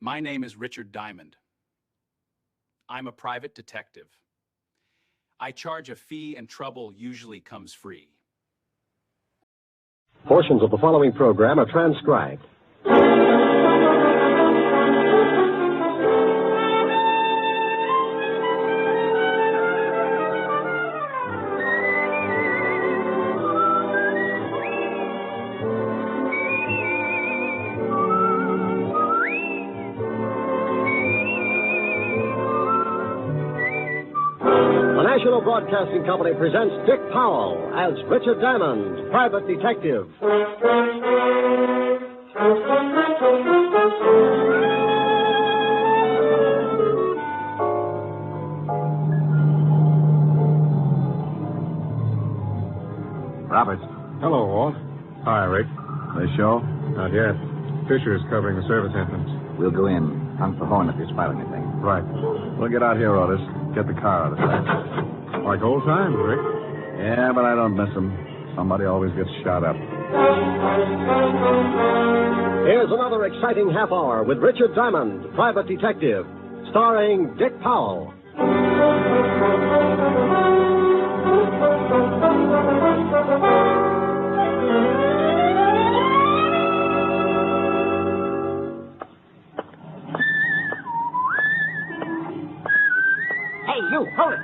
My name is Richard Diamond. I'm a private detective. I charge a fee and trouble usually comes free. Portions of the following program are transcribed. The National Broadcasting Company presents Dick Powell as Richard Diamond, private detective. Roberts. Hello, Walt. Hi, Rick. The show? Not yet. Fisher is covering the service entrance. We'll go in. Hunt the horn if you spot anything. Right. We'll get out here, Otis. Get the car out of sight. Like old times, Rick. Yeah, but I don't miss them. Somebody always gets shot up. Here's another exciting half hour with Richard Diamond, private detective, starring Dick Powell. Hey, you, hold it.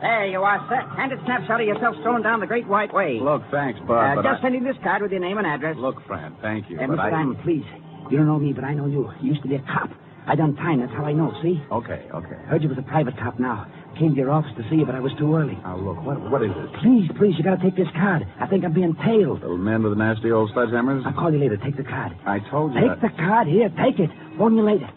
There you are, sir. Candid snapshot of yourself strolling down the Great White Way. Look, thanks, Bud, but just sending this card with your name and address. Look, Fran, thank you, Mr. but Diamond, please. You don't know me, but I know you. You used to be a cop. I done time, that's how I know, see? Okay. Heard you was a private cop now. Came to your office to see you, but I was too early. Now, look, what is it? Please, you gotta take this card. I think I'm being tailed. Little men with the nasty old sledgehammers? I'll call you later. Take the card. I told you Take the card. Here, take it. Phone you later.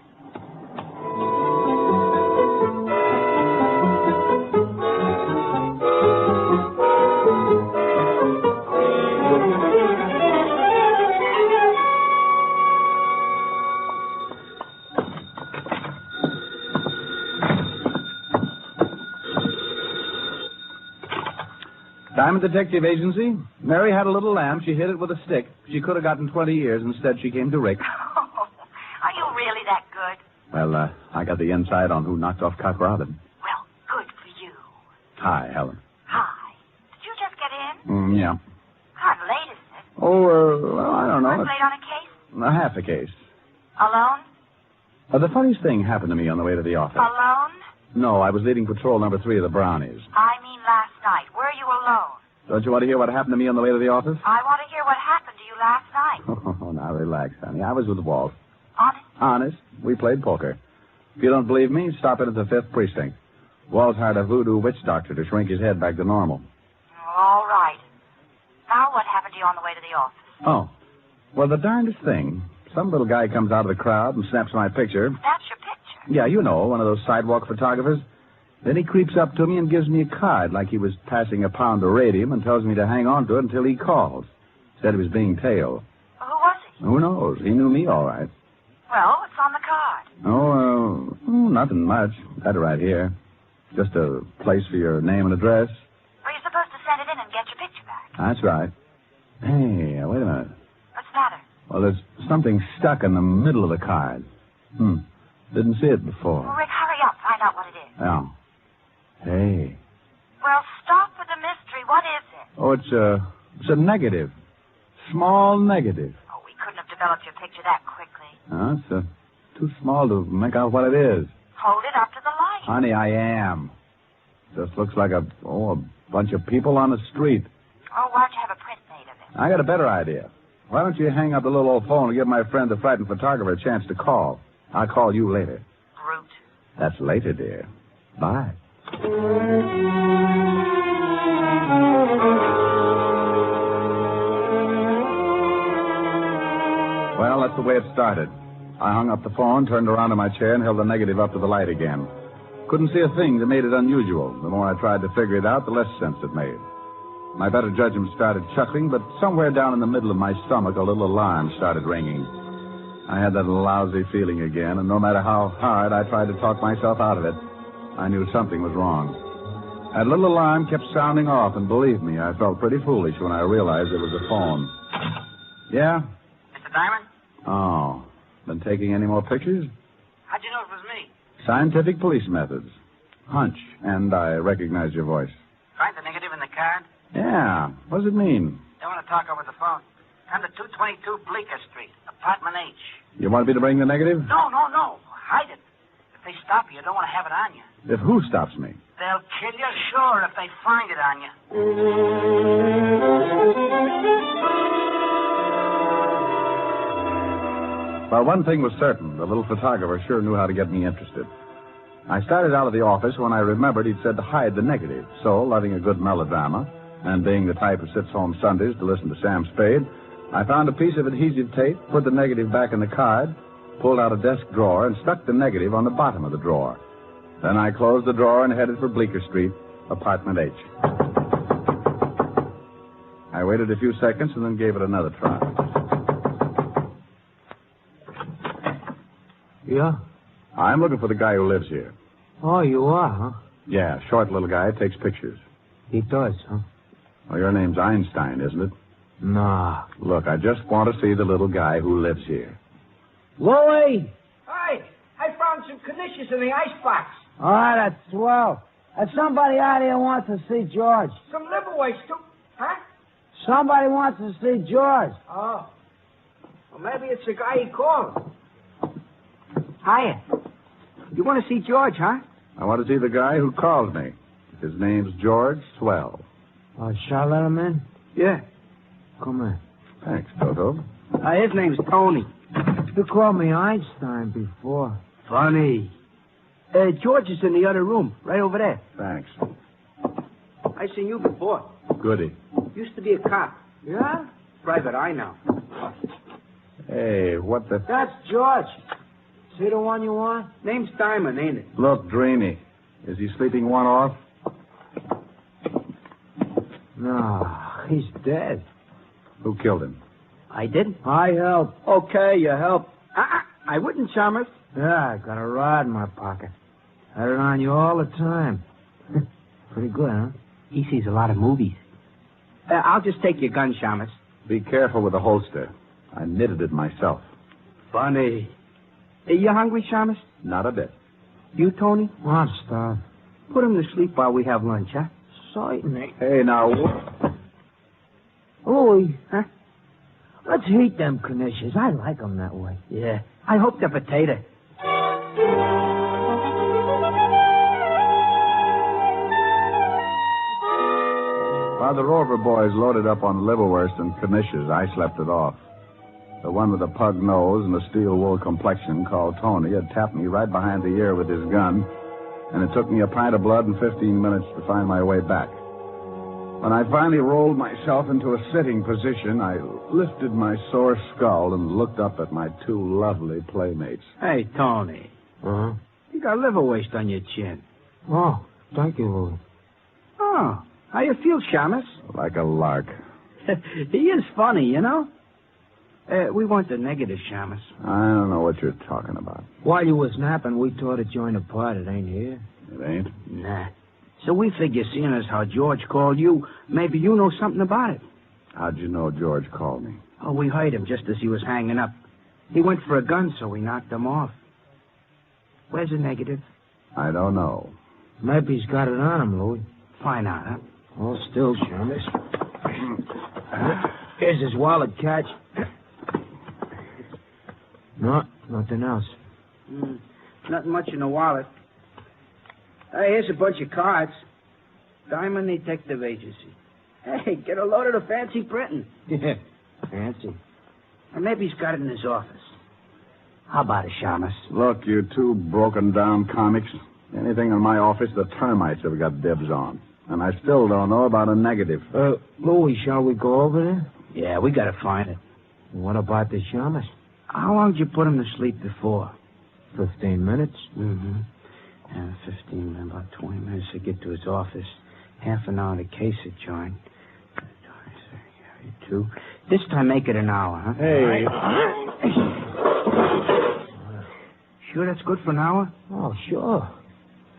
Diamond Detective Agency. Mary had a little lamb. She hit it with a stick. She could have gotten 20 years. Instead, she came to Rick. Oh, are you really that good? Well, I got the inside on who knocked off Cock Robin. Well, good for you. Hi, Helen. Hi. Did you just get in? Yeah. Kind of late, isn't it? Oh, well, I don't know. Work late on a case? Half a case. Alone? The funniest thing happened to me on the way to the office. Alone? No, I was leading patrol number 3 of the Brownies. I mean last night. Were you alone? Don't you want to hear what happened to me on the way to the office? I want to hear what happened to you last night. Oh, now relax, honey. I was with Walt. Honest? Honest. We played poker. If you don't believe me, stop in at the 5th precinct. Walt hired a voodoo witch doctor to shrink his head back to normal. All right. Now what happened to you on the way to the office? Oh. Well, the darndest thing. Some little guy comes out of the crowd and snaps my picture. That's your picture. Yeah, you know, one of those sidewalk photographers. Then he creeps up to me and gives me a card like he was passing a pound of radium and tells me to hang on to it until he calls. Said he was being tailed. Who was he? Who knows? He knew me all right. Well, what's on the card? Nothing much. That right here. Just a place for your name and address. Were you supposed to send it in and get your picture back? That's right. Hey, wait a minute. What's the matter? Well, there's something stuck in the middle of the card. Didn't see it before. Well, Rick, hurry up. Find out what it is. Yeah. Hey. Well, stop with the mystery. What is it? Oh, it's a negative. Small negative. Oh, we couldn't have developed your picture that quickly. It's too small to make out what it is. Hold it up to the light. Honey, I am. Just looks like a bunch of people on the street. Oh, why don't you have a print made of it? I got a better idea. Why don't you hang up the little old phone and give my friend the frightened photographer a chance to call? I'll call you later. Brute. That's later, dear. Bye. Well, that's the way it started. I hung up the phone, turned around in my chair, and held the negative up to the light again. Couldn't see a thing that made it unusual. The more I tried to figure it out, the less sense it made. My better judgment started chuckling, but somewhere down in the middle of my stomach, a little alarm started ringing. I had that lousy feeling again, and no matter how hard I tried to talk myself out of it, I knew something was wrong. That little alarm kept sounding off, and believe me, I felt pretty foolish when I realized it was a phone. Yeah? Mr. Diamond? Oh. Been taking any more pictures? How'd you know it was me? Scientific police methods. Hunch, and I recognize your voice. Find the negative in the card? Yeah. What does it mean? They want to talk over the phone. Come to 222 Bleecker Street, apartment H. You want me to bring the negative? No. Hide it. If they stop you, don't want to have it on you. If who stops me? They'll kill you, sure, if they find it on you. Well, one thing was certain. The little photographer sure knew how to get me interested. I started out of the office when I remembered he'd said to hide the negative. So, loving a good melodrama, and being the type who sits home Sundays to listen to Sam Spade, I found a piece of adhesive tape, put the negative back in the card, pulled out a desk drawer, and stuck the negative on the bottom of the drawer. Then I closed the drawer and headed for Bleecker Street, apartment H. I waited a few seconds and then gave it another try. Yeah? I'm looking for the guy who lives here. Oh, you are, huh? Yeah, short little guy, takes pictures. He does, huh? Well, your name's Einstein, isn't it? Nah. Look, I just want to see the little guy who lives here. Louie! Hi, I found some conditions in the icebox. All right, that's swell. There's somebody out here wants to see George. Some liverweights, too. Huh? Somebody wants to see George. Oh. Well, maybe it's the guy he called. Hiya. You want to see George, huh? I want to see the guy who called me. His name's George Swell. Shall I let him in? Yeah. Come in. Thanks, Toto. His name's Tony. You called me Einstein before. Funny. George is in the other room, right over there. Thanks. I seen you before. Goody. Used to be a cop. Yeah? Private eye now. Hey, what the... That's George. See the one you want? Name's Diamond, ain't it? Look, dreamy. Is he sleeping one off? No, he's dead. Who killed him? I did. I helped. Okay, you help. I wouldn't, Chalmers. Yeah, I got a rod in my pocket. Had it on you all the time. Pretty good, huh? He sees a lot of movies. I'll just take your gun, Chalmers. Be careful with the holster. I knitted it myself. Funny. You hungry, Chalmers? Not a bit. You, Tony? Oh, I'm starved. Put him to sleep while we have lunch, huh? Certainly. Hey, now... Louie, Huh? let's heat them knishes. I like them that way. Yeah. I hope they're potato. While the Rover boys loaded up on liverwurst and knishes, I slept it off. The one with a pug nose and a steel wool complexion called Tony had tapped me right behind the ear with his gun, and it took me a pint of blood and 15 minutes to find my way back. When I finally rolled myself into a sitting position, I lifted my sore skull and looked up at my two lovely playmates. Hey, Tony. Uh-huh. You got liver waste on your chin. Oh, thank you, Louie. Oh, how you feel, Chalmers? Like a lark. He is funny, you know. We want the negative, Chalmers. I don't know what you're talking about. While you was napping, we thought to join a party. It ain't here. It ain't? Nah. So we figure, seeing as how George called you, maybe you know something about it. How'd you know George called me? Oh, we heard him just as he was hanging up. He went for a gun, so we knocked him off. Where's the negative? I don't know. Maybe he's got it on him, Louie. Find out, huh? Hold still, Chalmers. Here's his wallet, Catch. No, nothing else. Nothing much in the wallet. Hey, here's a bunch of cards. Diamond Detective Agency. Hey, get a load of the fancy printing. Yeah, fancy. Or maybe he's got it in his office. How about it, Chalmers? Look, you two broken-down comics. Anything in my office the termites have got dibs on. And I still don't know about a negative. Louie, shall we go over there? Yeah, we gotta find it. What about the Chalmers? How long did you put him to sleep before? 15 minutes. Mm-hmm. 15, about 20 minutes to get to his office. Half an hour to case it, join. 2. This time make it an hour, huh? Hey. Sure that's good for an hour? Oh, sure.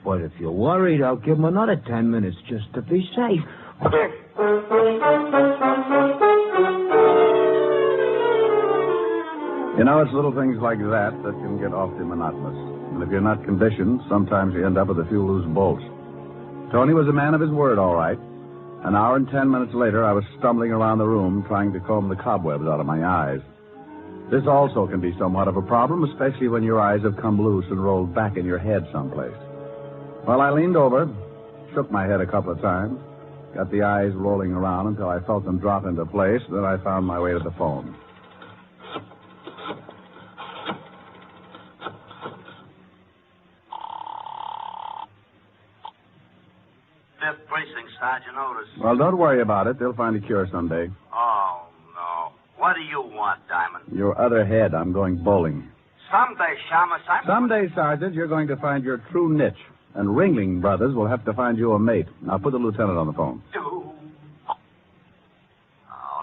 But if you're worried, I'll give him another 10 minutes just to be safe. You know, it's little things like that that can get awfully monotonous. And if you're not conditioned, sometimes you end up with a few loose bolts. Tony was a man of his word, all right. An hour and 10 minutes later, I was stumbling around the room trying to comb the cobwebs out of my eyes. This also can be somewhat of a problem, especially when your eyes have come loose and rolled back in your head someplace. Well, I leaned over, shook my head a couple of times, got the eyes rolling around until I felt them drop into place, then I found my way to the phone. Fifth Precinct, Sergeant Otis. Well, don't worry about it. They'll find a cure someday. Oh, no. What do you want, Diamond? Your other head. I'm going bowling. Someday, Shamus, Someday, Sergeant, you're going to find your true niche. And Ringling Brothers will have to find you a mate. Now, put the lieutenant on the phone. Oh,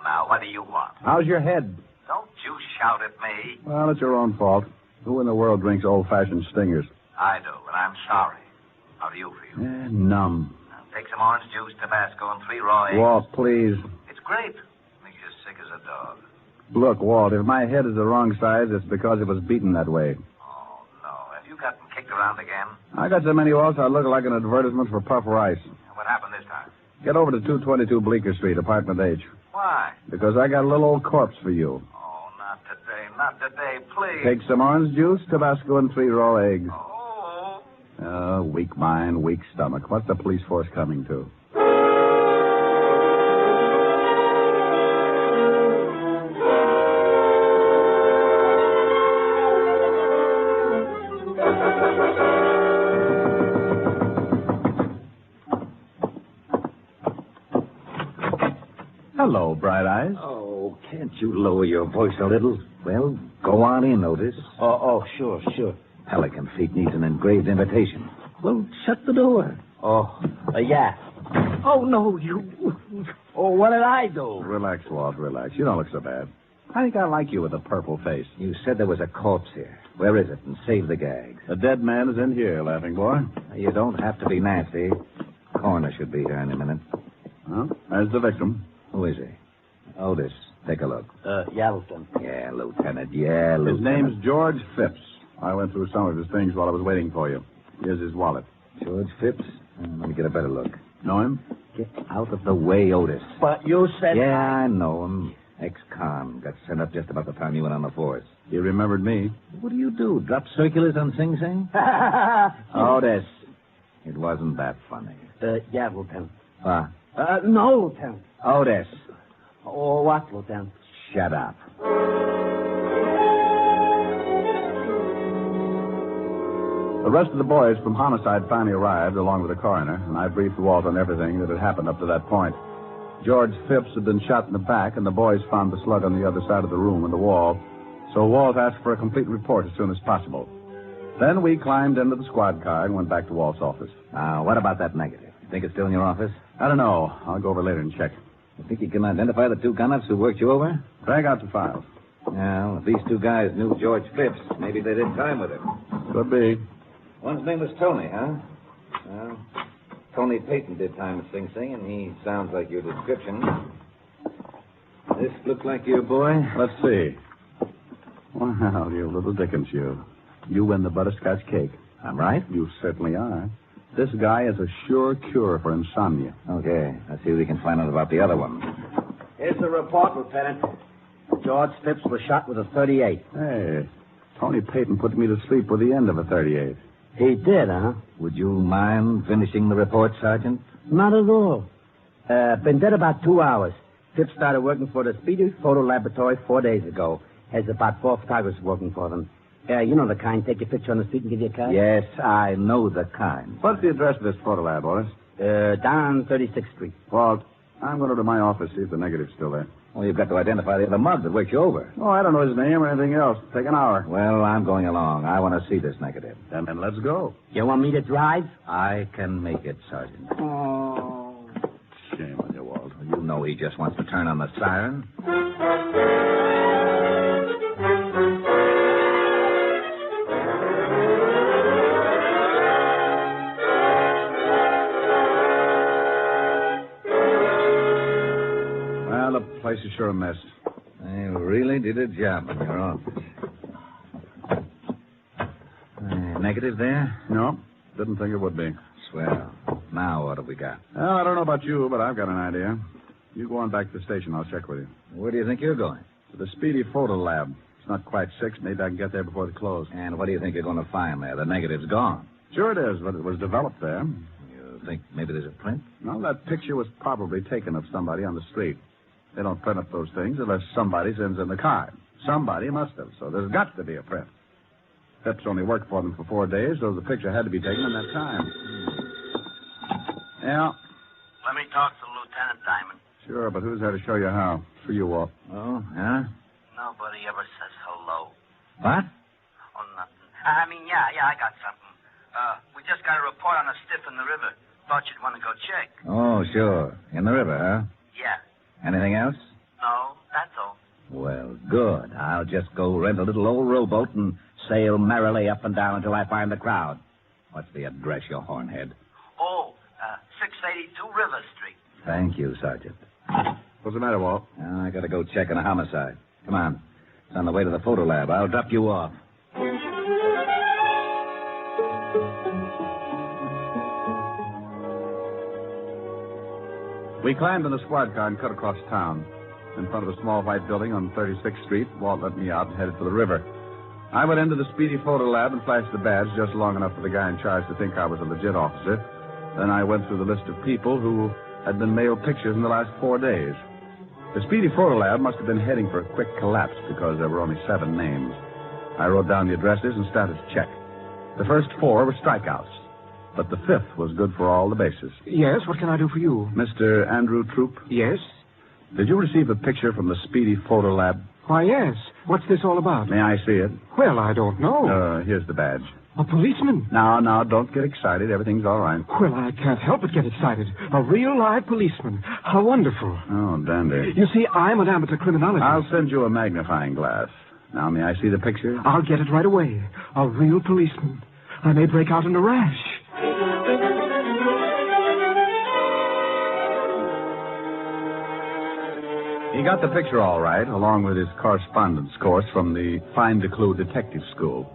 now, what do you want? How's your head? Don't you shout at me. Well, it's your own fault. Who in the world drinks old-fashioned stingers? I do, and I'm sorry. How do you feel? Numb. Now, take some orange juice, Tabasco, and 3 raw eggs. Walt, please. It's great. Makes you sick as a dog. Look, Walt, if my head is the wrong size, it's because it was beaten that way. Oh, no. Have you gotten kicked around again? I got so many Walts I look like an advertisement for Puff Rice. What happened this time? Get over to 222 Bleecker Street, apartment H. Why? Because I got a little old corpse for you. Oh, not today. Not today, please. Take some orange juice, Tabasco, and 3 raw eggs. Oh. Weak mind, weak stomach. What's the police force coming to? Hello, Bright Eyes. Oh, can't you lower your voice a little? Well, go on in, Otis. Oh, sure. Pelican Feet needs an engraved invitation. Well, shut the door. Yeah. Oh, no, you... Oh, what did I do? Relax, Walt, relax. You don't look so bad. I think I like you with a purple face. You said there was a corpse here. Where is it? And save the gags. The dead man is in here, laughing boy. You don't have to be nasty. Coroner should be here in a minute. Well, there's the victim. Who is he? Otis, take a look. Yeah, Lieutenant. Yeah, Lieutenant. Yeah, Lieutenant. His name's George Phipps. I went through some of his things while I was waiting for you. Here's his wallet. George Phipps? Let me get a better look. Know him? Get out of the way, Otis. But you said... Yeah, I know him. Ex-con. Got sent up just about the time you went on the force. He remembered me. What do? Drop circulars on Sing Sing? Otis. It wasn't that funny. Yeah, Lieutenant. What? No, Lieutenant. Otis. Oh, what, Lieutenant? Shut up. The rest of the boys from homicide finally arrived, along with the coroner, and I briefed Walt on everything that had happened up to that point. George Phipps had been shot in the back, and the boys found the slug on the other side of the room in the wall, so Walt asked for a complete report as soon as possible. Then we climbed into the squad car and went back to Walt's office. Now, what about that negative? You think it's still in your office? I don't know. I'll go over later and check. You think you can identify the 2 gun-ups who worked you over? Drag out the files. Well, if these 2 guys knew George Phipps, maybe they did time with him. Could be. One's name was Tony, huh? Well, Tony Payton did time at Sing Sing, and he sounds like your description. This look like your boy? Let's see. Well, you little Dickens, you. You win the butterscotch cake. I'm right? You certainly are. This guy is a sure cure for insomnia. Okay, let's see if we can find out about the other one. Here's the report, Lieutenant. George Phipps was shot with a .38. Hey, Tony Payton put me to sleep with the end of a .38. He did, huh? Would you mind finishing the report, Sergeant? Not at all. Been dead about 2 hours. Phipps started working for the Speedy Photo Laboratory 4 days ago. Has about 4 photographers working for them. You know the kind. Take your picture on the street and give you a card? Yes, I know the kind. What's the address of this photo lab, Otis? Down 36th Street. Walt, I'm going to my office, see if the negative's still there. Well, you've got to identify the other mug that worked you over. Oh, I don't know his name or anything else. Take an hour. Well, I'm going along. I want to see this negative. Then let's go. You want me to drive? I can make it, Sergeant. Oh. Shame on you, Walt. You know he just wants to turn on the siren. Well, the place is sure a mess. They really did a job in your office. negative there? No, didn't think it would be. Swell. Now what have we got? Well, I don't know about you, but I've got an idea. You go on back to the station. I'll check with you. Where do you think you're going? To the Speedy Photo Lab. It's not quite 6. Maybe I can get there before they close. And what do you think you're going to find there? The negative's gone. Sure it is, but it was developed there. You think maybe there's a print? Well, that picture was probably taken of somebody on the street. They don't print up those things unless somebody sends in the card. Somebody must have, so there's got to be a print. Phipps only worked for them for 4 days, so the picture had to be taken in that time. Yeah. Let me talk to Lieutenant Diamond. Sure, but who's there to show you how? For you, Walt. Oh, yeah? Nobody ever says hello. What? Oh, nothing. Yeah, I got something. We just got a report on a stiff in the river. Thought you'd want to go check. Oh, sure. In the river, huh? Yeah. Anything else? No, that's all. Well, good. I'll just go rent a little old rowboat and sail merrily up and down until I find the crowd. What's the address, you hornhead? Oh, 682 River Street. Thank you, Sergeant. What's the matter, Walt? I gotta go check on a homicide. Come on. It's on the way to the photo lab. I'll drop you off. We climbed in the squad car and cut across town. In front of a small white building on 36th Street, Walt let me out and headed for the river. I went into the Speedy Photo Lab and flashed the badge just long enough for the guy in charge to think I was a legit officer. Then I went through the list of people who had been mailed pictures in the last 4 days. The Speedy Photo Lab must have been heading for a quick collapse because there were only 7 names. I wrote down the addresses and started to check. The first 4 were strikeouts, but the 5th was good for all the bases. Yes, what can I do for you? Mr. Andrew Troop, Yes? did you receive a picture from the Speedy Photo Lab? Why, yes. What's this all about? May I see it? Well, I don't know. Here's the badge. A policeman? Now, don't get excited. Everything's all right. Well, I can't help but get excited. A real live policeman. How wonderful. Oh, dandy. You see, I'm an amateur criminologist. I'll send you a magnifying glass. Now, may I see the picture? I'll get it right away. A real policeman. I may break out in a rash. He got the picture all right, along with his correspondence course from the Find a Clue Detective School.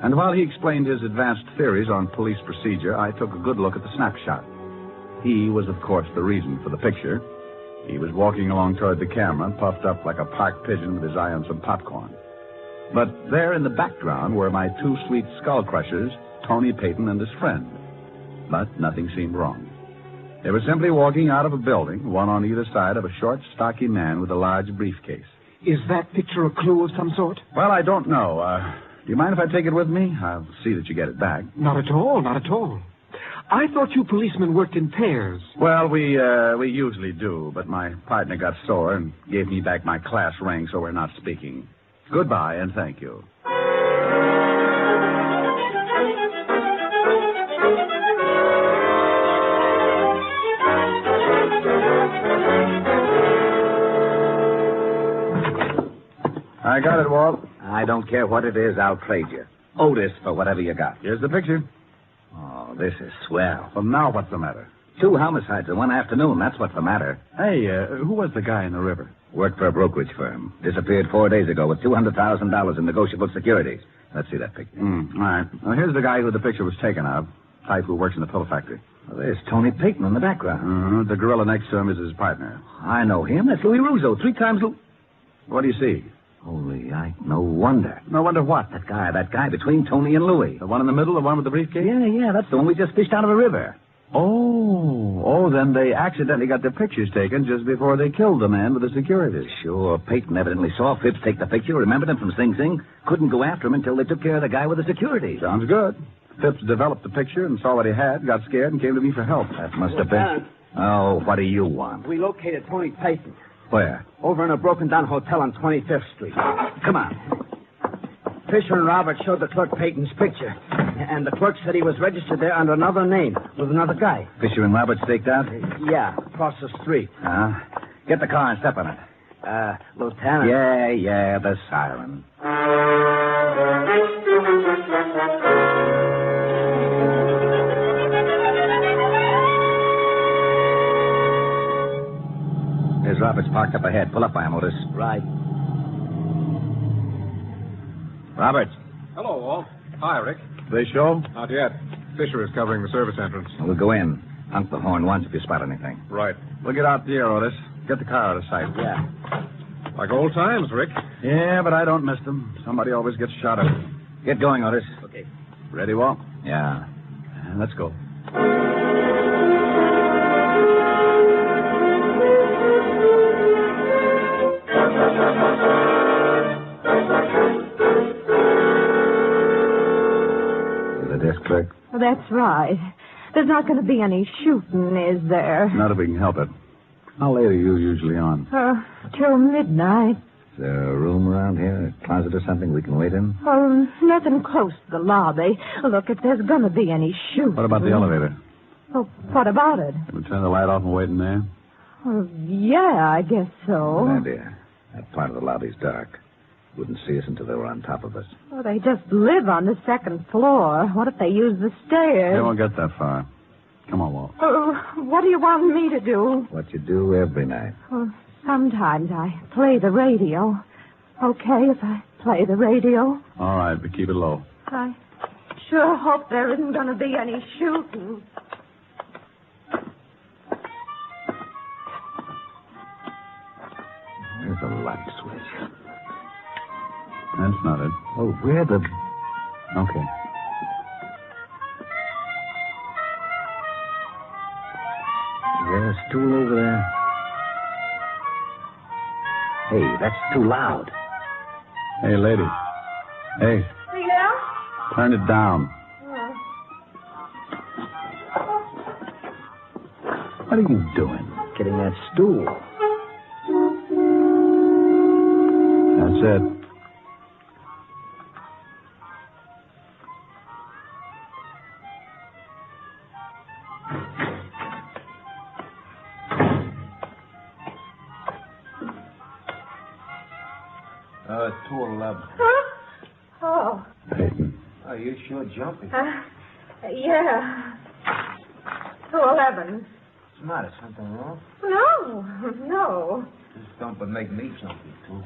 And while he explained his advanced theories on police procedure, I took a good look at the snapshot. He was, of course, the reason for the picture. He was walking along toward the camera, puffed up like a park pigeon with his eye on some popcorn. But there in the background were my 2 sweet skull crushers, Tony Payton and his friend. But nothing seemed wrong. They were simply walking out of a building, one on either side of a short, stocky man with a large briefcase. Is that picture a clue of some sort? Well, I don't know. Do you mind if I take it with me? I'll see that you get it back. Not at all, not at all. I thought you policemen worked in pairs. Well, we usually do, but my partner got sore and gave me back my class ring, so we're not speaking. Goodbye, and thank you. I got it, Walt. I don't care what it is, I'll trade you. Otis for whatever you got. Here's the picture. Oh, this is swell. Well, now what's the matter? 2 homicides in one afternoon, that's what's the matter. Hey, who was the guy in the river? Worked for a brokerage firm. Disappeared 4 days ago with $200,000 in negotiable securities. Let's see that picture. All right. Well, here's the guy who the picture was taken of. Type who works in the pill factory. Well, there's Tony Payton in the background. The gorilla next to him is his partner. I know him. That's Louis Russo. 3 times What do you see? Holy, no wonder. No wonder what? That guy between Tony and Louis. The one in the middle, the one with the briefcase? Yeah, that's the one we just fished out of the river. Oh, then they accidentally got the pictures taken just before they killed the man with the securities. Sure, Payton evidently saw Phipps take the picture, remembered him from Sing Sing, couldn't go after him until they took care of the guy with the securities. Sounds good. Phipps developed the picture and saw what he had, got scared, and came to me for help. That must have been... Oh, what do you want? We located Tony Payton. Where? Over in a broken-down hotel on 25th Street. Come on. Fisher and Robert showed the clerk Payton's picture. And the clerk said he was registered there under another name with another guy. Fisher and Robert staked out? Yeah, across the street. Get the car and step on it. Lieutenant. Yeah, the siren. There's Roberts parked up ahead. Pull up by him, Otis. Right. Roberts. Hello, Walt. Hi, Rick. They show? Not yet. Fisher is covering the service entrance. We'll go in. Honk the horn once if you spot anything. Right. We'll get out there, Otis. Get the car out of sight. Yeah. Like old times, Rick. Yeah, but I don't miss them. Somebody always gets shot at. Get going, Otis. Okay. Ready, Walt? Yeah. Let's go. The desk clerk. Well, that's right. There's not going to be any shooting, is there? Not if we can help it. How late are you usually on? Till midnight. Is there a room around here, a closet or something we can wait in? Oh, nothing close to the lobby. Look, if there's going to be any shooting... What about the elevator? Oh, what about it? Can we turn the light off and wait in there? Oh, yeah, I guess so. Good idea. That part of the lobby's dark. Wouldn't see us until they were on top of us. Well, they just live on the second floor. What if they use the stairs? They won't get that far. Come on, Walt. Oh, what do you want me to do? What you do every night. Oh, sometimes I play the radio. Okay, if I play the radio. All right, but keep it low. I sure hope there isn't going to be any shooting. There's a light switch. That's not it. Oh, where the... Okay. There's a stool over there. Hey, that's too loud. Hey, lady. Hey, Yeah? turn it down. What are you doing? Getting that stool. That's it. It's 2:11. Huh? Oh. Peyton. Oh, you sure jumping. Yeah. 2:11. What's the matter? Something wrong? No. Just don't but make me jumpy, too.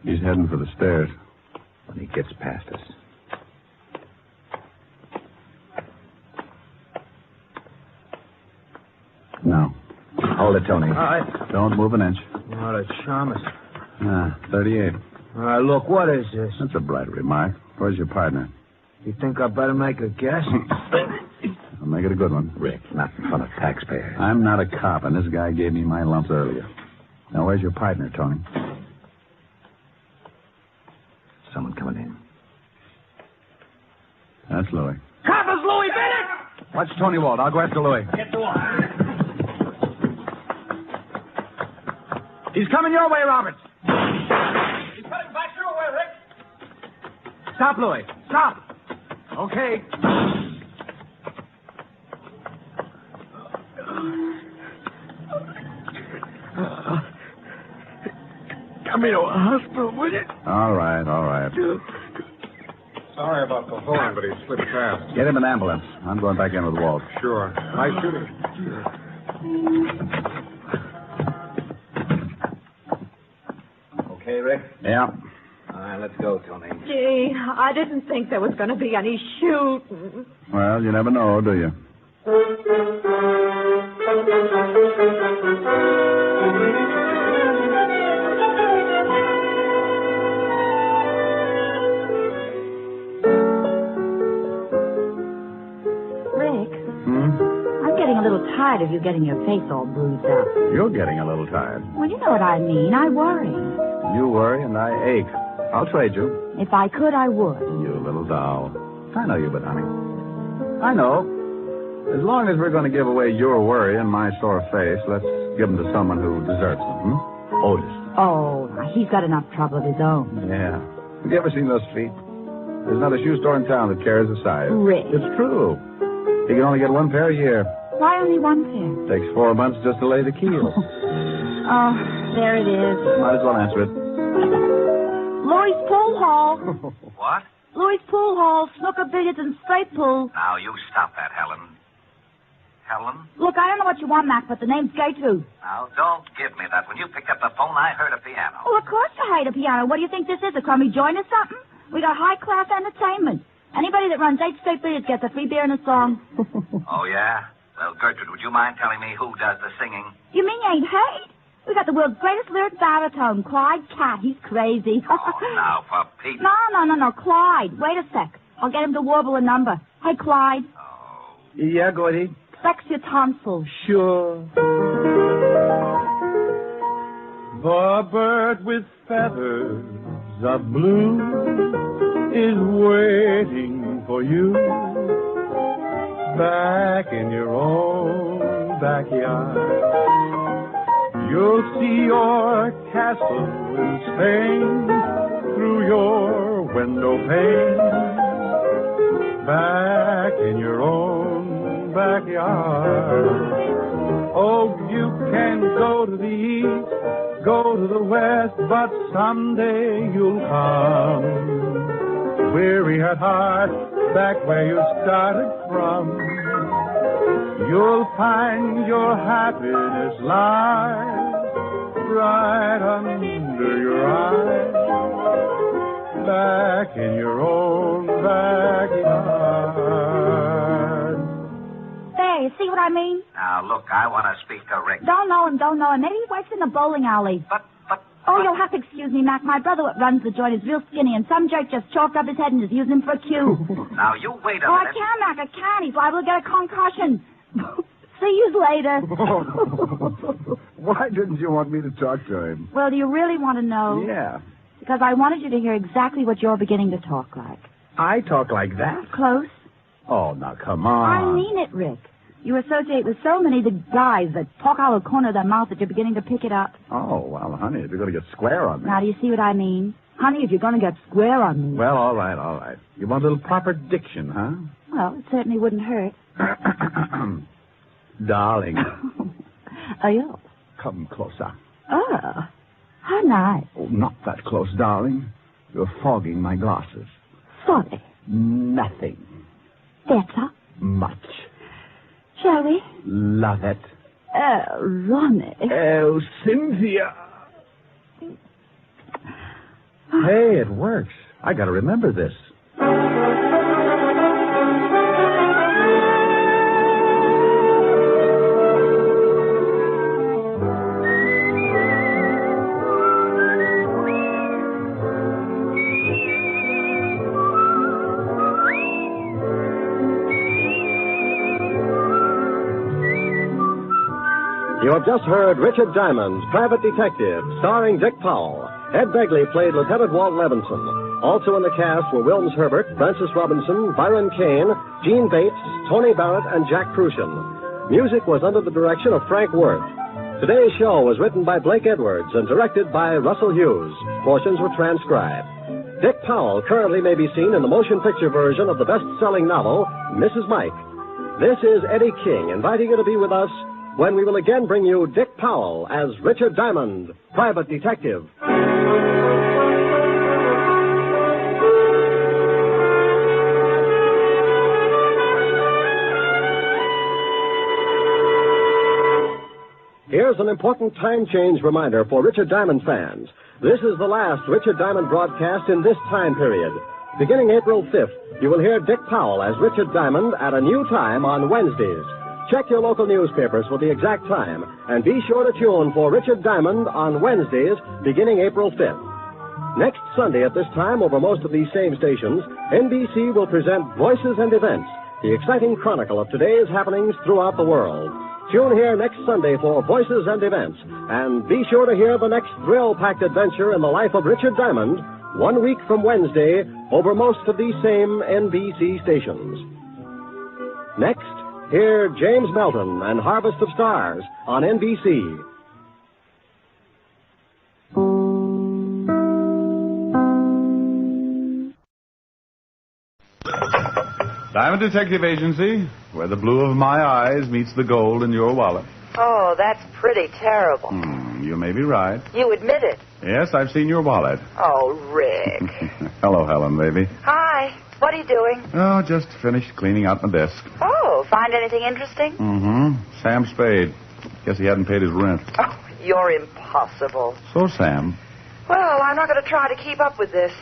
He's heading for the stairs. When he gets past us. No. Hold it, Tony. All right. Don't move an inch. What a charmers. 38. All right, look, what is this? That's a bright remark. Where's your partner? You think I better make a guess? I'll make it a good one. Rick, not in front of taxpayers. I'm not a cop, and this guy gave me my lumps earlier. Now, where's your partner, Tony? Someone coming in. That's Louis. Coppers, Louis Bennett! Watch Tony, Walt. I'll go after Louis. Get the wire. He's coming your way, Roberts. He's cutting Baxter away, Rick. Stop, Louis. Stop. Okay. Come me to a hospital, will you? All right. Sorry about the horn, but he slipped fast. Get him an ambulance. I'm going back in with Walt. Sure. Nice shooting. Okay, Rick? Yeah. All right, let's go, Tony. Gee, I didn't think there was going to be any shooting. Well, you never know, do you? Rick, I'm getting a little tired of you getting your face all bruised up. You're getting a little tired. Well, you know what I mean. I worry. You worry and I ache. I'll trade you. If I could, I would. You little doll. I know you, but honey. I know. As long as we're going to give away your worry and my sore face, let's give them to someone who deserves them. Otis. Oh, he's got enough trouble of his own. Yeah. Have you ever seen those feet? There's not a shoe store in town that carries a size. Rick. It's true. He can only get one pair a year. Why only one pair? Takes 4 months just to lay the keel. Oh, there it is. Might as well answer it. Louis' Pool Hall. What? Louis' Pool Hall, snooker, billiards, and straight pool. Now, you stop that, Helen. Helen? Look, I don't know what you want, Mac, but the name's Gertrude. Now, don't give me that. When you picked up the phone, I heard a piano. Oh, of course I hate a piano. What do you think this is, a crummy joint or something? We got high-class entertainment. Anybody that runs 8 straight periods gets a free beer and a song. Oh, yeah? Well, Gertrude, would you mind telling me who does the singing? You mean you ain't heard? We got the world's greatest lyric baritone, Clyde Cat. He's crazy. Oh, now, for Pete. No, Clyde. Wait a sec. I'll get him to warble a number. Hey, Clyde. Oh. Yeah, Gordy? Flex your tonsils. Sure. The bird with feathers of blue is waiting for you back in your own backyard. You'll see your castle in Spain through your window pane. Back in your own backyard. Oh, you can go to the east, go to the west, but someday you'll come. Weary at heart, back where you started from. You'll find your happiness lies right under your eyes. Back in your own backyard. There, you see what I mean? Now, look, I want to speak to Rick. Don't know him. Maybe he works in the bowling alley. But... Oh, you'll have to excuse me, Mac. My brother that runs the joint is real skinny, and some jerk just chalked up his head and is using him for a cue. Now, you wait a Oh, I minute. can't, Mac. I can't. He's liable to get a concussion. See you later. Why didn't you want me to talk to him? Well, do you really want to know? Yeah. Because I wanted you to hear exactly what you're beginning to talk like. I talk like that? Close. Oh, now, come on. I mean it, Rick. You associate with so many of the guys that talk out of the corner of their mouth that you're beginning to pick it up. Oh, well, honey, if you're going to get square on me. Now, do you see what I mean? Honey, if you're going to get square on me. Well, all right. You want a little proper diction, huh? Well, it certainly wouldn't hurt. Darling. Oh, you? Come closer. Oh, how nice. Oh, not that close, darling. You're fogging my glasses. Sorry. Nothing. Better? Much. Shall we? Love it. Oh, Ronnie. Oh, Cynthia. Hey, it works. I got to remember this. You have just heard Richard Diamond, Private Detective, starring Dick Powell. Ed Begley played Lieutenant Walt Levinson. Also in the cast were Wilms Herbert, Francis Robinson, Byron Kane, Gene Bates, Tony Barrett, and Jack Crucian. Music was under the direction of Frank Worth. Today's show was written by Blake Edwards and directed by Russell Hughes. Portions were transcribed. Dick Powell currently may be seen in the motion picture version of the best-selling novel, Mrs. Mike. This is Eddie King inviting you to be with us when we will again bring you Dick Powell as Richard Diamond, Private Detective. Here's an important time change reminder for Richard Diamond fans. This is the last Richard Diamond broadcast in this time period. Beginning April 5th, you will hear Dick Powell as Richard Diamond at a new time on Wednesdays. Check your local newspapers for the exact time, and be sure to tune for Richard Diamond on Wednesdays beginning April 5th. Next Sunday at this time, over most of these same stations, NBC will present Voices and Events, the exciting chronicle of today's happenings throughout the world. Tune here next Sunday for Voices and Events, and be sure to hear the next thrill-packed adventure in the life of Richard Diamond, 1 week from Wednesday, over most of these same NBC stations. Next, hear James Melton and Harvest of Stars on NBC. Diamond Detective Agency, where the blue of my eyes meets the gold in your wallet. Oh, that's pretty terrible. You may be right. You admit it. Yes, I've seen your wallet. Oh, Rick. Hello, Helen, baby. Hi. What are you doing? Oh, just finished cleaning out my desk. Oh, So, find anything interesting? Mm-hmm. Sam Spade. Guess he hadn't paid his rent. Oh, you're impossible. So, Sam. Well, I'm not going to try to keep up with this.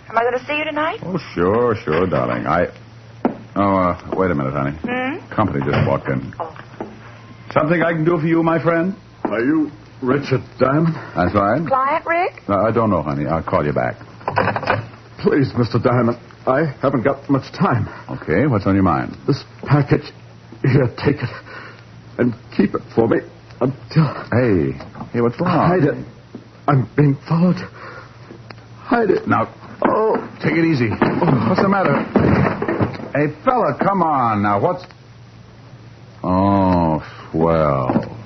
Am I going to see you tonight? Oh, sure, darling. Wait a minute, honey. Company just walked in. Oh. Something I can do for you, my friend? Are you Richard Diamond? That's right. Client, Rick? I don't know, honey. I'll call you back. Please, Mr. Diamond. I haven't got much time. Okay, what's on your mind? This package. Here, take it. And keep it for me until... Hey, what's wrong? Hide it. I'm being followed. Hide it. Now, take it easy. What's the matter? Hey, fella, come on. Now, what's... Oh, swell.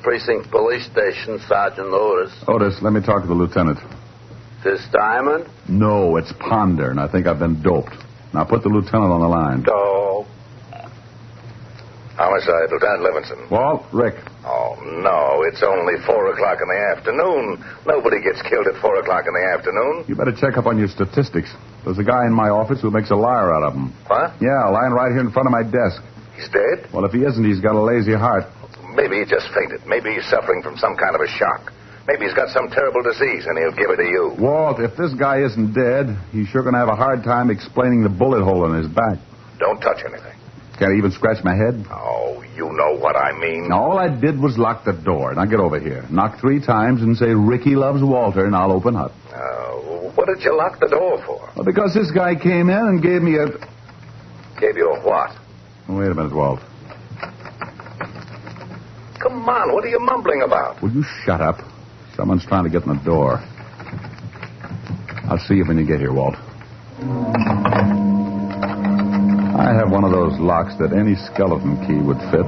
Precinct Police Station, Sergeant Otis. Otis, let me talk to the lieutenant. This Diamond? No, it's Ponder, and I think I've been doped. Now put the lieutenant on the line. Oh. Homicide, Lieutenant Livingston. Walt, Rick. Oh, no, it's only 4 o'clock in the afternoon. Nobody gets killed at 4 o'clock in the afternoon. You better check up on your statistics. There's a guy in my office who makes a liar out of them. What? Yeah, lying right here in front of my desk. He's dead? Well, if he isn't, he's got a lazy heart. Maybe he just fainted. Maybe he's suffering from some kind of a shock. Maybe he's got some terrible disease, and he'll give it to you. Walt, if this guy isn't dead, he's sure going to have a hard time explaining the bullet hole in his back. Don't touch anything. Can't even scratch my head? Oh, you know what I mean. All I did was lock the door. Now get over here. Knock 3 times and say, Ricky loves Walter, and I'll open up. What did you lock the door for? Well, because this guy came in and gave me a... Gave you a what? Wait a minute, Walt. Come on, what are you mumbling about? Will you shut up? Someone's trying to get in the door. I'll see you when you get here, Walt. I have one of those locks that any skeleton key would fit,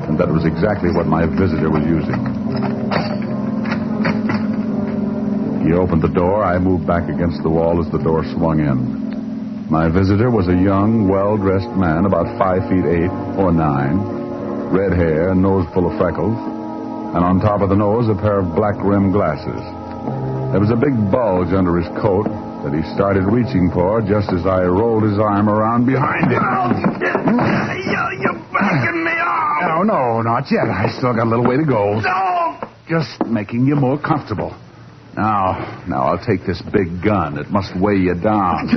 and that was exactly what my visitor was using. He opened the door. I moved back against the wall as the door swung in. My visitor was a young, well-dressed man, about 5 feet 8 or 9, red hair, a nose full of freckles, and on top of the nose, a pair of black-rimmed glasses. There was a big bulge under his coat that he started reaching for just as I rolled his arm around behind him. You're backing me off! No, not yet. I still got a little way to go. No! Just making you more comfortable. Now, I'll take this big gun. It must weigh you down.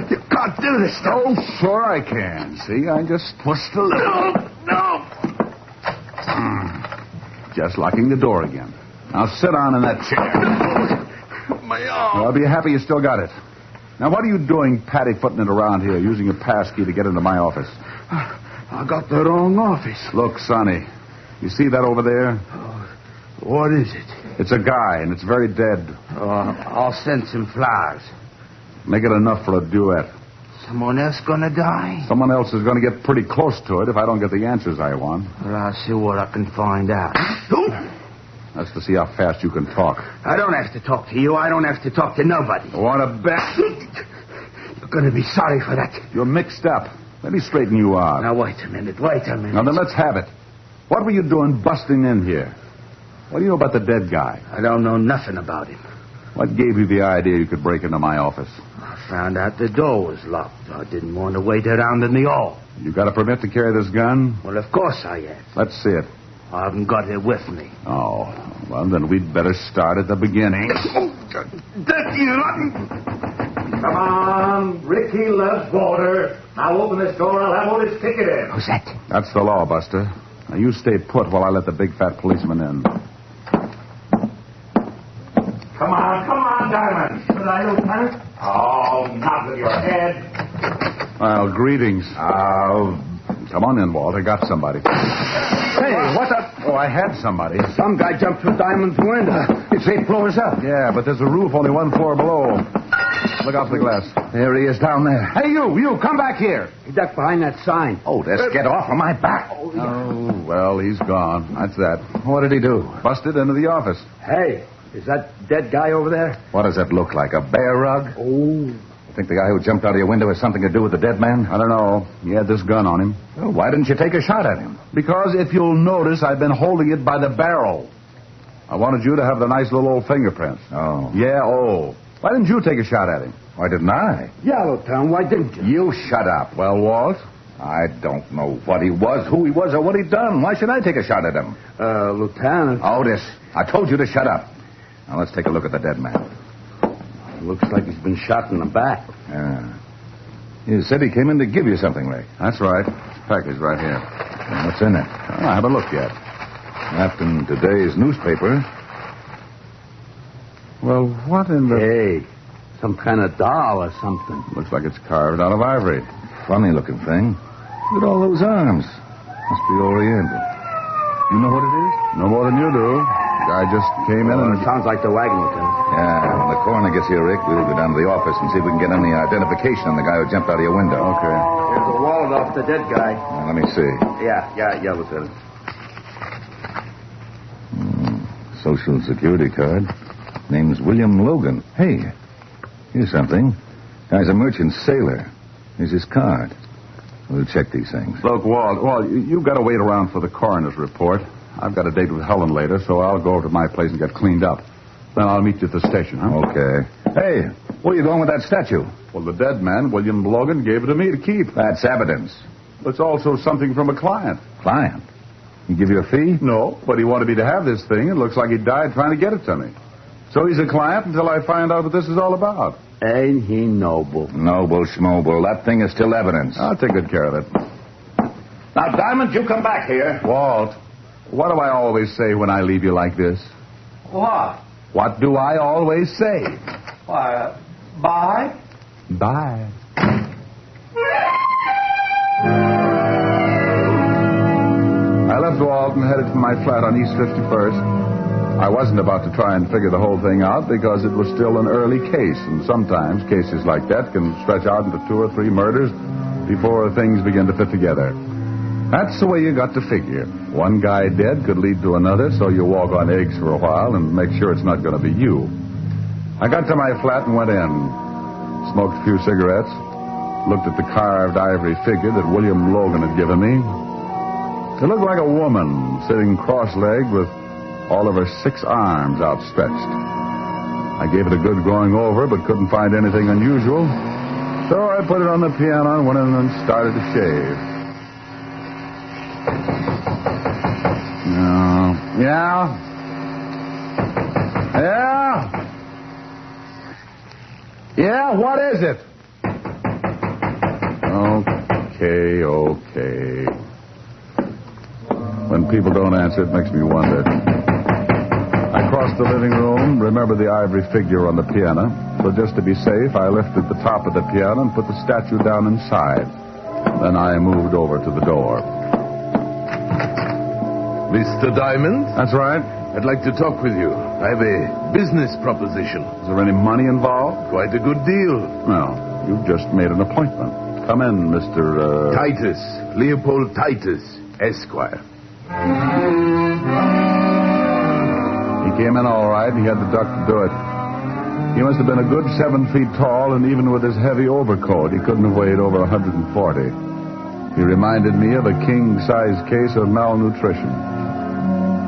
You can't do this stuff. Oh, sure I can. See, I just twist a little. No! Just locking the door again. Now sit down in that chair. My arm. Well, I'll be happy you still got it. Now, what are you doing paddy-footing it around here, using a pass key to get into my office? I got the wrong office. Look, Sonny, you see that over there? What is it? It's a guy, and it's very dead. I'll send some flowers. Make it enough for a duet. Someone else gonna die? Someone else is going to get pretty close to it if I don't get the answers I want. Well, I'll see what I can find out. That's to see how fast you can talk. I don't have to talk to you. I don't have to talk to nobody. Want to bet? You're gonna be sorry for that. You're mixed up. Let me straighten you out. Now, wait a minute. Now, then let's have it. What were you doing busting in here? What do you know about the dead guy? I don't know nothing about him. What gave you the idea you could break into my office? I found out the door was locked. I didn't want to wait around in the hall. You got a permit to carry this gun? Well, of course I have. Let's see it. I haven't got it with me. Oh, well, then we'd better start at the beginning. Come on, Ricky loves water. I'll open this door. I'll have Otis kick it in. Who's that? That's the law, Buster. Now, you stay put while I let the big fat policeman in. Come on, Diamond. Should I, Lieutenant? Oh, not with your head. Well, greetings. Come on in, Walt. I got somebody. Hey, what the... Oh, I had somebody. Some guy jumped through Diamond's window. It's 8 floors up. Yeah, but there's a roof only 1 floor below. Look out for the glass. There he is down there. Hey, you, come back here. He ducked behind that sign. Oh, let's get off of my back. Oh, well, he's gone. That's that. What did he do? Busted into the office. Hey, is that dead guy over there? What does that look like, a bear rug? Oh, Think the guy who jumped out of your window has something to do with the dead man? I don't know. He had this gun on him. Well, why didn't you take a shot at him? Because if you'll notice, I've been holding it by the barrel. I wanted you to have the nice little old fingerprints. Oh. Yeah, Why didn't you take a shot at him? Why didn't I? Yeah, Lieutenant, why didn't you? You shut up. Well, Walt? I don't know what he was, who he was, or what he'd done. Why should I take a shot at him? Lieutenant. Otis, I told you to shut up. Now, let's take a look at the dead man. Looks like he's been shot in the back. Yeah. You said he came in to give you something, Ray. That's right. Package right here. Well, what's in it? I haven't looked yet. Wrapped in today's newspaper. Well, what in the... Hey, some kind of doll or something. Looks like it's carved out of ivory. Funny-looking thing. Look at all those arms. Must be Oriental. You know what it is? No more than you do. Guy just came in and... It sounds like the wagon, Lieutenant. Yeah, when the coroner gets here, Rick, we'll go down to the office and see if we can get any identification on the guy who jumped out of your window. Okay. Here's the wallet off the dead guy. Now, let me see. Yeah, Lieutenant. Social Security card. Name's William Logan. Hey, here's something. Guy's a merchant sailor. Here's his card. We'll check these things. Look, Walt, you've got to wait around for the coroner's report. I've got a date with Helen later, so I'll go over to my place and get cleaned up. Then I'll meet you at the station, huh? Okay. Hey, where are you going with that statue? Well, the dead man, William Logan, gave it to me to keep. That's evidence. It's also something from a client. Client? He give you a fee? No, but he wanted me to have this thing. It looks like he died trying to get it to me. So he's a client until I find out what this is all about. Ain't he noble? Noble schmoble. That thing is still evidence. I'll take good care of it. Now, Diamond, you come back here. Walt, what do I always say when I leave you like this? What? What do I always say? Why, bye? Bye. I left Walt and headed for my flat on East 51st. I wasn't about to try and figure the whole thing out because it was still an early case, and sometimes cases like that can stretch out into 2 or 3 murders before things begin to fit together. That's the way you got to figure. One guy dead could lead to another, so you walk on eggs for a while and make sure it's not going to be you. I got to my flat and went in, smoked a few cigarettes, looked at the carved ivory figure that William Logan had given me. It looked like a woman sitting cross-legged with all of her 6 arms outstretched. I gave it a good going over, but couldn't find anything unusual. So I put it on the piano and went in and started to shave. Yeah? Yeah, what is it? Okay. When people don't answer, it makes me wonder. I crossed the living room, remembered the ivory figure on the piano. So just to be safe, I lifted the top of the piano and put the statue down inside. Then I moved over to the door. Mr. Diamond? That's right. I'd like to talk with you. I have a business proposition. Is there any money involved? Quite a good deal. No, you've just made an appointment. Come in, Mr. Titus. Leopold Titus, Esquire. He came in all right. He had the duck to do it. He must have been a good 7 feet tall, and even with his heavy overcoat, he couldn't have weighed over 140. He reminded me of a king-size case of malnutrition.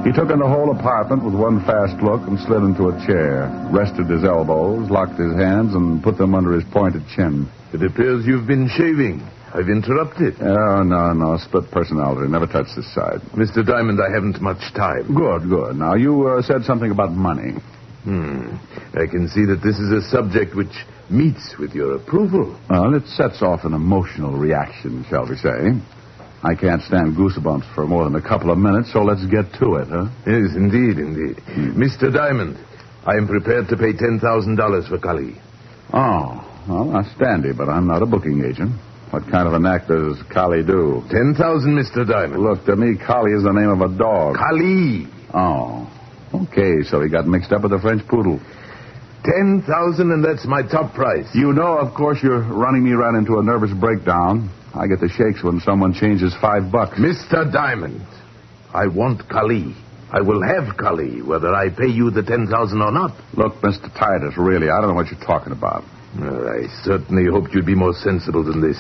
He took in the whole apartment with one fast look and slid into a chair, rested his elbows, locked his hands, and put them under his pointed chin. It appears you've been shaving. I've interrupted. Oh, no. Split personality. Never touch this side. Mr. Diamond, I haven't much time. Good. Now, you said something about money. I can see that this is a subject which meets with your approval. Well, it sets off an emotional reaction, shall we say. I can't stand goosebumps for more than a couple of minutes, so let's get to it, huh? Yes, indeed. Mr. Diamond, I am prepared to pay $10,000 for Kali. Oh, well, that's dandy, but I'm not a booking agent. What kind of an act does Kali do? 10,000, Mr. Diamond. Look, to me, Kali is the name of a dog. Kali. Oh, okay, so he got mixed up with a French poodle. 10,000, and that's my top price. You know, of course, you're running me right into a nervous breakdown. I get the shakes when someone changes $5. Mr. Diamond, I want Kali. I will have Kali, whether I pay you the 10,000 or not. Look, Mr. Titus, really, I don't know what you're talking about. I certainly hoped you'd be more sensible than this.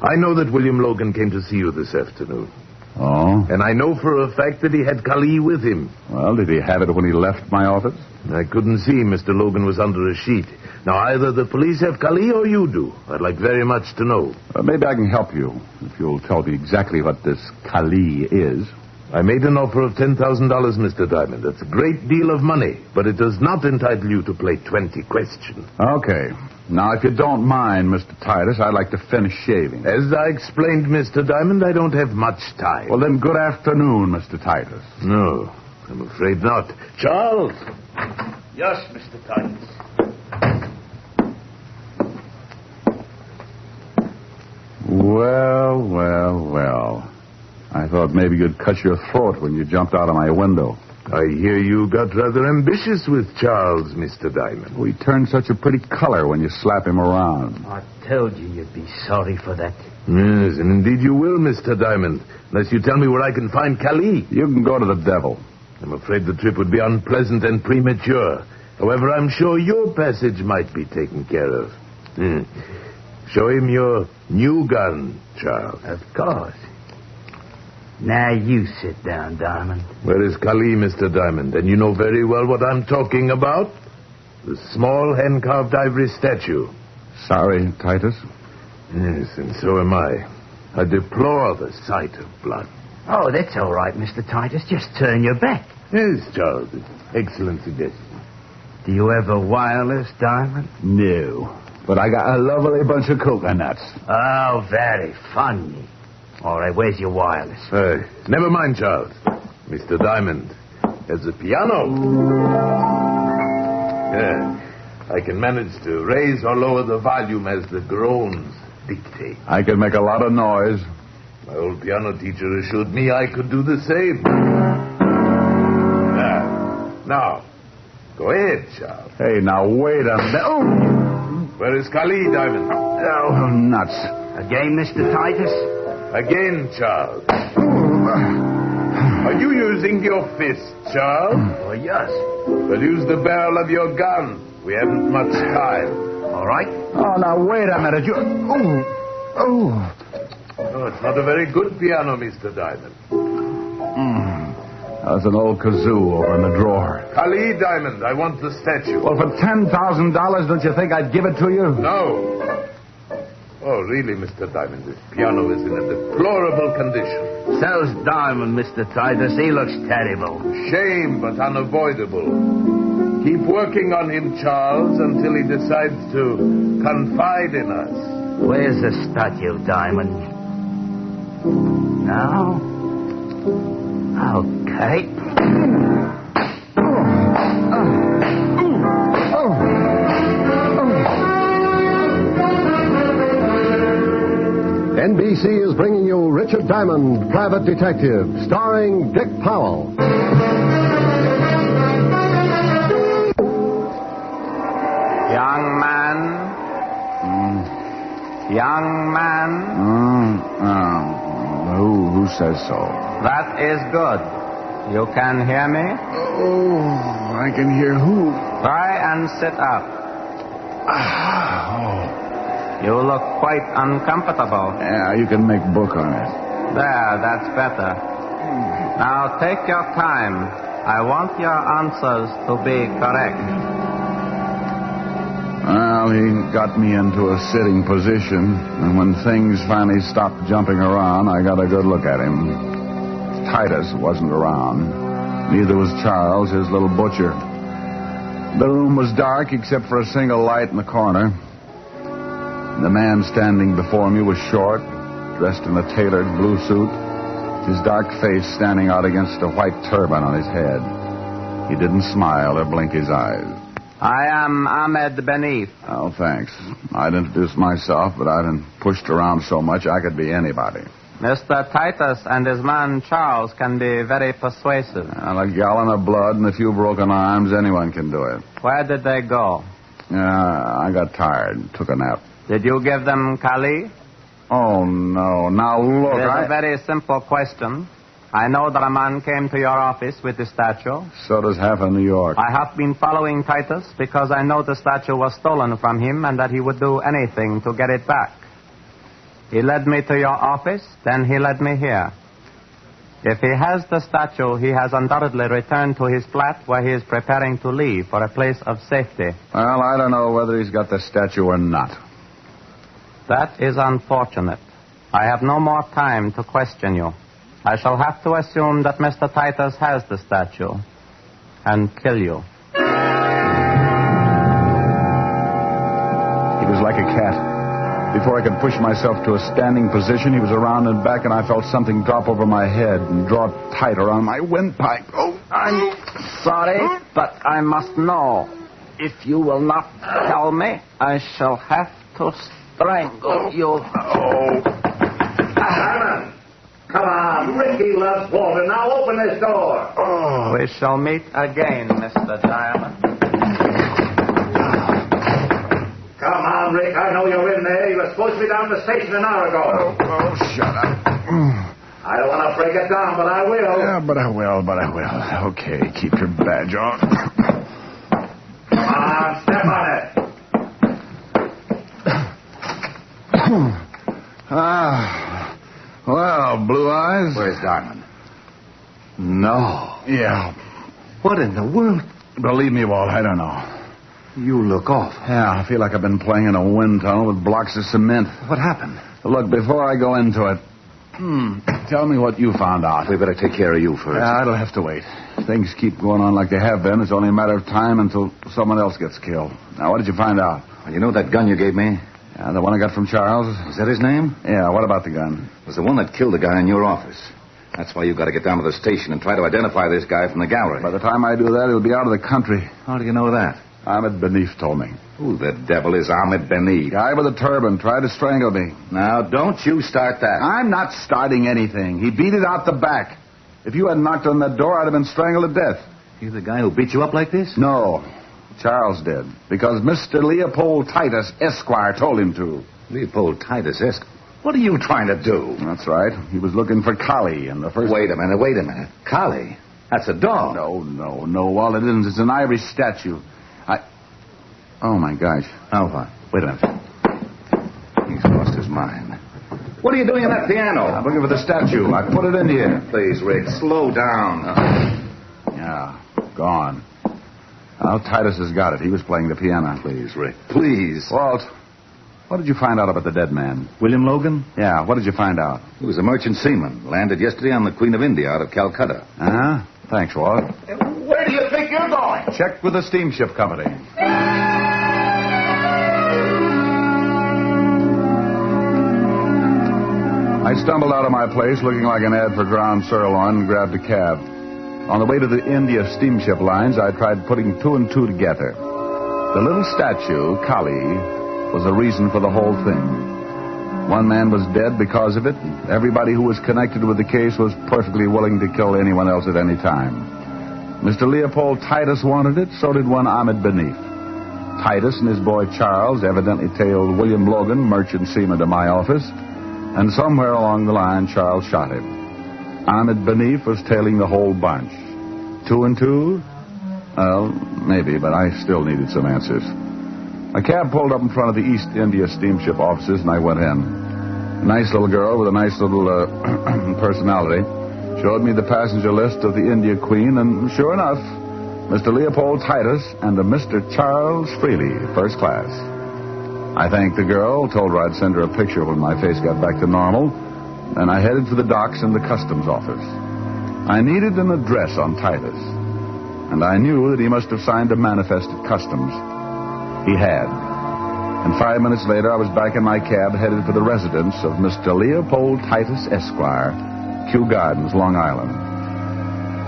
I know that William Logan came to see you this afternoon. Oh? And I know for a fact that he had Kali with him. Well, did he have it when he left my office? I couldn't see Mr. Logan was under a sheet. Now, either the police have Kali or you do. I'd like very much to know. Maybe I can help you, if you'll tell me exactly what this Kali is. I made an offer of $10,000, Mr. Diamond. That's a great deal of money, but it does not entitle you to play 20 questions. Okay. Now, if you don't mind, Mr. Titus, I'd like to finish shaving. As I explained, Mr. Diamond, I don't have much time. Well, then, good afternoon, Mr. Titus. No, I'm afraid not. Charles! Yes, Mr. Titus. Well, well, well. I thought maybe you'd cut your throat when you jumped out of my window. I hear you got rather ambitious with Charles, Mr. Diamond. He turned such a pretty color when you slap him around. I told you you'd be sorry for that. Yes, and indeed you will, Mr. Diamond. Unless you tell me where I can find Kali. You can go to the devil. I'm afraid the trip would be unpleasant and premature. However, I'm sure your passage might be taken care of. Show him your new gun, Charles. Of course. Now you sit down, Diamond. Where is Kali, Mr. Diamond? And you know very well what I'm talking about. The small hand-carved ivory statue. Sorry, Titus. Yes, and so am I. I deplore the sight of blood. Oh, that's all right, Mr. Titus. Just turn your back. Yes, Charles. Excellent suggestion. Do you have a wireless, Diamond? No. But I got a lovely bunch of coconuts. Oh, very funny. All right, where's your wireless? Never mind, Charles. Mr. Diamond has a piano. I can manage to raise or lower the volume as the groans dictate. I can make a lot of noise. My old piano teacher assured me I could do the same. Now, go ahead, Charles. Hey, now, wait a minute. Oh! Where is Kali, Diamond? Oh, nuts. Again, Mr. Titus? Again, Charles. Are you using your fist, Charles? Oh, yes. Well, use the barrel of your gun. We haven't much time. All right. Oh, now, wait a minute. You... Oh, it's not a very good piano, Mr. Diamond. That's an old kazoo over in the drawer. Kali, Diamond, I want the statue. Well, for $10,000, don't you think I'd give it to you? No. Oh, really, Mr. Diamond, this piano is in a deplorable condition. So's Diamond, Mr. Titus. He looks terrible. Shame, but unavoidable. Keep working on him, Charles, until he decides to confide in us. Where's the statue, Diamond? Now? Okay. NBC is bringing you Richard Diamond, Private Detective, starring Dick Powell. Young man. Young man. Who says so? That is good. You can hear me? Oh, I can hear who? Try and sit up. You look quite uncomfortable. Yeah, you can make book on it. There, that's better. Now take your time. I want your answers to be correct. Well, he got me into a sitting position, and when things finally stopped jumping around, I got a good look at him. Titus wasn't around. Neither was Charles, his little butcher. The room was dark except for a single light in the corner. The man standing before me was short, dressed in a tailored blue suit, his dark face standing out against a white turban on his head. He didn't smile or blink his eyes. I am Ahmed Beneath. Oh, thanks. I'd introduced myself, but I'd been pushed around so much I could be anybody. Mr. Titus and his man Charles can be very persuasive. A gallon of blood and a few broken arms, anyone can do it. Where did they go? I got tired, took a nap. Did you give them Kali? Oh, no. Now, look, It is a very simple question. I know that a man came to your office with the statue. So does half of New York. I have been following Titus because I know the statue was stolen from him and that he would do anything to get it back. He led me to your office, then he led me here. If he has the statue, he has undoubtedly returned to his flat where he is preparing to leave for a place of safety. Well, I don't know whether he's got the statue or not. That is unfortunate. I have no more time to question you. I shall have to assume that Mr. Titus has the statue and kill you. He was like a cat. Before I could push myself to a standing position, he was around and back, and I felt something drop over my head and draw tight around my windpipe. Oh, I'm sorry, but I must know. If you will not tell me, I shall have to strangle you. Diamond! Come on, Ricky loves Walter. Now open this door. We shall meet again, Mr. Diamond. Come on, Rick. I know you're in there. You were supposed to be down at the station an hour ago. Oh, shut up. I don't want to break it down, but I will. Yeah, but I will. Okay, keep your badge on. Come on, step on it. Well, Blue Eyes. Where's Diamond? No. Yeah. What in the world? Believe me, Walt, I don't know. You look off. Yeah, I feel like I've been playing in a wind tunnel with blocks of cement. What happened? Look, before I go into it, tell me what you found out. We better take care of you first. Yeah, it'll have to wait. Things keep going on like they have been. It's only a matter of time until someone else gets killed. Now, what did you find out? Well, you know that gun you gave me? Yeah, the one I got from Charles. Is that his name? Yeah, what about the gun? It was the one that killed the guy in your office. That's why you've got to get down to the station and try to identify this guy from the gallery. By the time I do that, he'll be out of the country. How do you know that? Ahmed Benif told me. Who the devil is Ahmed Benif? Guy with a turban tried to strangle me. Now, don't you start that. I'm not starting anything. He beat it out the back. If you hadn't knocked on that door, I'd have been strangled to death. He's the guy who beat you up like this? No. Charles did. Because Mr. Leopold Titus, Esquire, told him to. Leopold Titus, Esquire? What are you trying to do? That's right. He was looking for Collie in the first... Wait a minute. Collie? That's a dog. No, Walt, it isn't. It's an Ivory Statue. Oh, my gosh. Oh, what? Wait a minute. He's lost his mind. What are you doing on that piano? I'm looking for the statue. I put it in here. Please, Rick, slow down. Yeah, gone. Well, Titus has got it. He was playing the piano. Please, Rick, please. Walt, what did you find out about the dead man? William Logan? Yeah, what did you find out? He was a merchant seaman. Landed yesterday on the Queen of India out of Calcutta. Uh-huh. Thanks, Walt. Where do you think you're going? Check with the steamship company. I stumbled out of my place looking like an ad for ground sirloin and grabbed a cab. On the way to the India steamship lines, I tried putting two and two together. The little statue, Kali, was the reason for the whole thing. One man was dead because of it. Everybody who was connected with the case was perfectly willing to kill anyone else at any time. Mr. Leopold Titus wanted it, so did one Ahmed Benif. Titus and his boy Charles evidently tailed William Logan, merchant seaman, to my office, and somewhere along the line, Charles shot him. Ahmed Benif was tailing the whole bunch. Two and two? Well, maybe, but I still needed some answers. A cab pulled up in front of the East India steamship offices, and I went in. A nice little girl with a nice little personality showed me the passenger list of the India Queen, and sure enough, Mr. Leopold Titus and a Mr. Charles Freely, first class. I thanked the girl, told her I'd send her a picture when my face got back to normal, and I headed for the docks and the customs office. I needed an address on Titus, and I knew that he must have signed a manifest at customs. He had. And 5 minutes later, I was back in my cab headed for the residence of Mr. Leopold Titus, Esquire, Kew Gardens, Long Island.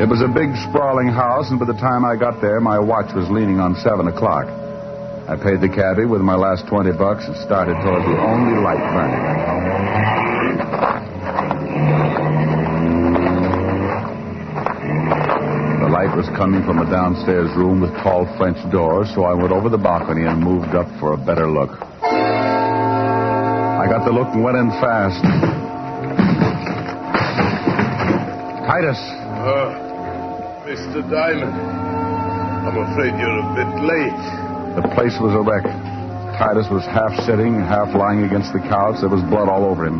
It was a big, sprawling house, and by the time I got there, my watch was leaning on 7 o'clock. I paid the cabbie with my last $20 and started toward the only light burning. The light was coming from a downstairs room with tall French doors, so I went over the balcony and moved up for a better look. I got the look and went in fast. Titus. Mr. Diamond. I'm afraid you're a bit late. The place was a wreck. Titus was half sitting, half lying against the couch. There was blood all over him.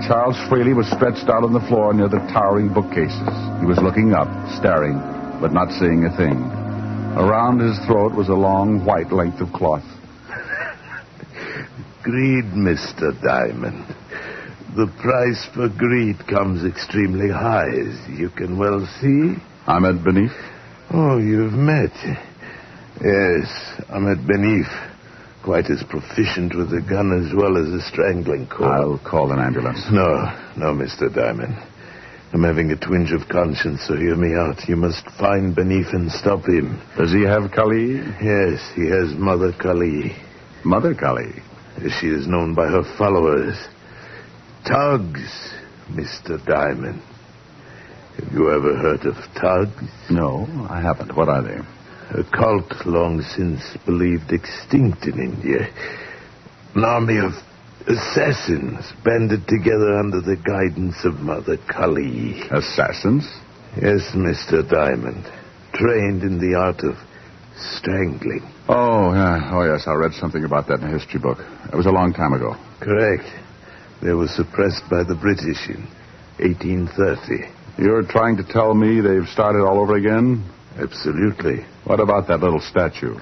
Charles Freely was stretched out on the floor near the towering bookcases. He was looking up, staring, but not seeing a thing. Around his throat was a long, white length of cloth. Greed, Mr. Diamond. The price for greed comes extremely high, as you can well see. Ahmed Benif? Oh, you've met. Yes, Ahmed Benif. Quite as proficient with a gun as well as a strangling cord. I'll call an ambulance. No, Mr. Diamond. I'm having a twinge of conscience, so hear me out. You must find Benif and stop him. Does he have Kali? Yes, he has Mother Kali. Mother Kali? She is known by her followers. Thugs, Mr. Diamond. Have you ever heard of thugs? No, I haven't. What are they? A cult long since believed extinct in India. An army of assassins banded together under the guidance of Mother Kali. Assassins? Yes, Mr. Diamond. Trained in the art of strangling. Oh, yeah. Oh, yes. I read something about that in a history book. It was a long time ago. Correct. They were suppressed by the British in 1830. You're trying to tell me they've started all over again? Absolutely. What about that little statue?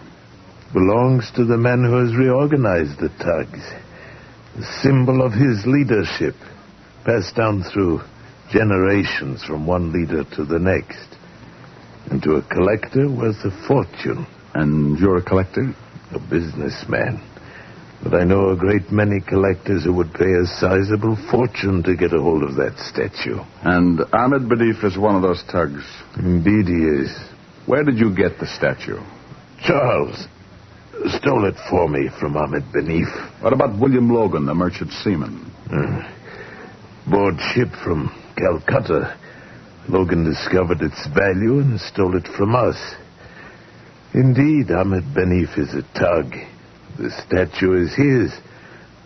Belongs to the man who has reorganized the thugs. The symbol of his leadership, passed down through generations from one leader to the next. And to a collector worth a fortune. And you're a collector? A businessman. But I know a great many collectors who would pay a sizable fortune to get a hold of that statue. And Ahmed Benif is one of those thugs? Indeed he is. Where did you get the statue? Charles stole it for me from Ahmed Benif. What about William Logan, the merchant seaman? Board ship from Calcutta. Logan discovered its value and stole it from us. Indeed, Ahmed Benif is a thug. The statue is his,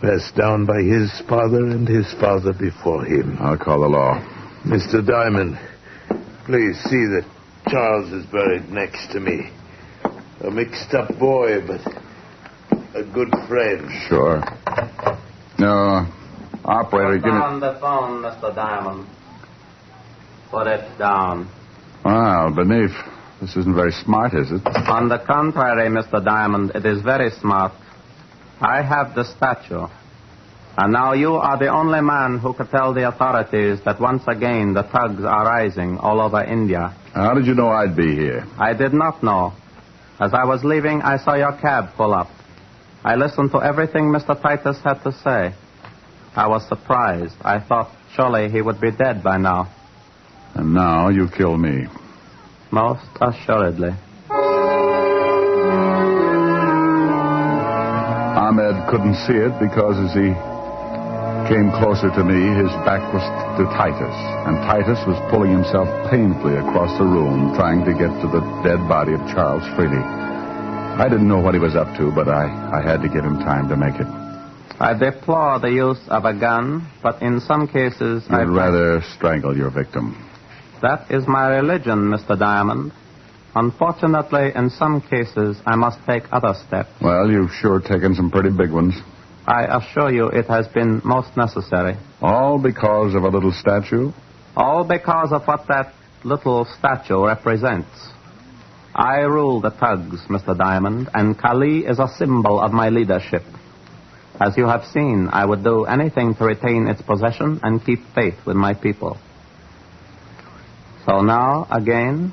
passed down by his father and his father before him. I'll call the law. Mr. Diamond, please see that Charles is buried next to me. A mixed-up boy, but a good friend. Sure. No, operator, Put down the phone, Mr. Diamond. Put it down. Wow, Benif. This isn't very smart, is it? On the contrary, Mr. Diamond, it is very smart. I have the statue. And now you are the only man who could tell the authorities that once again the thugs are rising all over India. How did you know I'd be here? I did not know. As I was leaving, I saw your cab pull up. I listened to everything Mr. Titus had to say. I was surprised. I thought surely he would be dead by now. And now you kill me. Most assuredly. Ahmed couldn't see it because as he came closer to me, his back was to Titus. And Titus was pulling himself painfully across the room, trying to get to the dead body of Charles Freely. I didn't know what he was up to, but I had to give him time to make it. I deplore the use of a gun, but in some cases I'd rather strangle your victim. That is my religion, Mr. Diamond. Unfortunately, in some cases, I must take other steps. Well, you've sure taken some pretty big ones. I assure you it has been most necessary. All because of a little statue? All because of what that little statue represents. I rule the thugs, Mr. Diamond, and Kali is a symbol of my leadership. As you have seen, I would do anything to retain its possession and keep faith with my people. So now, again,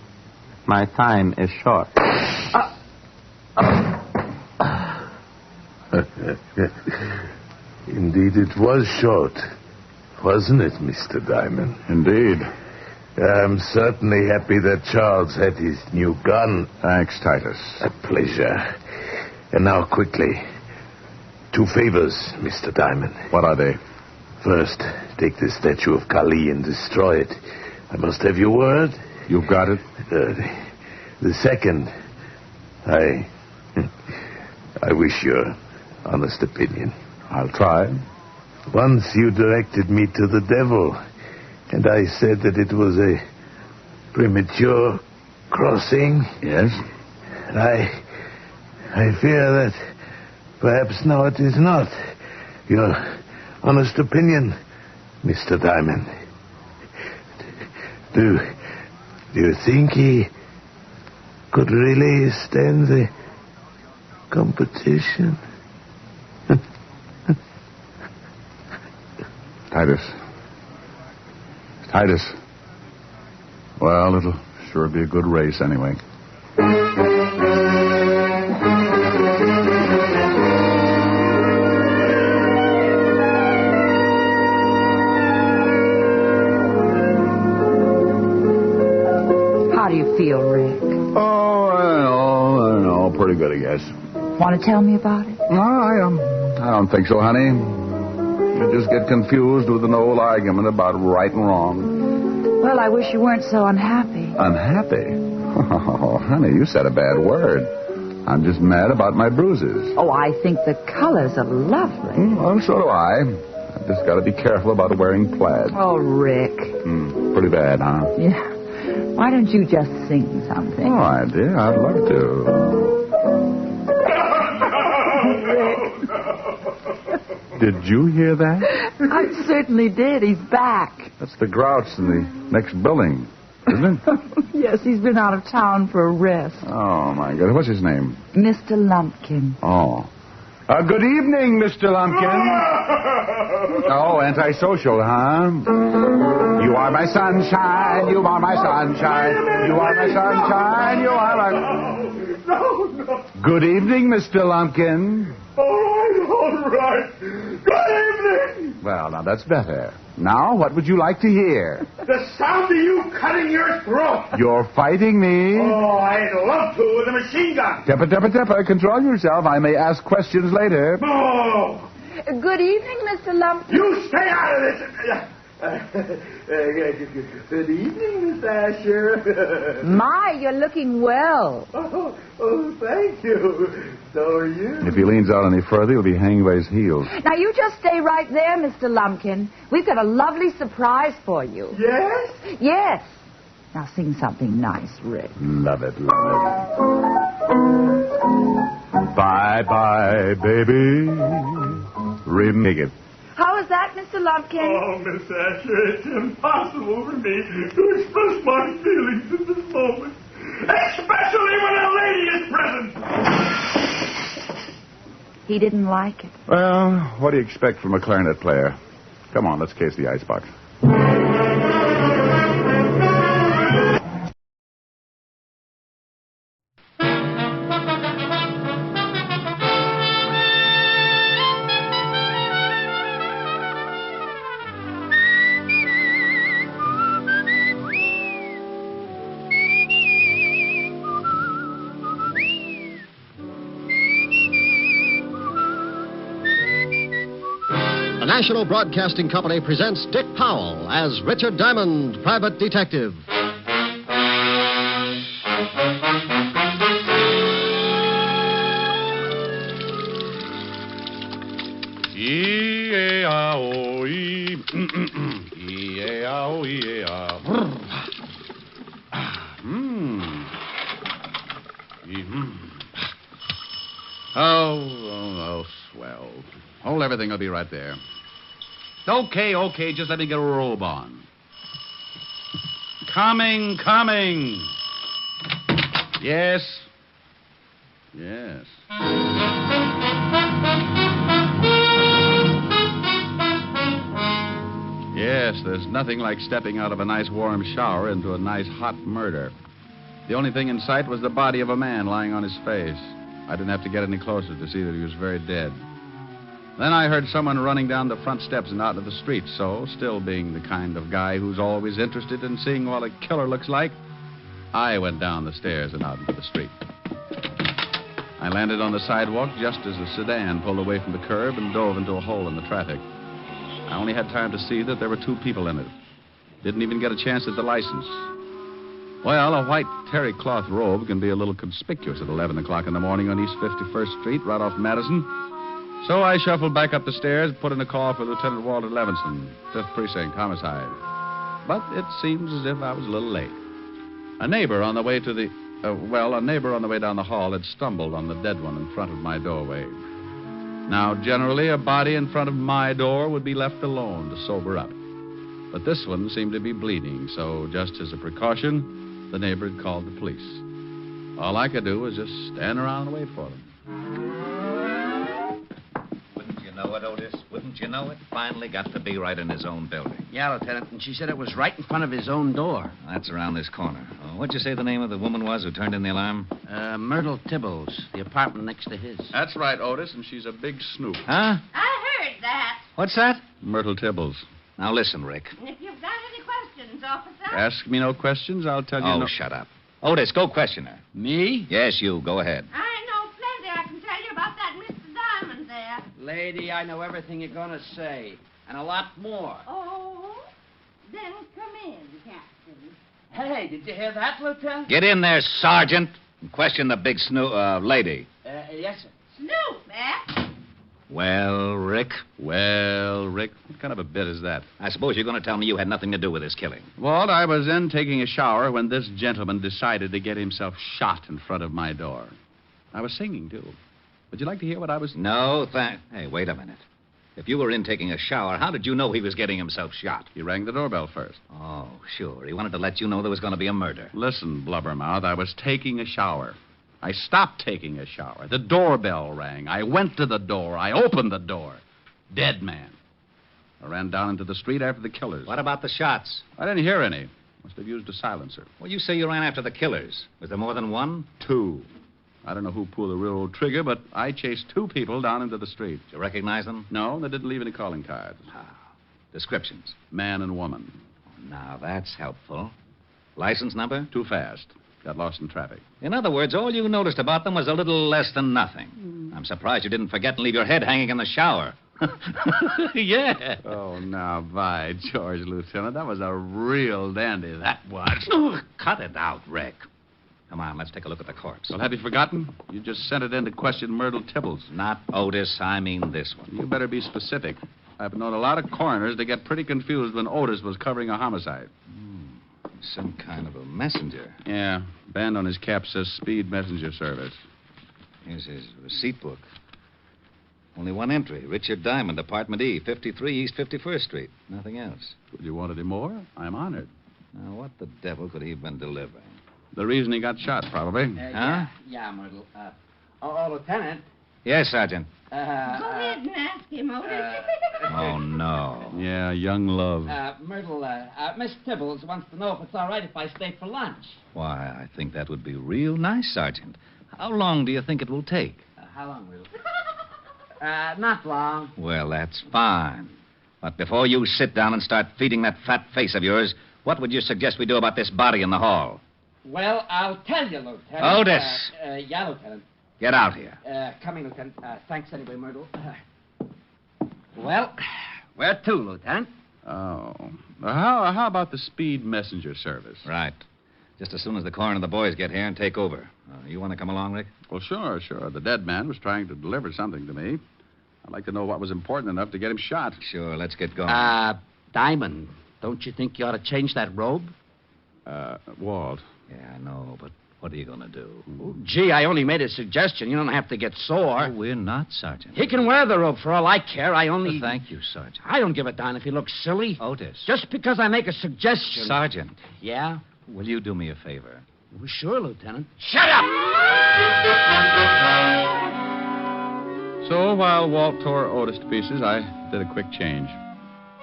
my time is short. Indeed, it was short, wasn't it, Mr. Diamond? Indeed. I'm certainly happy that Charles had his new gun. Thanks, Titus. A pleasure. And now, quickly, 2 favors, Mr. Diamond. What are they? First, take the statue of Kali and destroy it. I must have your word. You've got it? The second, I wish your honest opinion. I'll try. Once you directed me to the devil, and I said that it was a premature crossing. Yes? And I fear that perhaps now it is not. Your honest opinion, Mr. Diamond. Do you think he could really stand the competition? Titus. Well, it'll sure be a good race anyway. How do you feel, Rick? Oh, I know. Pretty good, I guess. Want to tell me about it? No, I don't think so, honey. You just get confused with an old argument about right and wrong. Well, I wish you weren't so unhappy. Unhappy? Oh, honey, you said a bad word. I'm just mad about my bruises. Oh, I think the colors are lovely. Well, so do I. I've just got to be careful about wearing plaid. Oh, Rick. Pretty bad, huh? Yeah. Why don't you just sing something? All right, dear. I'd love to. Did you hear that? I certainly did. He's back. That's the grouch in the next building, isn't it? Yes, he's been out of town for a rest. Oh, my God. What's his name? Mr. Lumpkin. Oh. Good evening, Mr. Lumpkin. Oh, antisocial, huh? You are my sunshine. You are my sunshine. You are my sunshine. You are my... No. Good evening, Mr. Lumpkin. All right. Good evening. Well, now that's better. Now, what would you like to hear? The sound of you cutting your throat. You're fighting me. Oh, I'd love to with a machine gun. Tepper. Control yourself. I may ask questions later. Oh. Good evening, Mr. Lumpkin. You stay out of this. Good evening, Miss Asher. My, you're looking well. Oh, thank you. So are you. If he leans out any further, he'll be hanging by his heels. Now, you just stay right there, Mr. Lumpkin. We've got a lovely surprise for you. Yes? Yes. Now, sing something nice, Rick. Love it. Bye-bye, baby. Remake it. How is that, Mr. Lumpkin? Oh, Miss Asher, it's impossible for me to express my feelings at this moment. Especially when a lady is present. He didn't like it. Well, what do you expect from a clarinet player? Come on, let's case the icebox. The National Broadcasting Company presents Dick Powell as Richard Diamond, Private Detective. E-A-O-E. E-A-O-E-A. Oh, swell. Oh, everything will be right there. Okay, just let me get a robe on. Coming. Yes. Yes, there's nothing like stepping out of a nice warm shower into a nice hot murder. The only thing in sight was the body of a man lying on his face. I didn't have to get any closer to see that he was very dead. Then I heard someone running down the front steps and out into the street, so, still being the kind of guy who's always interested in seeing what a killer looks like, I went down the stairs and out into the street. I landed on the sidewalk just as the sedan pulled away from the curb and dove into a hole in the traffic. I only had time to see that there were two people in it. Didn't even get a chance at the license. Well, a white terry cloth robe can be a little conspicuous at 11 o'clock in the morning on East 51st Street, right off Madison. So I shuffled back up the stairs, put in a call for Lieutenant Walter Levinson, 5th Precinct, homicide. But it seems as if I was a little late. A neighbor on the way to the... a neighbor on the way down the hall had stumbled on the dead one in front of my doorway. Now, generally, a body in front of my door would be left alone to sober up. But this one seemed to be bleeding, so just as a precaution, the neighbor had called the police. All I could do was just stand around and wait for them. Wouldn't you know it, Otis? Wouldn't you know it? Finally got to be right in his own building. Yeah, Lieutenant, and she said it was right in front of his own door. That's around this corner. What'd you say the name of the woman was who turned in the alarm? Myrtle Tibbles, the apartment next to his. That's right, Otis, and she's a big snoop. Huh? I heard that. What's that? Myrtle Tibbles. Now listen, Rick. If you've got any questions, officer. Ask me no questions, I'll tell you Oh, no... shut up. Otis, go question her. Me? Yes, you. Go ahead. I know plenty I can tell you about that Mr. Diamond there. Lady, I know everything you're going to say, and a lot more. Oh? Then come in, Captain. Hey, did you hear that, Lieutenant? Get in there, Sergeant, and question the big lady. Yes, sir. Snoop, eh? Well, Rick? Well, Rick, what kind of a bit is that? I suppose you're going to tell me you had nothing to do with this killing. Walt, I was in taking a shower when this gentleman decided to get himself shot in front of my door. I was singing, too. Would you like to hear what I was... No, Hey, wait a minute. If you were in taking a shower, how did you know he was getting himself shot? He rang the doorbell first. Oh, sure. He wanted to let you know there was going to be a murder. Listen, Blubbermouth, I was taking a shower. I stopped taking a shower. The doorbell rang. I went to the door. I opened the door. Dead man. I ran down into the street after the killers. What about the shots? I didn't hear any. Must have used a silencer. Well, you say you ran after the killers. Was there more than one? 2. I don't know who pulled the real trigger, but I chased 2 people down into the street. Did you recognize them? No, they didn't leave any calling cards. Descriptions? Man and woman. Now, that's helpful. License number? Too fast. Got lost in traffic. In other words, all you noticed about them was a little less than nothing. I'm surprised you didn't forget and leave your head hanging in the shower. Yeah. Oh, now, by George, Lieutenant, that was a real dandy, that was. Oh, cut it out, Rick. Come on, let's take a look at the corpse. Well, have you forgotten? You just sent it in to question Myrtle Tibbles. Not Otis, I mean this one. You better be specific. I've known a lot of coroners to get pretty confused when Otis was covering a homicide. Some kind of a messenger. Yeah. Band on his cap says Speed Messenger Service. Here's his receipt book. Only one entry. Richard Diamond, Apartment E, 53 East 51st Street. Nothing else. Would you want any more? I'm honored. Now, what the devil could he have been delivering? The reason he got shot, probably. Huh? Yeah, Myrtle. Lieutenant. Yes, Sergeant. Go ahead and ask him, Otis. Oh, no. Yeah, young love. Myrtle, Miss Tibbles wants to know if it's all right if I stay for lunch. Why, I think that would be real nice, Sergeant. How long do you think it will take? How long, Myrtle? Not long. Well, that's fine. But before you sit down and start feeding that fat face of yours, what would you suggest we do about this body in the hall? Well, I'll tell you, Lieutenant. Otis! Yeah, Lieutenant. Get out here. Coming, Lieutenant. Thanks anyway, Myrtle. Well, where to, Lieutenant? Oh. How about the Speed Messenger Service? Right. Just as soon as the coroner and the boys get here and take over. You want to come along, Rick? Well, sure. The dead man was trying to deliver something to me. I'd like to know what was important enough to get him shot. Sure, let's get going. Diamond, don't you think you ought to change that robe? Walt. Yeah, I know, but what are you going to do? Oh, gee, I only made a suggestion. You don't have to get sore. Oh, we're not, Sergeant. He can wear the robe for all I care. I only... Well, thank you, Sergeant. I don't give a darn if he looks silly. Otis. Just because I make a suggestion. Sergeant. Yeah? Will you do me a favor? Well, sure, Lieutenant. Shut up! So while Walt tore Otis to pieces, I did a quick change.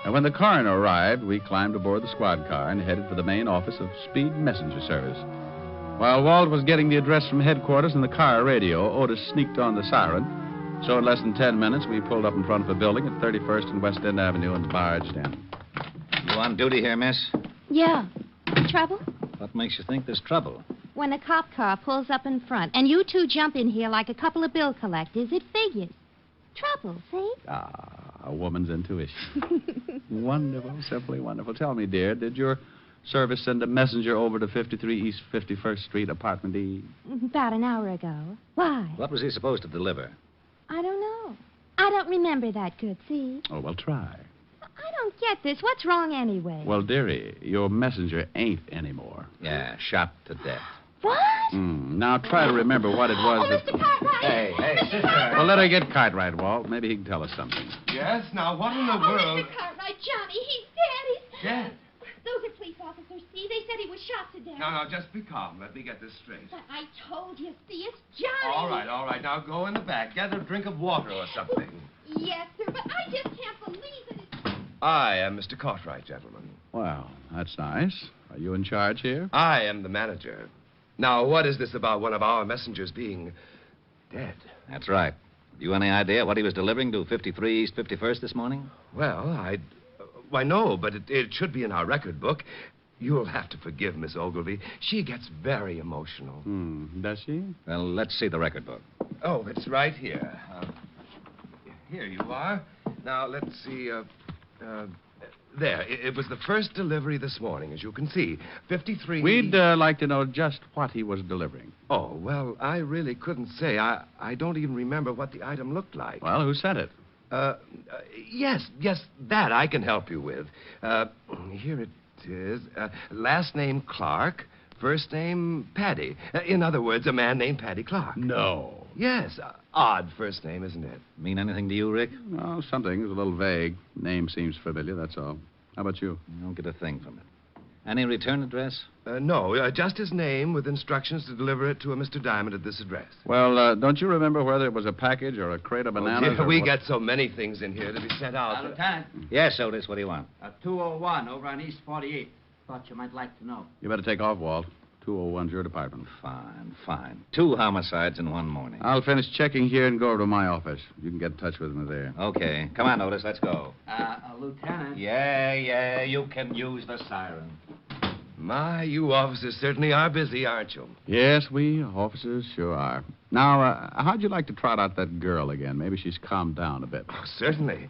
And when the coroner arrived, we climbed aboard the squad car and headed for the main office of Speed Messenger Service. While Walt was getting the address from headquarters in the car radio, Otis sneaked on the siren. So in less than 10 minutes, we pulled up in front of a building at 31st and West End Avenue and barged in. You on duty here, miss? Yeah. Trouble? What makes you think there's trouble? When a cop car pulls up in front and you two jump in here like a couple of bill collectors, it figures. Trouble, see? A woman's intuition. Wonderful, simply wonderful. Tell me, dear, did your service send a messenger over to 53 East 51st Street, Apartment E? About an hour ago. Why? What was he supposed to deliver? I don't know. I don't remember that good, see? Oh, well, try. I don't get this. What's wrong anyway? Well, dearie, your messenger ain't anymore. Yeah, shot to death. What? Now try to remember what it was Oh, Mr. Cartwright! Hey, sister. Well, let her get Cartwright, Walt. Maybe he can tell us something. Yes, now what in the Oh, world? Mr. Cartwright, Johnny, he's dead. Dead? Those are police officers, see? They said he was shot to death. Now, just be calm. Let me get this straight. But I told you, see, it's Johnny. All right. Now go in the back. Get a drink of water or something. Yes, sir, but I just can't believe that it's... I am Mr. Cartwright, gentlemen. Well, that's nice. Are you in charge here? I am the manager. Now, what is this about one of our messengers being dead? That's right. You any idea what he was delivering to 53 East 51st this morning? Well, why, no, but it should be in our record book. You'll have to forgive Miss Ogilvy. She gets very emotional. Does she? Well, let's see the record book. Oh, it's right here. Here you are. Now, let's see. There. It was the first delivery this morning, as you can see. 53... We'd like to know just what he was delivering. Oh, well, I really couldn't say. I don't even remember what the item looked like. Well, who sent it? Yes, that I can help you with. Here it is. Last name Clark, first name Paddy. In other words, a man named Paddy Clark. No. Yes, odd first name, isn't it? Mean anything to you, Rick? No, something. It's a little vague. Name seems familiar, that's all. How about you? I don't get a thing from it. Any return address? No, just his name with instructions to deliver it to a Mr. Diamond at this address. Well, don't you remember whether it was a package or a crate of bananas? Dear, we get so many things in here to be sent out. Lieutenant. Yes, Otis, what do you want? 201 over on East 48. Thought you might like to know. You better take off, Walt. 201's your department. Fine. 2 homicides in one morning. I'll finish checking here and go over to my office. You can get in touch with me there. Okay. Come on, Otis, let's go. Lieutenant. Yeah, you can use the siren. My, you officers certainly are busy, aren't you? Yes, we officers sure are. Now, how'd you like to trot out that girl again? Maybe she's calmed down a bit. Oh, certainly.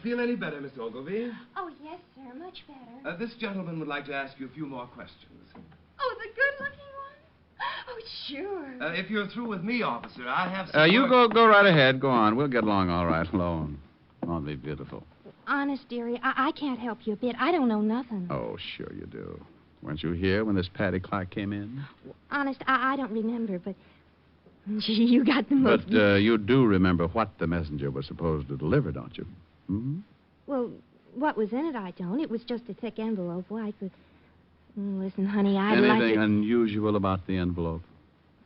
Feel any better, Miss Ogilvy? Oh, yes, sir, much better. This gentleman would like to ask you a few more questions. Oh, the good-looking one? Oh, sure. If you're through with me, officer, I have some You work... go right ahead. Go on. We'll get along all right alone. Awfully beautiful. Honest, dearie, I can't help you a bit. I don't know nothing. Oh, sure you do. Weren't you here when this Paddy Clark came in? Honest, I don't remember, but... Gee, you got the most... But you do remember what the messenger was supposed to deliver, don't you? Hmm? Well, what was in it, I don't. It was just a thick envelope, white, but... Listen, honey, I'd like to... Anything unusual about the envelope?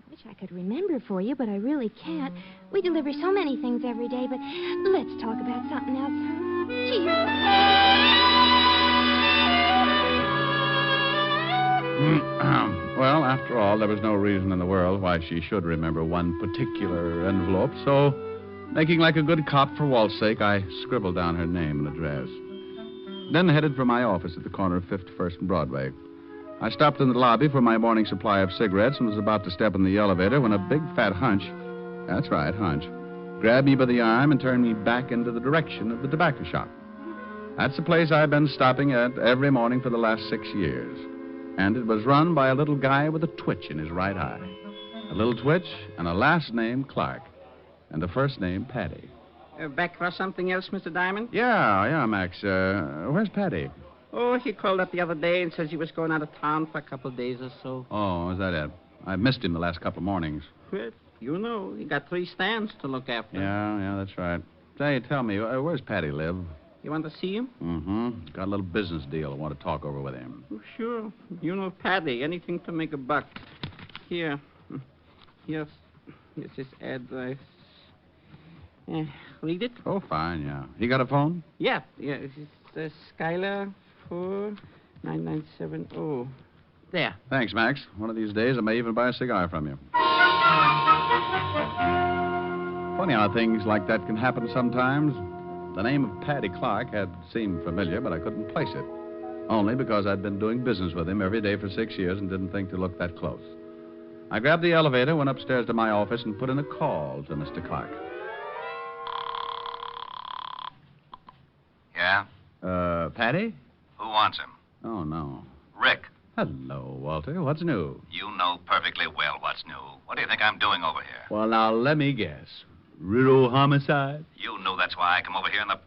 I wish I could remember for you, but I really can't. We deliver so many things every day, but let's talk about something else. Gee, Well, after all, there was no reason in the world why she should remember one particular envelope, so, making like a good cop for Walt's sake, I scribbled down her name and address. Then headed for my office at the corner of 51st and Broadway. I stopped in the lobby for my morning supply of cigarettes and was about to step in the elevator when a big fat hunch, that's right, hunch, grabbed me by the arm and turned me back into the direction of the tobacco shop. That's the place I've been stopping at every morning for the last 6 years. And it was run by a little guy with a twitch in his right eye. A little twitch and a last name Clark. And a first name Paddy. Back for something else, Mr. Diamond? Yeah, Max. Where's Paddy? Oh, he called up the other day and says he was going out of town for a couple of days or so. Oh, is that it? I've missed him the last couple of mornings. Well, you know, he got 3 stands to look after. Yeah, that's right. Say, tell me, where's Paddy live? You want to see him? Mm-hmm. Got a little business deal I want to talk over with him. Oh, sure. You know Paddy. Anything to make a buck. Here. Here's his address. Read it? Oh, fine, yeah. He got a phone? Yeah. It's Skylar 49970. There. Thanks, Max. One of these days I may even buy a cigar from you. Funny how things like that can happen sometimes. The name of Paddy Clark had seemed familiar, but I couldn't place it. Only because I'd been doing business with him every day for 6 years and didn't think to look that close. I grabbed the elevator, went upstairs to my office, and put in a call to Mr. Clark. Yeah? Paddy? Who wants him? Oh, no. Rick. Hello, Walter. What's new? You know perfectly well what's new. What do you think I'm doing over here? Well, now, let me guess. Riddle homicide? You know that's why I come over here in the...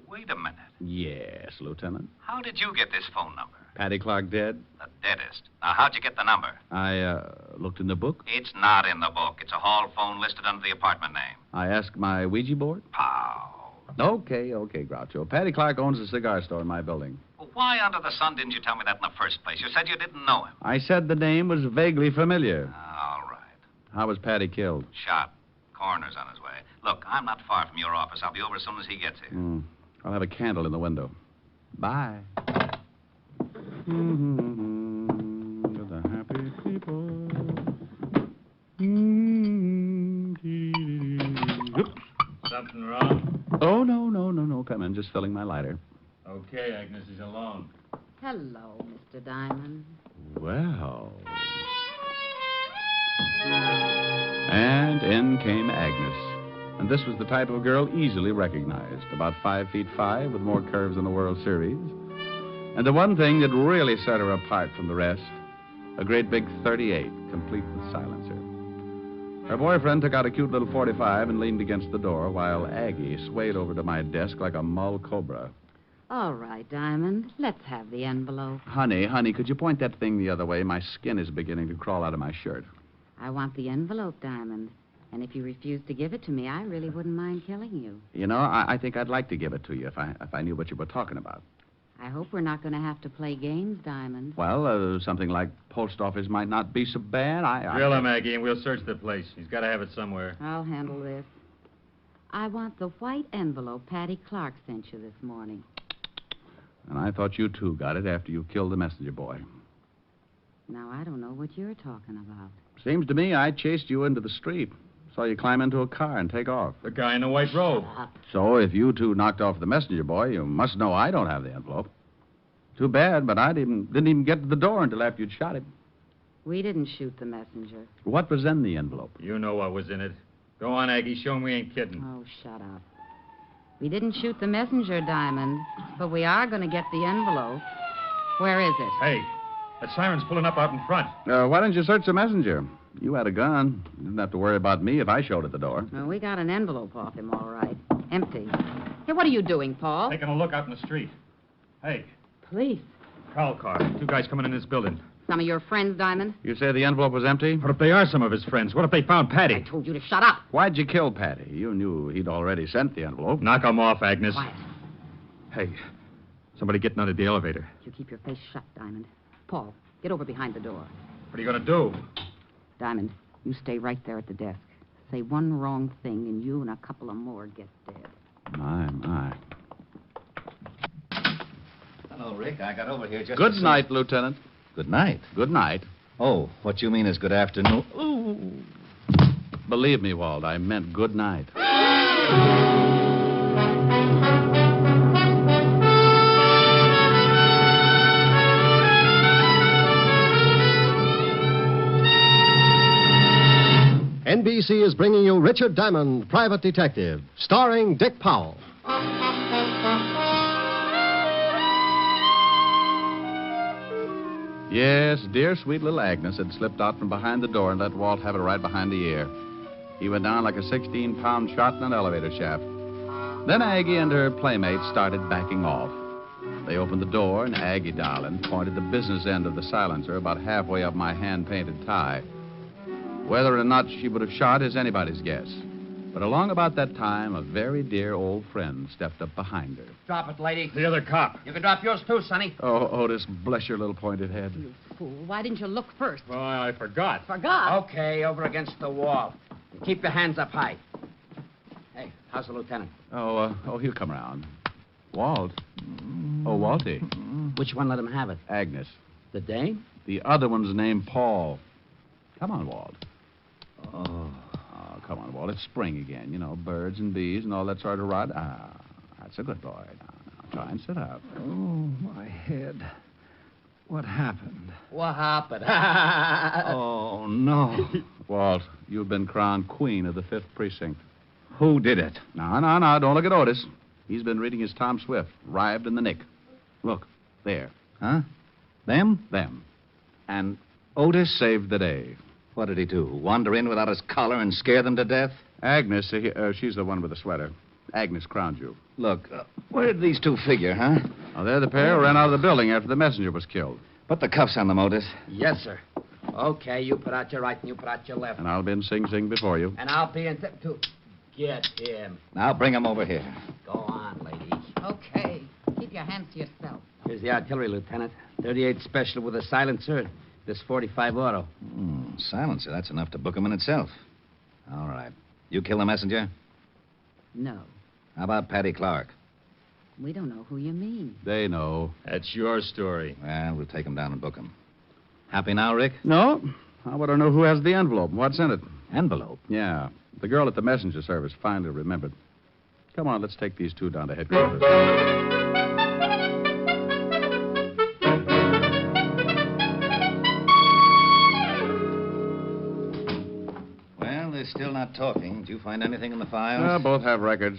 wait a minute. Yes, Lieutenant. How did you get this phone number? Paddy Clark dead? The deadest. Now, how'd you get the number? I looked in the book. It's not in the book. It's a hall phone listed under the apartment name. I asked my Ouija board. Pow. Okay, Groucho. Paddy Clark owns a cigar store in my building. Well, why under the sun didn't you tell me that in the first place? You said you didn't know him. I said the name was vaguely familiar. All right. How was Paddy killed? Shot. Coroner's on his way. Look, I'm not far from your office. I'll be over as soon as he gets here. I'll have a candle in the window. Bye. To the happy people. Something wrong? Oh, no. Come in. Just filling my lighter. Okay, Agnes is alone. Hello, Mr. Diamond. Well. And in came Agnes. And this was the type of girl easily recognized. About 5'5", with more curves than the World Series. And the one thing that really set her apart from the rest, a great big .38, complete with silencer. Her boyfriend took out a cute little .45 and leaned against the door, while Aggie swayed over to my desk like a mull cobra. All right, Diamond. Let's have the envelope. Honey, could you point that thing the other way? My skin is beginning to crawl out of my shirt. I want the envelope, Diamond. And if you refuse to give it to me, I really wouldn't mind killing you. You know, I think I'd like to give it to you if I knew what you were talking about. I hope we're not going to have to play games, Diamond. Well, something like post office might not be so bad. Drill him, Aggie, and we'll search the place. He's got to have it somewhere. I'll handle this. I want the white envelope Paddy Clark sent you this morning. And I thought you, too, got it after you killed the messenger boy. Now, I don't know what you're talking about. Seems to me I chased you into the street. Saw you climb into a car and take off. The guy in the white robe. So if you two knocked off the messenger boy, you must know I don't have the envelope. Too bad, but I didn't even get to the door until after you'd shot him. We didn't shoot the messenger. What was in the envelope? You know what was in it. Go on, Aggie. Show him we ain't kidding. Oh, shut up. We didn't shoot the messenger, Diamond, but we are going to get the envelope. Where is it? Hey, that siren's pulling up out in front. Why didn't you search the messenger? You had a gun. You didn't have to worry about me if I showed at the door. Well, we got an envelope off him, all right. Empty. Hey, what are you doing, Paul? Taking a look out in the street. Hey. Police. Call car. Two guys coming in this building. Some of your friends, Diamond? You say the envelope was empty? What if they are some of his friends? What if they found Paddy? I told you to shut up. Why'd you kill Paddy? You knew he'd already sent the envelope. Knock him off, Agnes. Quiet. Hey, somebody getting out of the elevator. You keep your face shut, Diamond. Paul, get over behind the door. What are you going to do? Diamond, you stay right there at the desk. Say one wrong thing, and you and a couple of more get dead. My. Hello, Rick. I got over here just Good night, Lieutenant. Good night. Good night. Oh, what you mean is good afternoon. Ooh. Believe me, Walt, I meant good night. NBC is bringing you Richard Diamond, Private Detective, starring Dick Powell. Yes, dear sweet little Agnes had slipped out from behind the door and let Walt have it right behind the ear. He went down like a 16-pound shot in an elevator shaft. Then Aggie and her playmate started backing off. They opened the door, and Aggie, darling, pointed the business end of the silencer about halfway up my hand-painted tie. Whether or not she would have shot is anybody's guess. But along about that time, a very dear old friend stepped up behind her. Drop it, lady. The other cop. You can drop yours too, Sonny. Oh, Otis, bless your little pointed head. You fool. Why didn't you look first? Well, I forgot. Forgot? Okay, over against the wall. Keep your hands up high. Hey, how's the lieutenant? Oh, he'll come around. Walt. Oh, Walty. Which one let him have it? Agnes. The dame? The other one's named Paul. Come on, Walt. Oh, come on, Walt. It's spring again. You know, birds and bees and all that sort of rot. That's a good boy. Now, try and sit up. Oh, my head. What happened? What happened? Oh, no. Walt, you've been crowned queen of the 5th Precinct. Who did it? No. Don't look at Otis. He's been reading his Tom Swift, Rived in the Nick. Look, there. Huh? Them? Them. And Otis saved the day. What did he do? Wander in without his collar and scare them to death? Agnes, she's the one with the sweater. Agnes crowned you. Look, where did these two figure, huh? Oh, they're the pair who ran out of the building after the messenger was killed. Put the cuffs on them, Otis. Yes, sir. Okay, you put out your right and you put out your left. And I'll be in Sing Sing before you. And I'll be in... Get him. Now bring him over here. Go on, lady. Okay. Keep your hands to yourself. Here's the artillery, Lieutenant. 38 special with a silencer. This 45 auto. Silencer, that's enough to book him in itself. All right. You kill the messenger? No. How about Paddy Clark? We don't know who you mean. They know. That's your story. Well, we'll take him down and book him. Happy now, Rick? No. I want to know who has the envelope and what's in it. Envelope? Yeah. The girl at the messenger service finally remembered. Come on, let's take these two down to headquarters. Well, they're still not talking. Did you find anything in the files? Both have records.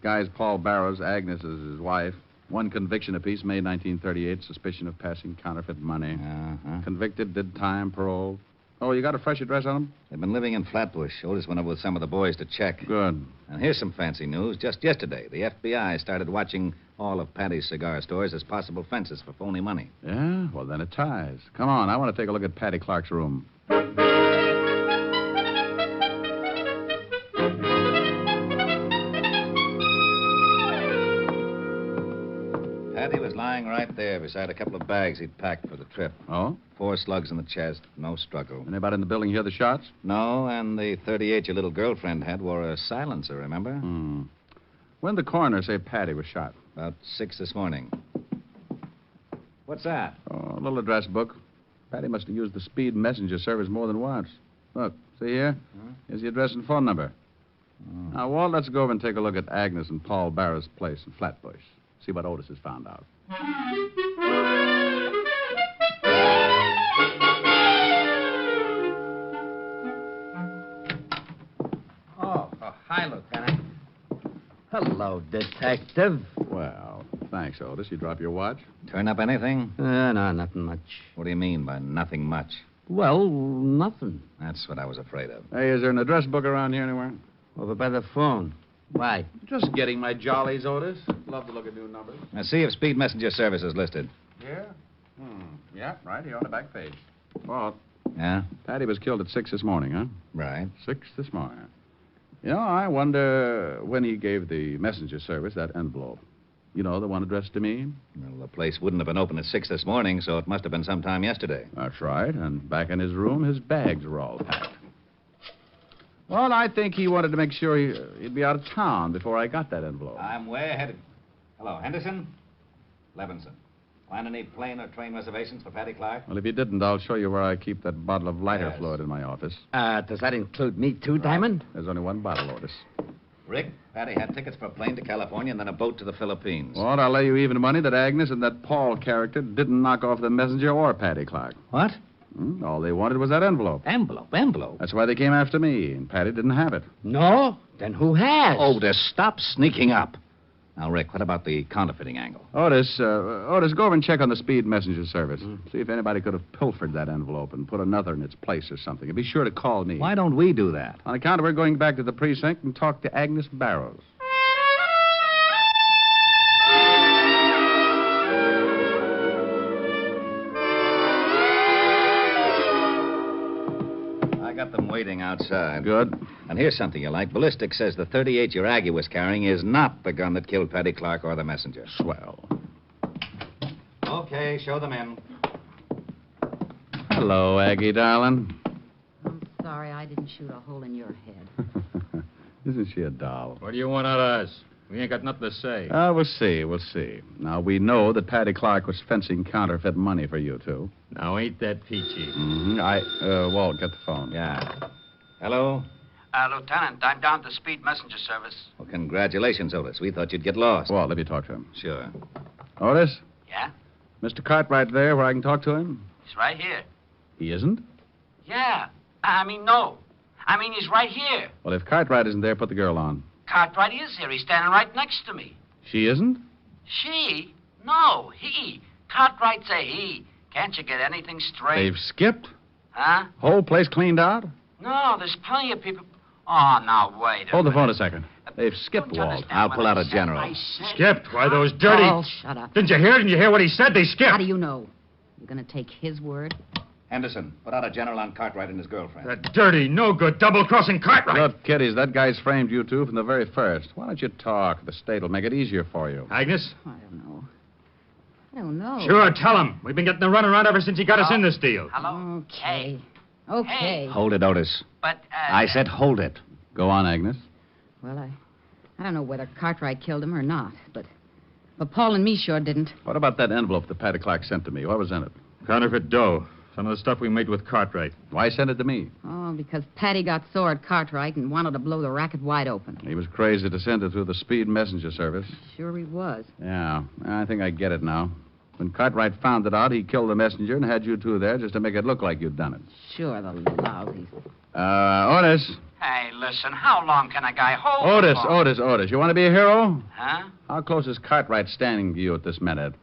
Guy's Paul Barrows. Agnes is his wife. One conviction apiece, May 1938. Suspicion of passing counterfeit money. Uh-huh. Convicted, did time, parole. Oh, you got a fresh address on them? They've been living in Flatbush. Otis went over with some of the boys to check. Good. And here's some fancy news. Just yesterday, the FBI started watching all of Paddy's cigar stores as possible fences for phony money. Yeah? Well, then it ties. Come on, I want to take a look at Paddy Clark's room. Paddy was lying right there beside a couple of bags he'd packed for the trip. Oh? 4 slugs in the chest, no struggle. Anybody in the building hear the shots? No, and the 38 your little girlfriend had wore a silencer, remember? When did the coroner say Paddy was shot? About 6 this morning. What's that? Oh, a little address book. Paddy must have used the speed messenger service more than once. Look, see here? Here's the address and phone number. Now, Walt, let's go over and take a look at Agnes and Paul Barrow's place in Flatbush. See what Otis has found out. Oh, hi, Lieutenant. Hello, Detective. Well, thanks, Otis. You drop your watch? Turn up anything? No, nothing much. What do you mean by nothing much? Well, nothing. That's what I was afraid of. Hey, is there an address book around here anywhere? Over by the phone. Why? Just getting my jollies, Otis. Love to look at new numbers. Now, see if Speed Messenger Service is listed. Yeah? Yeah, right here on the back page. Walt. Yeah? Paddy was killed at 6 this morning, huh? Right. 6 this morning. You know, I wonder when he gave the messenger service that envelope. You know, the one addressed to me? Well, the place wouldn't have been open at 6 this morning, so it must have been sometime yesterday. That's right. And back in his room, his bags were all packed. Well, I think he wanted to make sure he'd be out of town before I got that envelope. I'm way ahead of... Hello, Henderson? Levinson. Find any plane or train reservations for Paddy Clark? Well, if you didn't, I'll show you where I keep that bottle of lighter Yes. fluid in my office. Does that include me, too, Diamond? There's only one bottle, Otis. Rick, Paddy had tickets for a plane to California and then a boat to the Philippines. Well, I'll lay you even money that Agnes and that Paul character didn't knock off the messenger or Paddy Clark. What? All they wanted was that envelope. Envelope? That's why they came after me, and Paddy didn't have it. No? Then who has? Otis, stop sneaking up. Now, Rick, what about the counterfeiting angle? Otis, go over and check on the speed messenger service. See if anybody could have pilfered that envelope and put another in its place or something. And be sure to call me. Why don't we do that? On account of we're going back to the precinct and talk to Agnes Barrows. I got them waiting outside. Good. And here's something you like. Ballistics says the .38 your Aggie was carrying is not the gun that killed Paddy Clark or the messenger. Swell. Okay, show them in. Hello, Aggie, darling. I'm sorry I didn't shoot a hole in your head. Isn't she a doll? What do you want out of us? We ain't got nothing to say. We'll see. Now, we know that Paddy Clark was fencing counterfeit money for you two. Now, ain't that peachy? Walt, get the phone. Yeah. Hello? Lieutenant, I'm down to Speed Messenger Service. Well, congratulations, Otis. We thought you'd get lost. Walt, let me talk to him. Sure. Otis? Yeah? Mr. Cartwright there where I can talk to him? He's right here. He isn't? Yeah. No. He's right here. Well, if Cartwright isn't there, put the girl on. Cartwright is here. He's standing right next to me. She isn't? She? No, he. Cartwright's a he. Can't you get anything straight? They've skipped? Huh? Whole place cleaned out? No, there's plenty of people. Oh, now, wait a Hold the minute. phone a second. They've skipped Walt. I'll pull out a general. Skipped? Why, those dirty... Oh, shut up. Didn't you hear? Didn't you hear what he said? They skipped. How do you know? You're going to take his word? Henderson, put out a general on Cartwright and his girlfriend. That dirty, no-good, double-crossing Cartwright. Look, kiddies, that guy's framed you two from the very first. Why don't you talk? The state will make it easier for you. Agnes? I don't know. Sure, tell him. We've been getting the runaround ever since he got us in this deal. Hello? Okay. Okay. Hold it, Otis. But, I said hold it. Go on, Agnes. Well, I don't know whether Cartwright killed him or not, but Paul and me sure didn't. What about that envelope that Paddy Clark sent to me? What was in it? Counterfeit dough. Some of the stuff we made with Cartwright. Why send it to me? Oh, because Paddy got sore at Cartwright and wanted to blow the racket wide open. He was crazy to send it through the speed messenger service. Sure he was. Yeah, I think I get it now. When Cartwright found it out, he killed the messenger and had you two there just to make it look like you'd done it. Sure, the lousies. Otis. Hey, listen, how long can a guy hold Otis. You want to be a hero? Huh? How close is Cartwright standing to you at this minute?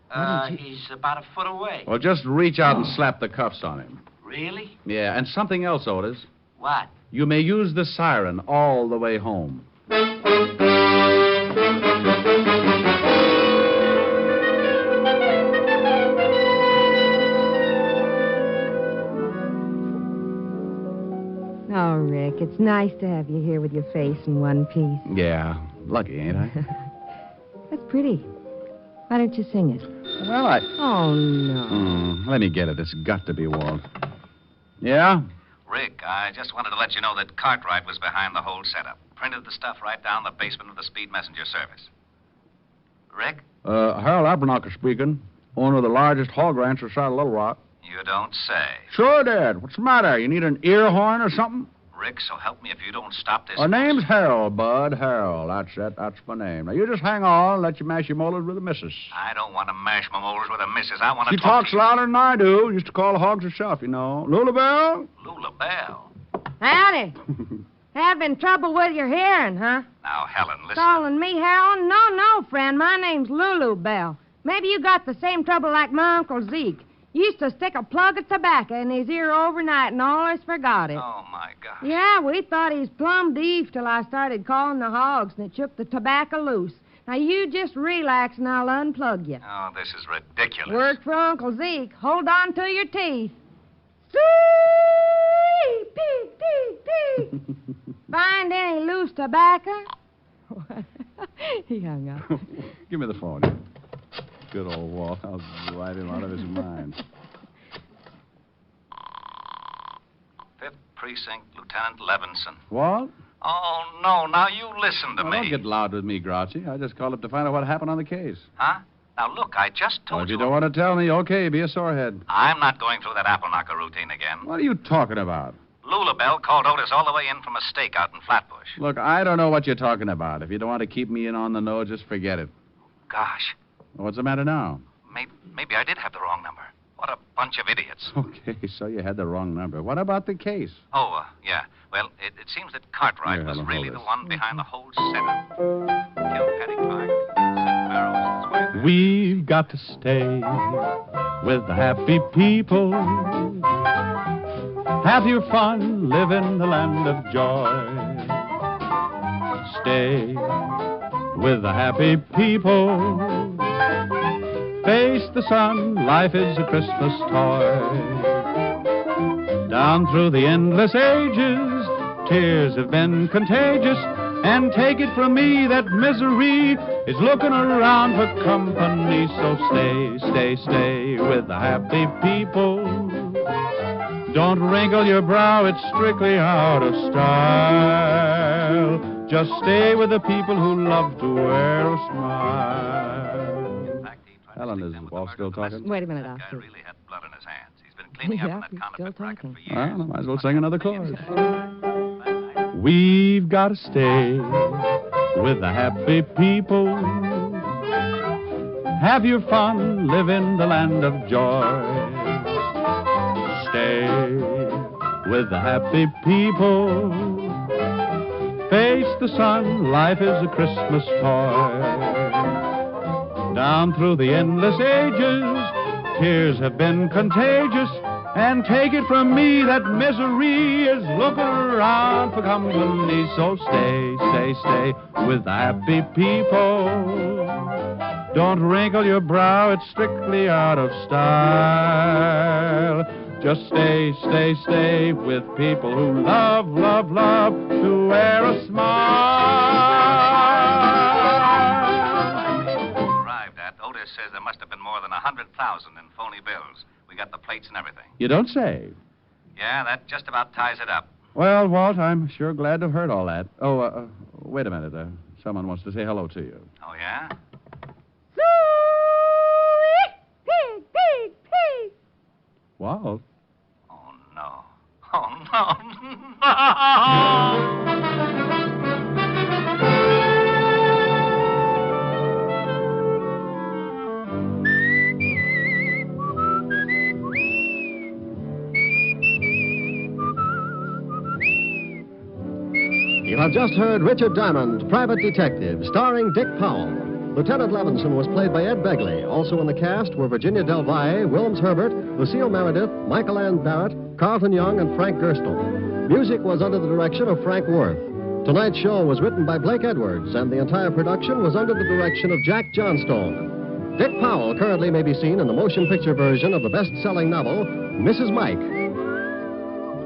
He's about a foot away. Well, just reach out and slap the cuffs on him. Really? Yeah, and something else, Otis. What? You may use the siren all the way home. Oh, Rick, it's nice to have you here with your face in one piece. Yeah, lucky, ain't I? That's pretty. Why don't you sing it? Well, Oh, no. Let me get it. It's got to be Walt. Yeah? Rick, I just wanted to let you know that Cartwright was behind the whole setup. Printed the stuff right down the basement of the speed messenger service. Rick? Harold Abernacher speaking. Owner of the largest hog ranch outside of Little Rock. You don't say. Sure did. What's the matter? You need an ear horn or something? Rick, so help me if you don't stop this. Our name's Harold, Bud. Harold. That's it. That's my name. Now, you just hang on and let you mash your molars with the missus. I don't want to mash my molars with a missus. I want to She talk talks to you. louder than I do. Used to call the hogs herself, you know. Lula Bell? Lula Bell. Howdy. Having trouble with your hearing, huh? Now, Helen, listen. Calling me Harold? No, friend. My name's Lulu Bell. Maybe you got the same trouble like my Uncle Zeke. Used to stick a plug of tobacco in his ear overnight and always forgot it. Oh, my gosh. Yeah, we thought he's plumb deaf till I started calling the hogs and it shook the tobacco loose. Now, you just relax and I'll unplug you. Oh, this is ridiculous. Work for Uncle Zeke. Hold on to your teeth. Find any loose tobacco? He hung up. Give me the phone. Good old Walt. I'll drive him out of his mind. 5th Precinct, Lieutenant Levinson. Walt? Oh, no. Now, you listen to Well, me. don't get loud with me, Grouchy. I just called up to find out what happened on the case. Huh? Now, look, I just told Well, if you don't want to tell me, okay, be a sorehead. I'm not going through that apple knocker routine again. What are you talking about? Lula Bell called Otis all the way in from a stake out in Flatbush. Look, I don't know what you're talking about. If you don't want to keep me in on the nose, just forget it. Gosh, What's the matter now? maybe I did have the wrong number. What a bunch of idiots. Okay, so you had the wrong number. What about the case? Oh, yeah. Well, it seems that Cartwright Here, was Helen, really hold the this. one behind the whole setup. Killed Paddy Clark, sent Barrows his wife. We've got to stay with the happy people. Have your fun, live in the land of joy. Stay with the happy people. Face the sun, life is a Christmas toy. Down through the endless ages, tears have been contagious. And take it from me that misery is looking around for company. So stay with the happy people. Don't wrinkle your brow, it's strictly out of style. Just stay with the people who love to wear a smile. Helen, is Walt still talking? Wait a minute, I'll see. Really had blood on his hands. He's been cleaning up Yeah, in that he's counterfeit still racket talking. for years. Well, I might as well sing another chorus. We've got to stay with the happy people. Have your fun, live in the land of joy. Stay with the happy people. Face the sun, life is a Christmas toy. Down through the endless ages, tears have been contagious. And take it from me that misery is looking around for company. So stay, stay, stay with the happy people. Don't wrinkle your brow, it's strictly out of style. Just stay, stay, stay with people who love, love, love to wear a smile. Arrived at, Otis says there must have been more than 100,000 in phony bills. We got the plates and everything. You don't say. Yeah, that just about ties it up. Well, Walt, I'm sure glad to have heard all that. Oh, wait a minute. Someone wants to say hello to you. Oh, yeah? Walt? Oh, no. Oh, no. You have just heard Richard Diamond, Private Detective, starring Dick Powell. Lieutenant Levinson was played by Ed Begley. Also in the cast were Virginia Del Valle, Wilms Herbert, Lucille Meredith, Michael Ann Barrett, Carlton Young, and Frank Gerstle. Music was under the direction of Frank Worth. Tonight's show was written by Blake Edwards, and the entire production was under the direction of Jack Johnstone. Dick Powell currently may be seen in the motion picture version of the best-selling novel, Mrs. Mike.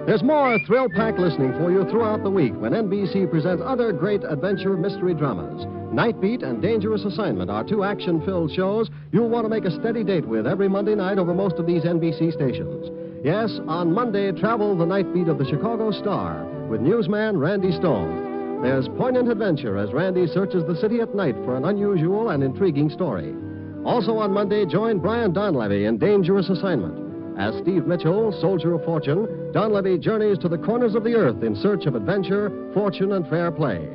There's more thrill-packed listening for you throughout the week when NBC presents other great adventure mystery dramas. Night Beat and Dangerous Assignment are two action-filled shows you'll want to make a steady date with every Monday night over most of these NBC stations. Yes, on Monday, travel the Night Beat of the Chicago Star with newsman Randy Stone. There's poignant adventure as Randy searches the city at night for an unusual and intriguing story. Also on Monday, join Brian Donlevy in Dangerous Assignment. As Steve Mitchell, soldier of fortune, Donlevy journeys to the corners of the earth in search of adventure, fortune, and fair play.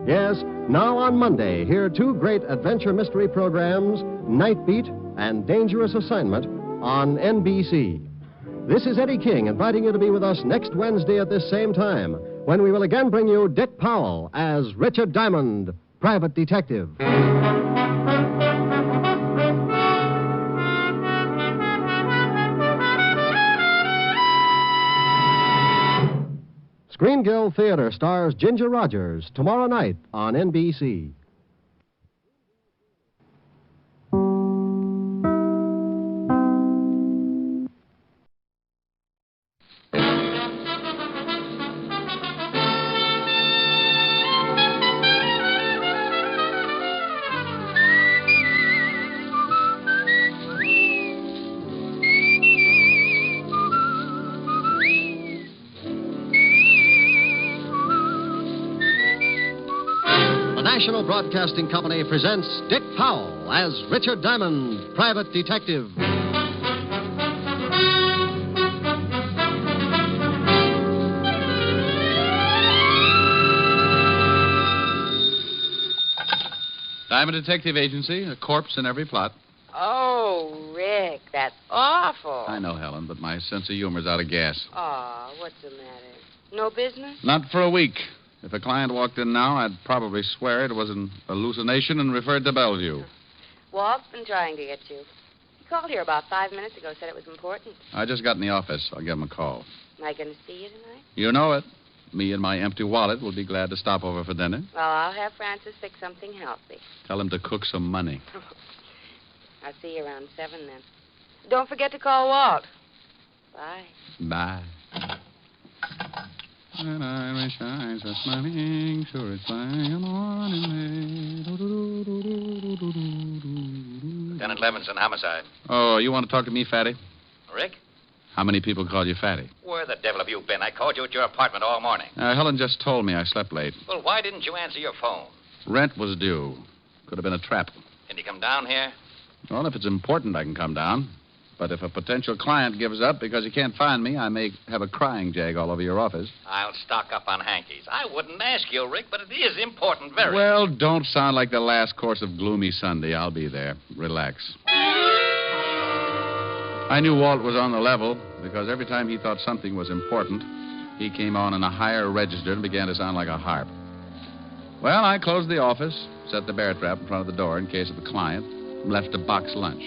Yes, now on Monday, hear two great adventure mystery programs, Night Beat and Dangerous Assignment, on NBC. This is Eddie King inviting you to be with us next Wednesday at this same time, when we will again bring you Dick Powell as Richard Diamond, Private Detective. Screen Guild Theater stars Ginger Rogers tomorrow night on NBC. National Broadcasting Company presents Dick Powell as Richard Diamond, Private Detective. Diamond Detective Agency, a corpse in every plot. Oh, Rick, that's awful. I know, Helen, but my sense of humor's out of gas. Aw, what's the matter? No business? Not for a week. If a client walked in now, I'd probably swear it was an hallucination and referred to Bellevue. Walt's been trying to get you. He called here about 5 minutes ago, said it was important. I just got in the office. I'll give him a call. Am I going to see you tonight? You know it. Me and my empty wallet will be glad to stop over for dinner. Well, I'll have Francis fix something healthy. Tell him to cook some money. I'll see you around 7 then. Don't forget to call Walt. Bye. Bye. That Irish eyes are smiling, sure it's fine. Come on in there. Lieutenant Levinson, homicide. Oh, you want to talk to me, Fatty? Rick? How many people called you Fatty? Where the devil have you been? I called you at your apartment all morning. Helen just told me I slept late. Well, why didn't you answer your phone? Rent was due. Could have been a trap. Can you come down here? Well, if it's important, I can come down. But if a potential client gives up because he can't find me, I may have a crying jag all over your office. I'll stock up on hankies. I wouldn't ask you, Rick, but it is important, very. Well, don't sound like the last course of Gloomy Sunday. I'll be there. Relax. I knew Walt was on the level because every time he thought something was important, he came on in a higher register and began to sound like a harp. Well, I closed the office, set the bear trap in front of the door in case of a client, and left to box lunch.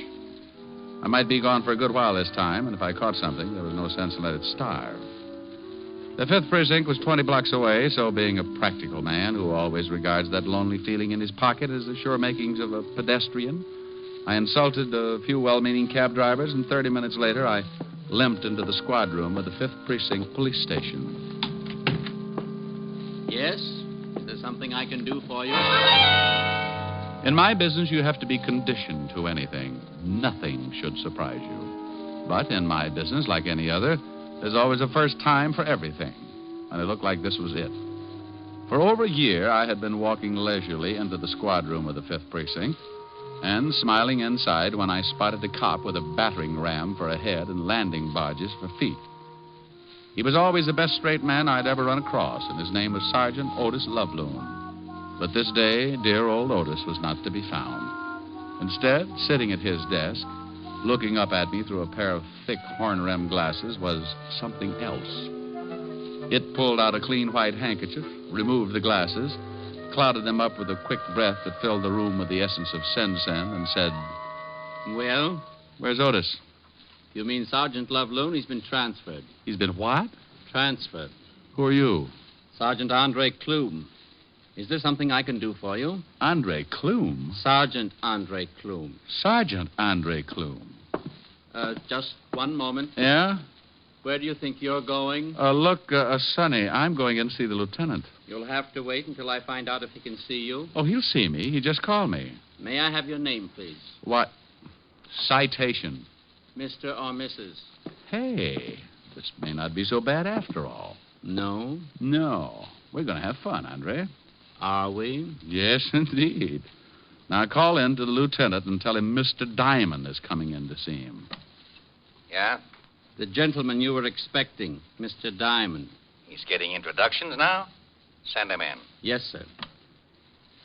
I might be gone for a good while this time, and if I caught something, there was no sense in letting it starve. The 5th Precinct was 20 blocks away, so being a practical man who always regards that lonely feeling in his pocket as the sure makings of a pedestrian, I insulted a few well-meaning cab drivers, and 30 minutes later, I limped into the squad room of the 5th Precinct Police Station. Yes? Is there something I can do for you? In my business, you have to be conditioned to anything. Nothing should surprise you. But in my business, like any other, there's always a first time for everything. And it looked like this was it. For over a year, I had been walking leisurely into the squad room of the 5th Precinct and smiling inside when I spotted a cop with a battering ram for a head and landing barges for feet. He was always the best straight man I'd ever run across, and his name was Sergeant Otis Loveloon. But this day, dear old Otis was not to be found. Instead, sitting at his desk, looking up at me through a pair of thick horn-rimmed glasses, was something else. It pulled out a clean white handkerchief, removed the glasses, clouded them up with a quick breath that filled the room with the essence of sen-sen, and said, Well? Where's Otis? You mean Sergeant Loveloon? He's been transferred. He's been what? Transferred. Who are you? Sergeant Andre Klume. Is there something I can do for you? Andre Klume? Sergeant Andre Klume. Sergeant Andre Klume. Just one moment. Yeah? Where do you think you're going? Look, Sonny, I'm going in to see the lieutenant. You'll have to wait until I find out if he can see you. Oh, he'll see me. He just called me. May I have your name, please? What? Citation. Mr. or Mrs.? Hey, this may not be so bad after all. No? No. We're going to have fun, Andre. Are we? Yes, indeed. Now, call in to the lieutenant and tell him Mr. Diamond is coming in to see him. Yeah? The gentleman you were expecting, Mr. Diamond. He's getting introductions now? Send him in. Yes, sir.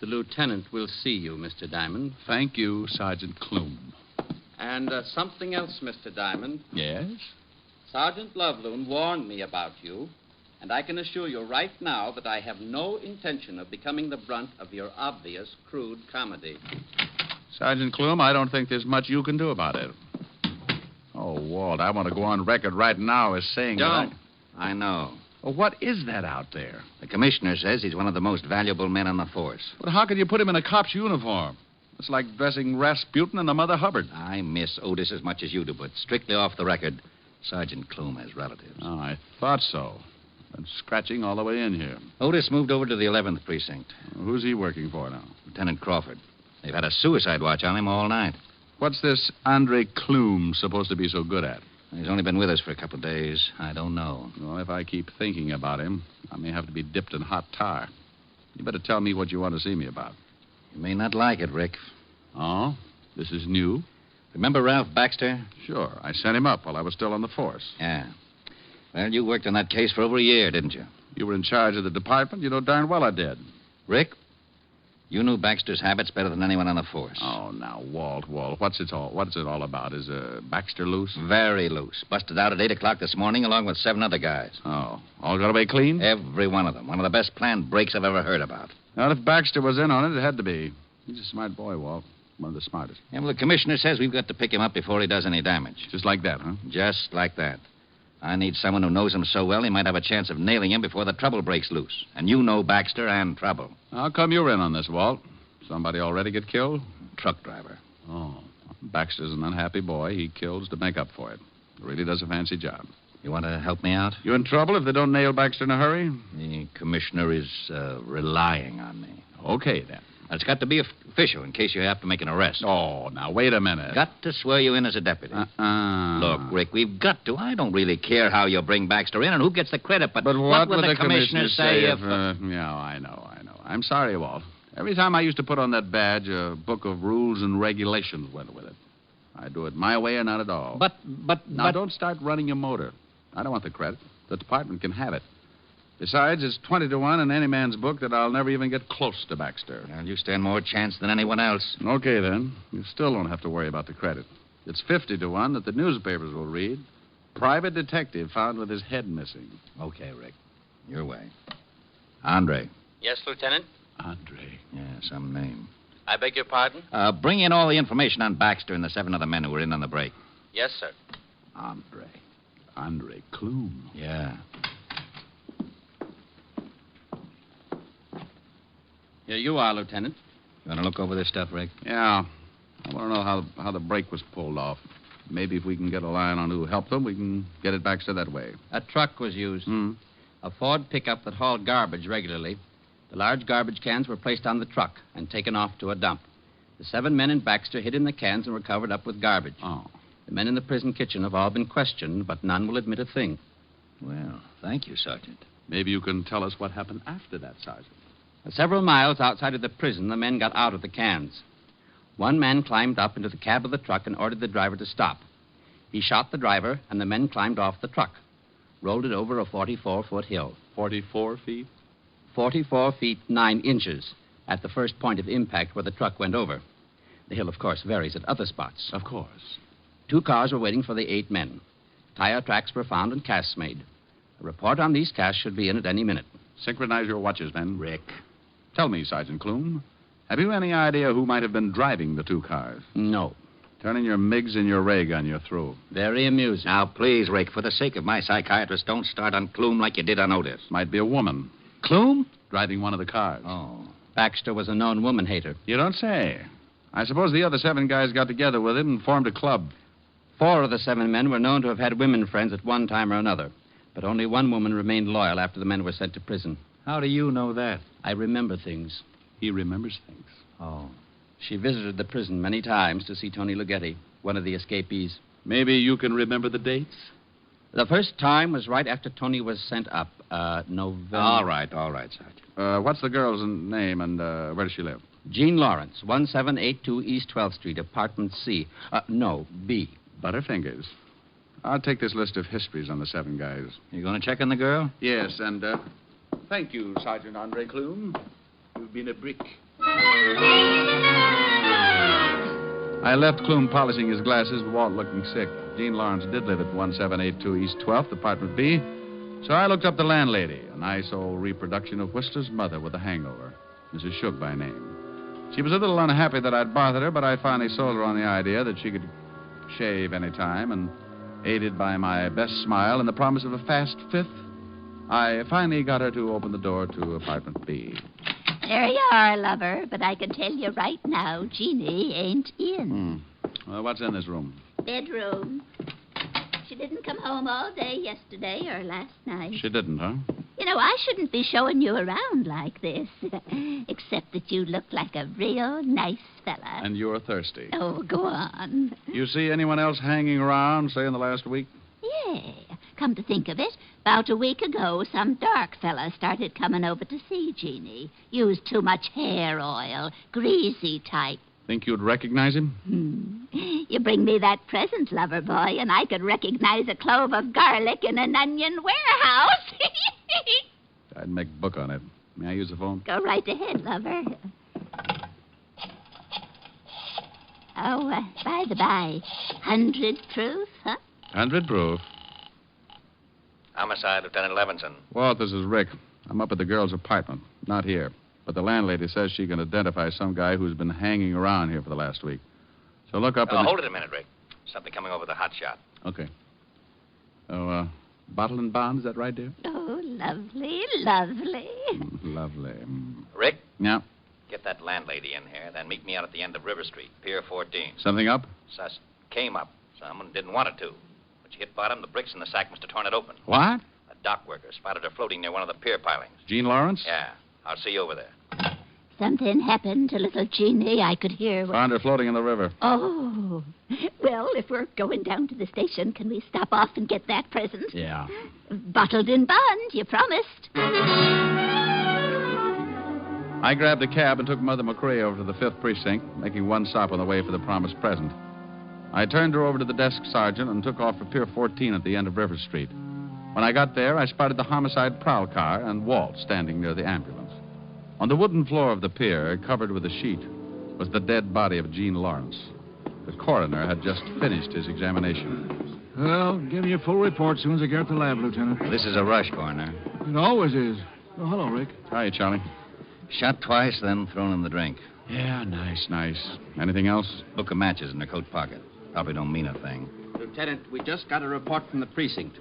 The lieutenant will see you, Mr. Diamond. Thank you, Sergeant Klume. And something else, Mr. Diamond. Yes? Sergeant Loveloon warned me about you, and I can assure you right now that I have no intention of becoming the brunt of your obvious, crude comedy. Sergeant Klume, I don't think there's much you can do about it. Oh, Walt, I want to go on record right now as saying Don't. I know. Well, what is that out there? The commissioner says he's one of the most valuable men on the force. But how can you put him in a cop's uniform? It's like dressing Rasputin and the Mother Hubbard. I miss Otis as much as you do, but strictly off the record, Sergeant Klume has relatives. Oh, I thought so. Been scratching all the way in here. Otis moved over to the 11th Precinct. Who's he working for now? Lieutenant Crawford. They've had a suicide watch on him all night. What's this Andre Klume supposed to be so good at? He's only been with us for a couple of days. I don't know. Well, if I keep thinking about him, I may have to be dipped in hot tar. You better tell me what you want to see me about. You may not like it, Rick. Oh? This is new? Remember Ralph Baxter? Sure. I sent him up while I was still on the force. Yeah. Well, you worked on that case for over a year, didn't you? You were in charge of the department. You know darn well I did. Rick, you knew Baxter's habits better than anyone on the force. Oh, now, Walt, what's it all about? Is Baxter loose? Very loose. Busted out at 8 o'clock this morning along with 7 other guys. Oh, all got away clean? Every one of them. One of the best planned breaks I've ever heard about. Well, if Baxter was in on it, it had to be. He's a smart boy, Walt. One of the smartest. Yeah, well, the commissioner says we've got to pick him up before he does any damage. Just like that, huh? Just like that. I need someone who knows him so well he might have a chance of nailing him before the trouble breaks loose. And you know Baxter and trouble. How come you're in on this, Walt? Somebody already get killed? Truck driver. Oh. Baxter's an unhappy boy. He kills to make up for it. Really does a fancy job. You want to help me out? You in trouble if they don't nail Baxter in a hurry? The commissioner is relying on me. Okay, then. It's got to be official in case you have to make an arrest. Oh, now, wait a minute. Got to swear you in as a deputy. Look, Rick, we've got to. I don't really care how you bring Baxter in and who gets the credit, but what would the commissioner say if... Yeah, I know. I'm sorry, Walt. Every time I used to put on that badge, a book of rules and regulations went with it. I do it my way or not at all. Now, don't start running your motor. I don't want the credit. The department can have it. Besides, it's 20-1 in any man's book that I'll never even get close to Baxter. Well, you stand more chance than anyone else. Okay, then. You still don't have to worry about the credit. It's 50-1 that the newspapers will read. Private detective found with his head missing. Okay, Rick. Your way. Andre. Yes, Lieutenant? Andre. Yeah, some name. I beg your pardon? Bring in all the information on Baxter and the 7 other men who were in on the break. Yes, sir. Andre Clume. Yeah. Here you are, Lieutenant. You want to look over this stuff, Rick? Yeah. I want to know how the break was pulled off. Maybe if we can get a line on who helped them, we can get it Baxter that way. A truck was used. A Ford pickup that hauled garbage regularly. The large garbage cans were placed on the truck and taken off to a dump. The 7 men in Baxter hid in the cans and were covered up with garbage. Oh. The men in the prison kitchen have all been questioned, but none will admit a thing. Well, thank you, Sergeant. Maybe you can tell us what happened after that, Sergeant. Several miles outside of the prison, the men got out of the cans. One man climbed up into the cab of the truck and ordered the driver to stop. He shot the driver, and the men climbed off the truck, rolled it over a 44-foot hill. 44 feet? 44 feet 9 inches at the first point of impact where the truck went over. The hill, of course, varies at other spots. Of course. 2 cars were waiting for the 8 men. Tire tracks were found and casts made. A report on these casts should be in at any minute. Synchronize your watches, men. Rick. Tell me, Sergeant Clume, have you any idea who might have been driving the 2 cars? No. Turn in your MiGs and your ray gun. You're through. Very amusing. Now, please, Rick, for the sake of my psychiatrist, don't start on Clume like you did on Otis. Might be a woman. Clume? Driving one of the cars. Oh. Baxter was a known woman hater. You don't say. I suppose the other 7 guys got together with him and formed a club. 4 of the 7 men were known to have had women friends at one time or another. But only one woman remained loyal after the men were sent to prison. How do you know that? I remember things. He remembers things. Oh. She visited the prison many times to see Tony Ligeti, one of the escapees. Maybe you can remember the dates? The first time was right after Tony was sent up, November. All right, Sergeant. What's the girl's name and where does she live? Jean Lawrence, 1782 East 12th Street, apartment C. No, B. Butterfingers. I'll take this list of histories on the 7 guys. You going to check on the girl? Yes, and thank you, Sergeant Andre Clume. You've been a brick. I left Clume polishing his glasses, Walt looking sick. Jean Lawrence did live at 1782 East 12th, apartment B. So I looked up the landlady, a nice old reproduction of Whistler's mother with a hangover, Mrs. Shook by name. She was a little unhappy that I'd bothered her, but I finally sold her on the idea that she could shave any time, and aided by my best smile and the promise of a fast 5th, I finally got her to open the door to apartment B. There you are, lover, but I can tell you right now, Jeannie ain't in. Well, what's in this room? Bedroom. She didn't come home all day yesterday or last night. She didn't, huh? You know, I shouldn't be showing you around like this, except that you look like a real nice fella. And you're thirsty. Oh, go on. You see anyone else hanging around, say, in the last week? Yeah. Come to think of it, about a week ago, some dark fella started coming over to see Jeannie. Used too much hair oil, greasy type. Think you'd recognize him? You bring me that present, lover boy, and I could recognize a clove of garlic in an onion warehouse. I'd make book on it. May I use the phone? Go right ahead, lover. Oh, by the by, 100 proof, huh? 100 proof. Homicide, Lieutenant Levinson. Walt, this is Rick. I'm up at the girl's apartment. Not here. But the landlady says she can identify some guy who's been hanging around here for the last week. So look up Hold it a minute, Rick. Something coming over with a hot shot. Okay. Oh, bottle and bond, is that right, dear? Oh, lovely, lovely. Lovely. Rick? Yeah? Get that landlady in here, then meet me out at the end of River Street, Pier 14. Something up? Sus came up. Someone didn't want it to. When she hit bottom, the bricks in the sack must have torn it open. What? A dock worker spotted her floating near one of the pier pilings. Jean Lawrence? Yeah. I'll see you over there. Something happened to little Jeannie. I could hear. Found her floating in the river. Oh. Well, if we're going down to the station, can we stop off and get that present? Yeah. Bottled in bond, you promised. I grabbed a cab and took Mother McCrae over to the 5th Precinct, making one stop on the way for the promised present. I turned her over to the desk sergeant and took off for Pier 14 at the end of River Street. When I got there, I spotted the homicide prowl car and Walt standing near the ambulance. On the wooden floor of the pier, covered with a sheet, was the dead body of Jean Lawrence. The coroner had just finished his examination. Well, give me a full report as soon as I get at the lab, Lieutenant. This is a rush, Coroner. It always is. Oh, hello, Rick. Hi, Charlie. Shot twice, then thrown in the drink. Yeah, nice. Anything else? Book of matches in her coat pocket. Probably don't mean a thing. Lieutenant, we just got a report from the precinct.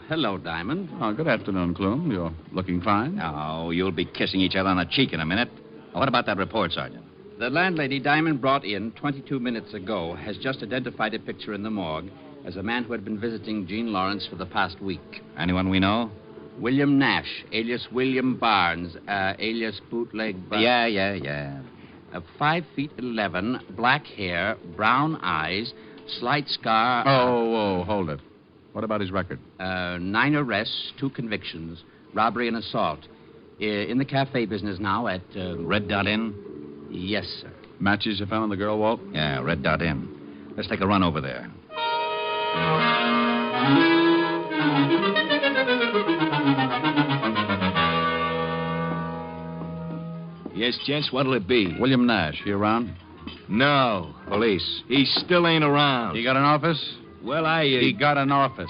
Hello, Diamond. Oh, good afternoon, Clume. You're looking fine. Oh, you'll be kissing each other on the cheek in a minute. What about that report, Sergeant? The landlady Diamond brought in 22 minutes ago has just identified a picture in the morgue as a man who had been visiting Jean Lawrence for the past week. Anyone we know? William Nash, alias William Barnes, alias Bootleg Barnes. Yeah. 5'11", black hair, brown eyes, slight scar. Oh, hold it. What about his record? 9 arrests, 2 convictions, robbery and assault. In the cafe business now at... Red Dot Inn? Yes, sir. Matches you found on the girl, Walt? Yeah, Red Dot Inn. Let's take a run over there. Yes, gents, what'll it be? William Nash, he around? No. Police. He still ain't around. He got an office? Well, He got an office.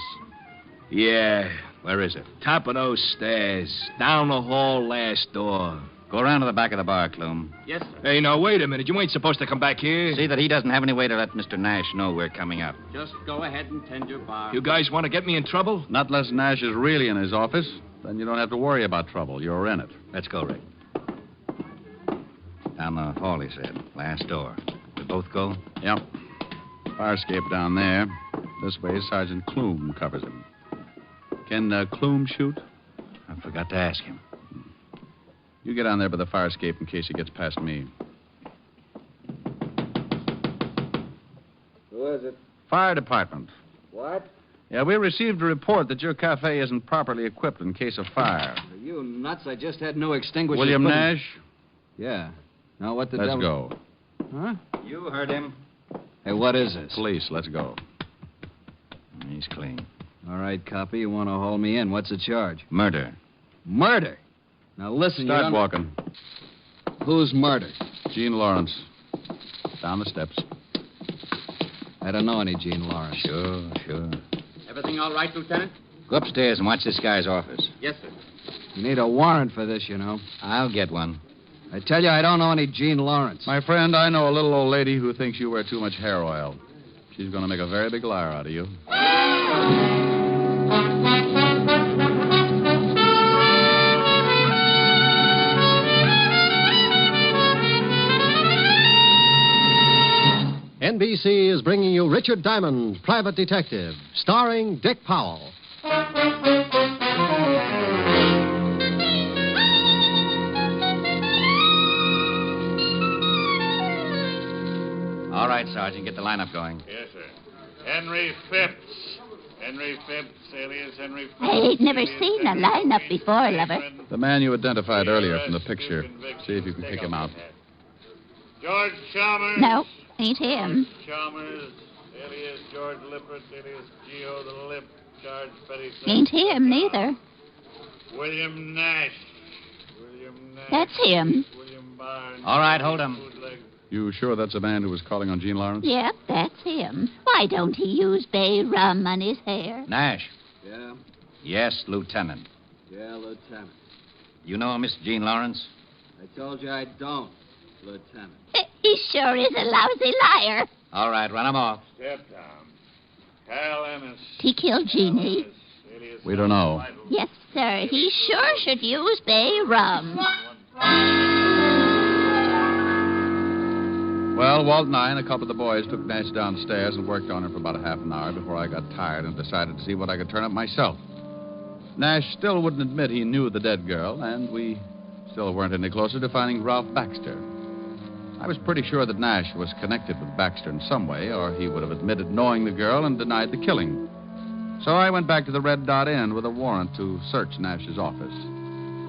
Yeah. Where is it? Top of those stairs. Down the hall, last door. Go around to the back of the bar, Clume. Yes, sir. Hey, now, wait a minute. You ain't supposed to come back here. See that he doesn't have any way to let Mr. Nash know we're coming up. Just go ahead and tend your bar. You guys want to get me in trouble? Not unless Nash is really in his office. Then you don't have to worry about trouble. You're in it. Let's go, Rick. Down the hall, he said. Last door. We both go? Yep. Fire escape down there. This way, Sergeant Clume covers him. Can Clume shoot? I forgot to ask him. You get on there by the fire escape in case he gets past me. Who is it? Fire department. What? Yeah, we received a report that your cafe isn't properly equipped in case of fire. Are you nuts? I just had no extinguishers. William put in- Nash? Yeah. Now what the Let's devil... go. Huh? You heard him. Hey, what is this? Police, let's go. He's clean. All right, copy. You want to haul me in. What's the charge? Murder. Murder? Now listen, Start walking. Who's murder? Jean Lawrence. Down the steps. I don't know any Jean Lawrence. Sure. Everything all right, Lieutenant? Go upstairs and watch this guy's office. Yes, sir. You need a warrant for this, you know. I'll get one. I tell you, I don't know any Jean Lawrence. My friend, I know a little old lady who thinks you wear too much hair oil. She's going to make a very big liar out of you. NBC is bringing you Richard Diamond, Private Detective, starring Dick Powell. All right, Sergeant, get the lineup going. Yes, sir. Henry Phipps, alias Henry Phipps. I ain't never seen a lineup before, lover. The man you identified earlier from the picture. See if you can pick him out. George Chalmers. No, ain't him. Chalmers, alias George Lippert, alias Geo the Lip, charged petty theft. Ain't him neither. William Nash. That's him. William Barnes. All right, hold him. You sure that's a man who was calling on Jean Lawrence? Yep, that's him. Why don't he use bay rum on his hair? Nash. Yeah? Yes, Lieutenant. Yeah, Lieutenant. You know Miss Jean Lawrence? I told you I don't, Lieutenant. He sure is a lousy liar. All right, run him off. Step down. Cal Ennis. He killed Jeannie. We don't know. Yes, sir. He sure should use bay rum. Well, Walt and I and a couple of the boys took Nash downstairs and worked on him for about a half an hour before I got tired and decided to see what I could turn up myself. Nash still wouldn't admit he knew the dead girl, and we still weren't any closer to finding Ralph Baxter. I was pretty sure that Nash was connected with Baxter in some way, or he would have admitted knowing the girl and denied the killing. So I went back to the Red Dot Inn with a warrant to search Nash's office.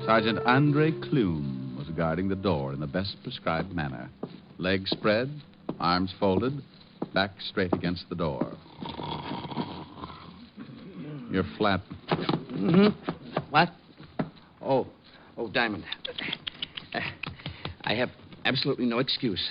Sergeant Andre Clume was guarding the door in the best prescribed manner. Legs spread, arms folded, back straight against the door. You're flat. Mm-hmm. What? Oh, Diamond. I have absolutely no excuse.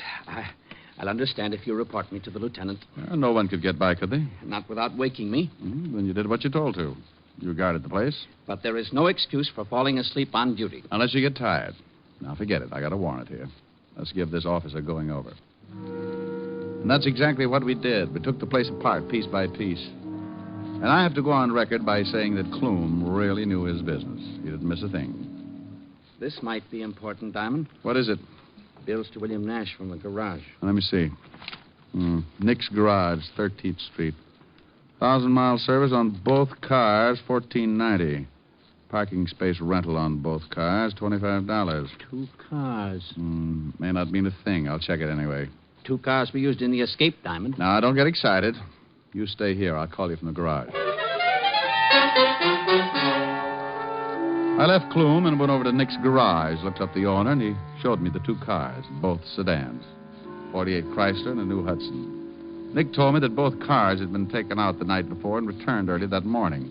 I'll understand if you report me to the lieutenant. No one could get by, could they? Not without waking me. Then you did what you told to. You guarded the place. But there is no excuse for falling asleep on duty. Unless you get tired. Now, forget it. I got a warrant here. Let's give this officer going over. And that's exactly what we did. We took the place apart, piece by piece. And I have to go on record by saying that Clume really knew his business. He didn't miss a thing. This might be important, Diamond. What is it? Bills to William Nash from the garage. Let me see. Nick's Garage, 13th Street. 1,000-mile service on both cars, $14.90. Parking space rental on both cars, $25. 2 cars. May not mean a thing. I'll check it anyway. 2 cars were used in the escape, Diamond. Now, don't get excited. You stay here. I'll call you from the garage. I left Clume and went over to Nick's Garage, looked up the owner, and he showed me the 2 cars, both sedans. 48 Chrysler and a new Hudson. Nick told me that both cars had been taken out the night before and returned early that morning.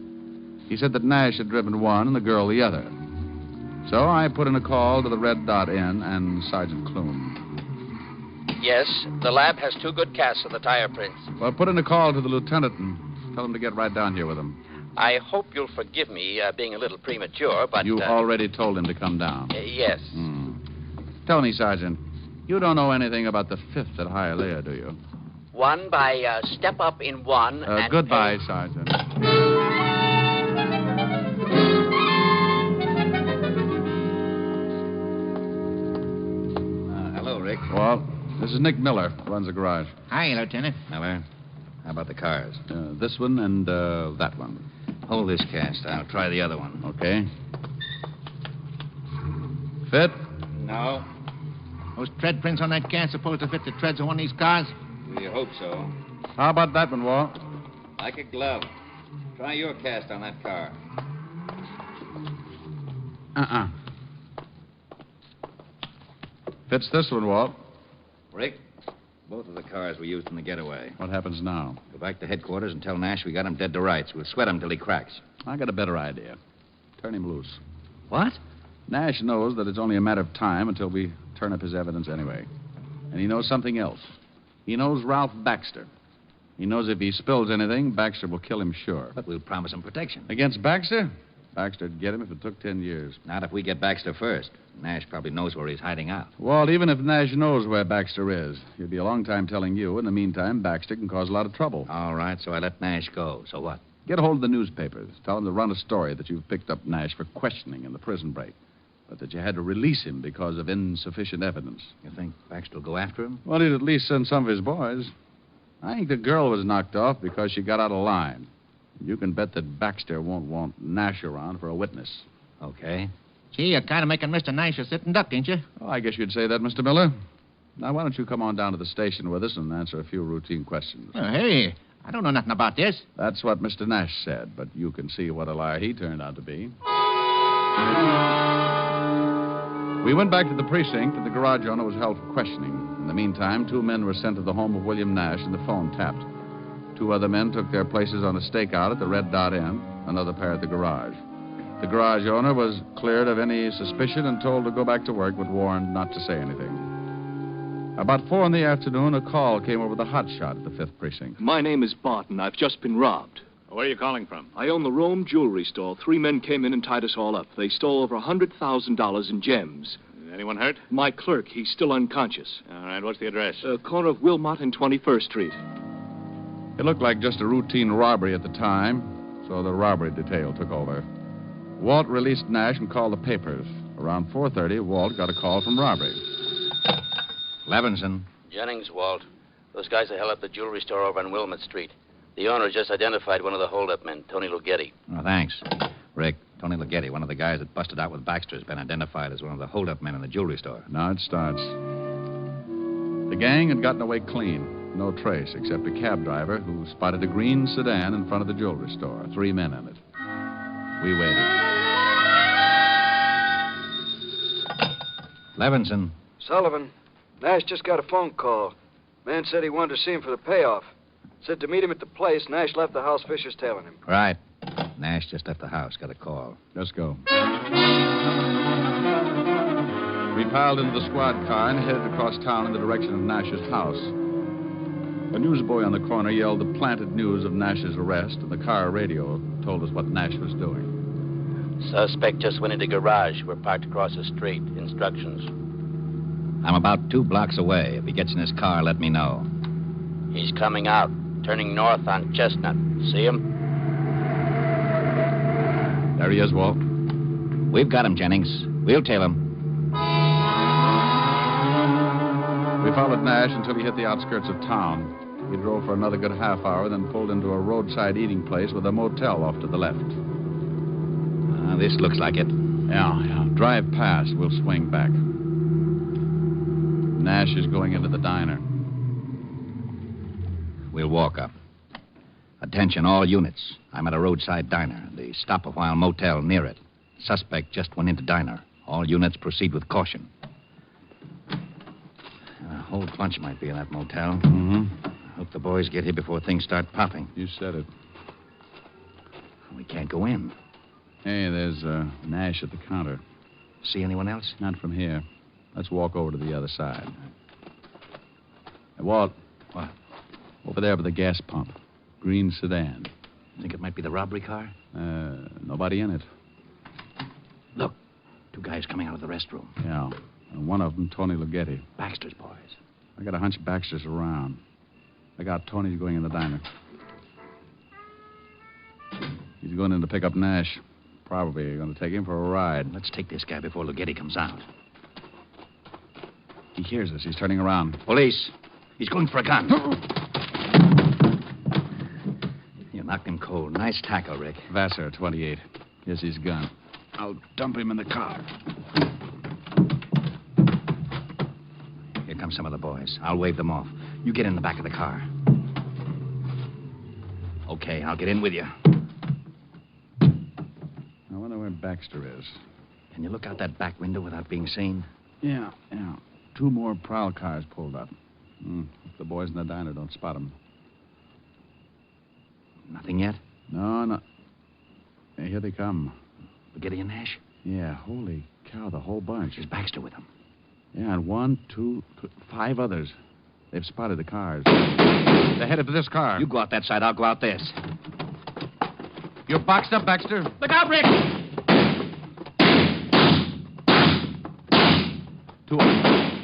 He said that Nash had driven one and the girl the other. So I put in a call to the Red Dot Inn and Sergeant Clume. Yes, the lab has 2 good casts of the tire prints. Well, put in a call to the lieutenant and tell him to get right down here with him. I hope you'll forgive me being a little premature, but... You already told him to come down. Yes. Tell me, Sergeant, you don't know anything about the 5th at Hialeah, do you? 1 by Step Up in 1 and... Goodbye, Sergeant. Hello, Rick. Walt, this is Nick Miller, runs the garage. Hi, Lieutenant. Miller, how about the cars? This one and that one. Hold this cast. I'll try the other one. Okay. Fit? No. Those tread prints on that can supposed to fit the treads of one of these cars? We hope so. How about that one, Walt? Like a glove. Try your cast on that car. Fits this one, Walt. Rick, both of the cars were used in the getaway. What happens now? Go back to headquarters and tell Nash we got him dead to rights. We'll sweat him till he cracks. I got a better idea. Turn him loose. What? Nash knows that it's only a matter of time until we turn up his evidence anyway. And he knows something else. He knows Ralph Baxter. He knows if he spills anything, Baxter will kill him sure. But we'll promise him protection. Against Baxter? Baxter'd get him if it took 10 years. Not if we get Baxter first. Nash probably knows where he's hiding out. Walt, even if Nash knows where Baxter is, he'll be a long time telling you. In the meantime, Baxter can cause a lot of trouble. All right, so I let Nash go. So what? Get a hold of the newspapers. Tell them to run a story that you've picked up Nash for questioning in the prison break, but that you had to release him because of insufficient evidence. You think Baxter will go after him? Well, he'd at least send some of his boys. I think the girl was knocked off because she got out of line. You can bet that Baxter won't want Nash around for a witness. Okay. Gee, you're kind of making Mr. Nash a sitting duck, ain't you? Oh, I guess you'd say that, Mr. Miller. Now, why don't you come on down to the station with us and answer a few routine questions? Hey, I don't know nothing about this. That's what Mr. Nash said, but you can see what a liar he turned out to be. We went back to the precinct, and the garage owner was held for questioning. In the meantime, 2 men were sent to the home of William Nash, and the phone tapped. 2 other men took their places on a stakeout at the Red Dot Inn, another pair at the garage. The garage owner was cleared of any suspicion and told to go back to work, but warned not to say anything. About 4 in the afternoon, a call came over the hot shot at the 5th precinct. My name is Barton. I've just been robbed. Where are you calling from? I own the Rome jewelry store. 3 men came in and tied us all up. They stole over $100,000 in gems. Anyone hurt? My clerk, he's still unconscious. All right, what's the address? Corner of Wilmot and 21st Street. It looked like just a routine robbery at the time, so the robbery detail took over. Walt released Nash and called the papers. Around 4:30, Walt got a call from robbery. Levinson. Jennings, Walt. Those guys that held up the jewelry store over on Wilmot Street. The owner just identified one of the hold-up men, Tony Lughetti. Oh, thanks. Rick, Tony Lughetti, one of the guys that busted out with Baxter, has been identified as one of the hold-up men in the jewelry store. Now it starts. The gang had gotten away clean. No trace except a cab driver who spotted a green sedan in front of the jewelry store. 3 men in it. We waited. Levinson. Sullivan. Nash just got a phone call. Man said he wanted to see him for the payoff. Said to meet him at the place. Nash left the house. Fisher's tailing him. Right. Nash just left the house. Got a call. Let's go. We piled into the squad car and headed across town in the direction of Nash's house. A newsboy on the corner yelled the planted news of Nash's arrest, and the car radio told us what Nash was doing. Suspect just went into garage. We're parked across the street. Instructions. I'm about 2 blocks away. If he gets in his car, let me know. He's coming out, turning north on Chestnut. See him? There he is, Walt. We've got him, Jennings. We'll tail him. We followed Nash until he hit the outskirts of town. He drove for another good half hour, then pulled into a roadside eating place with a motel off to the left. This looks like it. Yeah. Drive past. We'll swing back. Nash is going into the diner. We'll walk up. Attention, all units. I'm at a roadside diner. The stop-a-while motel near it. Suspect just went into diner. All units proceed with caution. A whole bunch might be in that motel. Mm-hmm. I hope the boys get here before things start popping. You said it. We can't go in. Hey, there's Nash at the counter. See anyone else? Not from here. Let's walk over to the other side. Hey, Walt. What? Over there by the gas pump. Green sedan. Think it might be the robbery car? Nobody in it. Look, 2 guys coming out of the restroom. Yeah. And one of them, Tony Lugetti. Baxter's boys. I got a hunch Baxter's around. I got Tony's going in the diner. He's going in to pick up Nash. Probably going to take him for a ride. Let's take this guy before Lugetti comes out. He hears us. He's turning around. Police. He's going for a gun. You knocked him cold. Nice tackle, Rick. Vassar, 28. Here's his gun. I'll dump him in the car. Here come some of the boys. I'll wave them off. You get in the back of the car. Okay, I'll get in with you. I wonder where Baxter is. Can you look out that back window without being seen? Yeah. 2 more prowl cars pulled up. If the boys in the diner don't spot him. Nothing yet? No. Hey, here they come. Lugetti and Nash? Yeah, holy cow, the whole bunch. Is Baxter with them? Yeah, and 1, 2, 5 others. They've spotted the cars. They're headed for this car. You go out that side, I'll go out this. You're boxed up, Baxter. Look out, Rick!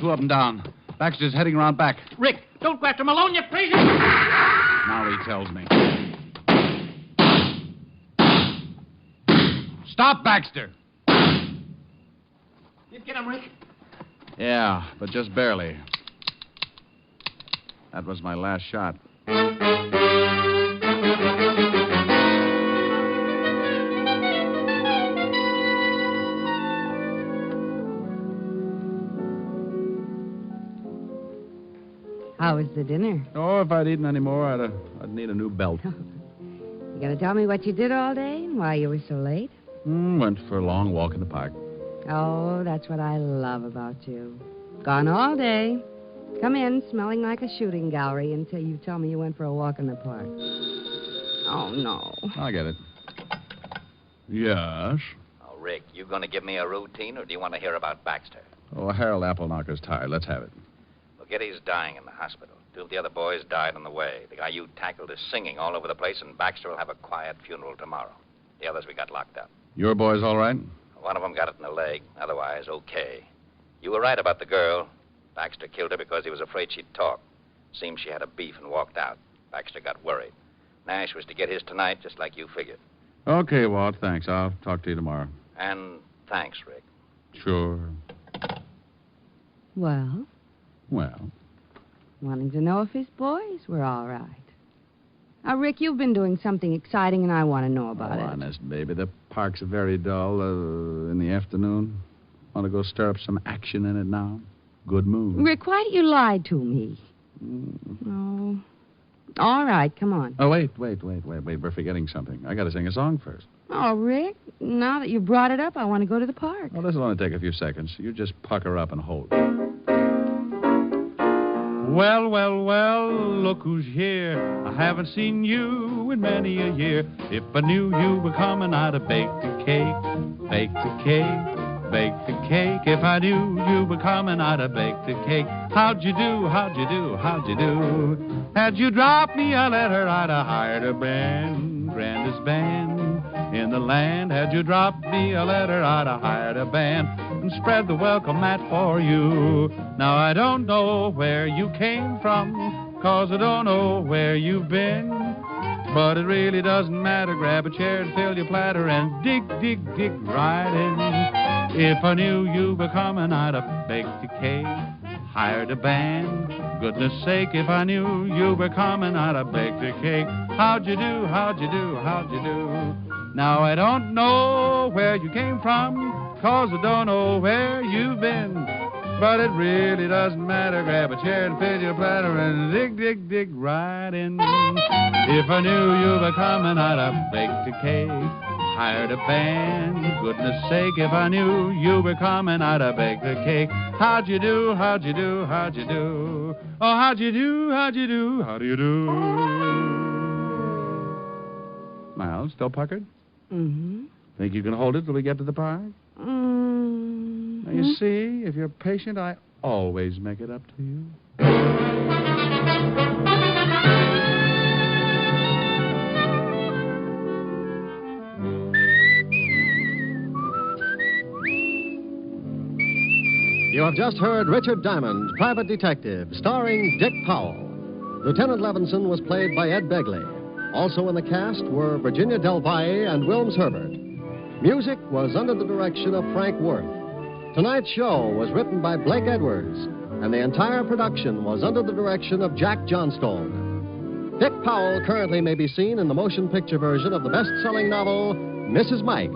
2 of them down. Baxter's heading around back. Rick, don't go after Malone, you crazy! Now he tells me. Stop, Baxter! You get him, Rick? Yeah, but just barely. That was my last shot. How was the dinner? Oh, if I'd eaten any more, I'd need a new belt. You gonna tell me what you did all day and why you were so late? Went for a long walk in the park. Oh, that's what I love about you. Gone all day. Come in smelling like a shooting gallery until you tell me you went for a walk in the park. Oh, no. I get it. Yes? Oh, Rick, you going to give me a routine, or do you want to hear about Baxter? Oh, Harold Appleknocker's tired. Let's have it. Lugetti's dying in the hospital. 2 of the other boys died on the way. The guy you tackled is singing all over the place, and Baxter will have a quiet funeral tomorrow. The others we got locked up. Your boys all right? One of them got it in the leg. Otherwise, okay. You were right about the girl. Baxter killed her because he was afraid she'd talk. Seems she had a beef and walked out. Baxter got worried. Nash was to get his tonight, just like you figured. Okay, Walt, thanks. I'll talk to you tomorrow. And thanks, Rick. Sure. Well? Well. Wanting to know if his boys were all right. Now, Rick, you've been doing something exciting, and I want to know about it. Honest, baby. The park's very dull in the afternoon. Want to go stir up some action in it now? Good mood. Rick, why do you lie to me? Oh. All right, come on. Oh, wait. We're forgetting something. I got to sing a song first. Oh, Rick, now that you brought it up, I want to go to the park. Well, this will only take a few seconds. You just pucker up and hold. Well, look who's here. I haven't seen you in many a year. If I knew you were coming, I'd have baked a cake, baked a cake. Baked a cake. If I knew you were coming, I'd have baked a cake. How'd you do? How'd you do? How'd you do? Had you dropped me a letter, I'd have hired a band, grandest band in the land. Had you dropped me a letter, I'd have hired a band. come spread the welcome mat for you. Now I don't know where you came from, 'cause I don't know where you've been. But it really doesn't matter. Grab a chair and fill your platter and dig, dig, dig right in. If I knew you were coming, I'd have baked a cake, hired a band. Goodness sake, if I knew you were coming, I'd have baked a cake. How'd you do, how'd you do, how'd you do? Now I don't know where you came from, 'cause I don't know where you've been. But it really doesn't matter. Grab a chair and fill your platter and dig, dig, dig right in. If I knew you were coming, I'd have baked a cake, hired a band. Goodness sake, if I knew you were coming, I'd have baked a cake. How'd you do, how'd you do, how'd you do? Oh, how'd you do, how'd you do, how do you do? Miles, still puckered? Mm-hmm. Think you can hold it till we get to the park? Now, you see, if you're patient, I always make it up to you. You have just heard Richard Diamond, Private Detective, starring Dick Powell. Lieutenant Levinson was played by Ed Begley. Also in the cast were Virginia Del Valle and Wilms Herbert. Music was under the direction of Frank Worth. Tonight's show was written by Blake Edwards, and the entire production was under the direction of Jack Johnstone. Dick Powell currently may be seen in the motion picture version of the best-selling novel, Mrs. Mike.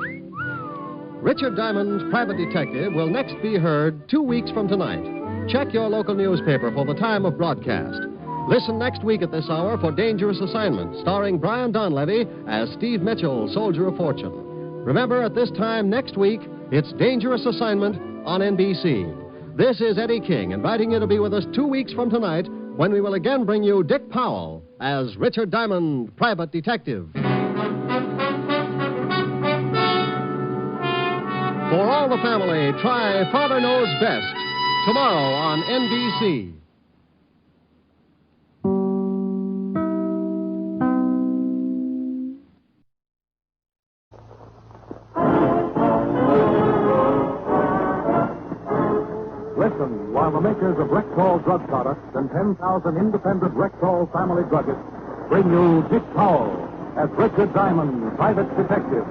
Richard Diamond's Private Detective will next be heard 2 weeks from tonight. Check your local newspaper for the time of broadcast. Listen next week at this hour for Dangerous Assignment, starring Brian Donlevy as Steve Mitchell, Soldier of Fortune. Remember, at this time next week, it's Dangerous Assignment on NBC. This is Eddie King, inviting you to be with us 2 weeks from tonight when we will again bring you Dick Powell as Richard Diamond, Private Detective. For all the family, try Father Knows Best tomorrow on NBC. Listen while the makers of Rexall drug products and 10,000 independent Rexall family druggists bring you Dick Powell as Richard Diamond, Private Detective.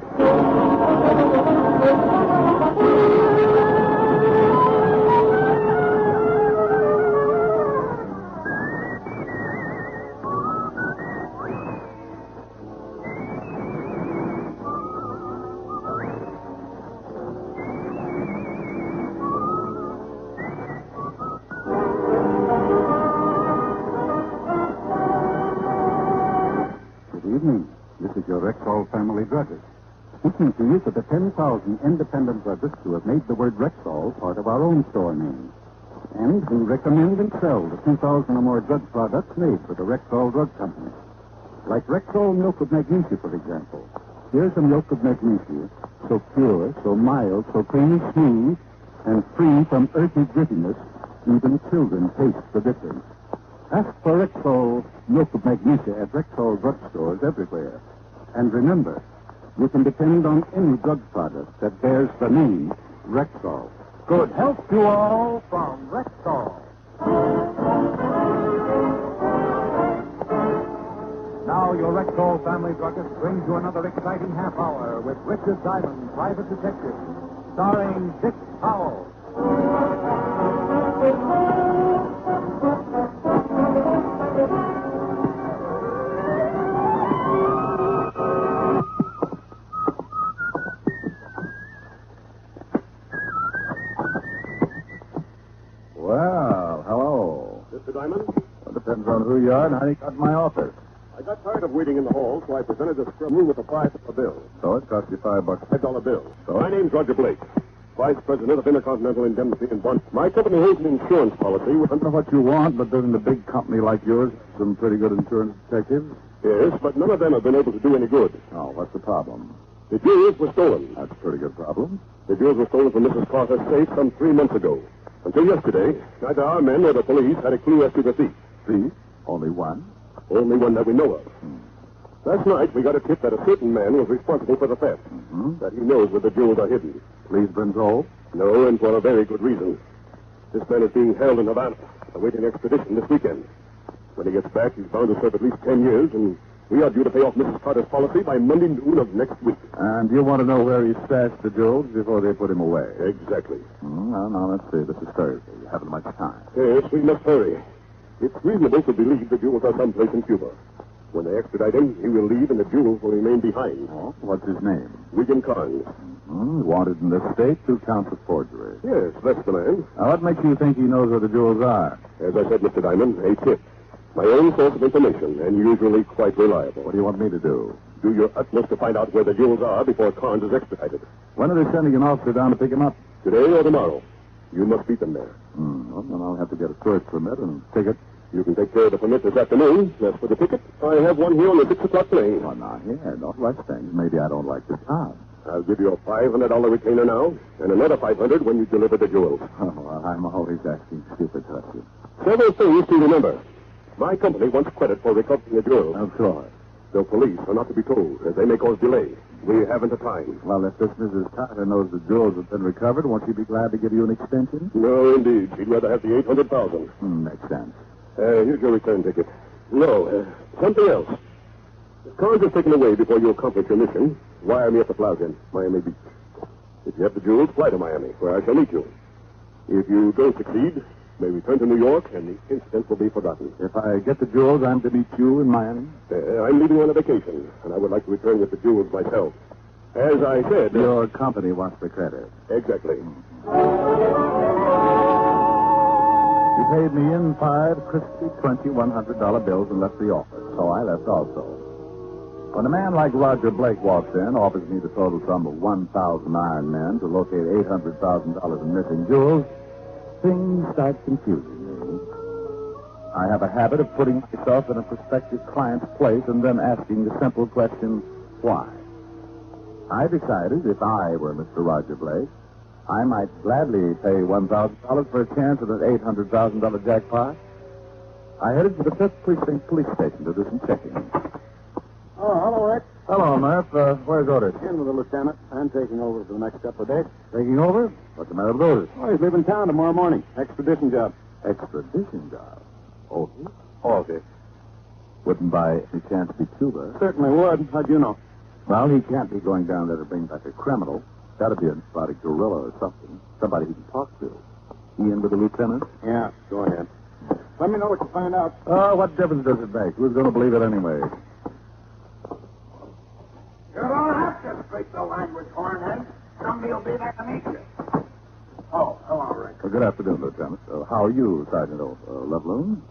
This is your Rexall family druggist, speaking to you for the 10,000 independent druggists who have made the word Rexall part of our own store name, and who recommend and sell the 2,000 or more drug products made for the Rexall Drug Company. Like Rexall milk of magnesia, for example. Here's a milk of magnesia, so pure, so mild, so creamy smooth, and free from earthy grittiness, even children taste the difference. Ask for Rexall milk of magnesia at Rexall drugstores everywhere. And remember, you can depend on any drug product that bears the name Rexall. Good health to all from Rexall. Now your Rexall family druggist brings you another exciting half hour with Richard Diamond, Private Detective, starring Dick Powell. Well, hello. Mr. Diamond? Well, depends on who you are and how you got in my office. I got tired of waiting in the hall, so I presented this scrum room with a $5 bill. So it cost you $5. $5 bill. So? My name's Roger Blake, Vice President of Intercontinental Indemnity in Bond. My company holds an insurance policy with... I don't know what you want, but doesn't a big company like yours have some pretty good insurance detectives? Yes, but none of them have been able to do any good. Oh, what's the problem? The jewels were stolen. That's a pretty good problem. The jewels were stolen from Mrs. Carter's safe some 3 months ago. Until yesterday, neither our men nor the police had a clue as to the thief. Thief? Only one? Only one that we know of. Last night, we got a tip that a certain man was responsible for the theft. That he knows where the jewels are hidden. Police been told? No, and for a very good reason. This man is being held in Havana, awaiting extradition this weekend. When he gets back, he's bound to serve at least 10 years, and we are due to pay off Mrs. Carter's policy by Monday noon of next week. And you want to know where he stashed the jewels before they put him away? Exactly. Well, now, let's see. This is Thursday. You haven't much time. Yes, we must hurry. It's reasonable to believe the jewels are someplace in Cuba. When they extradite him, he will leave and the jewels will remain behind. Oh, what's his name? William Carnes. Wanted in this state, 2 counts of forgery. Yes, that's the man. Now, what makes you think he knows where the jewels are? As I said, Mr. Diamond, a tip. My own source of information, and usually quite reliable. What do you want me to do? Do your utmost to find out where the jewels are before Carnes is extradited. When are they sending an officer down to pick him up? Today or tomorrow. You must beat them there. Well, then I'll have to get a tourist permit and ticket. You can take care of the permit this afternoon. As for the ticket, I have one here on the 6 o'clock train. Well, now, here, don't rush things. Maybe I don't like the job. I'll give you a $500 retainer now, and another $500 when you deliver the jewels. Oh, well, I'm always asking stupid questions. Several things to remember. My company wants credit for recovering the jewels. Of course. The police are not to be told, as they may cause delay. We haven't the time. Well, if this Mrs. Carter knows the jewels have been recovered, won't she be glad to give you an extension? No, indeed. She'd rather have the $800,000. Makes sense. Here's your return ticket. No, something else. If Carnes is taken away before you accomplish your mission, wire me at the Plaza in Miami Beach. If you have the jewels, fly to Miami, where I shall meet you. If you don't succeed, may return to New York, and the incident will be forgotten. If I get the jewels, I'm to meet you in Miami? I'm leaving on a vacation, and I would like to return with the jewels myself. As I said... Your company wants the credit. Exactly. He paid me in 5 crispy $100 bills and left the office, so I left also. When a man like Roger Blake walks in, offers me the total sum of 1,000 iron men to locate $800,000 in missing jewels, things start confusing me. I have a habit of putting myself in a prospective client's place and then asking the simple question, why? I decided if I were Mr. Roger Blake, I might gladly pay $1,000 for a chance at an $800,000 jackpot. I headed for the 5th Precinct Police Station to do some checking. Oh, hello, Rick. Hello, Murph. Where's Otis? In with the lieutenant. I'm taking over for the next couple of days. Taking over? What's the matter with Otis? Oh, he's leaving town tomorrow morning. Extradition job. Extradition job? Otis? Otis. Wouldn't by any chance be Cuba? Certainly would. How'd you know? Well, he can't be going down there to bring back a criminal. Gotta be about a gorilla or something. Somebody he can talk to. He in with the lieutenant? Yeah, go ahead. Let me know what you find out. Oh, what difference does it make? Who's going to believe it anyway? You don't have to speak the language, Hornhead. Somebody will be there to meet you. Oh, hello, Rick. Well, good afternoon, Lieutenant. How are you, Sergeant Loveloon?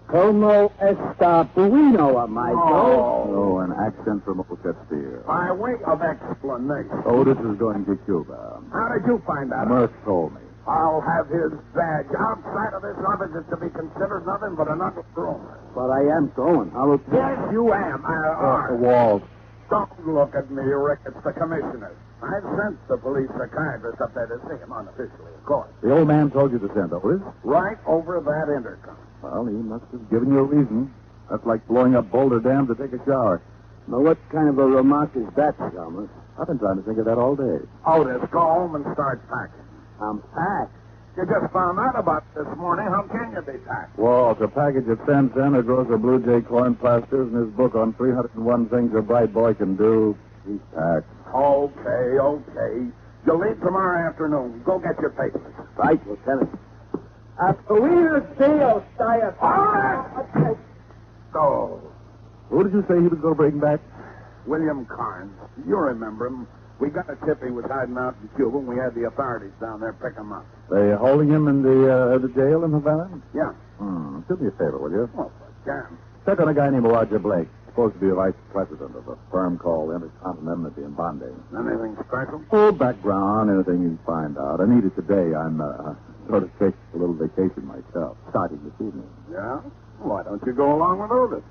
Como esta Puino, Michael? Oh, an accent from Old Castile. By way of explanation. Otis is going to Cuba. How did you find out? Murph told me. I'll have his badge. Outside of this office is to be considered nothing but an rumor. But I am going. Yes, you am. Walt. Don't look at me, Rick. It's the commissioner. I sent the police psychiatrist up there to see him unofficially, of course. The old man told you to send Otis? Right over that intercom. Well, he must have given you a reason. That's like blowing up Boulder Dam to take a shower. Now, what kind of a remark is that, Chalmers? I've been trying to think of that all day. Otis, go home and start packing. I'm packed. You just found out about it this morning. How can you be packed? Walt, a package of 10 cent, a gross of Blue Jay corn plasters, and his book on 301 things a bright boy can do. He's packed. Okay. You leave tomorrow afternoon. Go get your papers. Right, Lieutenant. Go. Who did you say he was going to bring back? William Carnes. You remember him. We got a tip he was hiding out in Cuba, and we had the authorities down there pick him up. They holding him in the jail in Havana? Yeah. Do me a favor, will you? Oh, I can. Check on a guy named Roger Blake. Supposed to be a vice president of a firm called Intercontinental in Bombay. Anything special? Oh, background, anything you can find out. I need it today. I'm sort of taking a little vacation myself, starting this evening. Yeah? Why don't you go along with Otis?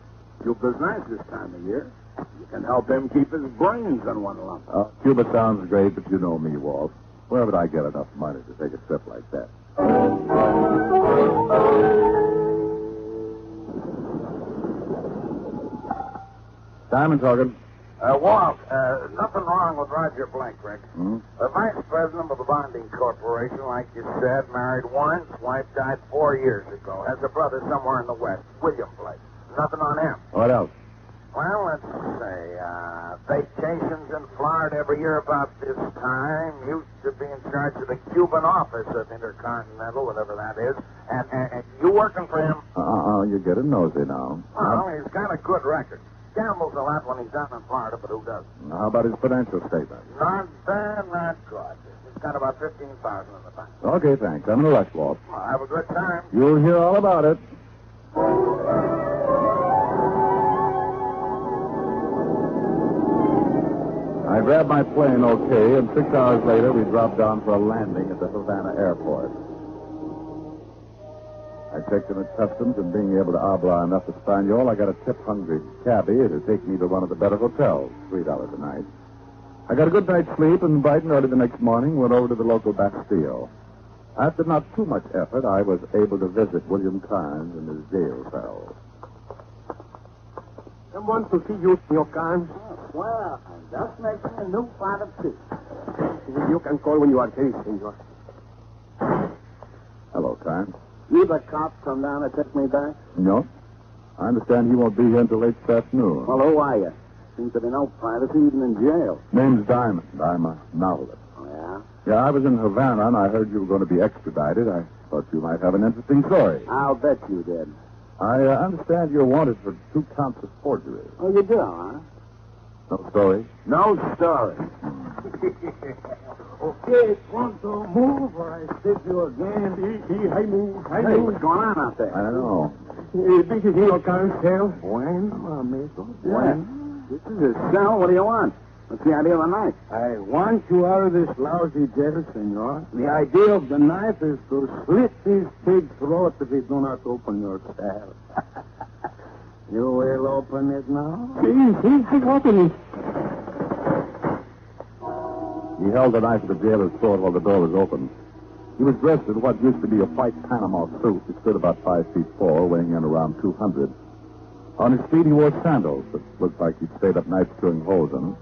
Cuba's nice this time of year. You can help him keep his brains in one lump. Cuba sounds great, but you know me, Walt. Where would I get enough money to take a trip like that? Diamond talking. Walt, nothing wrong with Roger Blake, Rick. The vice president of the bonding corporation, like you said, married once. Wife died 4 years ago. Has a brother somewhere in the West, William Blake. Nothing on him. What else? Well, let's say, vacations in Florida every year about this time. Used to be in charge of the Cuban office of Intercontinental, whatever that is. And you working for him? You're getting nosy now. Well, he's got a good record. Gambles a lot when he's down in Florida, but who doesn't? How about his financial statement? Not bad, not good. He's got about $15,000 in the bank. Okay, thanks. I'm in a rush, Walt. Well, have a good time. You'll hear all about it. I grabbed my plane okay, and 6 hours later we dropped down for a landing at the Havana airport. I checked in at customs, and being able to habla enough Espanol, I got a tip-hungry cabbie to take me to one of the better hotels, $3 a night. I got a good night's sleep, and bright and early the next morning went over to the local Bastille. After not too much effort, I was able to visit William Carnes in his jail cell. Someone to see you, Senor Carnes. Well, I'm just making a new pot of tea. You can call when you are ready, Senor. Hello, Carnes. You the cop come down to take me back? No. I understand he won't be here until late this afternoon. Well, who are you? Seems to be no privacy even in jail. Name's Diamond. I'm a novelist. Oh, yeah? Yeah, I was in Havana, and I heard you were going to be extradited. I thought you might have an interesting story. I'll bet you did. I understand you're wanted for 2 counts of forgery. Oh, you do, huh? No story? No story. Okay, pronto, move, or I stick you again. I move. Hey, what's going on out there? I don't know. This is Senor Carnes' cell. Bueno, amigo. Bueno. This is his cell. What do you want? What's the idea of the knife? I want you out of this lousy jail, senor. The idea of the knife is to slit this pig's throat if you do not open your cell. You will open it now? See, I open it. He held the knife at the jailer's throat while the door was open. He was dressed in what used to be a white Panama suit. He stood about 5 feet 4, weighing in around 200. On his feet, he wore sandals that looked like he'd stayed up nights drilling holes in them.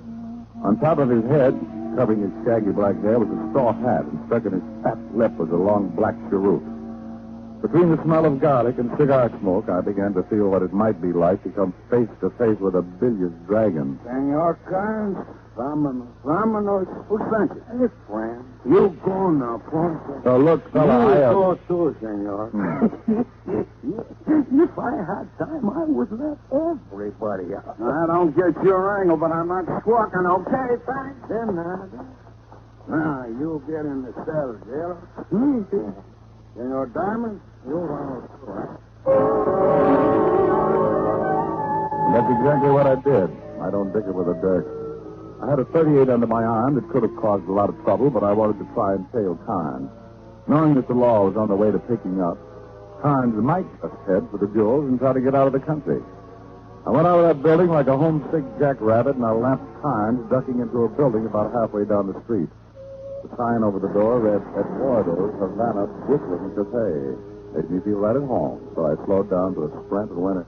On top of his head, covering his shaggy black hair, was a straw hat, and stuck in his fat lip was a long black cheroot. Between the smell of garlic and cigar smoke, I began to feel what it might be like to come face to face with a billiards dragon. Senor Carnes, vámonos. Who sent you? Hey, friend. You go now, pronto. So look, fella, You go too, senor. If I had time, I would let everybody out. I don't get your angle, but I'm not squawking, okay? Thanks. Then, now, you get in the cell, jailer. Senor Diamond, you run us. That's exactly what I did. I don't dicker with a dirt. I had a .38 under my arm that could have caused a lot of trouble, but I wanted to try and tail Carnes. Knowing that the law was on the way to picking up, Carnes might just head for the jewels and try to get out of the country. I went out of that building like a homesick jackrabbit, and I lamped Carnes ducking into a building about halfway down the street. The sign over the door read, Eduardo's Havana Whistling Cafe. Made me feel right at home, so I slowed down to a sprint and went in.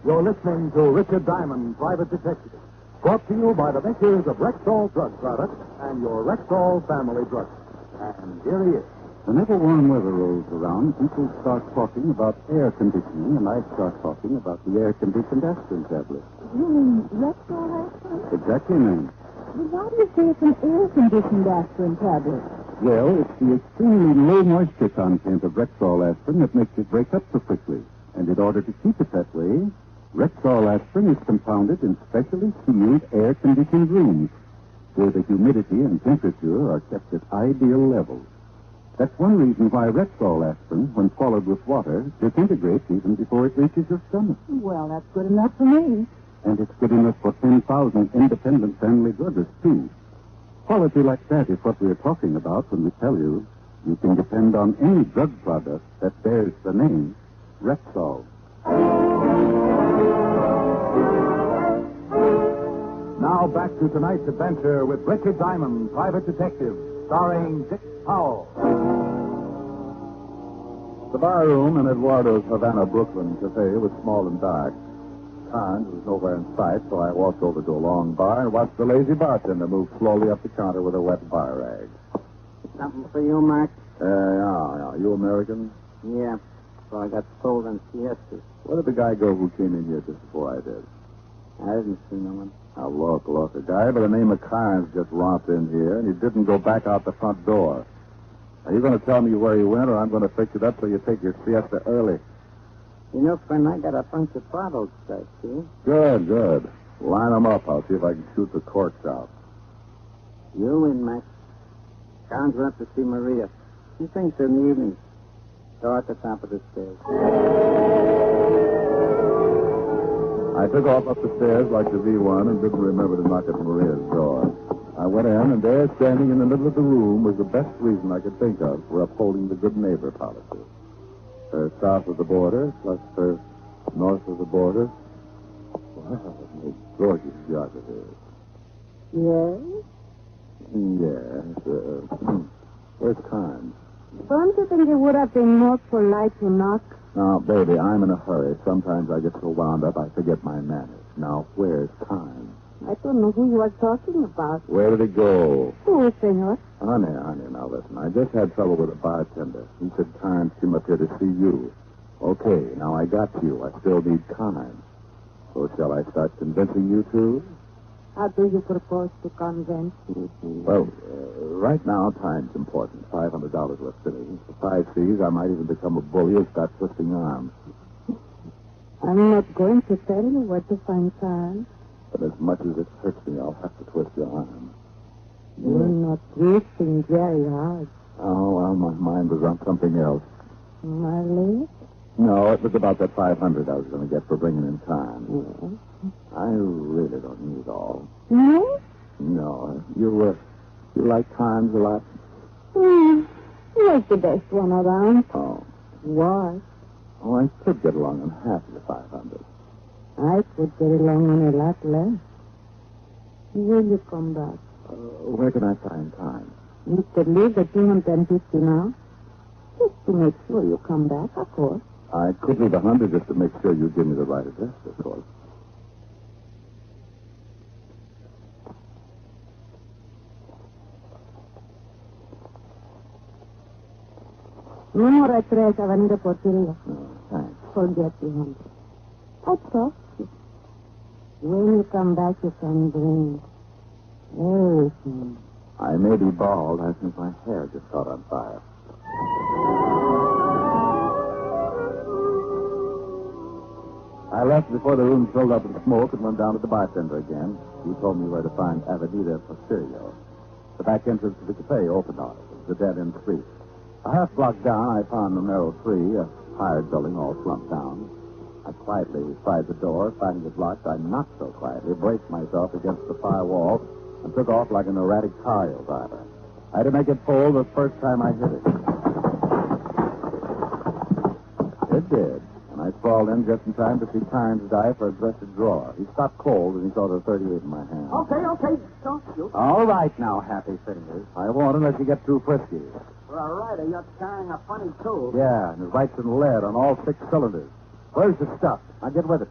You're listening to Richard Diamond, Private Detective, brought to you by the makers of Rexall Drug Products and your Rexall family drug. And here he is. Whenever warm weather rolls around, people start talking about air conditioning, and I start talking about the air-conditioned aspirin tablet. You mean Rexall aspirin? Exactly, ma'am. Well, why do you say it's an air-conditioned aspirin tablet? Well, it's the extremely low moisture content of Rexall aspirin that makes it break up so quickly. And in order to keep it that way, Rexall aspirin is compounded in specially sealed air-conditioned rooms, where the humidity and temperature are kept at ideal levels. That's one reason why Rexall aspirin, when swallowed with water, disintegrates even before it reaches your stomach. Well, that's good enough for me. And it's good enough for 10,000 independent family druggists, too. Quality like that is what we're talking about when we tell you can depend on any drug product that bears the name Rexall. Now now back to tonight's adventure with Richard Diamond, Private Detective, starring Dick Powell. The bar room in Eduardo's Havana, Brooklyn cafe was small and dark. Carnes was nowhere in sight, so I walked over to a long bar and watched the lazy bartender move slowly up the counter with a wet bar rag. Something for you, Mac? Yeah. You American? Yeah. So I got sold on siestas. Where did the guy go who came in here just before I did? I didn't see no one. Now, look. A guy by the name of Carnes just romped in here, and he didn't go back out the front door. Are you going to tell me where he went, or I'm going to fix it up so you take your siesta early? You know, friend, I got a bunch of bottles back here. Good. Line them up. I'll see if I can shoot the corks out. You win, Mac. Carnes went up to see Maria. She thinks in the evening. Go at the top of the stairs. I took off up the stairs like the V1 and didn't remember to knock at Maria's door. I went in, and there, standing in the middle of the room, was the best reason I could think of for upholding the good neighbor policy. Her south of the border, plus her north of the border. Wow, a gorgeous geography. Yes? Yes. Where's Carnes? Don't you think it would have been more polite to knock? Now, baby, I'm in a hurry. Sometimes I get so wound up I forget my manners. Now, where's Carnes? I don't know who you are talking about. Where did he go? Who, senor? Honey, now listen. I just had trouble with a bartender. He said Carnes came up here to see you. Okay, now I got you. I still need Carnes. So shall I start convincing you too? How do you propose to convince me? Well, right now, time's important. $500 worth fitting. For 5 C's, I might even become a bully and start twisting arms. I'm not going to tell you where to find Carnes. But as much as it hurts me, I'll have to twist your arm. You're not twisting very hard. Oh, well, my mind was on something else. My leg? No, it was about that $500 I was going to get for bringing in Carnes. Yes. I really don't need all. No? No. You like Carnes a lot? You're the best one around. Oh. Why? Oh, I could get along on half of the 500. I could get along on a lot less. Will you come back? Where can I find Carnes? You could leave the 250 now. Just to make sure you come back, of course. I could leave 100 just to make sure you give me the right address, of course. Número 3, Avenida Porteria. Thanks. Forget the 100. I trust you. When you come back, you can bring everything. I may be bald. I think my hair just caught on fire. I left before the room filled up with smoke and went down to the bartender again. He told me where to find Avenida Porteria. The back entrance to the cafe opened on it. It was a dead-end street. A half block down, I found numero 3, a hired building all slumped down. I quietly tried the door. Finding it locked, I knocked so quietly, braced myself against the far wall, and took off like an erratic car driver. I had to make it full the first time I hit it. It did, and I crawled in just in time to see Carnes dive for a dresser drawer. He stopped cold, and he saw the 38 in my hand. Okay. Don't shoot. All right now, Happy Fingers. I won't unless you get too frisky. For a rider, you're carrying a funny tool. Yeah, and it writes in lead on all 6 cylinders. Where's the stuff? Now get with it.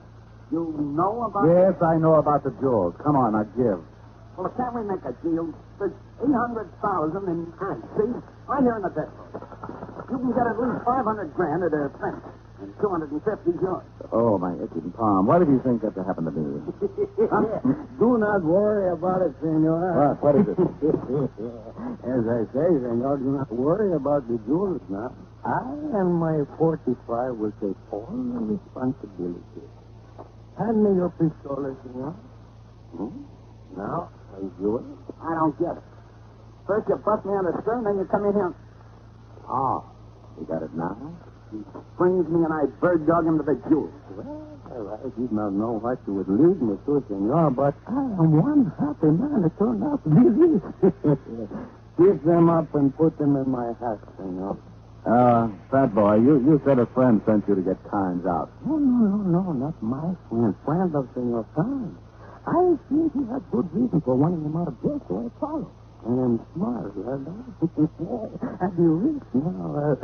You know about... Yes, I know about the jewels. Come on, now give. Well, can't we make a deal? There's $800,000 in hand. See? Right here in the depot. You can get at least $500,000 at a cent. And 250 is yours. Oh, my itching palm. What did you think that to happen to me? Do not worry about it, senor. What is it? As I say, senor, do not worry about the jewels now. I and my 45 will take all the responsibility. Hand me your pistola, senor. Now, are you doing it? I don't get it. First you bust me on the stern, then you come in here. Ah, you got it now? He springs me and I bird dog him to the jewels. Well, I did not know what you would lead me to, senor, but I am one happy man. It turned out to be this. Pick them up and put them in my hat, senor. Fat boy, you said a friend sent you to get Carnes out. No, not my friend. Friend of Senor Carnes. I think he had good reason for wanting him out of jail, so I followed. I am smart, and I'd be rich now.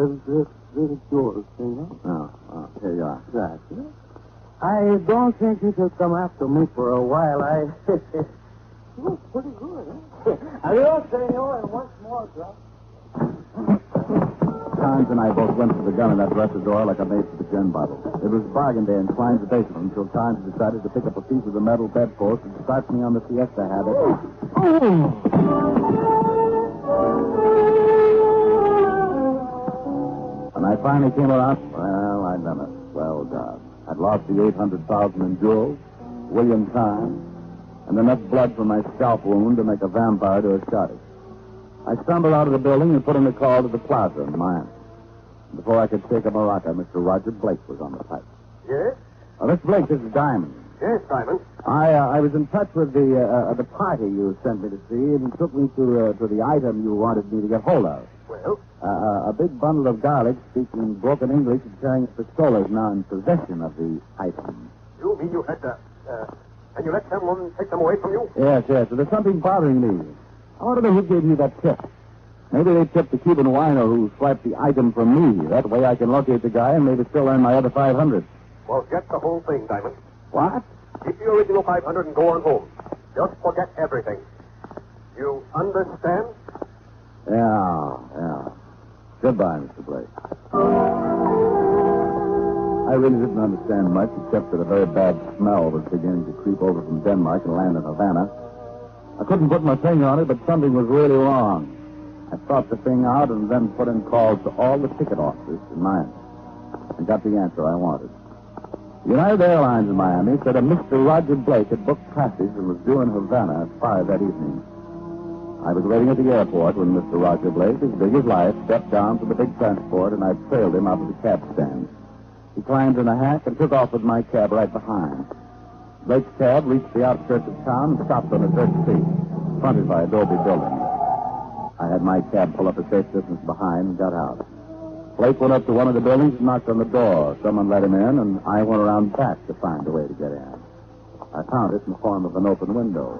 It's yours, you know? Oh, here you are. That's it. I don't think you should come after me for a while. Looks pretty good, huh? Adios, senor, and once more, Joe. Carnes and I both went to the gun in that dresser drawer like a maid to the gin bottle. It was bargain day in Klein's basement until Carnes decided to pick up a piece of the metal bedpost and start me on the siesta habit. When I finally came around, well, I'd done it. Well done. I'd lost the $800,000 in jewels, William Carnes, and enough blood from my scalp wound to make a vampire to a shotty. I stumbled out of the building and put in a call to the plaza in Miami. Before I could shake a maraca, Mr. Roger Blake was on the pipe. Yes? Mr. Blake, this is Diamond. Yes, Diamond. I was in touch with the party you sent me to see, and he took me to the item you wanted me to get hold of. Well? A big bundle of garlic, speaking broken English and carrying a pistol is now in possession of the item. You mean you had and you let someone take them away from you? Yes. There's something bothering me. I want to know who gave you that tip. Maybe they tipped the Cuban wino who swiped the item from me. That way I can locate the guy and maybe still earn my other $500. Well, get the whole thing, Diamond. What? Keep the original $500 and go on home. Just forget everything. You understand? Yeah. Goodbye, Mr. Blake. I really didn't understand much, except that a very bad smell was beginning to creep over from Denmark and land in Havana. I couldn't put my finger on it, but something was really wrong. I thought the thing out and then put in calls to all the ticket offices in Miami and got the answer I wanted. United Airlines in Miami said a Mr. Roger Blake had booked passage and was due in Havana at 5 that evening. I was waiting at the airport when Mr. Roger Blake, as big as life, stepped down from the big transport, and I trailed him out of the cab stand. He climbed in a hack and took off with my cab right behind. Blake's cab reached the outskirts of town and stopped on a dirt street, fronted by adobe buildings. I had my cab pull up a safe distance behind and got out. Blake went up to one of the buildings and knocked on the door. Someone let him in, and I went around back to find a way to get in. I found it in the form of an open window.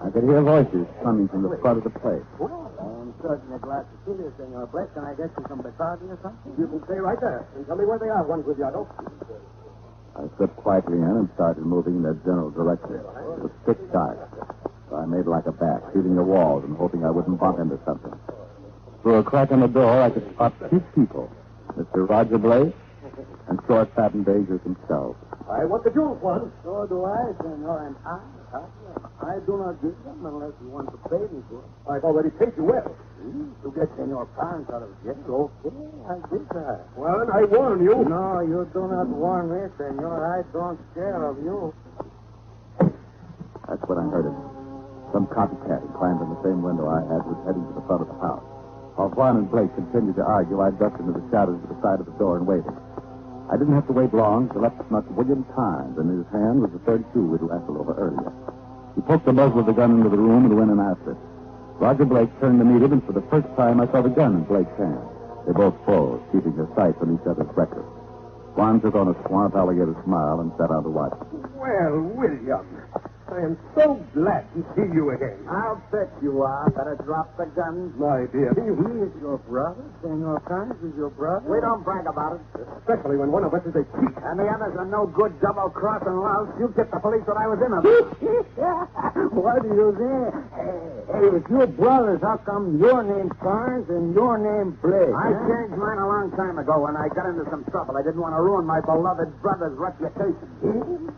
I could hear voices coming from the front of the place. I'm certainly glad to see you, Senor Blake. Can I get you some Bacardi or something? You can stay right there and tell me where they are, Juan Guglielmo. I slipped quietly in and started moving in their general direction. It was pitch dark, so I made like a bat, feeling the walls and hoping I wouldn't bump into something. Through a crack in the door, I could spot 2 people, Mr. Roger Blake and short, fat, and dangerous himself. I want the jewels, Juan. So do I, Senor, and I do not give them unless you want to pay me for it. I've already paid you well. To get Senor Parents out of jail, okay, I did that. Well, I warn you. No, you do not warn me, Senor. I don't care of you. That's when I heard it. Some copycat who climbed in the same window I had was heading to the front of the house. While Juan and Blake continued to argue, I ducked into the shadows to the side of the door and waited. I didn't have to wait long till up snuck William Carnes, and in his hand was the .32 we'd wrestled over earlier. He poked the muzzle of the gun into the room and went in after it. Roger Blake turned to meet him, and for the first time I saw the gun in Blake's hand. They both froze, keeping their sights on each other's breakfast. Juan took on a swamp alligator smile and sat down to watch. Well, William, I am so glad to see you again. I'll bet you are. Better drop the gun. My dear. He is your brother. Senor Carnes is your brother. We don't brag about it. Especially when one of us is a cheat. And the others are no good double-crossing louse. You get the police when I was in them. What do you say? Hey, if you're brothers, how come your name's Carnes and your name's Blake? I changed mine a long time ago when I got into some trouble. I didn't want to ruin my beloved brother's reputation.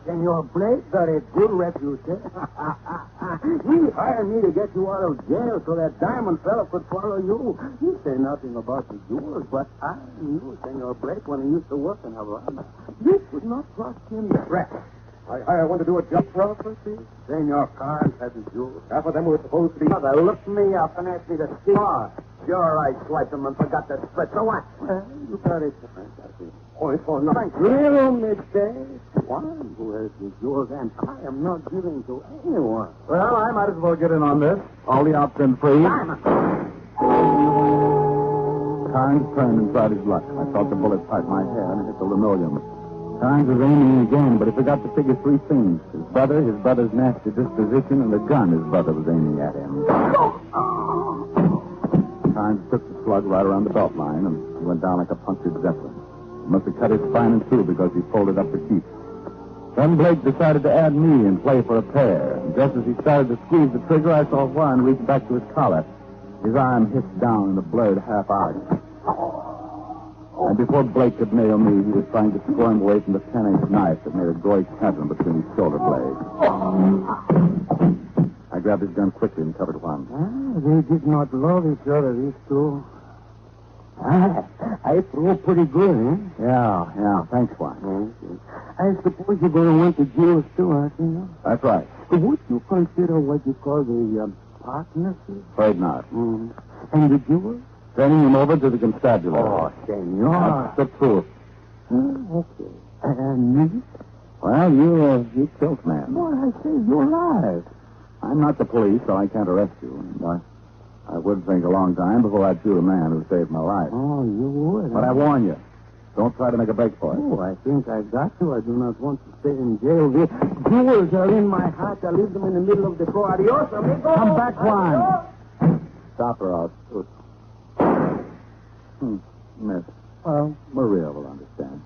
Senor Blake got a good reputation. He hired me to get you out of jail so that diamond fella could follow you. You say nothing about the jewels, but I knew Senor Blake when he used to work in Havana. You could not trust him. Rat. I hired one to do a job Property? Senor Carnes had the jewels. Half of them were supposed to be... Mother looked me up and asked me to steal. Oh, sure, I swiped them and forgot to split. So what? Well, you got it. Point for nothing. Little mistake. One who has the jewels, and I am not giving to anyone. Well, I might as well get in on this. All the out's been free. Carnes turned and tried his luck. I felt the bullet part my hair and hit the linoleum. Carnes was aiming again, but he forgot to figure three things. His brother's nasty disposition, and the gun his brother was aiming at him. Carnes took the slug right around the belt line, and he went down like a punctured zeppelin. He must have cut his spine in two because he folded up for keeps. Then Blake decided to add me and play for a pair. And just as he started to squeeze the trigger, I saw Juan reach back to his collar. His arm hissed down in a blurred half-arc. And before Blake could nail me, he was trying to squirm away from the 10-inch knife that made a gory chasm between his shoulder blades. I grabbed his gun quickly and covered Juan. They did not love each other, these two. I threw pretty good, eh? Yeah. Thanks, Juan. I suppose you're going to want the jewels, too, aren't you? That's right. Would you consider what you call the partnership? Afraid not. And the jewels? Turning him over to the constabulary. Oh, senor. That's the truth. Okay. And me? Well, you killed man. Well, I say you're alive. I'm not the police, so I can't arrest you. And I would think a long time before I'd shoot a man who saved my life. Oh, you would. But I warn you, don't try to make a break for it. Oh, I think I got to. I do not want to stay in jail. The jewels are in my hat. I leave them in the middle of the floor. Adios, amigo. Come back, Juan. Stop her out. Miss. Well, Maria will understand.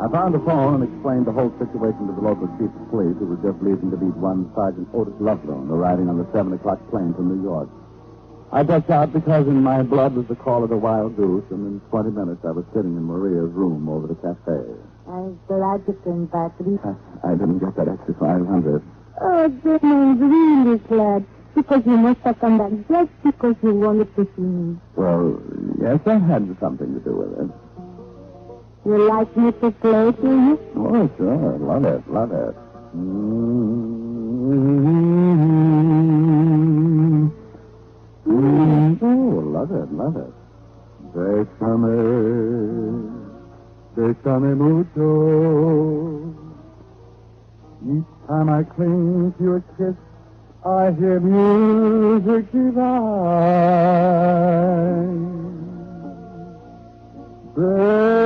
I found the phone and explained the whole situation to the local chief of police, who was just leaving to meet one Sergeant Otis Loveloon, arriving on the 7 o'clock plane from New York. I ducked out because in my blood was the call of the wild goose, and in 20 minutes I was sitting in Maria's room over the cafe. I'm glad you came back. I didn't get that extra 500. Oh, then I'm really glad. Because you must have come back just because you wanted to see me. Well, yes, that had something to do with it. You like me to play to you? Oh, sure. Love it. Oh, love it. Bésame mucho. Each time I cling to your kiss, I hear music divine. Bésame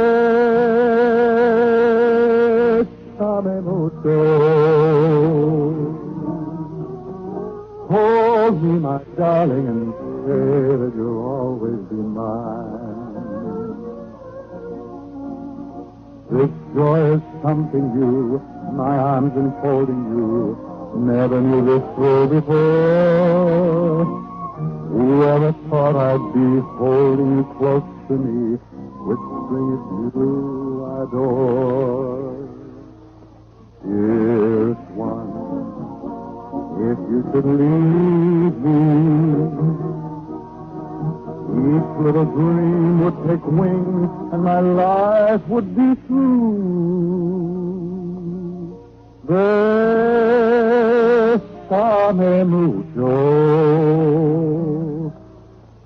mucho. Hold me, my darling, and say that you'll always be mine. This joy is something new, my arms enfolding you. Never knew this thrill before. Whoever thought I'd be holding you close to me, whispering you adore. Dearest one, if you should leave me, each little dream would take wing, and my life would be through. Bésame mucho.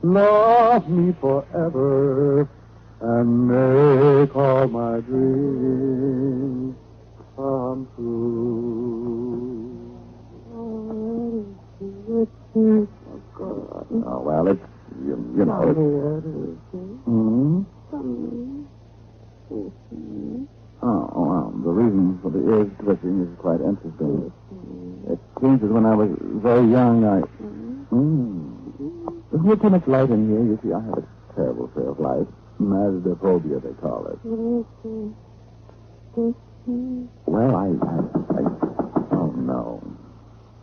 Love me forever and make all my dreams come true. Oh, well, it's, you know. Well, the reason for the ears twitching is quite interesting. It seems that when I was very young, There's not too much light in here. You see, I have a terrible fear of light. Masdophobia, they call it. Well, I... Oh, no.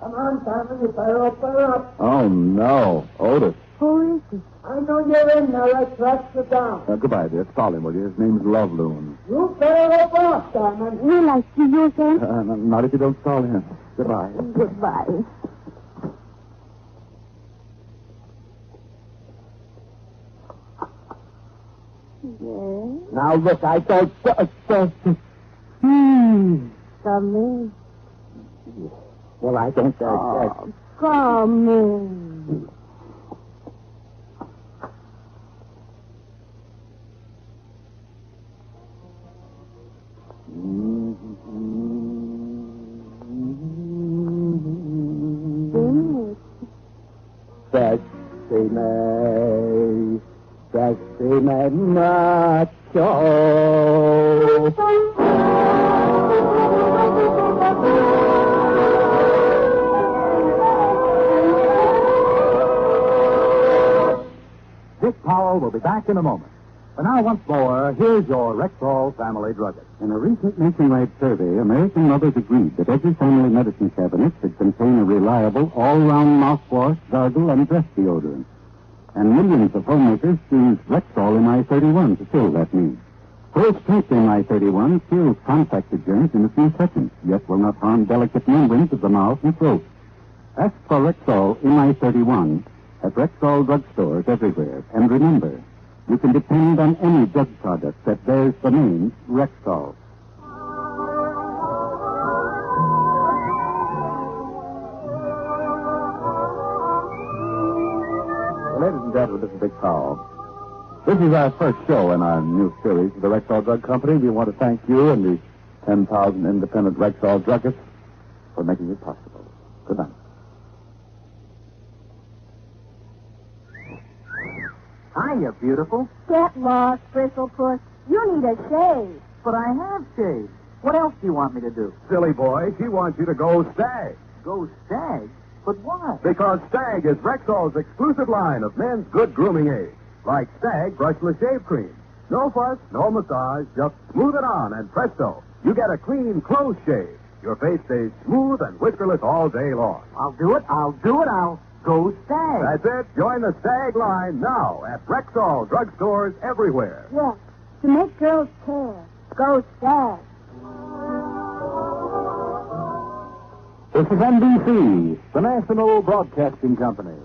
Come on, Tommy. Fire up. Oh, no. Otis. Who is it? I know you're in there. Let's track you down. Goodbye, dear. Stall him, will you? His name's Loveloon. You fire up, Simon. Will I see you again? Not if you don't stall him. Goodbye. Goodbye. Yes. Now, look, I don't... Come in. Well, I don't... Come in. Sexy man. say, sexy mad macho. Dick Powell will be back in a moment. But now, once more, here's your Rexall family druggist. In a recent nationwide survey, American mothers agreed that every family medicine cabinet should contain a reliable, all-round mouthwash, gargle, and breath deodorant. And millions of homemakers choose Rexall MI31 to fill that need. Full-strength MI31 kills contacted germs in a few seconds, yet will not harm delicate membranes of the mouth and throat. Ask for Rexall MI31 at Rexall drugstores everywhere. And remember, you can depend on any drug product that bears the name Rexall. Well, ladies and gentlemen, this is Dick Powell. This is our first show in our new series of the Rexall Drug Company. We want to thank you and the 10,000 independent Rexall druggists for making it possible. Good night. Hiya, beautiful. Get lost, Bristlepuss. You need a shave. But I have shaved. What else do you want me to do? Silly boy, she wants you to go Stag. Go Stag? But why? Because Stag is Rexall's exclusive line of men's good grooming aids. Like Stag brushless shave cream. No fuss, no massage, just smooth it on and presto, you get a clean, close shave. Your face stays smooth and whiskerless all day long. I'll do it. I'll go Stag. That's it. Join the Stag line now at Rexall drugstores everywhere. Yes, to make girls care. Go Stag. This is NBC, the National Broadcasting Company.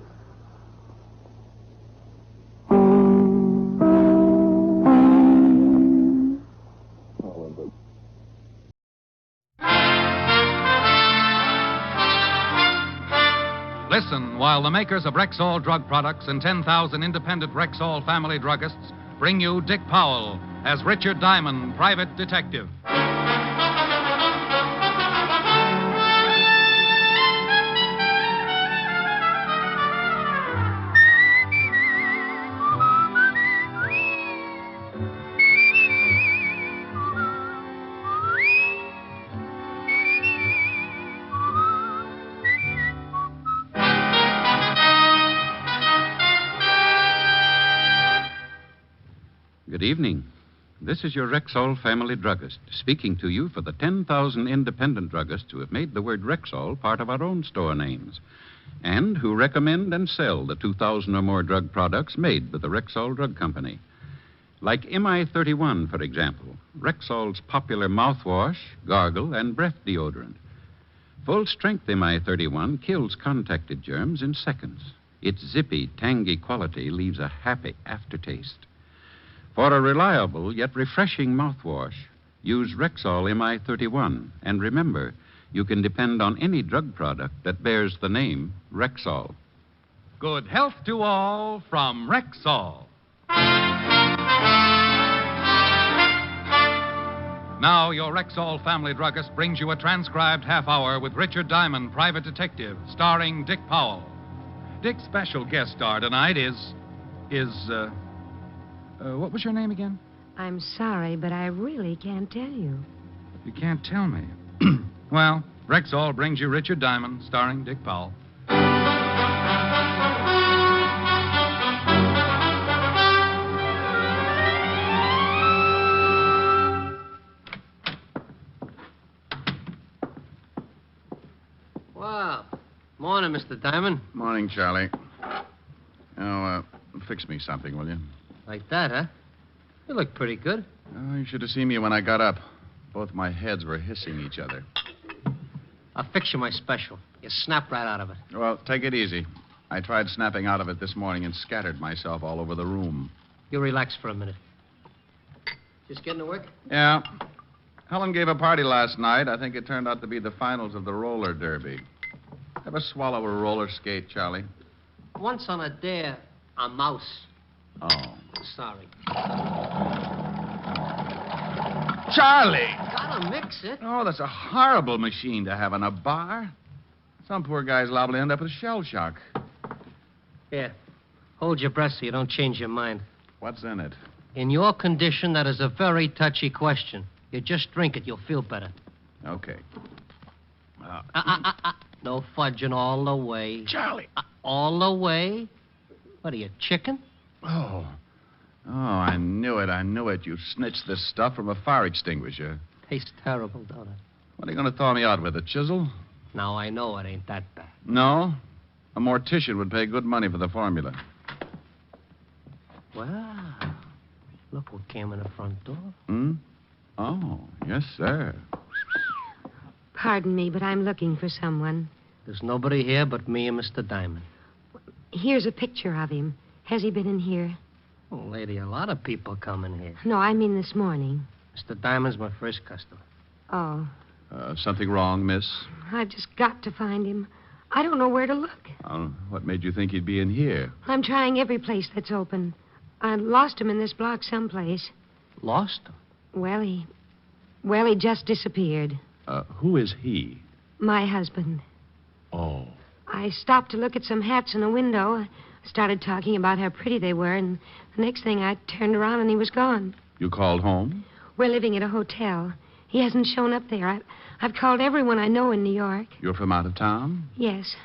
Listen while the makers of Rexall drug products and 10,000 independent Rexall family druggists bring you Dick Powell as Richard Diamond, private detective. Good evening. This is your Rexall family druggist, speaking to you for the 10,000 independent druggists who have made the word Rexall part of our own store names, and who recommend and sell the 2,000 or more drug products made by the Rexall Drug Company. Like MI31, for example, Rexall's popular mouthwash, gargle, and breath deodorant. Full-strength MI31 kills contacted germs in seconds. Its zippy, tangy quality leaves a happy aftertaste. For a reliable yet refreshing mouthwash, use Rexall MI31. And remember, you can depend on any drug product that bears the name Rexall. Good health to all from Rexall. Now, your Rexall family druggist brings you a transcribed half hour with Richard Diamond, private detective, starring Dick Powell. Dick's special guest star tonight is what was your name again? I'm sorry, but I really can't tell you. You can't tell me. Well, Rexall brings you Richard Diamond, starring Dick Powell. Well, morning, Mr. Diamond. Morning, Charlie. Now, fix me something, will you? Like that, huh? You look pretty good. Oh, you should have seen me when I got up. Both my heads were hissing each other. I'll fix you my special. You snap right out of it. Well, take it easy. I tried snapping out of it this morning and scattered myself all over the room. You relax for a minute. Just getting to work? Yeah. Helen gave a party last night. I think it turned out to be the finals of the roller derby. Ever swallow a roller skate, Charlie? Once on a dare, a mouse. Oh. Sorry. Charlie! Gotta mix it. Oh, that's a horrible machine to have in a bar. Some poor guy's liable to end up with shell shock. Here. Hold your breath so you don't change your mind. What's in it? In your condition, that is a very touchy question. You just drink it, you'll feel better. Okay. No fudging all the way. Charlie. All the way? What are you, chicken? Oh, I knew it. You snitched this stuff from a fire extinguisher. Tastes terrible, don't it? What are you going to thaw me out with, a chisel? Now, I know it ain't that bad. No? A mortician would pay good money for the formula. Wow. Look what came in the front door. Hmm? Oh, yes, sir. Pardon me, but I'm looking for someone. There's nobody here but me and Mr. Diamond. Here's a picture of him. Has he been in here? Oh, lady, a lot of people come in here. No, I mean this morning. Mr. Diamond's my first customer. Oh. Something wrong, miss? I've just got to find him. I don't know where to look. What made you think he'd be in here? I'm trying every place that's open. I lost him in this block someplace. Lost him? Well, he just disappeared. Who is he? My husband. Oh. I stopped to look at some hats in a window. I started talking about how pretty they were, and the next thing I turned around and he was gone. You called home? We're living at a hotel. He hasn't shown up there. I've called everyone I know in New York. You're from out of town? Yes.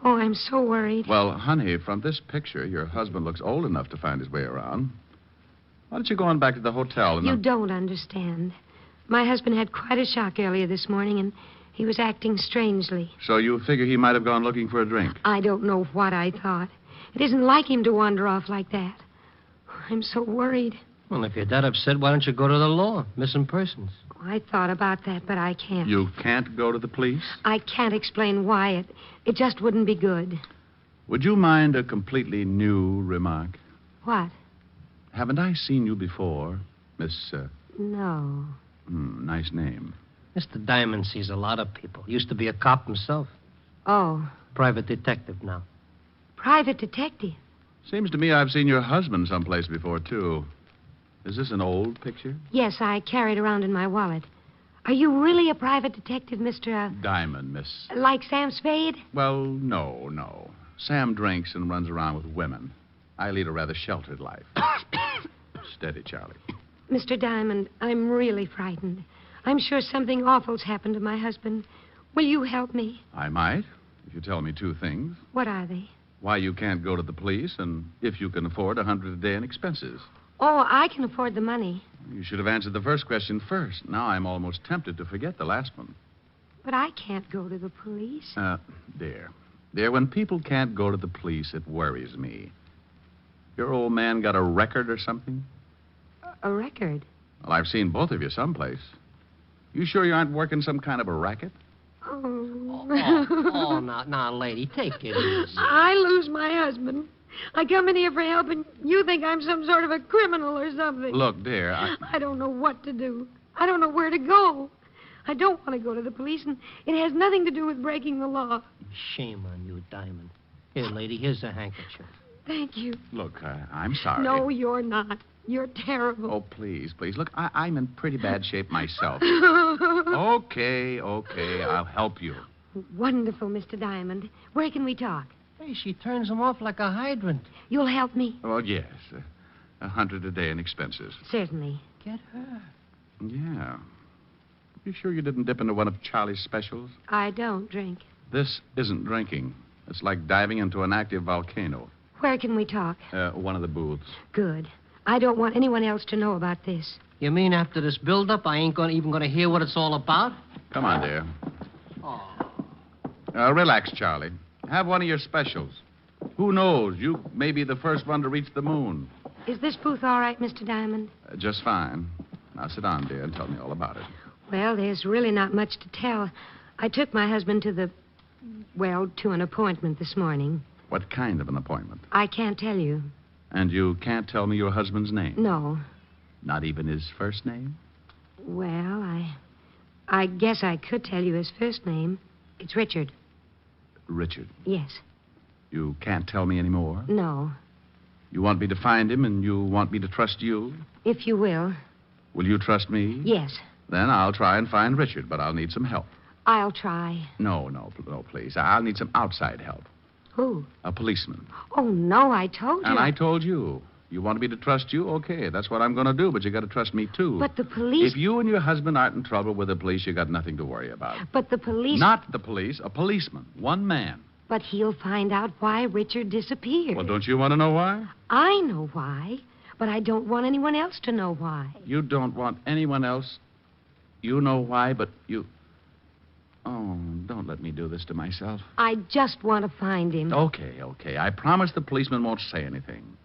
Oh, I'm so worried. Well, honey, from this picture, your husband looks old enough to find his way around. Why don't you go on back to the hotel and... You don't understand. My husband had quite a shock earlier this morning, and he was acting strangely. So you figure he might have gone looking for a drink? I don't know what I thought. It isn't like him to wander off like that. I'm so worried. Well, if you're that upset, why don't you go to the law? Missing persons. I thought about that, but I can't. You can't go to the police? I can't explain why. It just wouldn't be good. Would you mind a completely new remark? What? Haven't I seen you before, Miss... No. Nice name. Mr. Diamond sees a lot of people. Used to be a cop himself. Oh. Private detective now. Private detective? Seems to me I've seen your husband someplace before, too. Is this an old picture? Yes, I carry it around in my wallet. Are you really a private detective, Mr. Diamond, miss. Like Sam Spade? Well, no. Sam drinks and runs around with women. I lead a rather sheltered life. Steady, Charlie. Mr. Diamond, I'm really frightened. I'm sure something awful's happened to my husband. Will you help me? I might, if you tell me two things. What are they? Why you can't go to the police, and if you can afford $100 a day in expenses. Oh, I can afford the money. You should have answered the first question first. Now I'm almost tempted to forget the last one. But I can't go to the police. Dear, when people can't go to the police, it worries me. Your old man got a record or something? A record? Well, I've seen both of you someplace. You sure you aren't working some kind of a racket? Oh, now, lady, take it easy. I lose my husband. I come in here for help, and you think I'm some sort of a criminal or something. Look, dear, I don't know what to do. I don't know where to go. I don't want to go to the police, and it has nothing to do with breaking the law. Shame on you, Diamond. Here, lady, here's a handkerchief. Thank you. Look, I'm sorry. No, you're not. You're terrible. Oh, please. Look, I'm in pretty bad shape myself. Okay, I'll help you. Wonderful, Mr. Diamond. Where can we talk? Hey, she turns him off like a hydrant. You'll help me? Oh, yes. $100 a day in expenses. Certainly. Get her. Yeah. You sure you didn't dip into one of Charlie's specials? I don't drink. This isn't drinking. It's like diving into an active volcano. Where can we talk? One of the booths. Good. I don't want anyone else to know about this. You mean after this build-up, I ain't even going to hear what it's all about? Come on, dear. Oh. Relax, Charlie. Have one of your specials. Who knows? You may be the first one to reach the moon. Is this booth all right, Mr. Diamond? Just fine. Now sit down, dear, and tell me all about it. Well, there's really not much to tell. I took my husband to an appointment this morning. What kind of an appointment? I can't tell you. And you can't tell me your husband's name? No. Not even his first name? Well, I guess I could tell you his first name. It's Richard. Richard? Yes. You can't tell me any more? No. You want me to find him, and you want me to trust you? If you will. Will you trust me? Yes. Then I'll try and find Richard, but I'll need some help. I'll try. No, please. I'll need some outside help. Who? A policeman. Oh, no, I told you. And I told you. You want me to trust you? Okay, that's what I'm going to do, but you got to trust me, too. But the police... If you and your husband aren't in trouble with the police, you got nothing to worry about. But the police... Not the police, a policeman. One man. But he'll find out why Richard disappeared. Well, don't you want to know why? I know why, but I don't want anyone else to know why. You don't want anyone else? You know why, but you... Oh, don't let me do this to myself. I just want to find him. Okay. I promise the policeman won't say anything.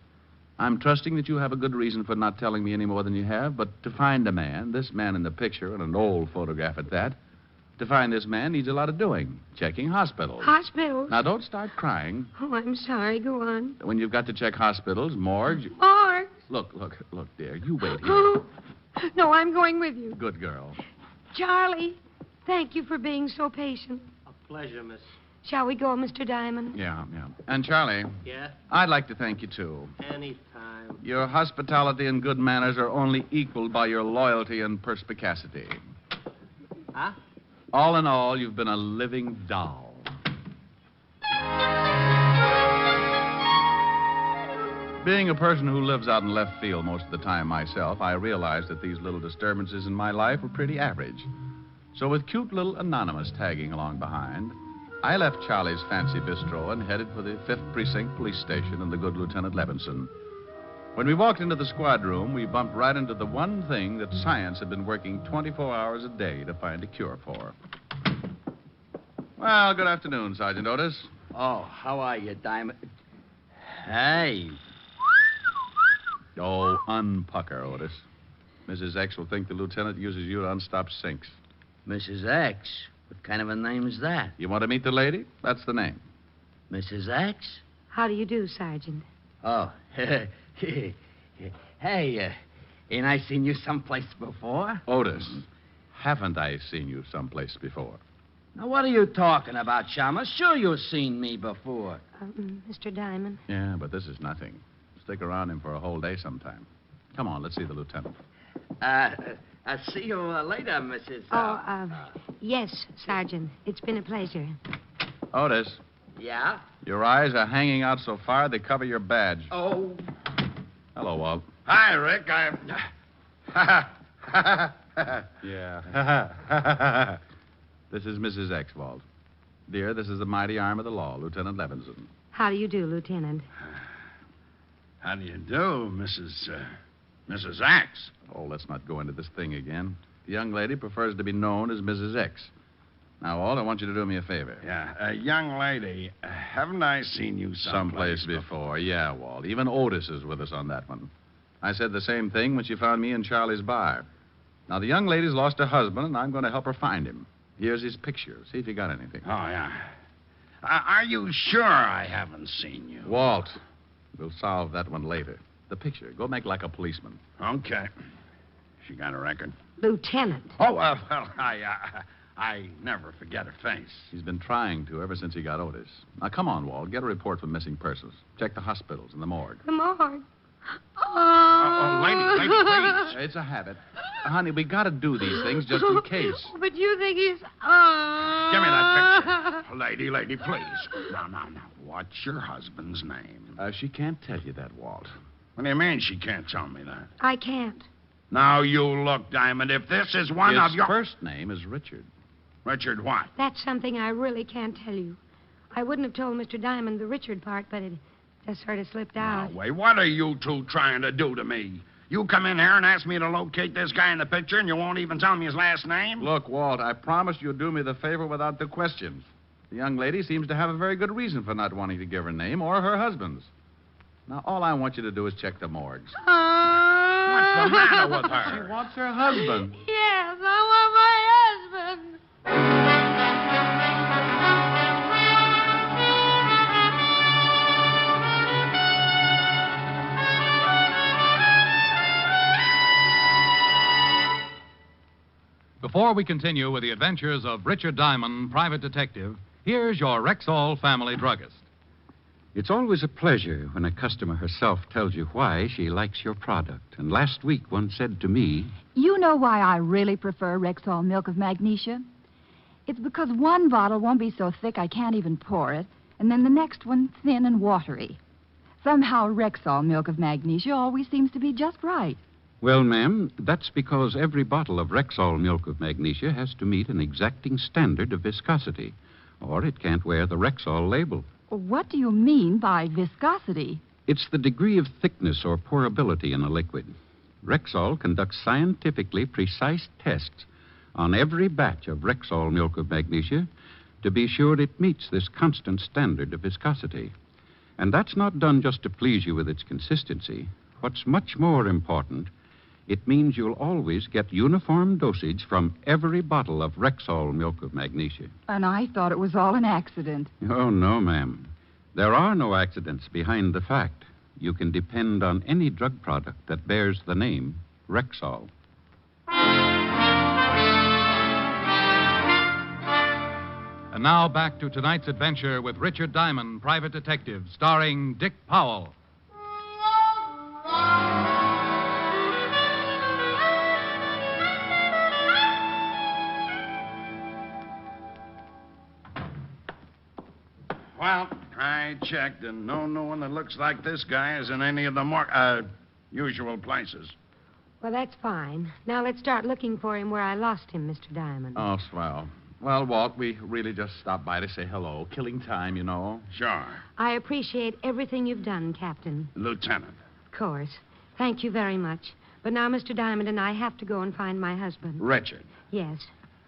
I'm trusting that you have a good reason for not telling me any more than you have, but to find a man, this man in the picture, and an old photograph at that, to find this man needs a lot of doing. Checking hospitals. Hospitals? Now, don't start crying. Oh, I'm sorry. Go on. When you've got to check hospitals, morgues... Morgues? Look, dear. You wait here. Oh, no, I'm going with you. Good girl. Charlie, thank you for being so patient. A pleasure, miss. Shall we go, Mr. Diamond? Yeah. And, Charlie... Yeah? I'd like to thank you, too. Anytime. Your hospitality and good manners are only equaled by your loyalty and perspicacity. Huh? All in all, you've been a living doll. Being a person who lives out in left field most of the time myself, I realized that these little disturbances in my life were pretty average. So with cute little Anonymous tagging along behind, I left Charlie's fancy bistro and headed for the 5th Precinct Police Station and the good Lieutenant Levinson. When we walked into the squad room, we bumped right into the one thing that science had been working 24 hours a day to find a cure for. Well, good afternoon, Sergeant Otis. Oh, how are you, Diamond? Hey. Oh, unpucker, Otis. Mrs. X will think the lieutenant uses you to unstop sinks. Mrs. X? What kind of a name is that? You want to meet the lady? That's the name. Mrs. X? How do you do, Sergeant? Oh, hey, ain't I seen you someplace before? Otis, haven't I seen you someplace before? Now, what are you talking about, Shama? Sure you've seen me before. Mr. Diamond? Yeah, but this is nothing. Stick around him for a whole day sometime. Come on, let's see the lieutenant. I'll see you later, Mrs. Yes, Sergeant. It's been a pleasure. Otis. Yeah? Your eyes are hanging out so far they cover your badge. Oh. Hello, Walt. Hi, Rick. Yeah. This is Mrs. X, Walt. Dear, this is the mighty arm of the law, Lieutenant Levinson. How do you do, Lieutenant? How do you do, Mrs. X? Oh, let's not go into this thing again. The young lady prefers to be known as Mrs. X. Now, Walt, I want you to do me a favor. Yeah, young lady, haven't I seen you someplace before? Yeah, Walt. Even Otis is with us on that one. I said the same thing when she found me in Charlie's bar. Now, the young lady's lost her husband, and I'm going to help her find him. Here's his picture. See if you got anything. Oh, yeah. Are you sure I haven't seen you? Walt, we'll solve that one later. The picture. Go make like a policeman. Okay. She got a record? Lieutenant. Oh, well, I never forget her face. He's been trying to ever since he got Otis. Now, come on, Walt. Get a report for missing persons. Check the hospitals and the morgue. The morgue? Lady, please. It's a habit. Honey, we got to do these things just in case. But you think he's... Give me that picture. Lady, please. Now. What's your husband's name? She can't tell you that, Walt. What do you mean she can't tell me that? I can't. Now, you look, Diamond, if this is one of your... His first name is Richard. Richard what? That's something I really can't tell you. I wouldn't have told Mr. Diamond the Richard part, but it just sort of slipped out. Now, wait, what are you two trying to do to me? You come in here and ask me to locate this guy in the picture, and you won't even tell me his last name? Look, Walt, I promised you'd do me the favor without the questions. The young lady seems to have a very good reason for not wanting to give her name or her husband's. Now, all I want you to do is check the morgues. What's the matter with her? She wants her husband. Yes, I want my husband. Before we continue with the adventures of Richard Diamond, private detective, here's your Rexall family druggist. It's always a pleasure when a customer herself tells you why she likes your product. And last week, one said to me... You know why I really prefer Rexall milk of magnesia? It's because one bottle won't be so thick I can't even pour it, and then the next one thin and watery. Somehow Rexall milk of magnesia always seems to be just right. Well, ma'am, that's because every bottle of Rexall milk of magnesia has to meet an exacting standard of viscosity, or it can't wear the Rexall label. What do you mean by viscosity? It's the degree of thickness or pourability in a liquid. Rexall conducts scientifically precise tests on every batch of Rexall milk of magnesia to be sure it meets this constant standard of viscosity. And that's not done just to please you with its consistency. What's much more important, it means you'll always get uniform dosage from every bottle of Rexall milk of magnesia. And I thought it was all an accident. Oh, no, ma'am. There are no accidents behind the fact. You can depend on any drug product that bears the name Rexall. And now back to tonight's adventure with Richard Diamond, Private Detective, starring Dick Powell. Well, I checked, and no one that looks like this guy is in any of the more usual places. Well, that's fine. Now let's start looking for him where I lost him, Mr. Diamond. Oh, swell. Well, Walt, we really just stopped by to say hello. Killing time, you know. Sure. I appreciate everything you've done, Captain. Lieutenant. Of course. Thank you very much. But now Mr. Diamond and I have to go and find my husband. Richard. Yes.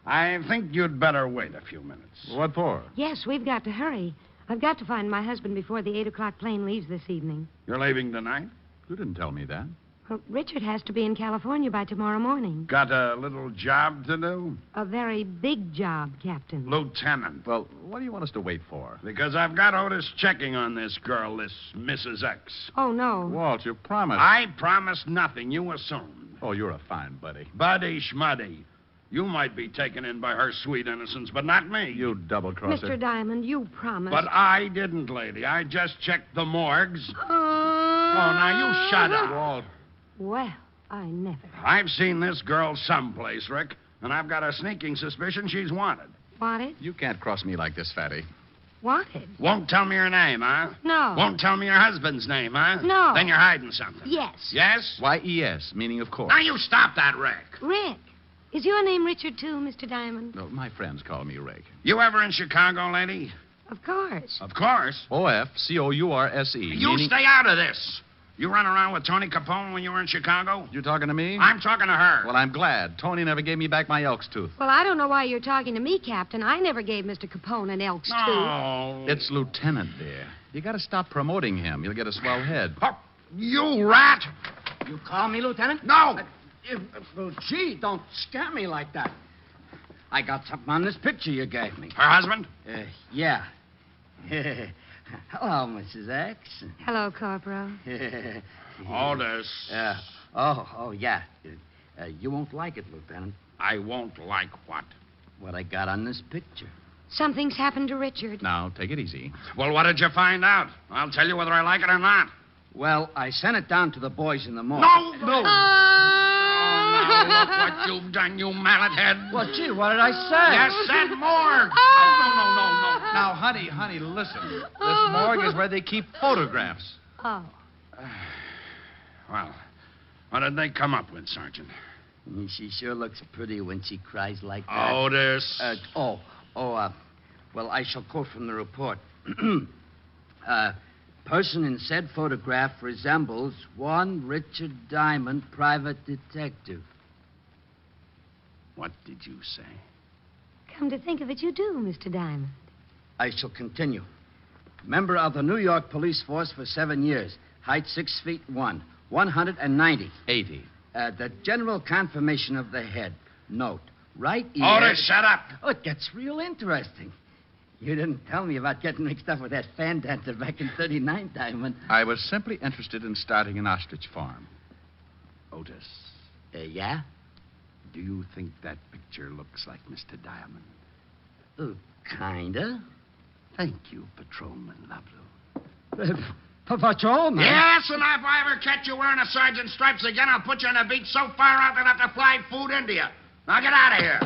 I think you'd better wait a few minutes. What for? Yes, we've got to hurry. I've got to find my husband before the 8 o'clock plane leaves this evening. You're leaving tonight? You didn't tell me that. Well, Richard has to be in California by tomorrow morning. Got a little job to do? A very big job, Captain. Lieutenant. Well, what do you want us to wait for? Because I've got Otis checking on this girl, this Mrs. X. Oh, no. Walt, you promised. I promised nothing. You assumed. Oh, you're a fine buddy. Buddy schmuddy. You might be taken in by her sweet innocence, but not me. You double-crosser. Mr. Diamond, you promised. But I didn't, lady. I just checked the morgues. Oh, now you shut up. Walt. Well, I never. I've seen this girl someplace, Rick, and I've got a sneaking suspicion she's wanted. Wanted? You can't cross me like this, Fatty. Wanted? Won't tell me her name, huh? No. Won't tell me your husband's name, huh? No. Then you're hiding something. Yes. Yes? Y-E-S, meaning of course. Now you stop that, Rick. Rick. Is your name Richard, too, Mr. Diamond? No, my friends call me Rick. You ever in Chicago, lady? Of course. Of course. O-F-C-O-U-R-S-E. You meaning... stay out of this. You run around with Tony Capone when you were in Chicago? You talking to me? I'm talking to her. Well, I'm glad. Tony never gave me back my elk's tooth. Well, I don't know why you're talking to me, Captain. I never gave Mr. Capone an elk's tooth. Oh. It's Lieutenant, dear. You got to stop promoting him. You'll get a swell head. Oh, you rat! You call me, Lieutenant? No! Well, gee, don't scare me like that. I got something on this picture you gave me. Her husband? Yeah. Hello, Mrs. X. Hello, Corporal. Otis. Yeah. You won't like it, Lieutenant. I won't like what? What I got on this picture. Something's happened to Richard. Now, take it easy. Well, what did you find out? I'll tell you whether I like it or not. Well, I sent it down to the boys in the morgue. No! Now, look what you've done, you mallet head. Well, gee, what did I say? You said morgue. No. Now, honey, listen. This morgue is where they keep photographs. Oh. Well, what did they come up with, Sergeant? She sure looks pretty when she cries like that. Otis. Well, I shall quote from the report. Person in said photograph resembles one Richard Diamond, private detective. What did you say? Come to think of it, you do, Mr. Diamond. I shall continue. Member of the New York police force for 7 years. Height 6'1", 190. 80. The general conformation of the head. Note, right ear... Otis, shut up. Oh, it gets real interesting. You didn't tell me about getting mixed up with that fan dancer back in 39, Diamond. I was simply interested in starting an ostrich farm. Otis. Yeah? Do you think that picture looks like Mr. Diamond? Kinda. Thank you, Patrolman Lovelow. Patrolman? Yes, and if I ever catch you wearing a sergeant's stripes again, I'll put you on a beach so far out that I'll have to fly food into you. Now get out of here.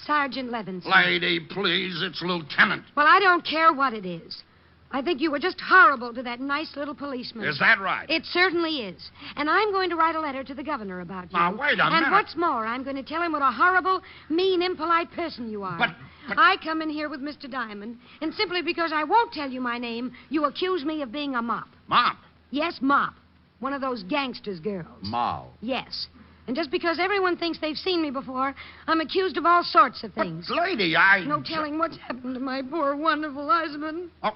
Sergeant Levinson. Lady, please, it's Lieutenant. Well, I don't care what it is. I think you were just horrible to that nice little policeman. Is that right? It certainly is. And I'm going to write a letter to the governor about you. Now, wait a minute. And what's more, I'm going to tell him what a horrible, mean, impolite person you are. But I come in here with Mr. Diamond, and simply because I won't tell you my name, you accuse me of being a mop. Mop? Yes, mop. One of those gangsters' girls. Mao. Yes. And just because everyone thinks they've seen me before, I'm accused of all sorts of things. But, lady, I... No telling what's happened to my poor, wonderful husband. Lady,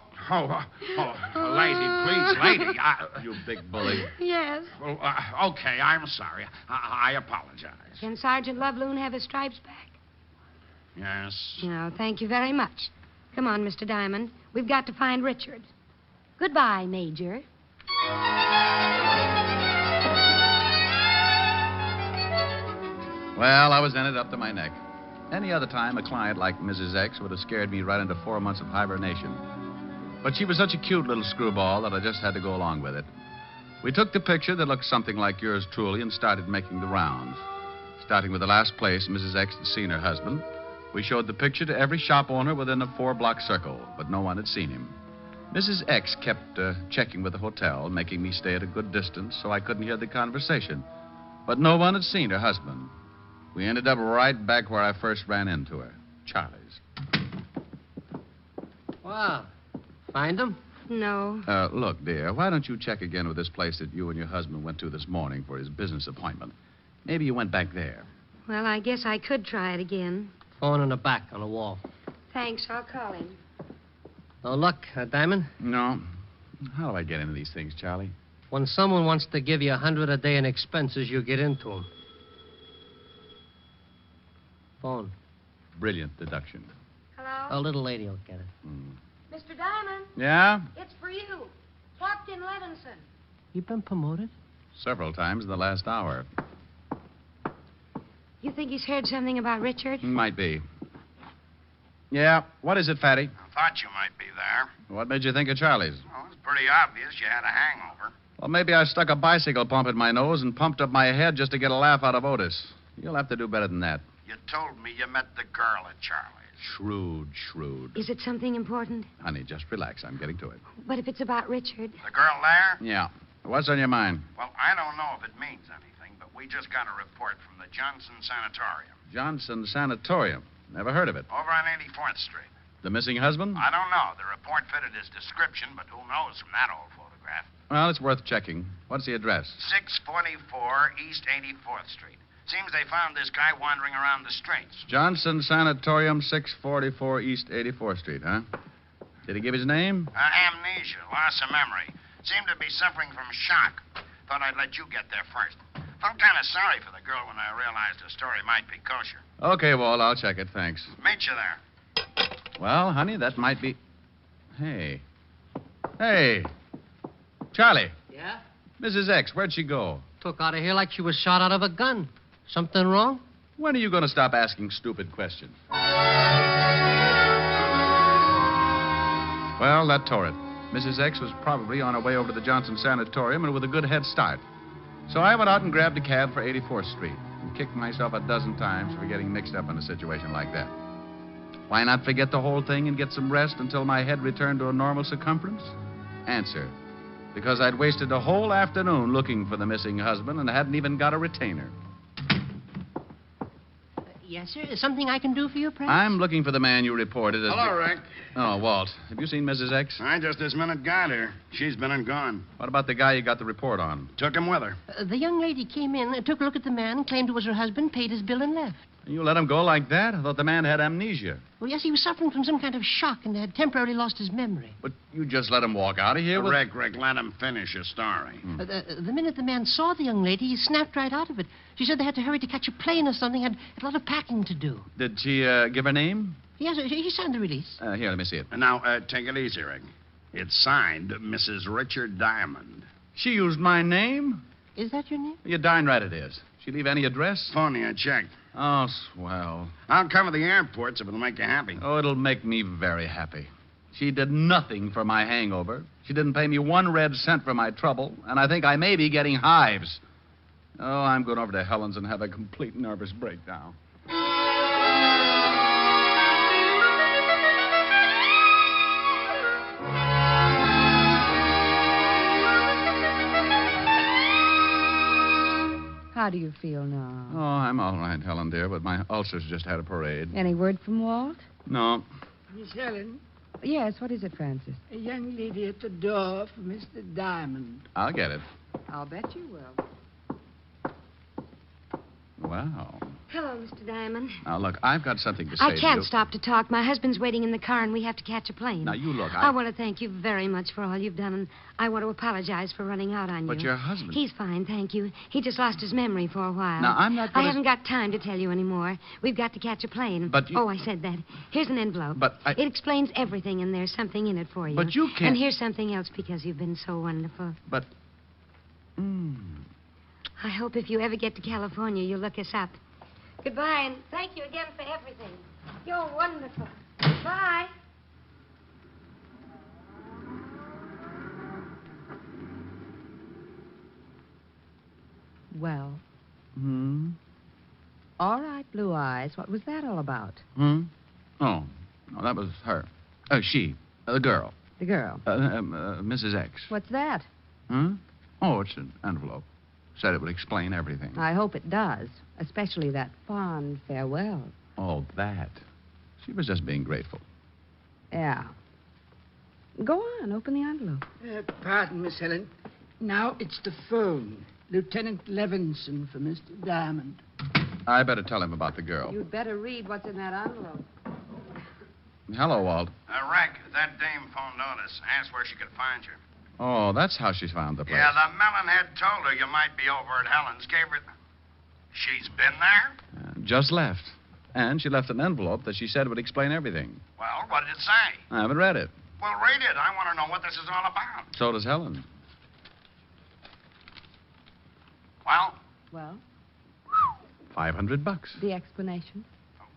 please, lady. You big bully. Yes. Well, okay, I'm sorry. I apologize. Can Sergeant Loveloon have his stripes back? Yes. No, thank you very much. Come on, Mr. Diamond. We've got to find Richard. Goodbye, Major. Well, I was in it up to my neck. Any other time, a client like Mrs. X would have scared me right into 4 months of hibernation. But she was such a cute little screwball that I just had to go along with it. We took the picture that looked something like yours truly and started making the rounds. Starting with the last place Mrs. X had seen her husband, we showed the picture to every shop owner within a 4-block circle, but no one had seen him. Mrs. X kept checking with the hotel, making me stay at a good distance so I couldn't hear the conversation. But no one had seen her husband. We ended up right back where I first ran into her, Charlie's. Wow. Find him? No. Look, dear, why don't you check again with this place that you and your husband went to this morning for his business appointment? Maybe you went back there. Well, I guess I could try it again. Phone in the back on the wall. Thanks, I'll call him. No luck, Diamond? No. How do I get into these things, Charlie? When someone wants to give you $100 a day in expenses, you get into them. Phone. Brilliant deduction. Hello? A little lady will get it. Mr. Diamond? Yeah? It's for you. Captain Levinson. You've been promoted? Several times in the last hour. You think he's heard something about Richard? Might be. Yeah, what is it, Fatty? I thought you might be there. What made you think of Charlie's? Well, it's pretty obvious you had a hangover. Well, maybe I stuck a bicycle pump in my nose and pumped up my head just to get a laugh out of Otis. You'll have to do better than that. You told me you met the girl at Charlie's. Shrewd. Is it something important? Honey, just relax. I'm getting to it. But if it's about Richard... The girl there? Yeah. What's on your mind? Well, I don't know if it means anything, but we just got a report from the Johnson Sanatorium. Johnson Sanatorium. Never heard of it. Over on 84th Street. The missing husband? I don't know. The report fitted his description, but who knows from that old photograph. Well, it's worth checking. What's the address? 644 East 84th Street. Seems they found this guy wandering around the streets. Johnson Sanatorium, 644 East 84th Street, huh? Did he give his name? Amnesia, loss of memory. Seemed to be suffering from shock. Thought I'd let you get there first. Felt kind of sorry for the girl when I realized the story might be kosher. Okay, Walt, I'll check it, thanks. Meet you there. Well, honey, that might be... Hey, Charlie. Yeah? Mrs. X, where'd she go? Took out of here like she was shot out of a gun. Something wrong? When are you going to stop asking stupid questions? Well, that tore it. Mrs. X was probably on her way over to the Johnson Sanatorium and with a good head start. So I went out and grabbed a cab for 84th Street and kicked myself a dozen times for getting mixed up in a situation like that. Why not forget the whole thing and get some rest until my head returned to a normal circumference? Answer. Because I'd wasted a whole afternoon looking for the missing husband and hadn't even got a retainer. Yes, sir. Is something I can do for you, perhaps? I'm looking for the man you reported as... Hello, Rick. Oh, Walt. Have you seen Mrs. X? I just this minute got her. She's been and gone. What about the guy you got the report on? Took him with her. The young lady came in, took a look at the man, claimed it was her husband, paid his bill, and left. You let him go like that? I thought the man had amnesia. Well, yes, he was suffering from some kind of shock and had temporarily lost his memory. But you just let him walk out of here with... Rick, let him finish his story. The minute the man saw the young lady, he snapped right out of it. She said they had to hurry to catch a plane or something, had a lot of packing to do. Did she give her name? Yes, he signed the release. Here, let me see it. And now, take it easy, Rick. It's signed Mrs. Richard Diamond. She used my name? Is that your name? You're darn right it is. She leave any address? Phony, I checked. Oh, swell. I'll cover the airports if it'll make you happy. Oh, it'll make me very happy. She did nothing for my hangover. She didn't pay me 1 red cent for my trouble, and I think I may be getting hives. Oh, I'm going over to Helen's and have a complete nervous breakdown. How do you feel now? Oh, I'm all right, Helen, dear, but my ulcer's just had a parade. Any word from Walt? No. Miss Helen, Yes, what is it, Francis? a young lady at the door for Mr. Diamond. I'll get it. I'll bet you will. Wow. Hello, Mr. Diamond. Now, look, I've got something to say to I can't you. stop to talk. My husband's waiting in the car, and we have to catch a plane. Now, you look, I want to thank you very much for all you've done, and I want to apologize for running out on you. But your husband... He's fine, thank you. He just lost his memory for a while. Now, I'm not gonna... I haven't got time to tell you anymore. We've got to catch a plane. But you... Oh, I said that. Here's an envelope. But I... It explains everything, and there's something in it for you. But you can't... And here's something else because you've been so wonderful. But... I hope if you ever get to California, you'll look us up. Goodbye, and thank you again for everything. You're wonderful. Bye. Well, Hmm? all right, Blue Eyes. What was that all about? Hmm? Oh, no, that was her. She. The girl. The girl. Mrs. X. What's that? Hmm? Oh, it's an envelope. Said it would explain everything. I hope it does, especially that fond farewell. Oh, that. She was just being grateful. Yeah. Go on, open the envelope. Pardon, Miss Helen. Now it's the phone. Lieutenant Levinson for Mr. Diamond. I better tell him about the girl. You'd better read what's in that envelope. Hello, Walt. Rick, that dame phoned Otis. Asked where she could find you. Oh, that's how she found the place. Yeah, the melonhead told her you might be over at Helen's. Gave her... She's been there? Just left. And she left an envelope that she said would explain everything. Well, what did it say? I haven't read it. Well, read it. I want to know what this is all about. So does Helen. Well, Well, $500. the explanation?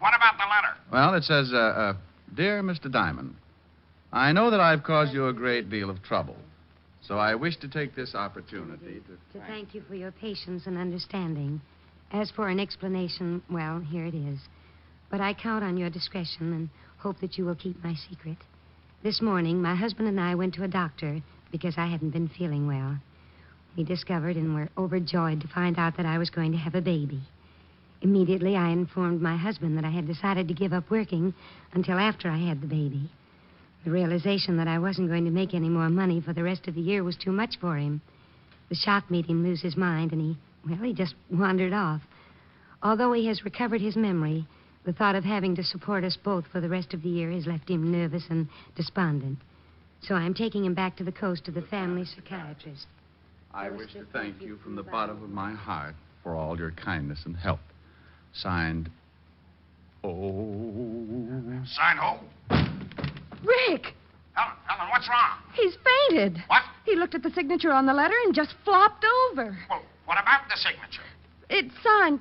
what about the letter? Well, it says, Dear Mr. Diamond, I know that I've caused you a great deal of trouble, so I wish to take this opportunity to... To thank you for your patience and understanding. As for an explanation, well, here it is. But I count on your discretion and hope that you will keep my secret. This morning, my husband and I went to a doctor because I hadn't been feeling well. We discovered and were overjoyed to find out that I was going to have a baby. Immediately, I informed my husband that I had decided to give up working until after I had the baby. The realization that I wasn't going to make any more money for the rest of the year was too much for him. The shock made him lose his mind, and he just wandered off. Although he has recovered his memory, the thought of having to support us both for the rest of the year has left him nervous and despondent. So I'm taking him back to the coast to the family psychiatrist. I wish to thank you from the bottom of my heart for all your kindness and help. Signed, Sign who? Rick! Helen, what's wrong? He's fainted. What? He looked at the signature on the letter and just flopped over. Well, what about the signature? It's signed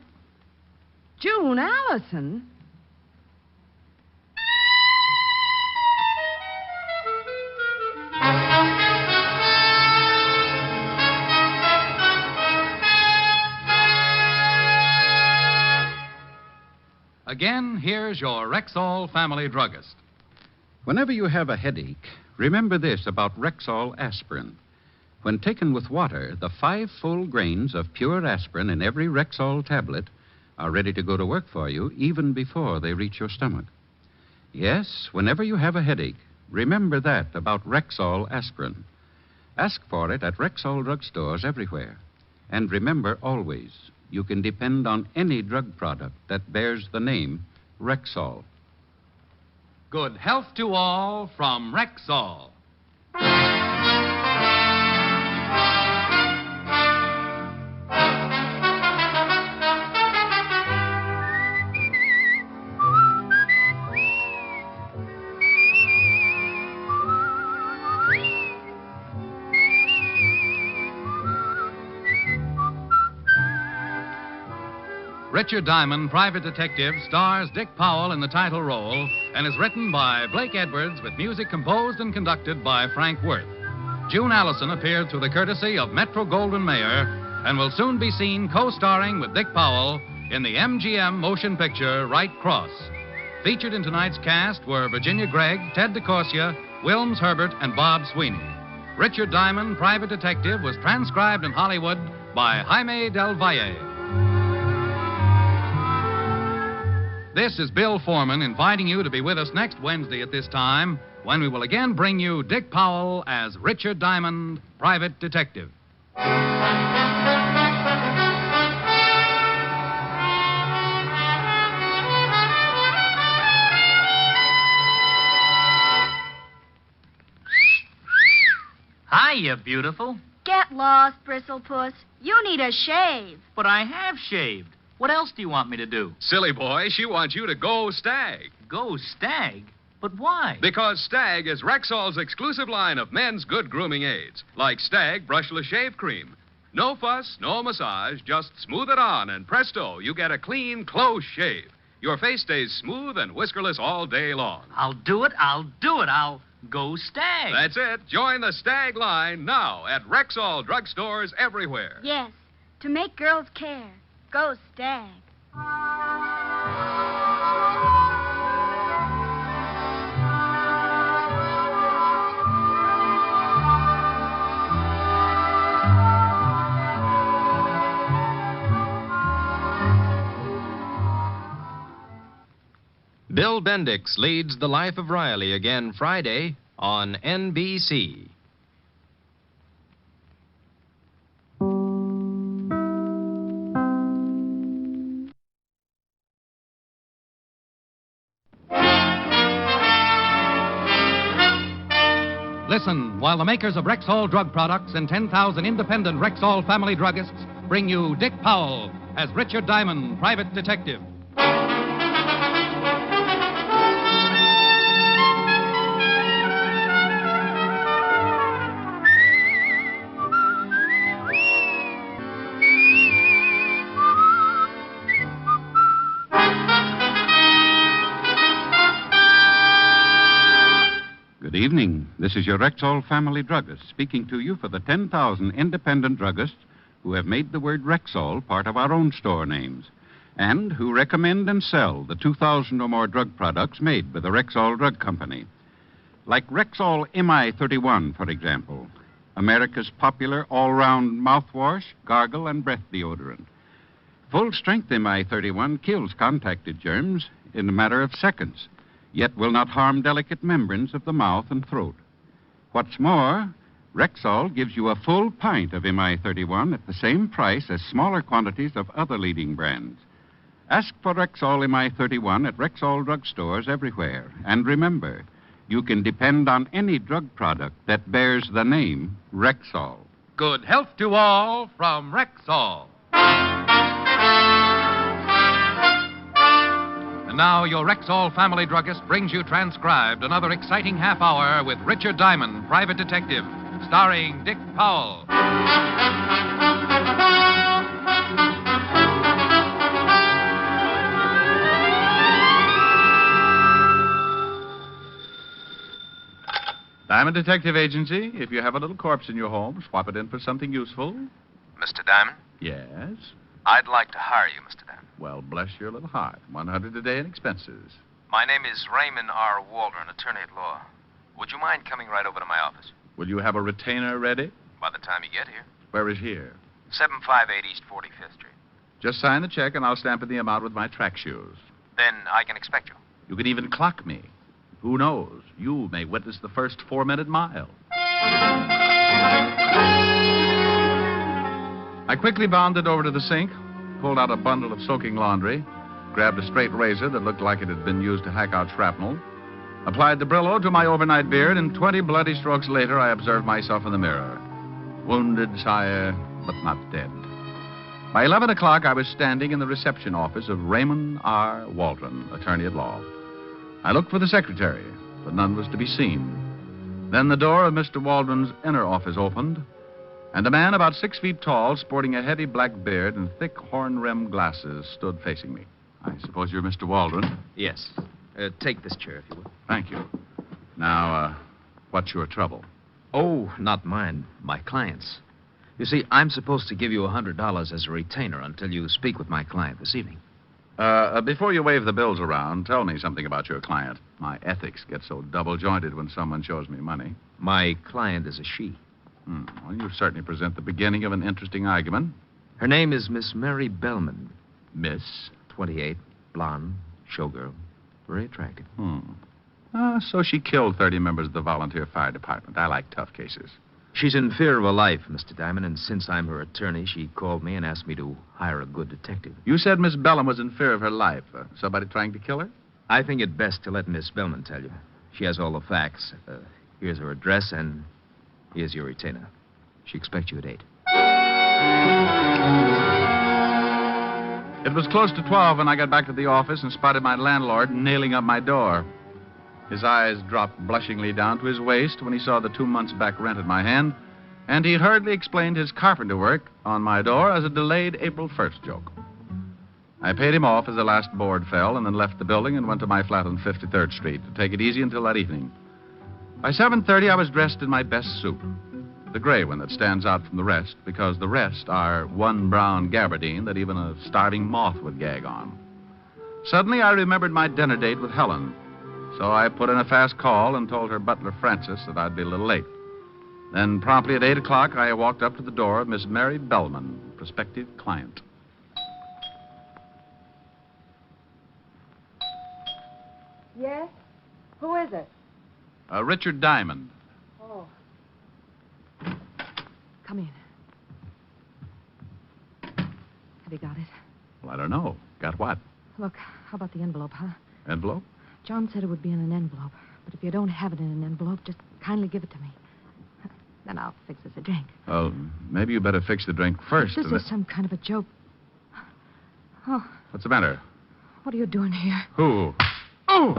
June Allison. Again, here's your Rexall family druggist. Whenever you have a headache, remember this about Rexall aspirin. When taken with water, the 5 full grains of pure aspirin in every Rexall tablet are ready to go to work for you even before they reach your stomach. Yes, whenever you have a headache, remember that about Rexall aspirin. Ask for it at Rexall drugstores everywhere. And remember always, you can depend on any drug product that bears the name Rexall. Good health to all from Rexall. Richard Diamond, Private Detective, stars Dick Powell in the title role and is written by Blake Edwards with music composed and conducted by Frank Worth. June Allison appeared through the courtesy of Metro-Goldwyn-Mayer and will soon be seen co-starring with Dick Powell in the MGM motion picture Right Cross. Featured in tonight's cast were Virginia Gregg, Ted DeCorsia, Wilms Herbert, and Bob Sweeney. Richard Diamond, Private Detective, was transcribed in Hollywood by Jaime Del Valle. This is Bill Foreman inviting you to be with us next Wednesday at this time when we will again bring you Dick Powell as Richard Diamond, private detective. Hiya, beautiful. Get lost, Bristlepuss. You need a shave. But I have shaved. What else do you want me to do? Silly boy, she wants you to go Stag. Go Stag? But why? Because Stag is Rexall's exclusive line of men's good grooming aids, like Stag Brushless Shave Cream. No fuss, no massage, just smooth it on, and presto, you get a clean, close shave. Your face stays smooth and whiskerless all day long. I'll do it. I'll go Stag. That's it. Join the Stag line now at Rexall drugstores everywhere. Yes, to make girls care. Go Stag. Bill Bendix leads The Life of Riley again Friday on NBC. Listen while the makers of Rexall drug products and 10,000 independent Rexall family druggists bring you Dick Powell as Richard Diamond, private detective. Good evening. This is your Rexall family druggist speaking to you for the 10,000 independent druggists who have made the word Rexall part of our own store names and who recommend and sell the 2,000 or more drug products made by the Rexall Drug Company. Like Rexall MI31, for example, America's popular all-round mouthwash, gargle, and breath deodorant. Full-strength MI31 kills contacted germs in a matter of seconds, yet will not harm delicate membranes of the mouth and throat. What's more, Rexall gives you a full pint of MI31 at the same price as smaller quantities of other leading brands. Ask for Rexall MI31 at Rexall drugstores everywhere. And remember, you can depend on any drug product that bears the name Rexall. Good health to all from Rexall. And now your Rexall family druggist brings you transcribed another exciting half hour with Richard Diamond, private detective, starring Dick Powell. Diamond Detective Agency. If you have a little corpse in your home, swap it in for something useful. Mr. Diamond? Yes? I'd like to hire you, Mr. Diamond. Well, bless your little heart. $100 a day in expenses. My name is Raymond R. Waldron, attorney at law. Would you mind coming right over to my office? Will you have a retainer ready? By the time you get here. Where is here? 758 East 45th Street. Just sign the check and I'll stamp in the amount with my track shoes. Then I can expect you. You can even clock me. Who knows? You may witness the first 4-minute mile. I quickly bounded over to the sink, pulled out a bundle of soaking laundry, grabbed a straight razor that looked like it had been used to hack out shrapnel, applied the Brillo to my overnight beard, and 20 bloody strokes later, I observed myself in the mirror. Wounded, sire, but not dead. By 11 o'clock, I was standing in the reception office of Raymond R. Waldron, attorney at law. I looked for the secretary, but none was to be seen. Then the door of Mr. Waldron's inner office opened, and a man about 6 feet tall, sporting a heavy black beard and thick horn-rimmed glasses, stood facing me. I suppose you're Mr. Waldron? Yes. Take this chair, if you will. Thank you. Now, what's your trouble? Oh, not mine. My client's. You see, I'm supposed to give you $100 as a retainer until you speak with my client this evening. Before you wave the bills around, tell me something about your client. My ethics get so double-jointed when someone shows me money. My client is a she. Well, you certainly present the beginning of an interesting argument. Her name is Miss Mary Bellman. Miss? 28, blonde, Showgirl. Very attractive. So she killed 30 members of the volunteer fire department. I like tough cases. She's in fear of her life, Mr. Diamond, and since I'm her attorney, she called me and asked me to hire a good detective. You said Miss Bellman was in fear of her life. Somebody trying to kill her? I think it best to let Miss Bellman tell you. She has all the facts. Here's her address, and here's your retainer. She expects you at 8. It was close to 12 when I got back to the office and spotted my landlord nailing up my door. His eyes dropped blushingly down to his waist when he saw the 2 months' back rent in my hand, and he hurriedly explained his carpenter work on my door as a delayed April 1st joke. I paid him off as the last board fell and then left the building and went to my flat on 53rd Street to take it easy until that evening. By 7:30, I was dressed in my best suit, the gray one that stands out from the rest because the rest are one brown gabardine that even a starving moth would gag on. Suddenly, I remembered my dinner date with Helen. So I put in a fast call and told her butler, Francis, that I'd be a little late. Then, promptly at 8 o'clock, I walked up to the door of Miss Mary Bellman, prospective client. Yes? Who is it? Richard Diamond. Oh. Come in. Have you got it? Well, I don't know. Got what? Look, how about the envelope, huh? Envelope? John said it would be in an envelope. But if you don't have it in an envelope, just kindly give it to me. Then I'll fix us a drink. Well, maybe you better fix the drink first. This is some kind of a joke. Oh, What's the matter? what are you doing here? Who? Oh!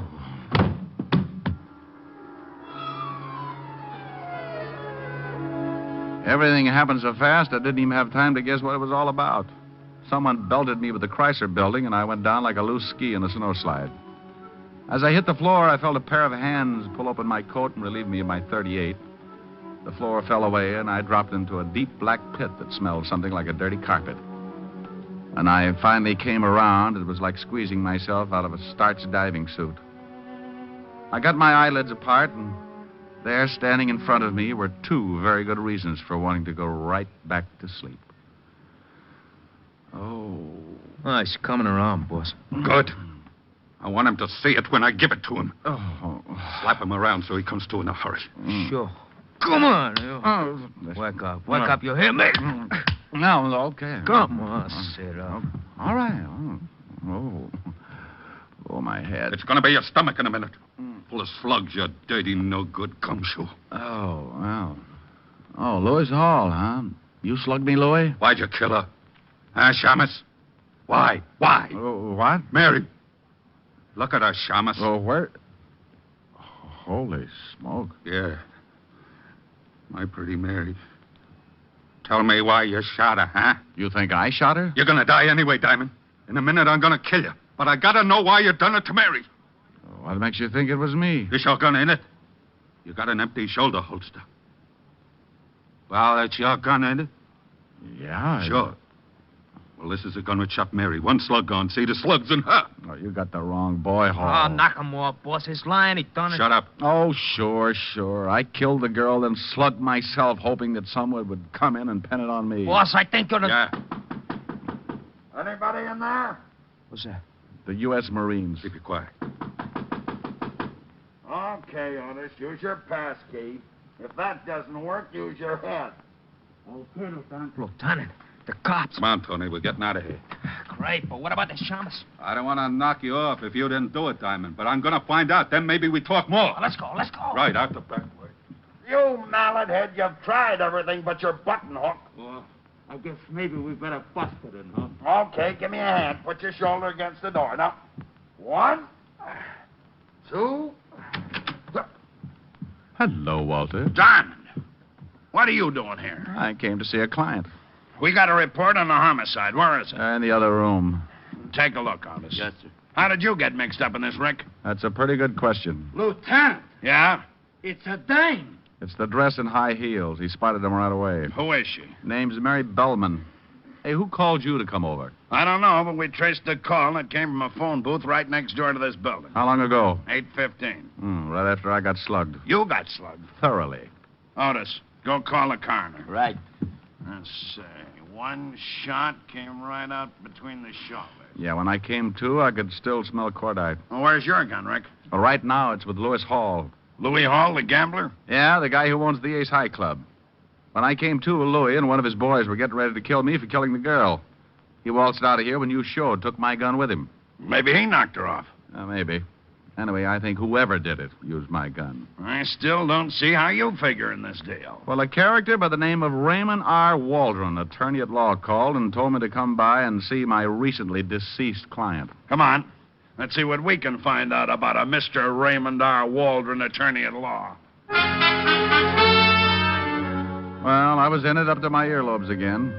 Everything happened so fast, I didn't even have time to guess what it was all about. Someone belted me with the Chrysler building, and I went down like a loose ski in a snowslide. As I hit the floor, I felt a pair of hands pull open my coat and relieve me of my .38. The floor fell away, and I dropped into a deep black pit that smelled something like a dirty carpet. When I finally came around, it was like squeezing myself out of a starched diving suit. I got my eyelids apart, and there, standing in front of me, were 2 very good reasons for wanting to go right back to sleep. Oh, he's coming around, boss. Good. I want him to see it when I give it to him. Oh. Slap him around so he comes to in a hurry. Sure. Come on. You. Wake up. Wake up. You hear me? No, okay. Come on, sit up. All right. Oh, my head. It's going to be your stomach in a minute. Full of slugs, you dirty, no-good gumshoe. Oh, well. Oh, Louis Hall, huh? You slugged me, Louis? Why'd you kill her? Huh, Shamus? Why? Why? What? Mary. Look at her, Shamus. Oh, where? Holy smoke. Yeah. My pretty Mary. Tell me why you shot her, huh? You think I shot her? You're going to die anyway, Diamond. In a minute, I'm going to kill you. But I got to know why you done it to Mary. What makes you think it was me? This your gun, ain't it? You got an empty shoulder holster. Well, that's your gun, ain't it? Yeah. Sure. Well, this is a gun which shot Mary. 1 slug gone. See, the slug's in her. Oh, you got the wrong boy, Hall. Oh, knock him off, boss. He's lying. He done it. Shut up. Oh, sure. I killed the girl, then slugged myself, hoping that someone would come in and pin it on me. Boss, I think you're the... Yeah. Anybody in there? What's that? The U.S. Marines. Keep it quiet. Okay, Otis, use your pass key. If that doesn't work, use your head. Okay, Lieutenant. Lieutenant, the cops. Come on, Tony. We're getting out of here. Great, but what about the Shamus? I don't want to knock you off if you didn't do it, Diamond, but I'm going to find out. Then maybe we talk more. Oh, let's go. Right, out the back way. You mallet head, you've tried everything but your button hook. Well, I guess maybe we better bust it in, huh? Okay, give me a hand. Put your shoulder against the door. Now, 1, 2... Hello, Walter. Diamond, what are you doing here? I came to see a client. We got a report on the homicide. Where is it? In the other room. Take a look, Otis. Yes, sir. How did you get mixed up in this, Rick? That's a pretty good question. Lieutenant, Yeah? it's a dame. It's the dress and high heels. He spotted them right away. Who is she? Name's Mary Bellman. Hey, who called you to come over? I don't know, but we traced the call and it came from a phone booth right next door to this building. How long ago? 8:15. Right after I got slugged. You got slugged. Thoroughly. Otis, go call the coroner. Right. Let's see. One shot came right out between the shoulders. Yeah, when I came to, I could still smell cordite. Well, where's your gun, Rick? Well, right now, it's with Lewis Hall. Louis Hall, the gambler? Yeah, the guy who owns the Ace High Club. When I came to, Louis and one of his boys were getting ready to kill me for killing the girl. He waltzed out of here when you showed, took my gun with him. Maybe he knocked her off. Maybe. Anyway, I think whoever did it used my gun. I still don't see how you figure in this deal. Well, a character by the name of Raymond R. Waldron, attorney at law, called and told me to come by and see my recently deceased client. Come on. Let's see what we can find out about a Mr. Raymond R. Waldron, attorney at law. Well, I was in it up to my earlobes again.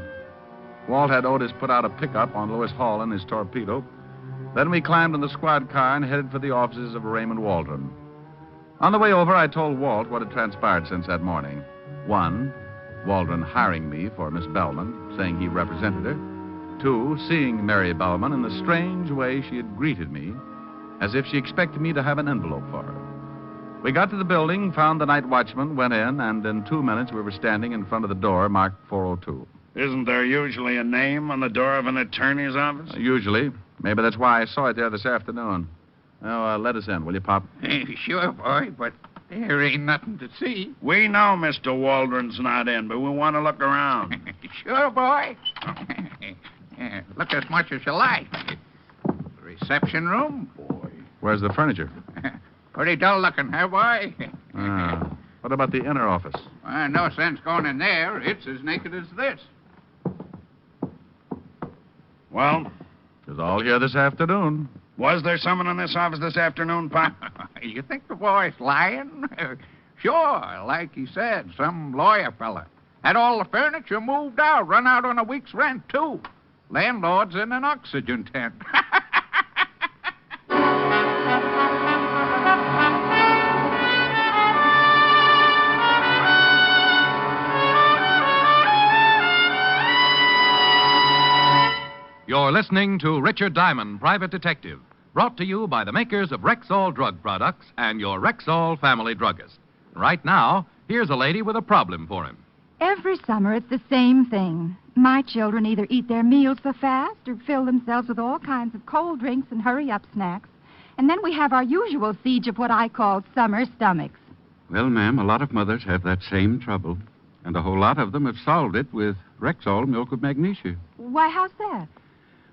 Walt had Otis put out a pickup on Lewis Hall in his torpedo. Then we climbed in the squad car and headed for the offices of Raymond Waldron. On the way over, I told Walt what had transpired since that morning. 1, Waldron hiring me for Miss Bellman, saying he represented her. 2, seeing Mary Bellman in the strange way she had greeted me, as if she expected me to have an envelope for her. We got to the building, found the night watchman, went in, and in 2 minutes we were standing in front of the door marked 402. Isn't there usually a name on the door of an attorney's office? Usually. Maybe that's why I saw it there this afternoon. Oh, let us in, will you, Pop? Sure, boy, but there ain't nothing to see. We know Mr. Waldron's not in, but we want to look around. Sure, boy. Look as much as you like. The reception room, boy. Where's the furniture? Pretty dull looking, huh, boy? What about the inner office? No sense going in there. It's as naked as this. Well? It was all here this afternoon. Was there someone in this office this afternoon, Pop? You think the boy's lying? Sure, like he said, some lawyer fella. Had all the furniture moved out, run out on a week's rent, too. Landlord's in an oxygen tent. You're listening to Richard Diamond, Private Detective, brought to you by the makers of Rexall Drug Products and your Rexall family druggist. Right now, here's a lady with a problem for him. Every summer, it's the same thing. My children either eat their meals so fast or fill themselves with all kinds of cold drinks and hurry-up snacks. And then we have our usual siege of what I call summer stomachs. Well, ma'am, a lot of mothers have that same trouble. And a whole lot of them have solved it with Rexall milk of magnesia. Why, how's that?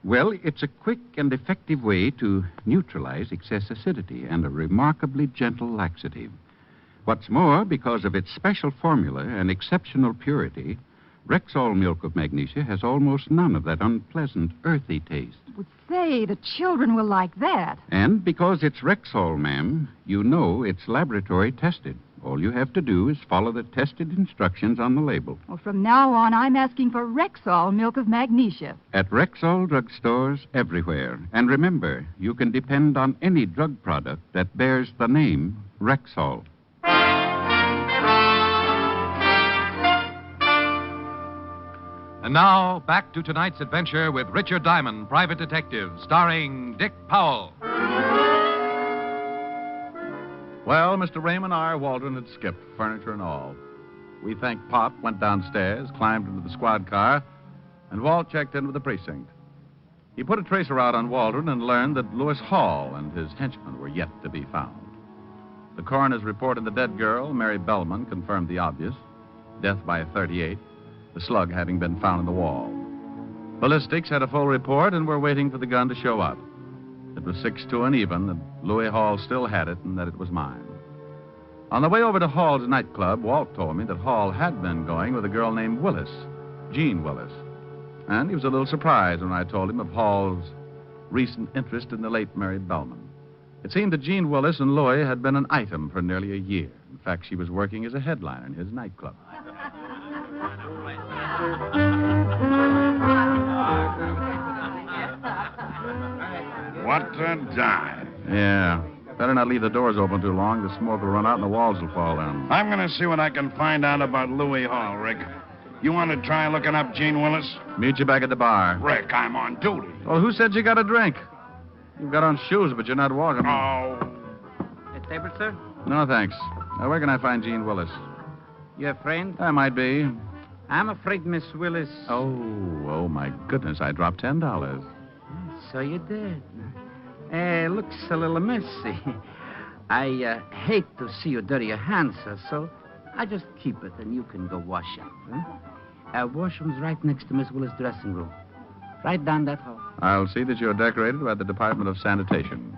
Well, it's a quick and effective way to neutralize excess acidity and a remarkably gentle laxative. What's more, because of its special formula and exceptional purity, Rexall milk of magnesia has almost none of that unpleasant, earthy taste. Well, say, the children will like that. And because it's Rexall, ma'am, you know it's laboratory tested. All you have to do is follow the tested instructions on the label. Well, from now on, I'm asking for Rexall milk of magnesia. At Rexall drugstores everywhere. And remember, you can depend on any drug product that bears the name Rexall. And now, back to tonight's adventure with Richard Diamond, Private Detective, starring Dick Powell. Well, Mr. Raymond R. Waldron had skipped, furniture and all. We thanked Pop, went downstairs, climbed into the squad car, and Walt checked in with the precinct. He put a tracer out on Waldron and learned that Lewis Hall and his henchmen were yet to be found. The coroner's report of the dead girl, Mary Bellman, confirmed the obvious. Death by a .38, the slug having been found in the wall. Ballistics had a full report and were waiting for the gun to show up. It was 6-2 and even that Louis Hall still had it and that it was mine. On the way over to Hall's nightclub, Walt told me that Hall had been going with a girl named Willis, Jean Willis. And he was a little surprised when I told him of Hall's recent interest in the late Mary Bellman. It seemed that Jean Willis and Louis had been an item for nearly a year. In fact, she was working as a headliner in his nightclub. What a dive. Yeah. Better not leave the doors open too long. The smoke will run out and the walls will fall down. I'm going to see what I can find out about Louis Hall, Rick. You want to try looking up Jean Willis? Meet you back at the bar. Rick, I'm on duty. Well, who said you got a drink? You've got on shoes, but you're not walking. Oh. A table, sir? No, thanks. Now, where can I find Jean Willis? Your friend? I might be. I'm afraid, Miss Willis. Oh, my goodness. I dropped $10. So you did. Looks a little messy. I hate to see you dirty your hands, sir, so I just keep it and you can go wash up. Huh? Washroom's right next to Miss Willis' dressing room. Right down that hall. I'll see that you're decorated by the Department of Sanitation.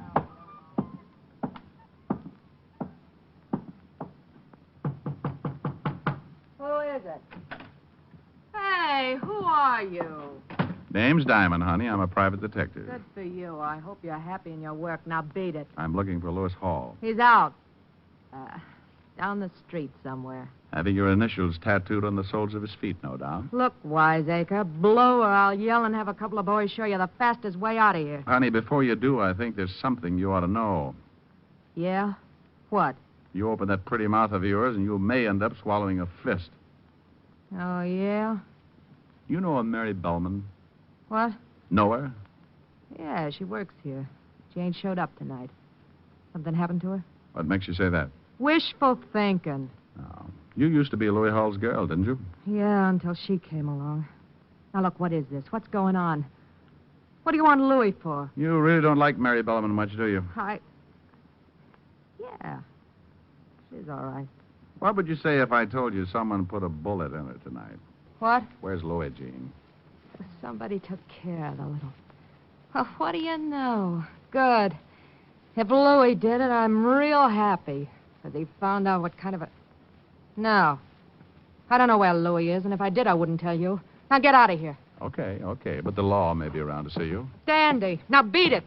Who is it? Hey, who are you? Name's Diamond, honey. I'm a private detective. Good for you. I hope you're happy in your work. Now beat it. I'm looking for Lewis Hall. He's out. Down the street somewhere. Having your initials tattooed on the soles of his feet, no doubt. Look, wiseacre, blow or I'll yell and have a couple of boys show you the fastest way out of here. Honey, before you do, I think there's something you ought to know. Yeah? What? You open that pretty mouth of yours and you may end up swallowing a fist. Oh, yeah? You know a Mary Bellman? What? Know her? Yeah, she works here. She ain't showed up tonight. Something happened to her? What makes you say that? Wishful thinking. Oh. You used to be Louis Hall's girl, didn't you? Yeah, until she came along. Now, look, what is this? What's going on? What do you want Louis for? You really don't like Mary Bellman much, do you? Yeah. She's all right. What would you say if I told you someone put a bullet in her tonight? What? Where's Louis, Jean? Somebody took care of the little... Well, what do you know? Good. If Louis did it, I'm real happy. Because he found out what kind of a... No. I don't know where Louis is, and if I did, I wouldn't tell you. Now get out of here. Okay. But the law may be around to see you. Dandy. Now beat it.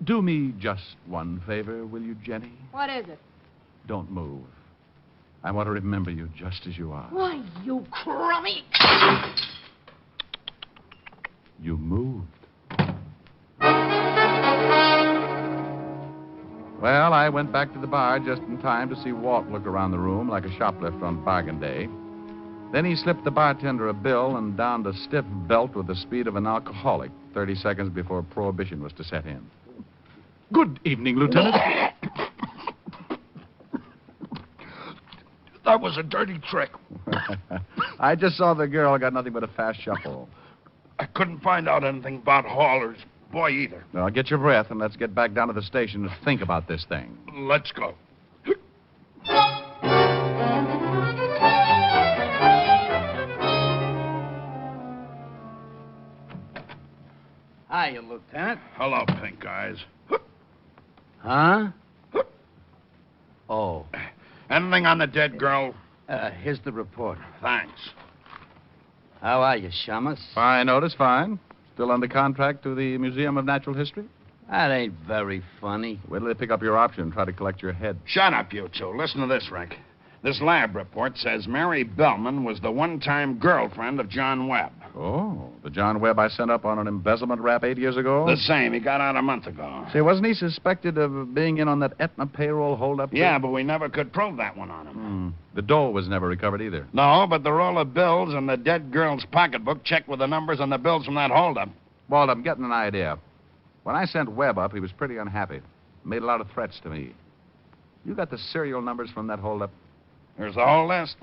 Do me just one favor, will you, Jenny? What is it? Don't move. I want to remember you just as you are. Why, you crummy... You moved. Well, I went back to the bar just in time to see Walt look around the room like a shoplifter on bargain day. Then he slipped the bartender a bill and donned a stiff belt with the speed of an alcoholic 30 seconds before prohibition was to set in. Good evening, Lieutenant. That was a dirty trick. I just saw the girl got nothing but a fast shuffle. I couldn't find out anything about Hall or his boy either. Now, get your breath and let's get back down to the station and think about this thing. Let's go. Hiya, Lieutenant. Hello, Pink Eyes. Huh? Oh. Anything on the dead girl? Here's the report. Thanks. How are you, Shamus? Fine, Otis, fine. Still under contract to the Museum of Natural History? That ain't very funny. Wait till they pick up your option and try to collect your head. Shut up, you two. Listen to this, Rick. This lab report says Mary Bellman was the one-time girlfriend of John Webb. Oh, the John Webb I sent up on an embezzlement rap 8 years ago? The same. He got out a month ago. Say, wasn't he suspected of being in on that Aetna payroll holdup? Yeah, but we never could prove that one on him. The dough was never recovered either. No, but the roll of bills and the dead girl's pocketbook checked with the numbers on the bills from that holdup. Walt, I'm getting an idea. When I sent Webb up, he was pretty unhappy. Made a lot of threats to me. You got the serial numbers from that holdup? Here's the whole list.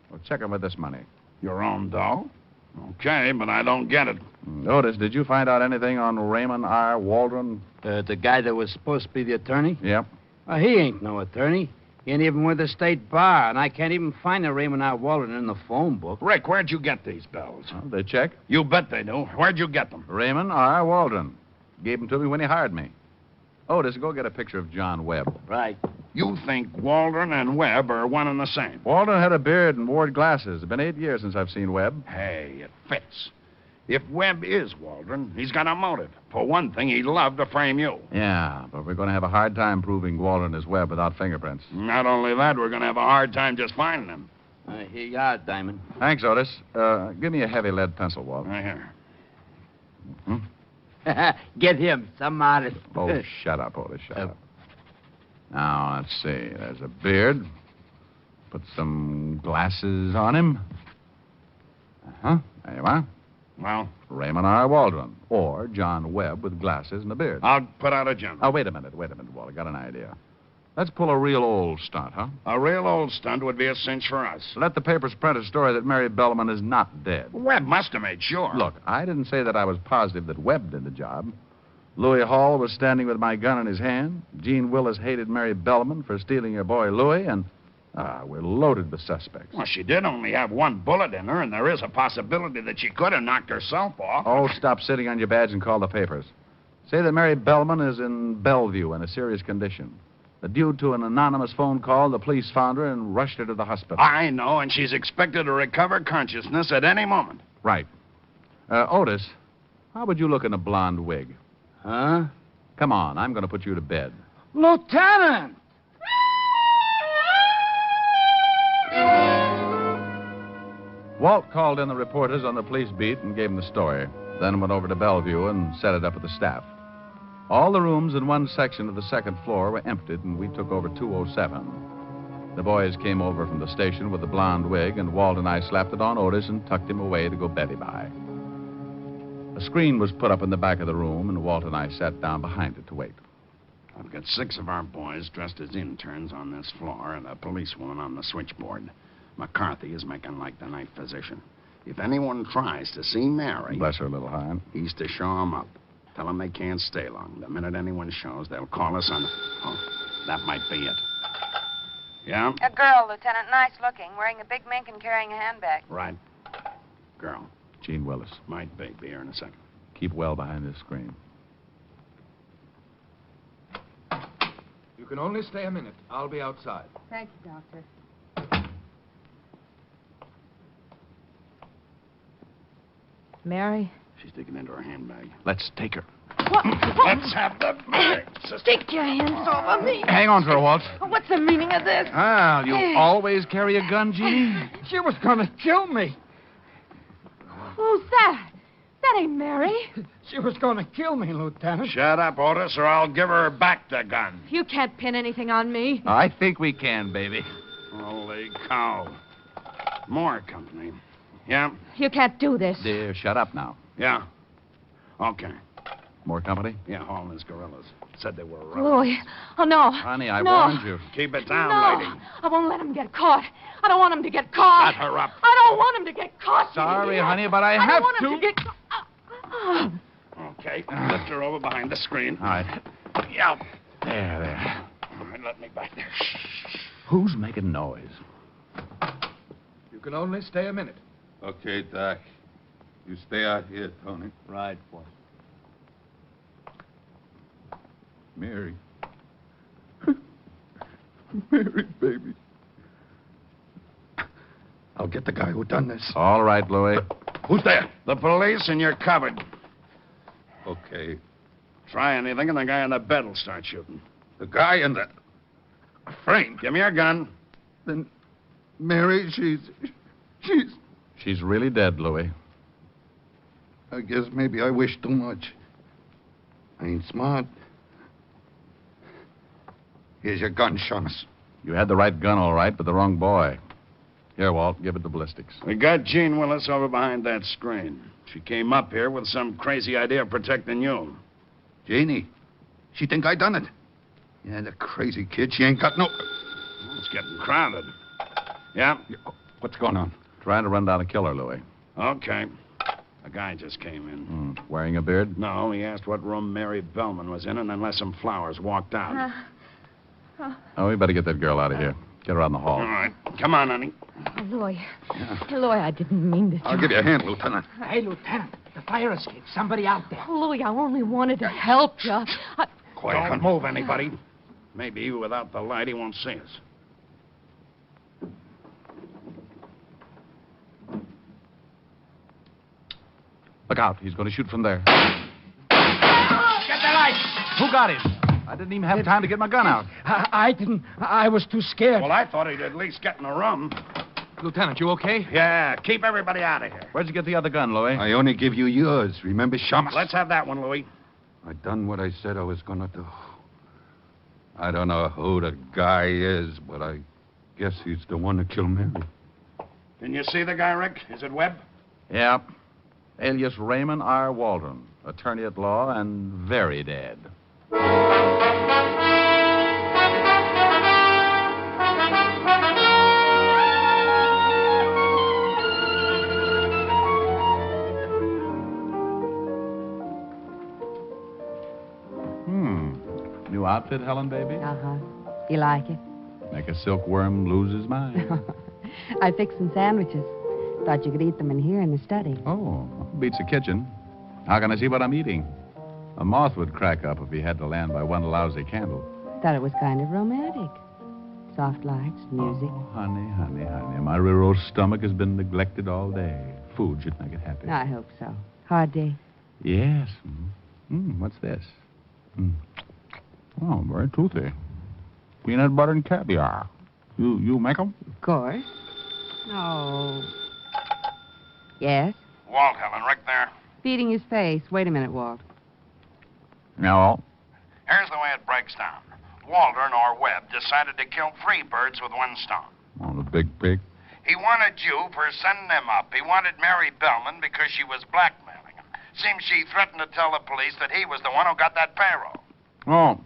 Well, check them with this money. Your own dough? Okay, but I don't get it. Otis, did you find out anything on Raymond R. Waldron? The guy that was supposed to be the attorney? Yep. He ain't no attorney. He ain't even with the state bar, and I can't even find the Raymond R. Waldron in the phone book. Rick, where'd you get these bills? Well, they check. You bet they do. Where'd you get them? Raymond R. Waldron. Gave them to me when he hired me. Otis, go get a picture of John Webb. Right. You think Waldron and Webb are one and the same? Waldron had a beard and wore glasses. It's been 8 years since I've seen Webb. Hey, it fits. If Webb is Waldron, he's got a motive. For one thing, he'd love to frame you. Yeah, but we're going to have a hard time proving Waldron is Webb without fingerprints. Not only that, we're going to have a hard time just finding him. Here you are, Diamond. Thanks, Otis. Give me a heavy lead pencil, Walt. Right here. Get him, some artist. Oh, shut up, Otis, shut up. Now, let's see. There's a beard. Put some glasses on him. Uh-huh. There you are. Well? Raymond R. Waldron. Or John Webb with glasses and a beard. I'll put out a general. Oh, wait a minute, Walt. I got an idea. Let's pull a real old stunt, huh? A real old stunt would be a cinch for us. Let the papers print a story that Mary Bellman is not dead. Webb must have made sure. Look, I didn't say that I was positive that Webb did the job. Louis Hall was standing with my gun in his hand. Gene Willis hated Mary Bellman for stealing your boy Louis, and we're loaded with suspects. Well, she did only have one bullet in her, and there is a possibility that she could have knocked herself off. Oh, stop sitting on your badge and call the papers. Say that Mary Bellman is in Bellevue in a serious condition. That due to an anonymous phone call, the police found her and rushed her to the hospital. I know, and she's expected to recover consciousness at any moment. Right. Otis, how would you look in a blonde wig? Huh? Come on, I'm going to put you to bed. Lieutenant! Walt called in the reporters on the police beat and gave them the story, then went over to Bellevue and set it up with the staff. All the rooms in one section of the second floor were emptied, and we took over 207. The boys came over from the station with the blonde wig, and Walt and I slapped it on Otis and tucked him away to go Betty by. A screen was put up in the back of the room, and Walt and I sat down behind it to wait. I've got 6 of our boys dressed as interns on this floor and a policewoman on the switchboard. McCarthy is making like the night physician. If anyone tries to see Mary... Bless her little heart. He's to show them up. Tell them they can't stay long. The minute anyone shows, they'll call us on... Oh, that might be it. Yeah? A girl, Lieutenant. Nice looking. Wearing a big mink and carrying a handbag. Right. Girl. Gene Willis. Might be. Be here in a second. Keep well behind this screen. You can only stay a minute. I'll be outside. Thank you, Doctor. Mary? She's digging into her handbag. Let's take her. What? Let's have the bag, sister. Stick your hands over me. Hang on to her, Walt. What's the meaning of this? You always carry a gun, Jeannie? She was going to kill me. Who's that? That ain't Mary. She was going to kill me, Lieutenant. Shut up, Otis, or I'll give her back the gun. You can't pin anything on me. I think we can, baby. Holy cow. More company. Yeah? You can't do this. Dear, shut up now. Yeah. Okay. More company? Yeah, Hall and his gorillas. Said they were around. Louis. Oh, no. Honey, I No. warned you. Keep it down, No. lady. I won't let him get caught. I don't want him to get caught. Shut her up. I don't want him to get caught. Sorry, you idiot. honey, but I don't have want to. him to get caught. Okay, lift her over behind the screen. All right. Yeah. There. All right, let me back there. Who's making noise? You can only stay a minute. Okay, Doc. You stay out here, Tony. Right, boss. Mary. Mary, baby. I'll get the guy who done this. All right, Louis. Who's there? The police, and you're covered. Okay. Try anything, and the guy on the bed will start shooting. The guy in the frame. Give me your gun. Then Mary, she's... She's really dead, Louis. I guess maybe I wish too much. I ain't smart. Here's your gun, Shamus. You had the right gun, all right, but the wrong boy. Here, Walt, give it to ballistics. We got Jean Willis over behind that screen. She came up here with some crazy idea of protecting you. Janie, she think I done it. Yeah, the crazy kid. She ain't got no... It's getting crowded. Yeah? What's going on? Trying to run down a killer, Louis. Okay. A guy just came in. Wearing a beard? No, he asked what room Mary Bellman was in and then left some flowers, walked out. Oh, we better get that girl out of here. Get her out in the hall. All right. Come on, honey. Oh, Louis. Louis, I didn't mean to. I'll give you a hand, Lieutenant. Hey, Lieutenant, the fire escape. Somebody out there. Oh, Louis, I only wanted to help you. Quiet. Don't move anybody. Maybe without the light, he won't see us. Look out. He's going to shoot from there. Get the light. Who got him? I didn't even have time to get my gun out. I didn't. I was too scared. Well, I thought he'd at least get in the room. Lieutenant, you okay? Yeah, keep everybody out of here. Where'd you get the other gun, Louis? I only give you yours. Remember, Shamus? Let's have that one, Louis. I done what I said I was gonna do. I don't know who the guy is, but I guess he's the one that killed Mary. Can you see the guy, Rick? Is it Webb? Yeah. Alias Raymond R. Waldron, attorney at law and very dead. New outfit, Helen, baby? Uh-huh. You like it? Make a silkworm lose his mind. I fixed some sandwiches. Thought you could eat them in here in the study. Oh, beats the kitchen. How can I see what I'm eating? A moth would crack up if he had to land by one lousy candle. Thought it was kind of romantic. Soft lights, music. Oh, honey, honey, honey. My rural stomach has been neglected all day. Food should make it happy. I hope so. Hard day. Yes. What's this? Oh, very toothy. Peanut butter and caviar. You make them? Of course. Oh. Yes? Walt, Helen, Rick there. Feeding his face. Wait a minute, Walt. No. Here's the way it breaks down. Waldron or Webb decided to kill 3 birds with 1 stone. Oh, the big pig. He wanted you for sending him up. He wanted Mary Bellman because she was blackmailing him. Seems she threatened to tell the police that he was the one who got that payroll. Oh,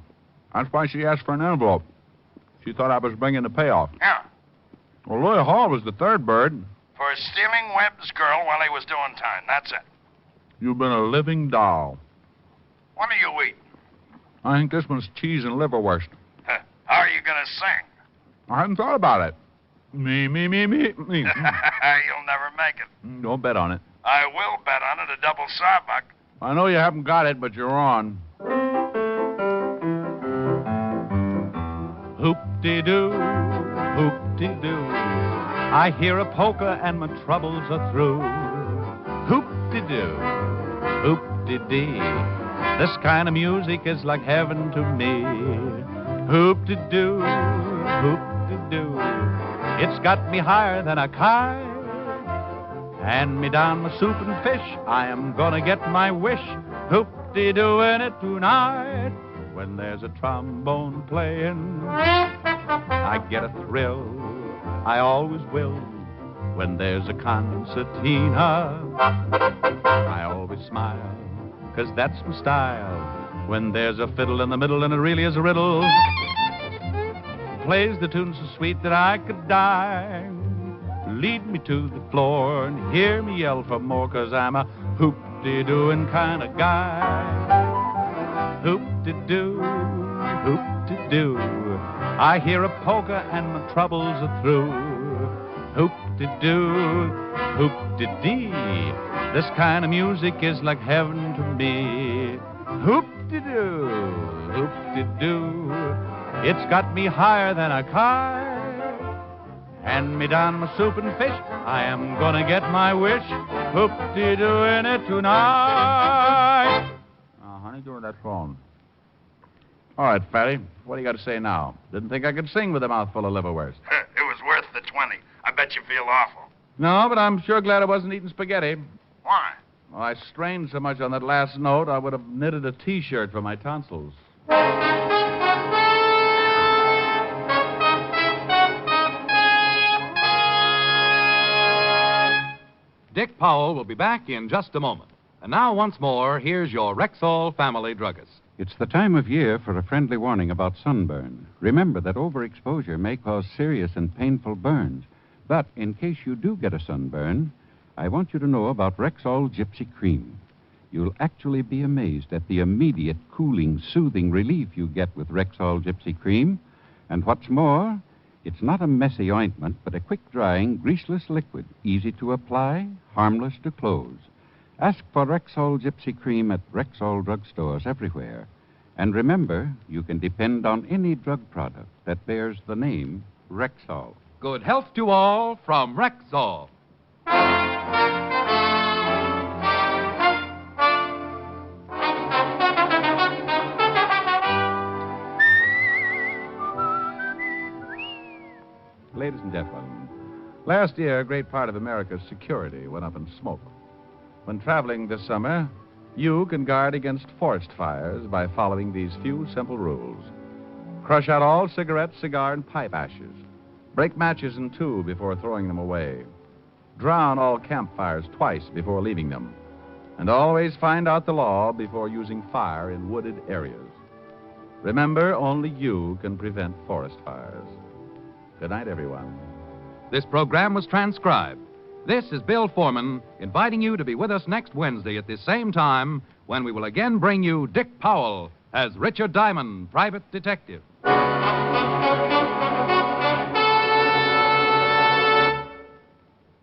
that's why she asked for an envelope. She thought I was bringing the payoff. Yeah. Well, Louis Hall was the 3rd bird. For stealing Webb's girl while he was doing time. That's it. You've been a living doll. What are you eating? I think this one's cheese and liverwurst. How are you going to sing? I hadn't thought about it. Me. You'll never make it. Don't bet on it. I will bet on it, a double sawbuck. I know you haven't got it, but you're on. Hoop-de-doo, hoop-de-doo. I hear a polka and my troubles are through. Hoop-de-doo, hoop-de-dee. This kind of music is like heaven to me. Hoop-de-doo, hoop-de-doo. It's got me higher than a kite. Hand me down my soup and fish. I am gonna get my wish. Hoop-de-doo-ing it tonight. When there's a trombone playing, I get a thrill. I always will. When there's a concertina, I always smile, 'cause that's my style. When there's a fiddle in the middle and it really is a riddle, plays the tune so sweet that I could die. Lead me to the floor and hear me yell for more, 'cause I'm a hoop-de-dooing kind of guy. Hoop-de-doo, hoop-de-doo. I hear a polka and my troubles are through. Hoop-de-doo, hoop-de-dee. This kind of music is like heaven to me. Hoop-de-doo, hoop-de-doo. It's got me higher than a kite. Hand me down my soup and fish. I am gonna get my wish. Hoop-de-doo-ing it tonight. Honey, go to that phone. All right, Fatty. What do you got to say now? Didn't think I could sing with a mouthful of liverwurst. It was worth the 20. I bet you feel awful. No, but I'm sure glad I wasn't eating spaghetti. Why? Well, I strained so much on that last note, I would have knitted a T-shirt for my tonsils. Dick Powell will be back in just a moment. And now, once more, here's your Rexall family druggist. It's the time of year for a friendly warning about sunburn. Remember that overexposure may cause serious and painful burns. But in case you do get a sunburn, I want you to know about Rexall Gypsy Cream. You'll actually be amazed at the immediate cooling, soothing relief you get with Rexall Gypsy Cream. And what's more, it's not a messy ointment, but a quick-drying, greaseless liquid, easy to apply, harmless to close. Ask for Rexall Gypsy Cream at Rexall drugstores everywhere. And remember, you can depend on any drug product that bears the name Rexall. Good health to all from Rexall. Ladies and gentlemen, last year, a great part of America's security went up in smoke. When traveling this summer, you can guard against forest fires by following these few simple rules. Crush out all cigarette, cigar, and pipe ashes. Break matches in two before throwing them away. Drown all campfires twice before leaving them. And always find out the law before using fire in wooded areas. Remember, only you can prevent forest fires. Good night, everyone. This program was transcribed. This is Bill Foreman inviting you to be with us next Wednesday at this same time when we will again bring you Dick Powell as Richard Diamond, Private Detective.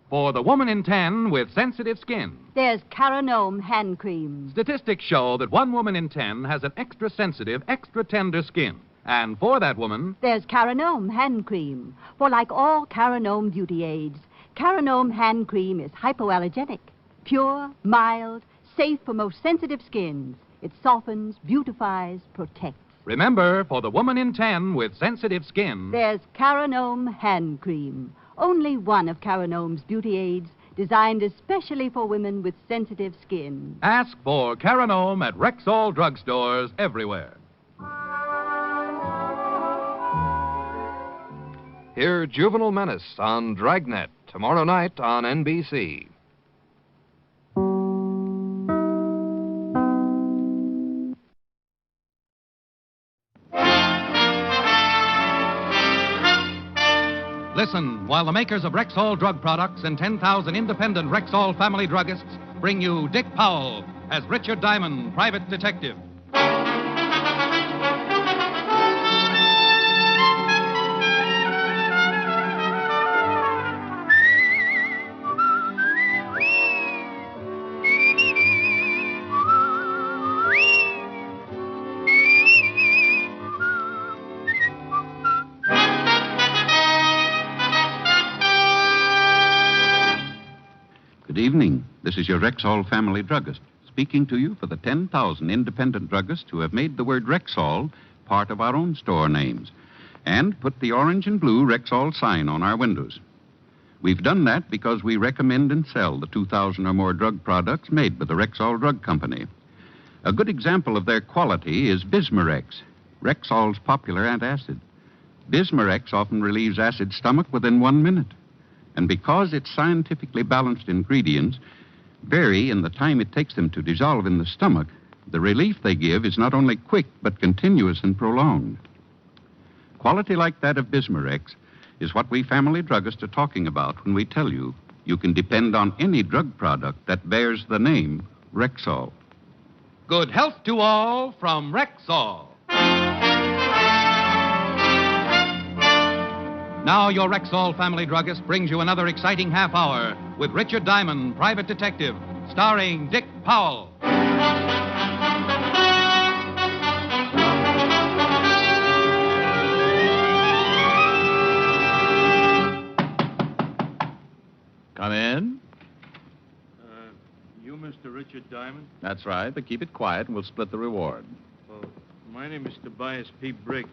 For the woman in 10 with sensitive skin. There's Caranome hand cream. Statistics show that 1 woman in 10 has an extra sensitive, extra tender skin. And for that woman, there's Caranome hand cream. For like all Caranome beauty aids, Caranome hand cream is hypoallergenic, pure, mild, safe for most sensitive skins. It softens, beautifies, protects. remember, for the woman in 10 with sensitive skin, There's Caranome hand cream. Only one of Caranome's beauty aids, designed especially for women with sensitive skin. ask for Caranome at Rexall drugstores everywhere. Hear Juvenile Menace on Dragnet tomorrow night on NBC. Listen while the makers of Rexall drug products and 10,000 independent Rexall family druggists bring you Dick Powell as Richard Diamond, Private Detective. Good evening. This is your Rexall family druggist, speaking to you for the 10,000 independent druggists who have made the word Rexall part of our own store names and put the orange and blue Rexall sign on our windows. We've done that because we recommend and sell the 2,000 or more drug products made by the Rexall Drug Company. A good example of their quality is Bismarex, Rexall's popular antacid. Bismarex often relieves acid stomach within 1 minute. And because its scientifically balanced ingredients vary in the time it takes them to dissolve in the stomach, the relief they give is not only quick, but continuous and prolonged. Quality like that of Bismarex is what we family druggists are talking about when we tell you you can depend on any drug product that bears the name Rexall. Good health to all from Rexall. Now your Rexall family druggist brings you another exciting half hour with Richard Diamond, Private Detective, starring Dick Powell. Come in. You Mr. Richard Diamond? That's right, but keep it quiet and we'll split the reward. Well, my name is Tobias P. Briggs.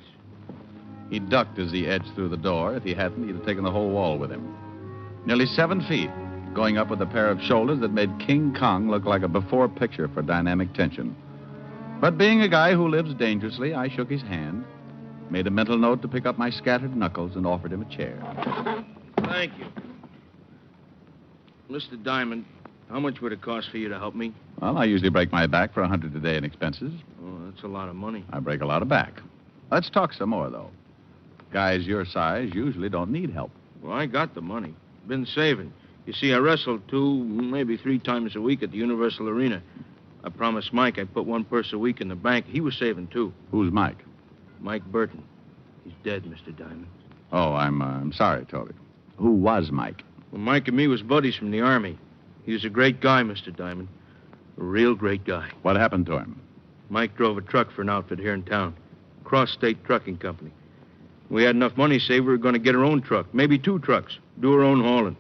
He ducked as he edged through the door. If he hadn't, he'd have taken the whole wall with him. Nearly 7 feet, going up with a pair of shoulders that made King Kong look like a before picture for dynamic tension. But being a guy who lives dangerously, I shook his hand, made a mental note to pick up my scattered knuckles, and offered him a chair. Thank you. Mr. Diamond, how much would it cost for you to help me? Well, I usually break my back for $100 a day in expenses. Oh, that's a lot of money. I break a lot of back. Let's talk some more, though. Guys your size usually don't need help. Well, I got the money. Been saving. You see, I wrestled 2, maybe 3 times a week at the Universal Arena. I promised Mike I'd put 1 purse a week in the bank. He was saving, too. Who's Mike? Mike Burton. He's dead, Mr. Diamond. Oh, I'm sorry, Toby. Who was Mike? Well, Mike and me was buddies from the Army. He was a great guy, Mr. Diamond. A real great guy. What happened to him? Mike drove a truck for an outfit here in town. Cross-State Trucking Company. We had enough money saved, we were going to get our own truck. Maybe 2 trucks. Do our own hauling.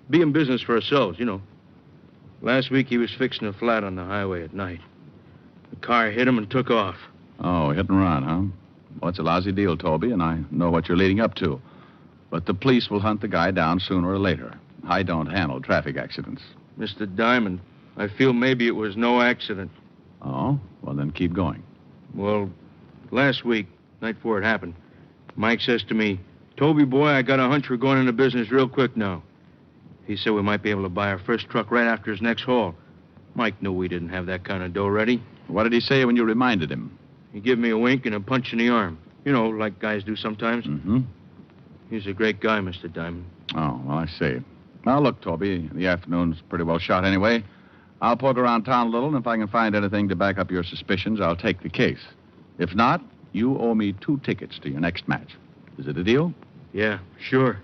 Be in business for ourselves, you know. Last week, he was fixing a flat on the highway at night. The car hit him and took off. Oh, hit and run, huh? Well, it's a lousy deal, Toby, and I know what you're leading up to. But the police will hunt the guy down sooner or later. I don't handle traffic accidents. Mr. Diamond, I feel maybe it was no accident. Oh? Well, then keep going. Well, last week, night before it happened, Mike says to me, Toby, boy, I got a hunch we're going into business real quick now. He said we might be able to buy our first truck right after his next haul. Mike knew we didn't have that kind of dough ready. What did he say when you reminded him? He gave me a wink and a punch in the arm. You know, like guys do sometimes. Mm-hmm. He's a great guy, Mr. Diamond. Oh, well, I see. Now, look, Toby, the afternoon's pretty well shot anyway. I'll poke around town a little, and if I can find anything to back up your suspicions, I'll take the case. If not, you owe me 2 tickets to your next match. Is it a deal? Yeah, sure.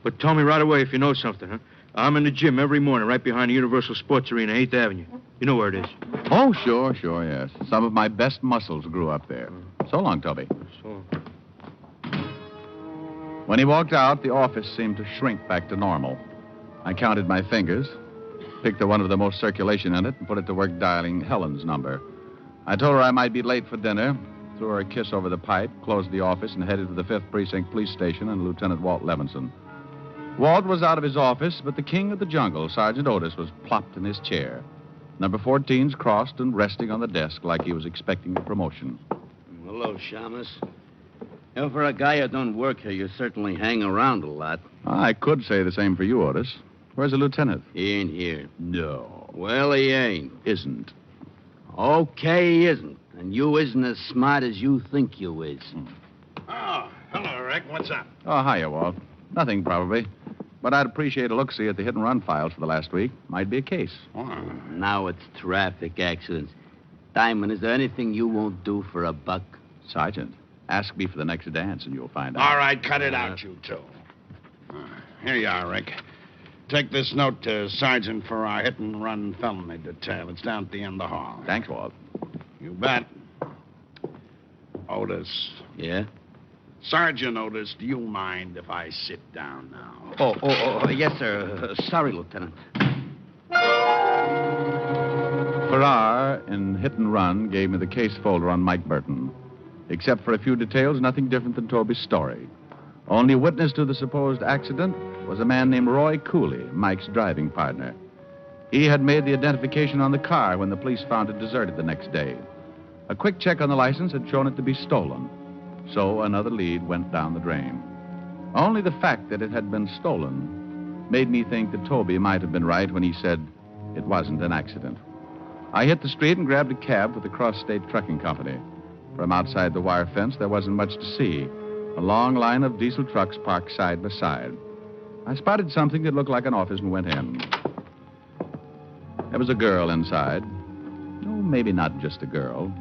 But tell me right away if you know something, huh? I'm in the gym every morning right behind the Universal Sports Arena, 8th Avenue. You know where it is. Oh, sure, yes. Some of my best muscles grew up there. So long, Toby. So long. When he walked out, the office seemed to shrink back to normal. I counted my fingers, picked the one with the most circulation in it, and put it to work dialing Helen's number. I told her I might be late for dinner, threw her a kiss over the pipe, closed the office, and headed to the 5th Precinct Police Station and Lieutenant Walt Levinson. Walt was out of his office, but the king of the jungle, Sergeant Otis, was plopped in his chair. Number 14's crossed and resting on the desk like he was expecting a promotion. Hello, Shamus. For a guy who don't work here, you certainly hang around a lot. I could say the same for you, Otis. Where's the lieutenant? He ain't here. No. Well, he ain't. Isn't. Okay, he isn't. And you isn't as smart as you think you is. Oh, hello, Rick. What's up? Oh, hiya, Walt. Nothing, probably. But I'd appreciate a look-see at the hit-and-run files for the last week. Might be a case. Now it's traffic accidents. Diamond, is there anything you won't do for a buck? Sergeant, ask me for the next dance and you'll find out. All right, cut it out, you two. Here you are, Rick. Take this note to Sergeant for our hit-and-run felony detail. It's down at the end of the hall. Thanks, Walt. You bet. Otis. Yeah? Sergeant Otis, do you mind if I sit down now? Oh, yes, sir. Sorry, Lieutenant. Farrar in Hit and Run gave me the case folder on Mike Burton. Except for a few details, nothing different than Toby's story. Only witness to the supposed accident was a man named Roy Cooley, Mike's driving partner. He had made the identification on the car when the police found it deserted the next day. A quick check on the license had shown it to be stolen. So another lead went down the drain. Only the fact that it had been stolen made me think that Toby might have been right when he said it wasn't an accident. I hit the street and grabbed a cab for the Cross-State Trucking Company. From outside the wire fence, there wasn't much to see. A long line of diesel trucks parked side by side. I spotted something that looked like an office and went in. There was a girl inside. No, maybe not just a girl.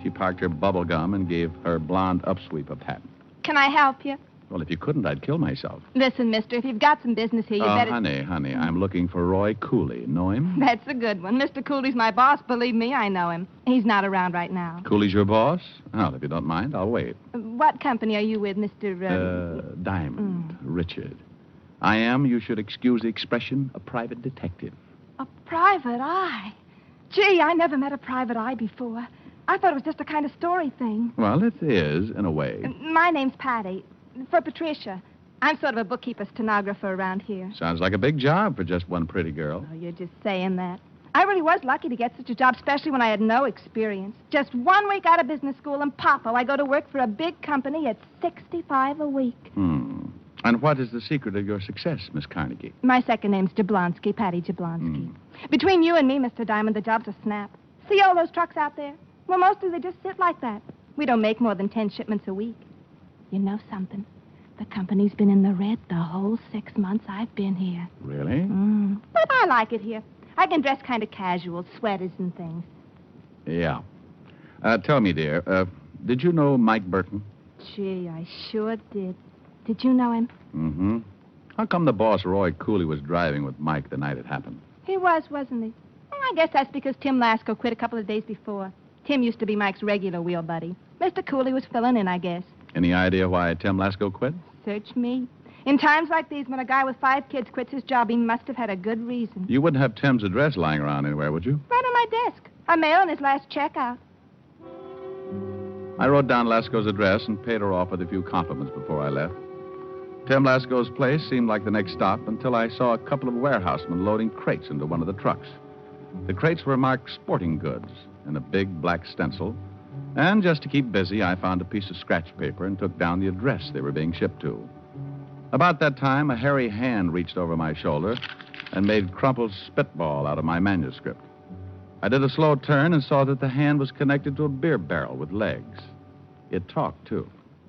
She parked her bubble gum and gave her blonde upsweep a pat. Can I help you? Well, if you couldn't, I'd kill myself. Listen, mister, if you've got some business here, you better... Honey, I'm looking for Roy Cooley. Know him? That's a good one. Mr. Cooley's my boss. Believe me, I know him. He's not around right now. Cooley's your boss? Well, if you don't mind, I'll wait. What company are you with, Mr. Diamond. Richard. I am, you should excuse the expression, a private detective. A private eye? Gee, I never met a private eye before. I thought it was just a kind of story thing. Well, it is, in a way. My name's Paddy. For Patricia. I'm sort of a bookkeeper stenographer around here. Sounds like a big job for just one pretty girl. Oh, you're just saying that. I really was lucky to get such a job, especially when I had no experience. Just 1 week out of business school in Popo, I go to work for a big company at $65 a week. And what is the secret of your success, Miss Carnegie? My second name's Jablonski, Paddy Jablonski. Between you and me, Mr. Diamond, the job's a snap. See all those trucks out there? Well, mostly they just sit like that. We don't make more than 10 shipments a week. You know something? The company's been in the red the whole 6 months I've been here. Really? But I like it here. I can dress kind of casual, sweaters and things. Yeah. Tell me, dear, did you know Mike Burton? Gee, I sure did. Did you know him? Mm-hmm. How come the boss, Roy Cooley, was driving with Mike the night it happened? He was, wasn't he? Well, I guess that's because Tim Lasco quit a couple of days before. Tim used to be Mike's regular wheel buddy. Mr. Cooley was filling in, I guess. Any idea why Tim Lasco quit? Search me. In times like these, when a guy with 5 kids quits his job, he must have had a good reason. You wouldn't have Tim's address lying around anywhere, would you? Right on my desk. I mailed his last check out. I wrote down Lasco's address and paid her off with a few compliments before I left. Tim Lasco's place seemed like the next stop until I saw a couple of warehousemen loading crates into one of the trucks. The crates were marked sporting goods in a big black stencil. And just to keep busy, I found a piece of scratch paper and took down the address they were being shipped to. About that time, a hairy hand reached over my shoulder and made crumpled spitball out of my manuscript. I did a slow turn and saw that the hand was connected to a beer barrel with legs. It talked, too.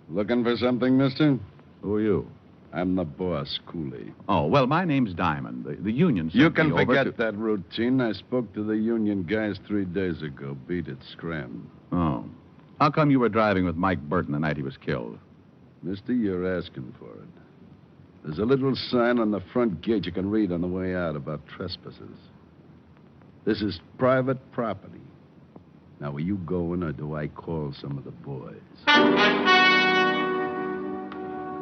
Looking for something, mister? Who are you? I'm the boss, Cooley. Oh, well, my name's Diamond. The union sent You can me over forget to... that routine. I spoke to the union guys 3 days ago. Beat it, scram. Oh. How come you were driving with Mike Burton the night he was killed? Mister, you're asking for it. There's a little sign on the front gate you can read on the way out about trespassers. This is private property. Now, are you going, or do I call some of the boys?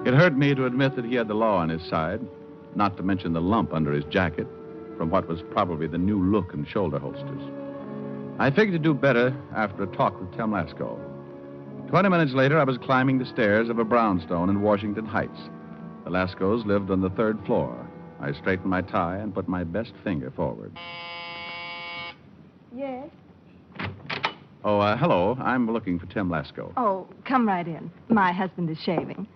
It hurt me to admit that he had the law on his side, not to mention the lump under his jacket from what was probably the new look and shoulder holsters. I figured to do better after a talk with Tim Lasco. 20 minutes later, I was climbing the stairs of a brownstone in Washington Heights. The Lascos lived on the 3rd floor. I straightened my tie and put my best finger forward. Yes? Oh, hello. I'm looking for Tim Lasco. Oh, come right in. My husband is shaving.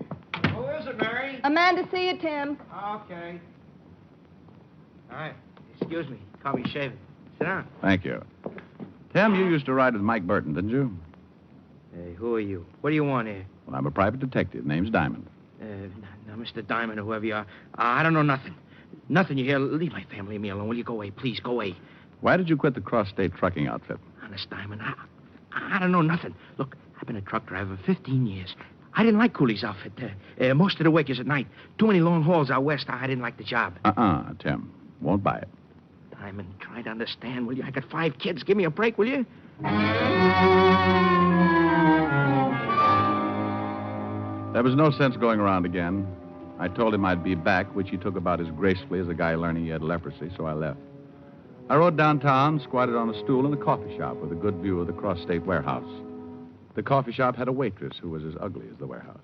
Who is it, Mary? A man to see you, Tim. Okay. All right. Excuse me. Call me shaving. Sit down. Thank you. Tim, you used to ride with Mike Burton, didn't you? Hey, who are you? What do you want here? Well, I'm a private detective. Name's Diamond. Now, Mr. Diamond, or whoever you are, I don't know nothing. Nothing you hear. Leave my family and me alone. Will you go away? Please, go away. Why did you quit the cross-state trucking outfit? Honest, Diamond, I don't know nothing. Look, I've been a truck driver 15 years. I didn't like Cooley's outfit. Most of the work is at night. Too many long hauls out west. I didn't like the job. Tim. Won't buy it. Diamond, try to understand, will you? I got 5 kids. Give me a break, will you? There was no sense going around again. I told him I'd be back, which he took about as gracefully as a guy learning he had leprosy, so I left. I rode downtown, squatted on a stool in a coffee shop with a good view of the cross-state warehouse. The coffee shop had a waitress who was as ugly as the warehouse.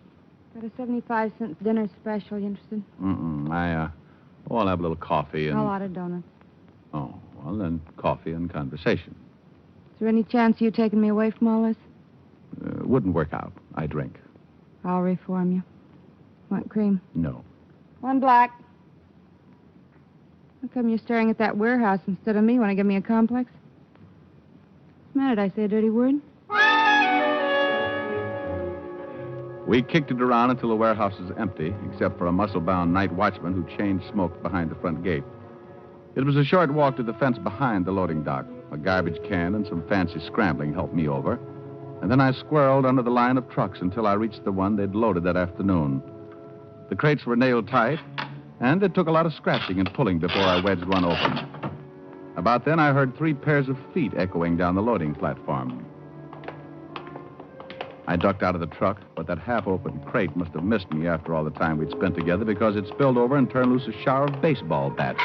Got a 75-cent dinner special. You interested? I'll have a little coffee and... A lot of donuts. Oh, well, then coffee and conversation. Is there any chance of you taking me away from all this? Wouldn't work out. I drink. I'll reform you. Want cream? No. 1 black. How come you're staring at that warehouse instead of me? Want to give me a complex? What's the matter? Did I say a dirty word? We kicked it around until the warehouse was empty, except for a muscle-bound night watchman who chain smoked behind the front gate. It was a short walk to the fence behind the loading dock. A garbage can and some fancy scrambling helped me over. And then I squirreled under the line of trucks until I reached the one they'd loaded that afternoon. The crates were nailed tight, and it took a lot of scratching and pulling before I wedged one open. About then, I heard 3 pairs of feet echoing down the loading platform. I ducked out of the truck, but that half-open crate must have missed me after all the time we'd spent together because it spilled over and turned loose a shower of baseball bats.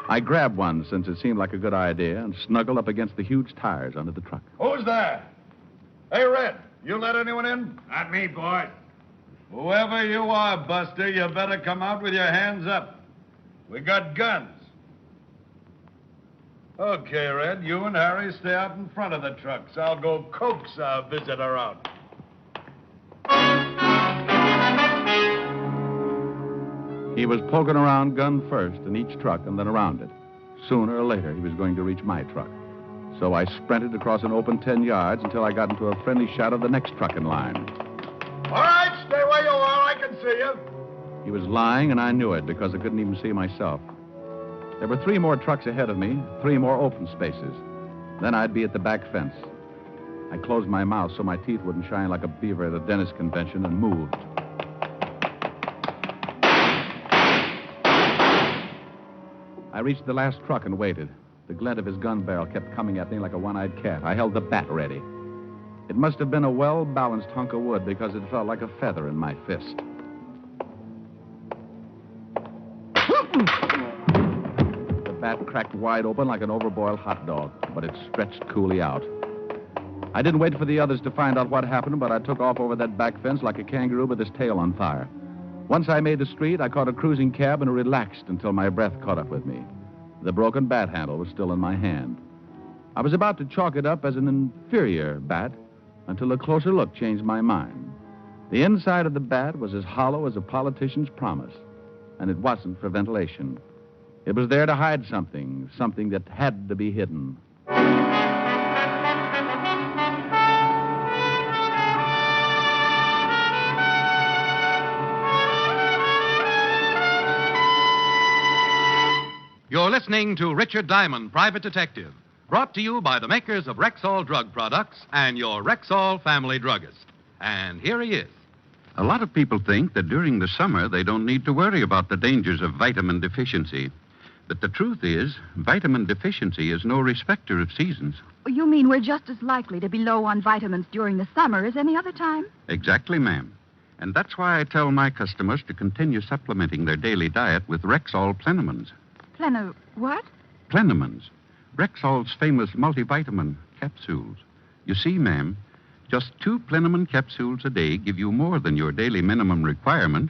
I grabbed one since it seemed like a good idea and snuggled up against the huge tires under the truck. Who's there? Hey, Red, you let anyone in? Not me, boy. Whoever you are, Buster, you better come out with your hands up. We got guns. Okay, Red, you and Harry stay out in front of the trucks. I'll go coax our visitor out. He was poking around gun first in each truck and then around it. Sooner or later, he was going to reach my truck. So I sprinted across an open 10 yards until I got into a friendly shot of the next truck in line. All right, stay where you are. I can see you. He was lying, and I knew it because I couldn't even see myself. There were 3 more trucks ahead of me, 3 more open spaces. Then I'd be at the back fence. I closed my mouth so my teeth wouldn't shine like a beaver at a dentist convention and moved. I reached the last truck and waited. The glint of his gun barrel kept coming at me like a one-eyed cat. I held the bat ready. It must have been a well-balanced hunk of wood because it felt like a feather in my fist. The bat cracked wide open like an overboiled hot dog, but it stretched coolly out. I didn't wait for the others to find out what happened, but I took off over that back fence like a kangaroo with his tail on fire. Once I made the street, I caught a cruising cab and relaxed until my breath caught up with me. The broken bat handle was still in my hand. I was about to chalk it up as an inferior bat until a closer look changed my mind. The inside of the bat was as hollow as a politician's promise, and it wasn't for ventilation. It was there to hide something, something that had to be hidden. You're listening to Richard Diamond, Private Detective, Brought to you by the makers of Rexall drug products and your Rexall family druggist. And here he is. A lot of people think that during the summer they don't need to worry about the dangers of vitamin deficiency. But the truth is, vitamin deficiency is no respecter of seasons. You mean we're just as likely to be low on vitamins during the summer as any other time? Exactly, ma'am. And that's why I tell my customers to continue supplementing their daily diet with Rexall Plenamins. What? Plenamins. Rexall's famous multivitamin capsules. You see, ma'am, just 2 Plenamon capsules a day give you more than your daily minimum requirement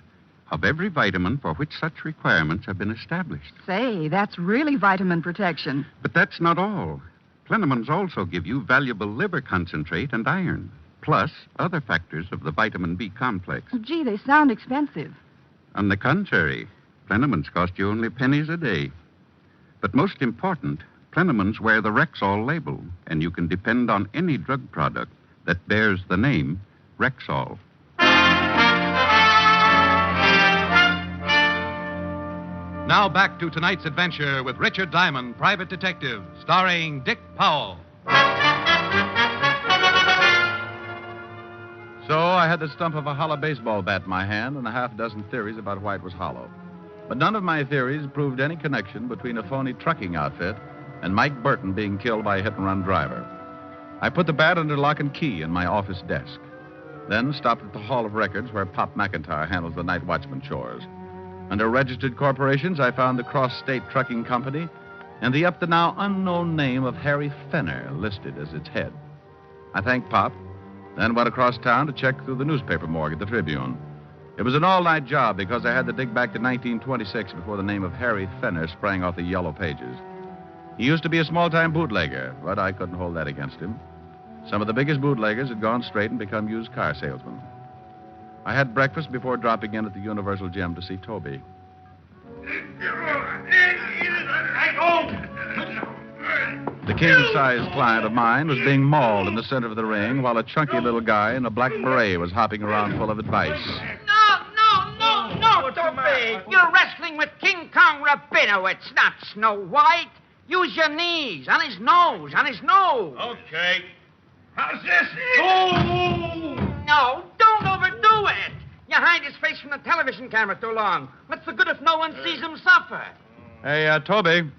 of every vitamin for which such requirements have been established. Say, that's really vitamin protection. But that's not all. Plenamons also give you valuable liver concentrate and iron, plus other factors of the vitamin B complex. Gee, they sound expensive. On the contrary, Plenamons cost you only pennies a day. But most important, Plenamons wear the Rexall label, and you can depend on any drug product that bears the name Rexall. Now back to tonight's adventure with Richard Diamond, Private Detective, starring Dick Powell. So I had the stump of a hollow baseball bat in my hand and a half dozen theories about why it was hollow. But none of my theories proved any connection between a phony trucking outfit and Mike Burton being killed by a hit-and-run driver. I put the bat under lock and key in my office desk, then stopped at the Hall of Records where Pop McIntyre handles the night watchman chores. Under registered corporations, I found the Cross State Trucking Company and the up-to-now unknown name of Harry Fenner listed as its head. I thanked Pop, then went across town to check through the newspaper morgue at the Tribune. It was an all-night job because I had to dig back to 1926 before the name of Harry Fenner sprang off the yellow pages. He used to be a small-time bootlegger, but I couldn't hold that against him. Some of the biggest bootleggers had gone straight and become used car salesmen. I had breakfast before dropping in at the Universal Gym to see Toby. The king-sized client of mine was being mauled in the center of the ring while a chunky little guy in a black beret was hopping around full of advice. No, Toby. You're wrestling with King Kong Rabinowitz, not Snow White. Use your knees. On his nose. Okay. How's this? Oh! No, don't overdo it. You hide his face from the television camera too long. What's the good if no one sees him suffer? Hey, Toby.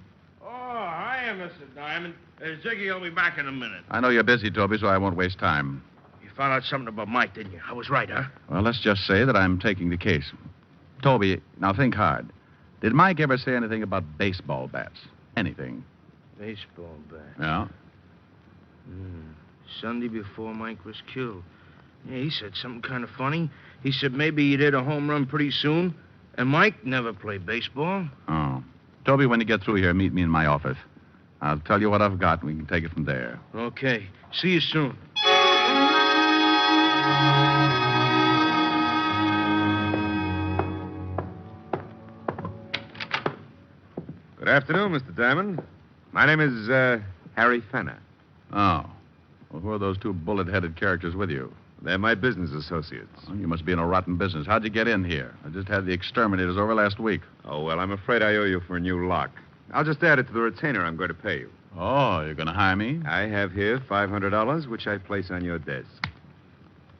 Oh, hiya, Mr. Diamond. Ziggy will be back in a minute. I know you're busy, Toby, so I won't waste time. You found out something about Mike, didn't you? I was right, huh? Well, let's just say that I'm taking the case. Toby, now think hard. Did Mike ever say anything about baseball bats? Anything? Baseball bat. Yeah? Sunday before Mike was killed. Yeah, he said something kind of funny. He said maybe he'd hit a home run pretty soon, and Mike never played baseball. Oh. Toby, when you get through here, meet me in my office. I'll tell you what I've got, and we can take it from there. Okay. See you soon. Good afternoon, Mr. Diamond. My name is, Harry Fenner. Oh. Well, who are those 2 bullet-headed characters with you? They're my business associates. Oh, you must be in a rotten business. How'd you get in here? I just had the exterminators over last week. Oh, well, I'm afraid I owe you for a new lock. I'll just add it to the retainer I'm going to pay you. Oh, you're going to hire me? I have here $500, which I place on your desk.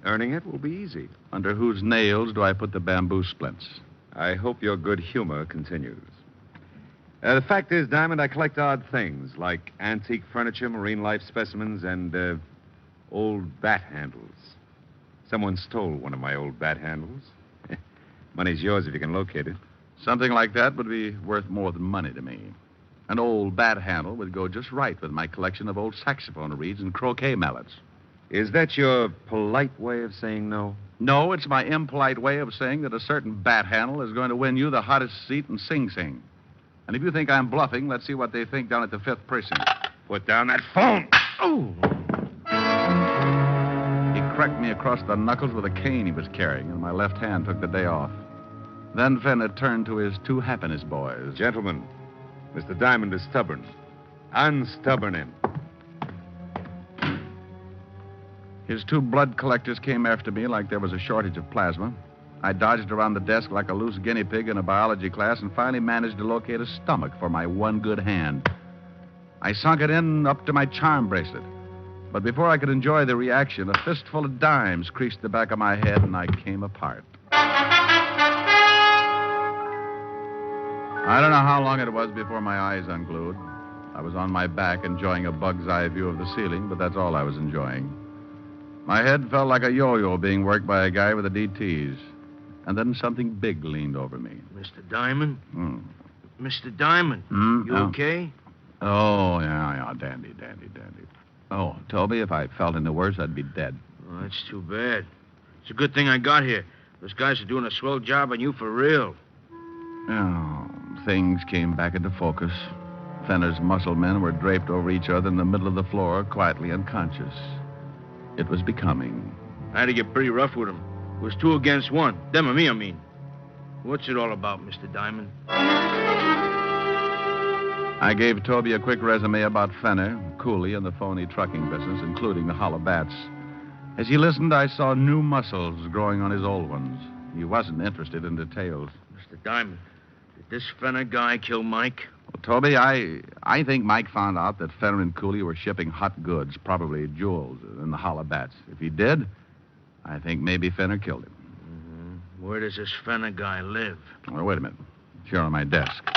Earning it will be easy. Under whose nails do I put the bamboo splints? I hope your good humor continues. The fact is, Diamond, I collect odd things like antique furniture, marine life specimens, and old bat handles. Someone stole one of my old bat handles. Money's yours if you can locate it. Something like that would be worth more than money to me. An old bat handle would go just right with my collection of old saxophone reeds and croquet mallets. Is that your polite way of saying no? No, it's my impolite way of saying that a certain bat handle is going to win you the hottest seat in Sing Sing. And if you think I'm bluffing, let's see what they think down at the 5th Precinct. Put down that phone. Oh! He cracked me across the knuckles with a cane he was carrying, and my left hand took the day off. Then Fenner turned to his 2 happiness boys. Gentlemen, Mr. Diamond is stubborn. Unstubborn him. His 2 blood collectors came after me like there was a shortage of plasma. I dodged around the desk like a loose guinea pig in a biology class and finally managed to locate a stomach for my one good hand. I sunk it in up to my charm bracelet. But before I could enjoy the reaction, a fistful of dimes creased the back of my head, and I came apart. I don't know how long it was before my eyes unglued. I was on my back enjoying a bug's eye view of the ceiling, but that's all I was enjoying. My head felt like a yo-yo being worked by a guy with a DTs. And then something big leaned over me. Mr. Diamond? Hmm. Mr. Diamond, you okay? Oh, yeah, dandy. Oh, Toby, if I felt any worse, I'd be dead. Oh, that's too bad. It's a good thing I got here. Those guys are doing a swell job on you for real. Oh, things came back into focus. Fenner's muscle men were draped over each other in the middle of the floor, quietly unconscious. It was becoming. I had to get pretty rough with them. It was 2 against 1. Them and me, I mean. What's it all about, Mr. Diamond? I gave Toby a quick resume about Fenner, Cooley, and the phony trucking business, including the hollow bats. As he listened, I saw new muscles growing on his old ones. He wasn't interested in details. Mr. Diamond, did this Fenner guy kill Mike? Well, Toby, I think Mike found out that Fenner and Cooley were shipping hot goods, probably jewels, in the hollow bats. If he did, I think maybe Fenner killed him. Mm-hmm. Where does this Fenner guy live? Well, wait a minute. It's here on my desk.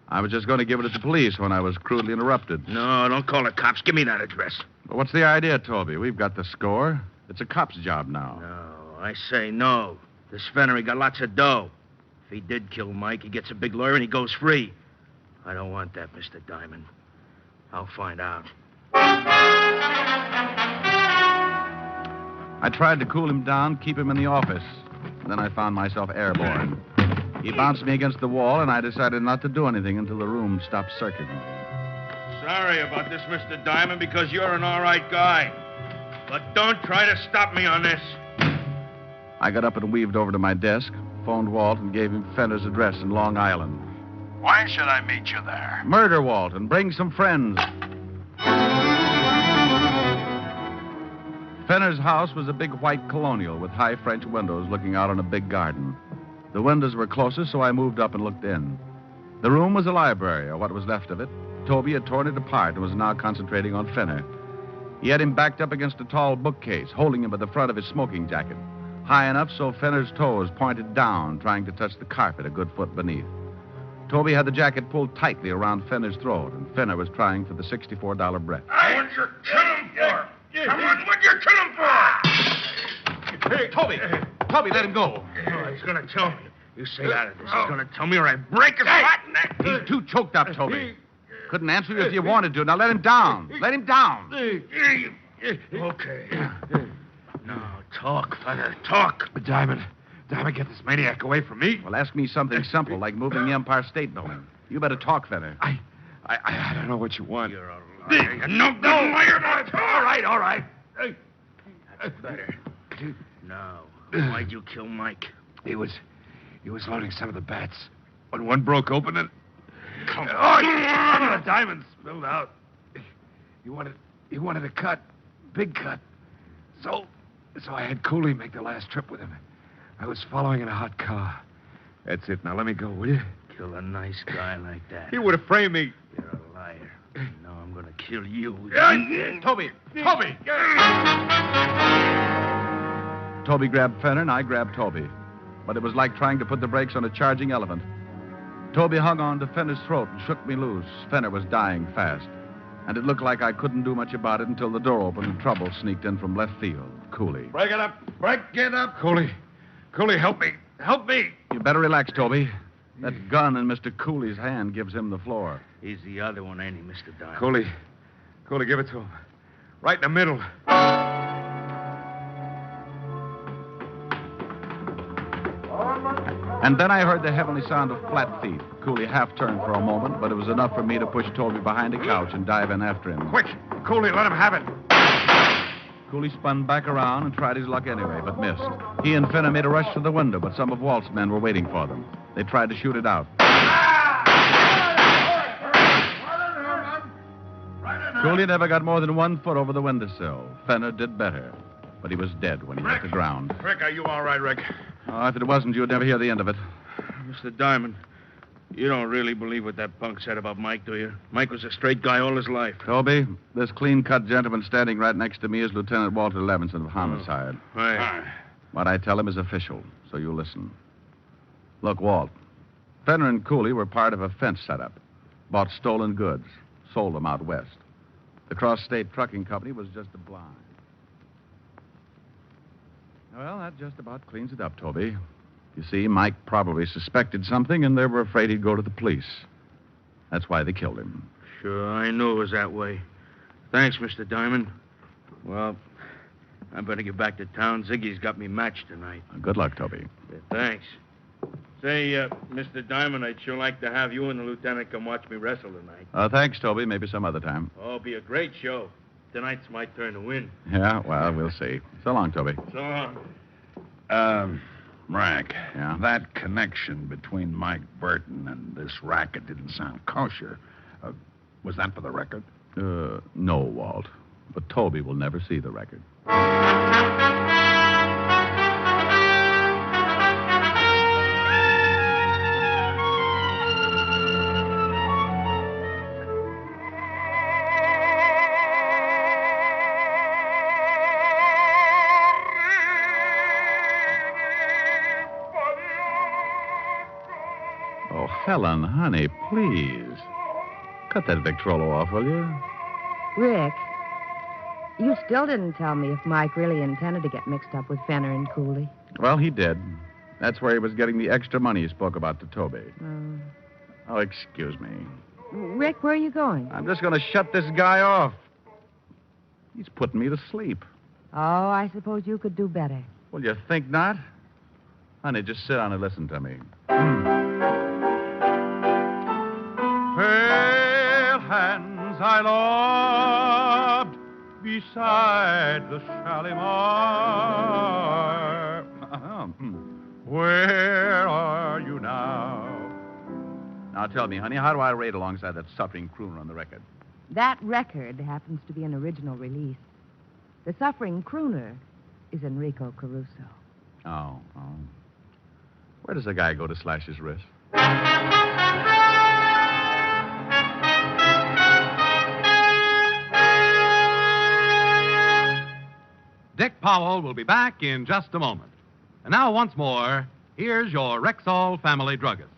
I was just going to give it to the police when I was crudely interrupted. No, don't call the cops. Give me that address. But what's the idea, Toby? We've got the score. It's a cop's job now. No, I say no. This Fenner, he got lots of dough. If he did kill Mike, he gets a big lawyer and he goes free. I don't want that, Mr. Diamond. I'll find out. I tried to cool him down, keep him in the office. Then I found myself airborne. He bounced me against the wall, and I decided not to do anything until the room stopped circulating. Sorry about this, Mr. Diamond, because you're an all right guy. But don't try to stop me on this. I got up and weaved over to my desk, phoned Walt, and gave him Fenner's address in Long Island. Why should I meet you there? Murder, Walt, and bring some friends. Fenner's house was a big white colonial with high French windows looking out on a big garden. The windows were closest, so I moved up and looked in. The room was a library, or what was left of it. Toby had torn it apart and was now concentrating on Fenner. He had him backed up against a tall bookcase, holding him by the front of his smoking jacket, high enough so Fenner's toes pointed down, trying to touch the carpet a good foot beneath. Toby had the jacket pulled tightly around Fenner's throat, and Fenner was trying for the $64 breath. What'd you kill him for? Come on, what'd you kill him for? Hey, Toby, let him go. Oh, he's going to tell me. You stay out of this. He's going to tell me or I break his rotten neck. He's too choked up, Toby. Couldn't answer you if you wanted to. Now let him down. Let him down. Okay. Now, talk, Fenner, talk. Diamond, get this maniac away from me. Well, ask me something simple, like moving the Empire State Building. You better talk, Fenner. I don't know what you want. You're a liar. You're no good liar. All right. That's better. Now, why'd you kill Mike? He was loading some of the bats. When one broke open and... Come on. on. Some of the diamonds spilled out. He wanted a cut. Big cut. So I had Cooley make the last trip with him. I was following in a hot car. That's it. Now let me go, will you? Kill a nice guy like that. He would have framed me. You're a liar. Now I'm going to kill you. Toby! Toby grabbed Fenner, and I grabbed Toby. But it was like trying to put the brakes on a charging elephant. Toby hung on to Fenner's throat and shook me loose. Fenner was dying fast. And it looked like I couldn't do much about it until the door opened and trouble sneaked in from left field. Cooley. Break it up. Cooley, help me. You better relax, Toby. That gun in Mr. Cooley's hand gives him the floor. He's the other one, ain't he, Mr. Diamond? Cooley, give it to him. Right in the middle. And then I heard the heavenly sound of flat feet. Cooley half turned for a moment, but it was enough for me to push Toby behind a couch and dive in after him. Quick! Cooley, let him have it. Cooley spun back around and tried his luck anyway, but missed. He and Fenner made a rush for the window, but some of Walt's men were waiting for them. They tried to shoot it out. Cooley never got more than 1 foot over the windowsill. Fenner did better, but he was dead when he hit the ground. Rick, are you all right, Rick? Oh, if it wasn't, you'd never hear the end of it. Mr. Diamond, You don't really believe what that punk said about Mike, do you? Mike was a straight guy all his life. Toby, this clean-cut gentleman standing right next to me is Lieutenant Walter Levinson of Homicide. Right. What I tell him is official, so you listen. Look, Walt, Fenner and Cooley were part of a fence setup. Bought stolen goods, sold them out west. The Cross-State Trucking Company was just a blind. Well, that just about cleans it up, Toby. You see, Mike probably suspected something, and they were afraid he'd go to the police. That's why they killed him. Sure, I knew it was that way. Thanks, Mr. Diamond. Well, I better get back to town. Ziggy's got me matched tonight. Good luck, Toby. Yeah, thanks. Say, Mr. Diamond, I'd sure like to have you and the lieutenant come watch me wrestle tonight. Thanks, Toby. Maybe some other time. Oh, it'll be a great show. Tonight's my turn to win. Yeah, well, we'll see. So long, Toby. So long. Frank. Yeah? That connection between Mike Burton and this racket didn't sound kosher. Was that for the record? No, Walt. But Toby will never see the record. Oh, Helen, honey, please. Cut that Victrola off, will you? Rick, you still didn't tell me if Mike really intended to get mixed up with Fenner and Cooley. Well, he did. That's where he was getting the extra money he spoke about to Toby. Oh, excuse me. Rick, where are you going? I'm just going to shut this guy off. He's putting me to sleep. Oh, I suppose you could do better. Well, you think not? Honey, just sit down and listen to me. Pale hands I loved beside the Shalimar. Where are you now? Now tell me, honey, how do I rate alongside that suffering crooner on the record? That record happens to be an original release. The suffering crooner is Enrico Caruso. Oh. Where does a guy go to slash his wrist? Dick Powell will be back in just a moment. And now, once more, here's your Rexall family druggist.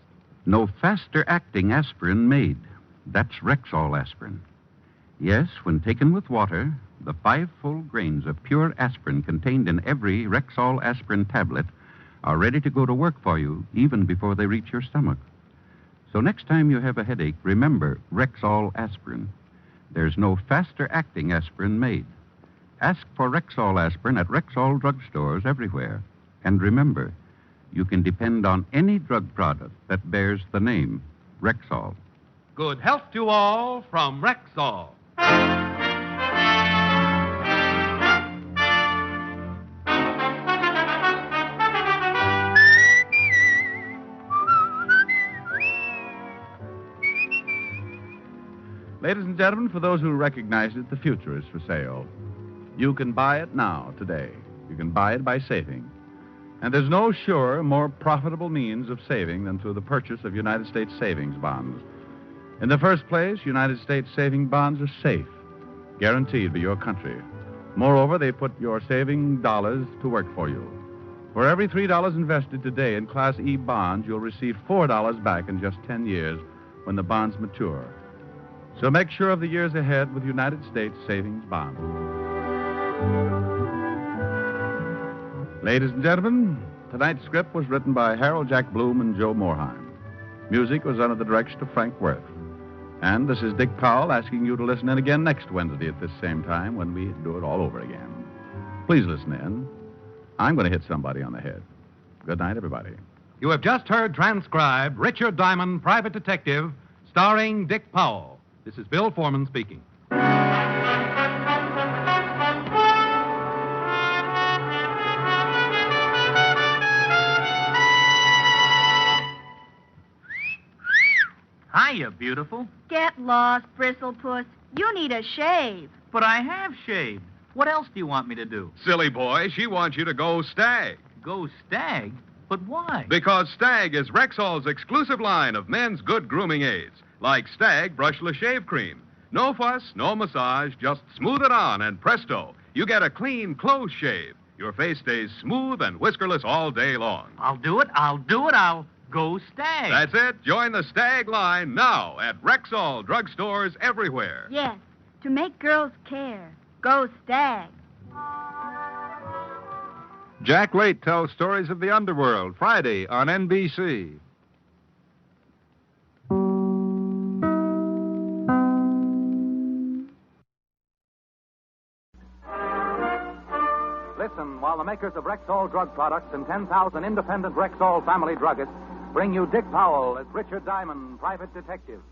No faster acting aspirin made. That's Rexall aspirin. Yes, when taken with water, the 5 full grains of pure aspirin contained in every Rexall aspirin tablet are ready to go to work for you even before they reach your stomach. So next time you have a headache, remember Rexall aspirin. There's no faster acting aspirin made. Ask for Rexall aspirin at Rexall drugstores everywhere. And remember, you can depend on any drug product that bears the name Rexall. Good health to all from Rexall. Ladies and gentlemen, for those who recognize it, the future is for sale. You can buy it now, today. You can buy it by saving. And there's no surer, more profitable means of saving than through the purchase of United States savings bonds. In the first place, United States saving bonds are safe, guaranteed by your country. Moreover, they put your saving dollars to work for you. For every $3 invested today in Class E bonds, you'll receive $4 back in just 10 years when the bonds mature. So make sure of the years ahead with United States savings bonds. Ladies and gentlemen, tonight's script was written by Harold Jack Bloom and Joe Morheim. Music was under the direction of Frank Worth. And this is Dick Powell asking you to listen in again next Wednesday at this same time when we do it all over again. Please listen in. I'm going to hit somebody on the head. Good night, everybody. You have just heard transcribed Richard Diamond, Private Detective, starring Dick Powell. This is Bill Foreman speaking. Hiya, beautiful. Get lost, Bristlepuss. You need a shave. But I have shaved. What else do you want me to do? Silly boy, she wants you to go stag. Go stag? But why? Because Stag is Rexall's exclusive line of men's good grooming aids, like Stag Brushless Shave Cream. No fuss, no massage, just smooth it on, and presto, you get a clean, close shave. Your face stays smooth and whiskerless all day long. I'll do it. I'll go Stag. That's it. Join the Stag line now at Rexall drugstores everywhere. Yes, to make girls care. Go Stag. Jack Late tells stories of the underworld, Friday on NBC. Listen while the makers of Rexall drug products and 10,000 independent Rexall family druggists bring you Dick Powell as Richard Diamond, private detective.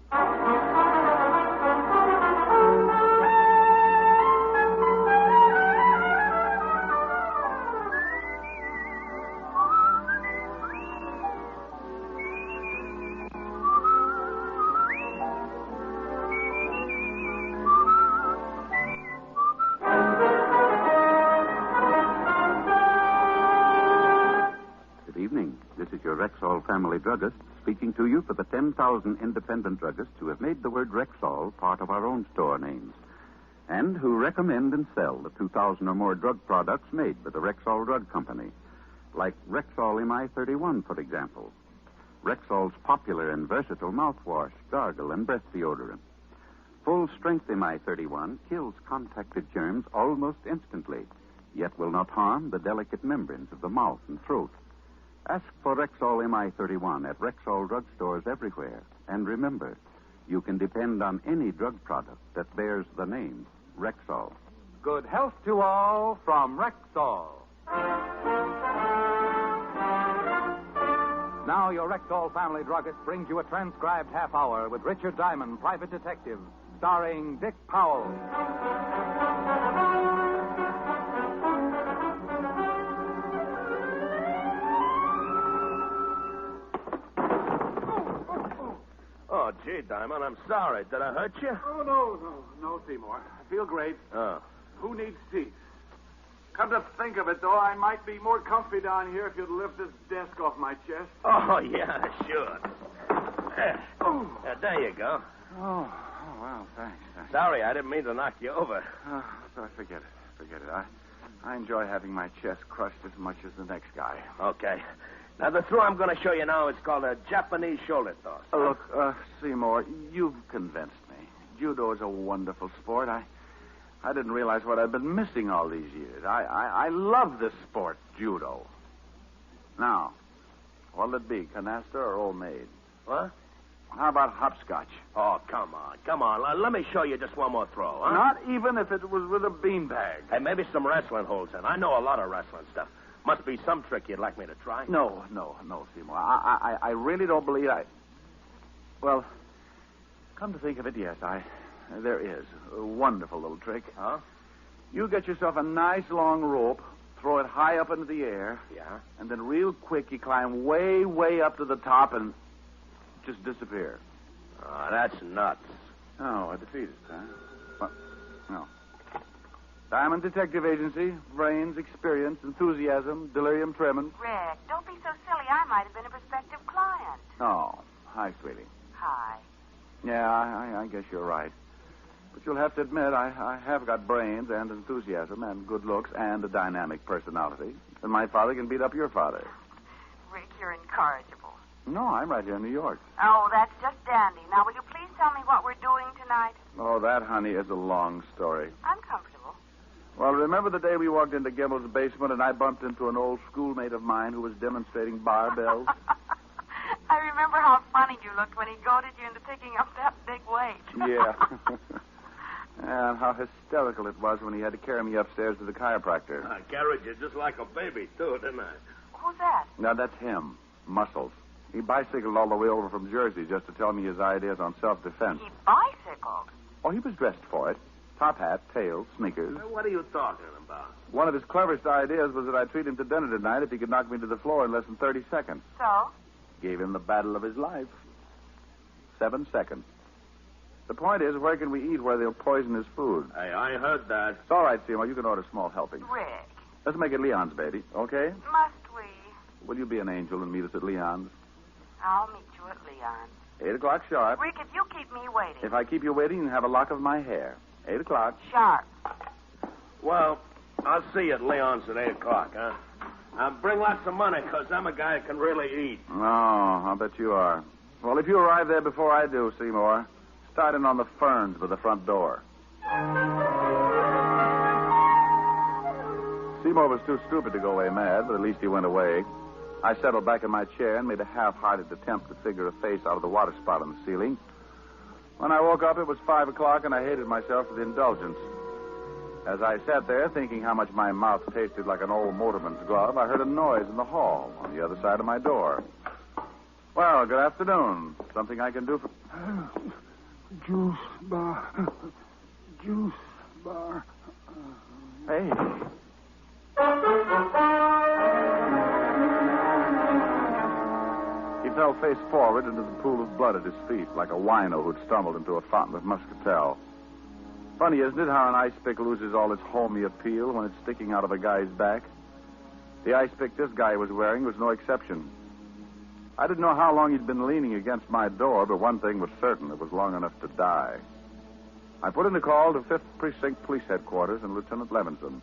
This is your Rexall family druggist speaking to you for the 10,000 independent druggists who have made the word Rexall part of our own store names and who recommend and sell the 2,000 or more drug products made by the Rexall Drug Company, like Rexall MI31, for example, Rexall's popular and versatile mouthwash, gargle, and breath deodorant. Full-strength MI31 kills contacted germs almost instantly, yet will not harm the delicate membranes of the mouth and throat. Ask for Rexall MI31 at Rexall drugstores everywhere. And remember, you can depend on any drug product that bears the name Rexall. Good health to all from Rexall. Now your Rexall family druggist brings you a transcribed half hour with Richard Diamond, private detective, starring Dick Powell. Oh, gee, Diamond, I'm sorry. Did I hurt you? Oh, no, Seymour. I feel great. Oh. Who needs seats? Come to think of it, though, I might be more comfy down here if you'd lift this desk off my chest. Oh, yeah, sure. There you go. Oh, well, thanks. Sorry, I didn't mean to knock you over. Oh, so forget it. I enjoy having my chest crushed as much as the next guy. Okay. Now, the throw I'm going to show you now is called a Japanese shoulder toss. Look, Seymour, you've convinced me. Judo is a wonderful sport. I didn't realize what I'd been missing all these years. I love this sport, judo. Now, what'll it be, canasta or old maid? What? How about hopscotch? Oh, come on. Let me show you just one more throw, huh? Not even if it was with a beanbag. Hey, maybe some wrestling holds in. I know a lot of wrestling stuff. Must be some trick you'd like me to try. No, Seymour. I really don't believe Well, come to think of it, yes, there is. A wonderful little trick. Huh? You get yourself a nice long rope, throw it high up into the air. Yeah? And then real quick you climb way, way up to the top and just disappear. Oh, that's nuts. Oh, a defeatist, huh? What? No. Diamond Detective Agency, brains, experience, enthusiasm, delirium tremens. Rick, don't be so silly. I might have been a prospective client. Oh, hi, sweetie. Hi. Yeah, I guess you're right. But you'll have to admit, I have got brains and enthusiasm and good looks and a dynamic personality. And my father can beat up your father. Rick, you're incorrigible. No, I'm right here in New York. Oh, that's just dandy. Now, will you please tell me what we're doing tonight? Oh, that, honey, is a long story. I'm comfortable. Well, remember the day we walked into Gimbel's basement and I bumped into an old schoolmate of mine who was demonstrating barbells? I remember how funny you looked when he goaded you into picking up that big weight. Yeah. And how hysterical it was when he had to carry me upstairs to the chiropractor. I carried you just like a baby, too, didn't I? Who's that? Now, that's him. Muscles. He bicycled all the way over from Jersey just to tell me his ideas on self-defense. He bicycled? Oh, he was dressed for it. Top hat, tails, sneakers. What are you talking about? One of his cleverest ideas was that I'd treat him to dinner tonight if he could knock me to the floor in less than 30 seconds. So? Gave him the battle of his life. 7 seconds. The point is, where can we eat where they'll poison his food? Hey, I heard that. It's all right, Seymour. You can order small helpings. Rick. Let's make it Leon's, baby, okay? Must we? Will you be an angel and meet us at Leon's? I'll meet you at Leon's. 8 o'clock sharp. Rick, if you keep me waiting. If I keep you waiting, you can have a lock of my hair. 8 o'clock. Sharp. Well, I'll see you at Leon's at 8 o'clock, huh? Bring lots of money, because I'm a guy that can really eat. Oh, I'll bet you are. Well, if you arrive there before I do, Seymour, start in on the ferns by the front door. Seymour was too stupid to go away mad, but at least he went away. I settled back in my chair and made a half-hearted attempt to figure a face out of the water spot on the ceiling. When I woke up, it was 5 o'clock, and I hated myself for the indulgence. As I sat there, thinking how much my mouth tasted like an old motorman's glove, I heard a noise in the hall on the other side of my door. Well, good afternoon. Something I can do for... Juice bar. Juice bar. Hey. He fell face forward into the pool of blood at his feet, like a wino who'd stumbled into a fountain of muscatel. Funny, isn't it, how an ice pick loses all its homey appeal when it's sticking out of a guy's back? The ice pick this guy was wearing was no exception. I didn't know how long he'd been leaning against my door, but one thing was certain: it was long enough to die. I put in a call to 5th Precinct Police Headquarters and Lieutenant Levinson.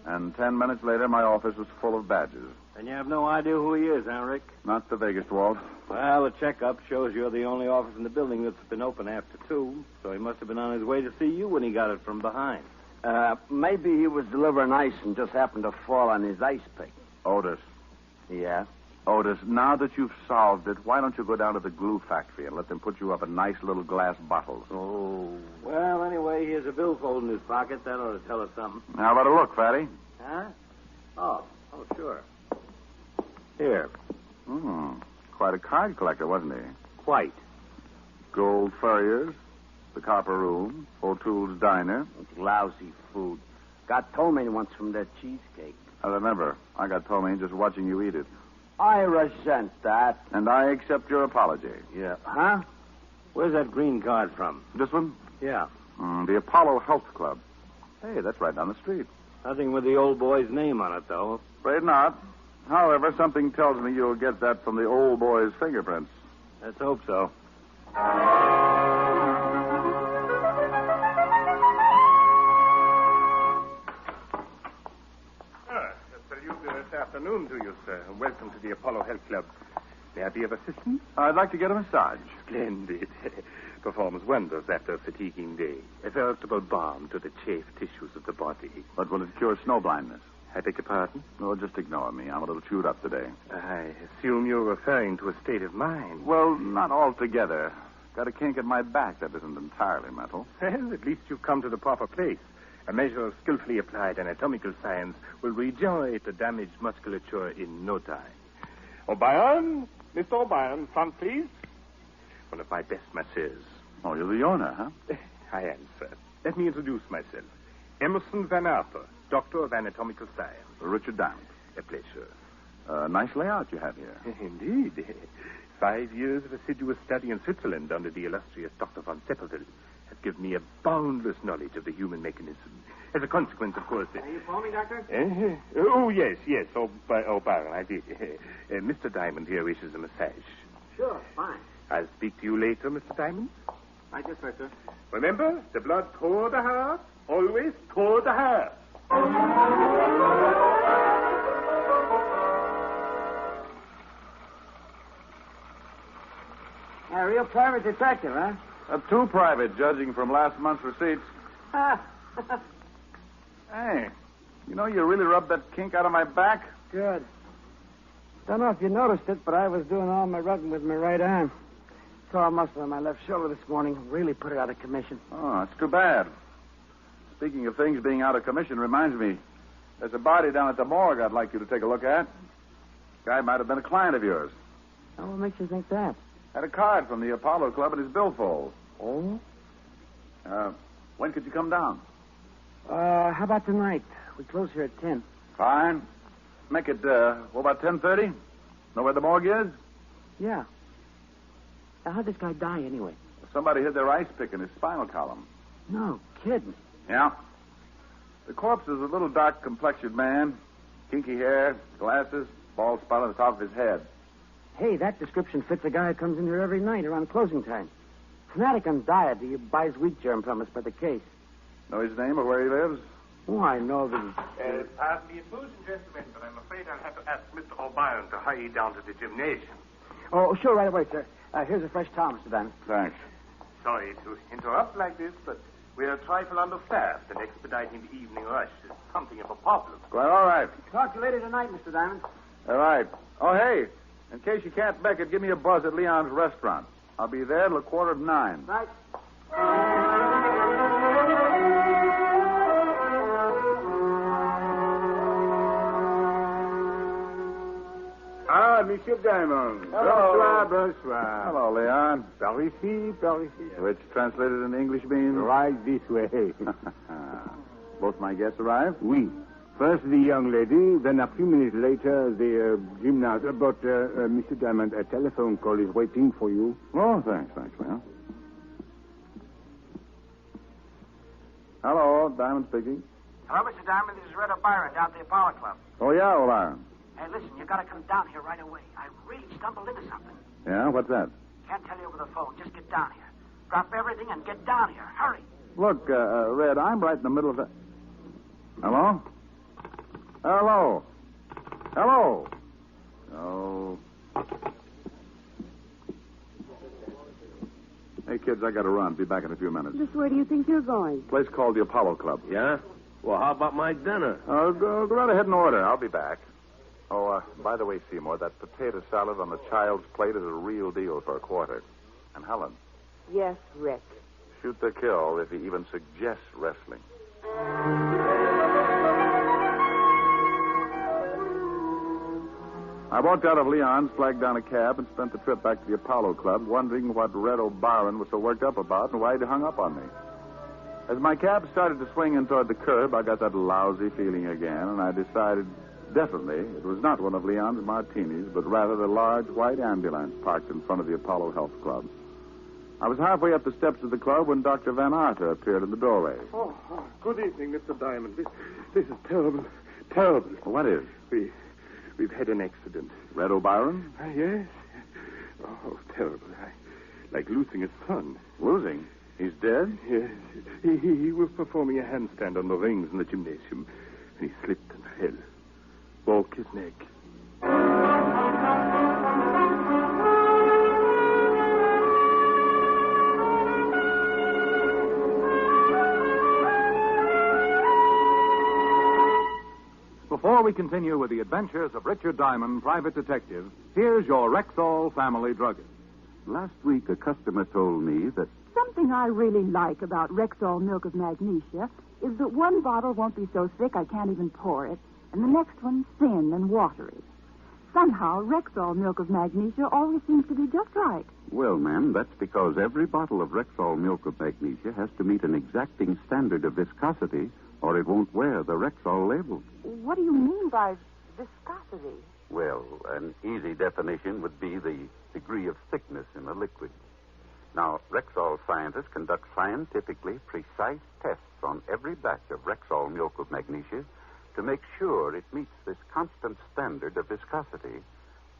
And 10 minutes later, my office was full of badges. And you have no idea who he is, huh, Rick? Not the vaguest, Walt. Well, the checkup shows you're the only office in the building that's been open after 2, so he must have been on his way to see you when he got it from behind. Maybe he was delivering ice and just happened to fall on his ice pick. Otis. Yeah? Otis, now that you've solved it, why don't you go down to the glue factory and let them put you up in nice little glass bottles? Oh. Well, anyway, here's a billfold in his pocket. That ought to tell us something. How about a look, Fatty? Huh? Oh, sure. Here. Quite a card collector, wasn't he? Quite. Gold Furriers, the Copper Room, O'Toole's Diner. It's lousy food. Got ptomaine once from that cheesecake. I remember. I got ptomaine just watching you eat it. I resent that. And I accept your apology. Yeah. Huh? Where's that green card from? This one? Yeah. The Apollo Health Club. Hey, that's right down the street. Nothing with the old boy's name on it, though. Afraid not. However, something tells me you'll get that from the old boy's fingerprints. Let's hope so. This afternoon to you, sir. Welcome to the Apollo Health Club. May I be of assistance? I'd like to get a massage. Splendid. Performs wonders after a fatiguing day. A veritable balm to the chafed tissues of the body. But will it cure snow blindness? I beg your pardon? No, just ignore me. I'm a little chewed up today. I assume you're referring to a state of mind. Well, not altogether. Got a kink in my back that isn't entirely mental. Well, at least you've come to the proper place. A measure of skillfully applied anatomical science will regenerate the damaged musculature in no time. O'Brien, Mr. O'Brien, front, please. One of my best masseurs. Oh, you're the owner, huh? I am, sir. Let me introduce myself. Emerson Van Arthur, Doctor of Anatomical Science. Richard Diamond. A pleasure. Nice layout you have here. Indeed. 5 years of assiduous study in Switzerland under the illustrious Dr. von Seppelville has given me a boundless knowledge of the human mechanism. As a consequence, of course... Are you calling me, Doctor? Oh, yes. O'Brien, I did. Mr. Diamond here wishes a massage. Sure, fine. I'll speak to you later, Mr. Diamond. Right this way, sir. Remember, the blood toward the heart, always toward the heart. A real private detective, huh? Too private, judging from last month's receipts. Hey, you know, you really rubbed that kink out of my back. Good. Don't know if you noticed it, but I was doing all my rubbing with my right arm. Tore a muscle on my left shoulder this morning. Really put it out of commission. Oh, that's too bad. Speaking of things being out of commission reminds me, there's a body down at the morgue I'd like you to take a look at. Guy might have been a client of yours. Oh, what makes you think that? Had a card from the Apollo Club in his billfold. Oh? When could you come down? How about tonight? We close here at 10. Fine. Make it, what about 10:30? Know where the morgue is? Yeah. Now, how'd this guy die anyway? Somebody hid their ice pick in his spinal column. No kidding. Yeah. The corpse is a little dark-complexioned man. Kinky hair, glasses, Bald spot on the top of his head. Hey, that description fits a guy who comes in here every night around closing time. Fanatic on diet. He buys wheat germ from us by the case. Know his name or where he lives? Oh, I know that Pardon me, boys and gentlemen, but I'm afraid I'll have to ask Mr. O'Brien to hurry down to the gymnasium. Oh, sure, right away, sir. Here's a fresh towel, Mr. Diamond. Thanks. Sorry to interrupt like this, but we're a trifle understaffed, and expediting the evening rush is something of a problem. Quite all right. Talk to you later tonight, Mr. Diamond. All right. Oh, hey, in case you can't make it, give me a buzz at Leon's restaurant. I'll be there till 9:15. Right. Ah, Monsieur Diamond. Hello. Bonsoir. Hello, Leon. Par ici, par ici. Which translated into English means? Right this way. Both my guests arrived? Oui. First the young lady, then a few minutes later the gymnast. But, Mr. Diamond, a telephone call is waiting for you. Oh, thanks, Leon. Hello, Diamond speaking. Hello, Mr. Diamond. This is Red O'Brien down at the Apollo Club. Oh, yeah, O'Brien. Hey, listen, you got to come down here right away. I really stumbled into something. Yeah, what's that? Can't tell you over the phone. Just get down here. Drop everything and get down here. Hurry. Look, Red, I'm right in the middle of the... Hello? Hello? Hello? Oh. Hey, kids, I got to run. Be back in a few minutes. Just where do you think you're going? Place called the Apollo Club. Yeah? Well, how about my dinner? Go right ahead and order. I'll be back. Oh, by the way, Seymour, that potato salad on the child's plate is a real deal for a quarter. And Helen, Yes, Rick. shoot to kill if he even suggests wrestling. I walked out of Leon's, flagged down a cab, and spent the trip back to the Apollo Club, wondering what Red O'Brien was so worked up about and why he'd hung up on me. As my cab started to swing in toward the curb, I got that lousy feeling again, and I decided definitely it was not one of Leon's martinis, but rather the large white ambulance parked in front of the Apollo Health Club. I was halfway up the steps of the club when Dr. Van Arter appeared in the doorway. Oh, good evening, Mr. Diamond. This is terrible. Terrible. What is? We've had an accident. Red O'Brien? Yes. Oh, terrible. Like losing a son. Losing? He's dead? Yes. He was performing a handstand on the rings in the gymnasium, and he slipped and fell. Broke his neck. Before we continue with the adventures of Richard Diamond, private detective, here's your Rexall family druggist. Last week, a customer told me that Something I really like about Rexall milk of magnesia is that one bottle won't be so thick I can't even pour it, and the next one thin and watery. Somehow, Rexall milk of magnesia always seems to be just right. well, ma'am, that's because every bottle of Rexall milk of magnesia has to meet an exacting standard of viscosity, or it won't wear the Rexall label. What do you mean by viscosity? Well, an easy definition would be the degree of thickness in a liquid. Now, Rexall scientists conduct scientifically precise tests on every batch of Rexall milk of magnesia to make sure it meets this constant standard of viscosity,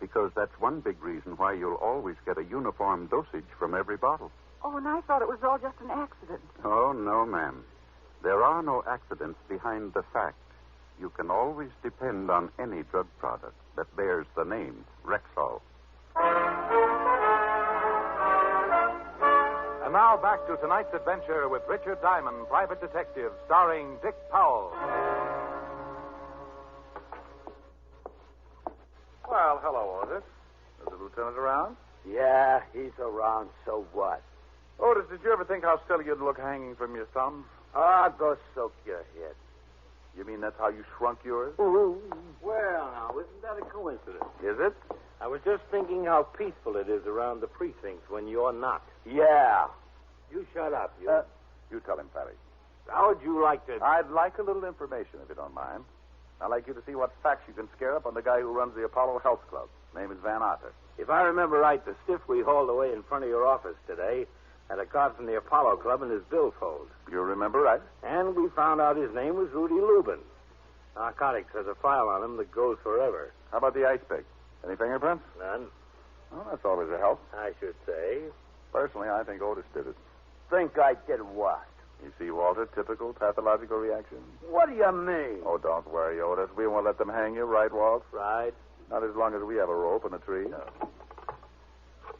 because that's one big reason why you'll always get a uniform dosage from every bottle. Oh, and I thought it was all just an accident. Oh, no, ma'am. There are no accidents behind the fact. You can always depend on any drug product that bears the name Rexall. And now back to tonight's adventure with Richard Diamond, private detective, starring Dick Powell. Well, hello, Otis. Is the lieutenant around? Yeah, he's around, so what? Otis, did you ever think how silly you'd look hanging from your thumb? Ah, go soak your head. You mean that's how you shrunk yours? Ooh. Well, now, isn't that a coincidence? Is it? I was just thinking how peaceful it is around the precincts when you're not. Yeah. You shut up, you. You tell him, Paddy. How would you like to... I'd like a little information, if you don't mind. I'd like you to see what facts you can scare up on the guy who runs the Apollo Health Club. Name is Van Arter. If I remember right, the stiff we hauled away in front of your office today had a card from the Apollo Club in his billfold. You remember right? And we found out his name was Rudy Lubin. Narcotics has a file on him that goes forever. How about the ice pick? Any fingerprints? None. Well, that's always a help. I should say. Personally, I think Otis did it. Think I did what? You see, Walter, typical pathological reaction. What do you mean? Oh, don't worry, Otis. We won't let them hang you, right, Walt? Right. Not as long as we have a rope and a tree. No.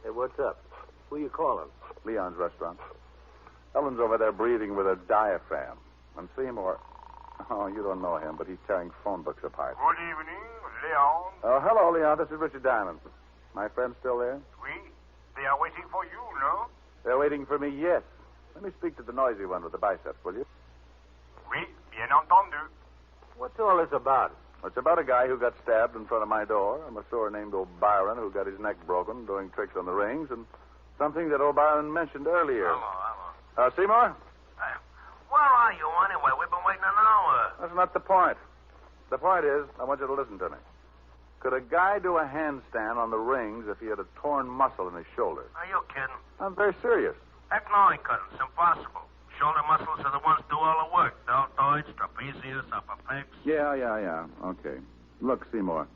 Hey, what's up? Who you calling? Leon's restaurant. Ellen's over there breathing with a diaphragm. And Seymour... Oh, you don't know him, but he's tearing phone books apart. Good evening, Leon. Oh, hello, Leon. This is Richard Diamond. My friend still there? Oui. They are waiting for you, no? They're waiting for me, yes. Let me speak to the noisy one with the biceps, will you? Oui, bien entendu. What's all this about? It's about a guy who got stabbed in front of my door, a masseur named O'Byron who got his neck broken doing tricks on the rings, and something that O'Byron mentioned earlier. Hello. Seymour? Where are you anyway? We've been waiting an hour. That's not the point. The point is, I want you to listen to me. Could a guy do a handstand on the rings if he had a torn muscle in his shoulder? Are you kidding? I'm very serious. Heck no, he couldn't. It's impossible. Shoulder muscles are the ones who do all the work. Deltoids, trapezius, upper pecs. Yeah. Okay. Look, Seymour,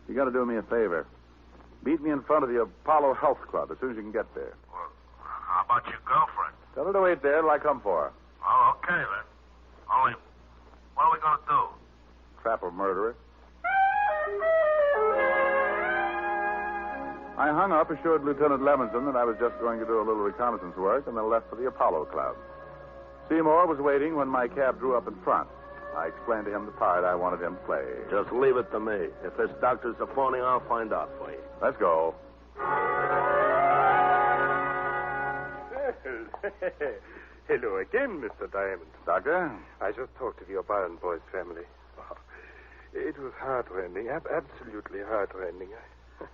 you got to do me a favor. Meet me in front of the Apollo Health Club as soon as you can get there. Well, how about your girlfriend? Tell her to wait there till I come for her. Oh, okay, then. Only, what are we going to do? Trap a murderer. I hung up, assured Lieutenant Levinson that I was just going to do a little reconnaissance work, and then left for the Apollo Club. Seymour was waiting when my cab drew up in front. I explained to him the part I wanted him to play. Just leave it to me. If this doctor's a phony, I'll find out for you. Let's go. Hello again, Mr. Diamond. Doctor? I just talked to the O'Brien boys' family. Oh, it was heartrending, absolutely heartrending. I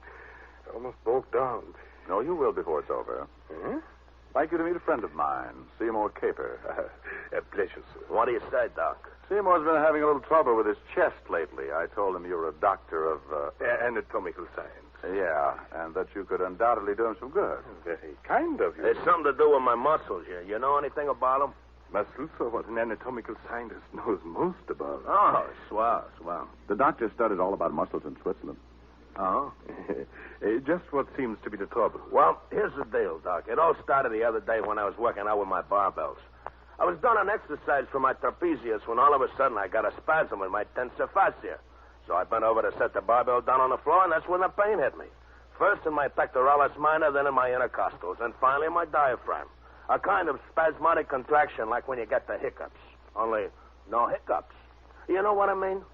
almost broke down. No, you will before it's over. Hmm? Like you to meet a friend of mine, Seymour Caper. A pleasure, sir. What do you say, Doc? Seymour's been having a little trouble with his chest lately. I told him you were a doctor of... anatomical science. Yeah, and that you could undoubtedly do him some good. Very kind of you. It's something to do with my muscles here. You know anything about them? Muscles are what an anatomical scientist knows most about. Oh, swell. The doctor studied all about muscles in Switzerland. Oh? Just what seems to be the trouble. Well, here's the deal, Doc. It all started the other day when I was working out with my barbells. I was doing an exercise for my trapezius when all of a sudden I got a spasm in my tensor fascia. So I bent over to set the barbell down on the floor, and that's when the pain hit me. First in my pectoralis minor, then in my intercostals, and finally in my diaphragm. A kind of spasmodic contraction like when you get the hiccups. Only no hiccups. You know what I mean?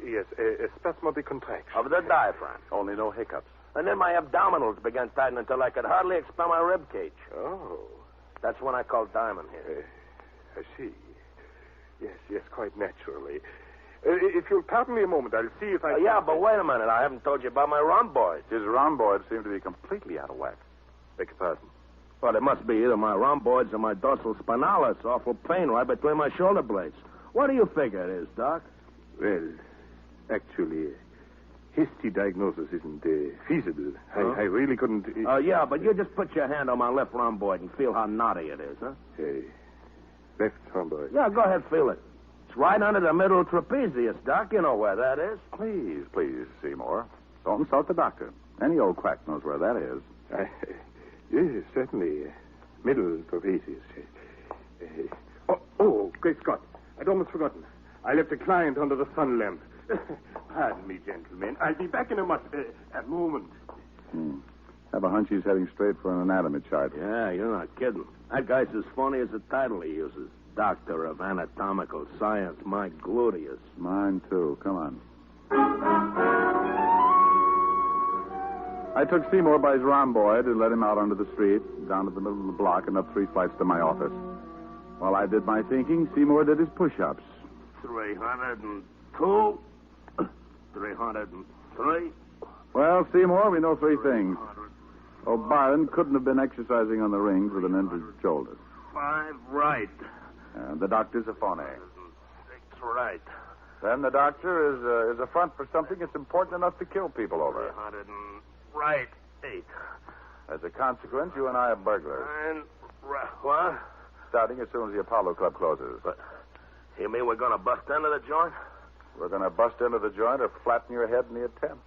Yes. A spasmodic contraction. Of the diaphragm. Only no hiccups. And then my abdominals began tightening until I could hardly expel my rib cage. Oh. That's when I called Diamond here. I see. Yes, quite naturally. If you'll pardon me a moment, I'll see if I can... Yeah, but wait a minute. I haven't told you about my rhomboids. His rhomboids seem to be completely out of whack. Beg your pardon. Well, it must be either my rhomboids or my dorsal spinalis. Awful pain right between my shoulder blades. What do you figure it is, Doc? Well, actually, hasty diagnosis isn't feasible. Huh? I really couldn't... Yeah, but you just put your hand on my left rhomboid and feel how knotty it is, huh? Left rhomboid. Yeah, go ahead, feel it. It's right under the middle trapezius, Doc. You know where that is. Please, Seymour. Don't insult the doctor. Any old quack knows where that is. Yes, certainly. Middle trapezius. Great Scott. I'd almost forgotten. I left a client under the sun lamp. Pardon me, gentlemen. I'll be back in a moment. Have a hunch he's heading straight for an anatomy chart. Yeah, you're not kidding. That guy's as funny as the title he uses. Doctor of Anatomical Science. My gluteus. Mine, too. Come on. I took Seymour by his rhomboid and led him out onto the street, down to the middle of the block, and up 3 flights to my office. While I did my thinking, Seymour did his push-ups. 302. 303. Well, Seymour, we know 3 things. O'Brien couldn't have been exercising on the rings with an injured shoulder. 5 right. And the doctor's a phony. 6 right. Then the doctor is a front for something that's important enough to kill people over. 300 right. 8. As a consequence, you and I are burglars. 9 right. What? Starting as soon as the Apollo Club closes. But you mean we're going to bust into the joint? We're going to bust into the joint or flatten your head in the attempt.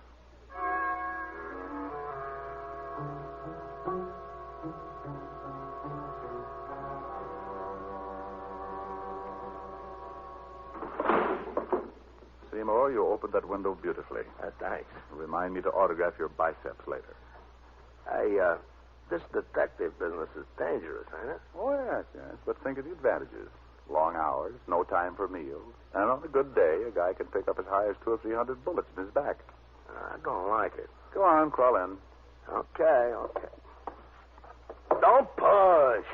Seymour, you opened that window beautifully. Thanks. Remind me to autograph your biceps later. Hey, this detective business is dangerous, ain't it? Oh, yes. But think of the advantages. Long hours, no time for meals. And on a good day, a guy can pick up as high as 200 or 300 bullets in his back. I don't like it. Go on, crawl in. Okay. Don't push.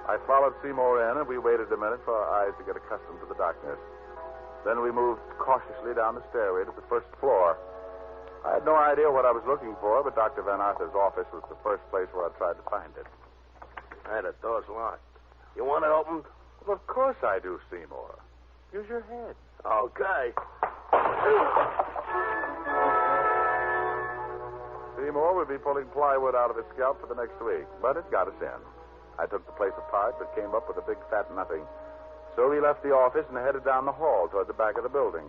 I followed Seymour in, and we waited a minute for our eyes to get accustomed to the darkness. Then we moved cautiously down the stairway to the first floor. I had no idea what I was looking for, but Dr. Van Arthur's office was the first place where I tried to find it. Hey, the door's locked. You want it opened? Well, of course I do, Seymour. Use your head. Okay. Seymour would be pulling plywood out of his scalp for the next week, but it got us in. I took the place apart, but came up with a big fat nothing. So we left the office and headed down the hall toward the back of the building.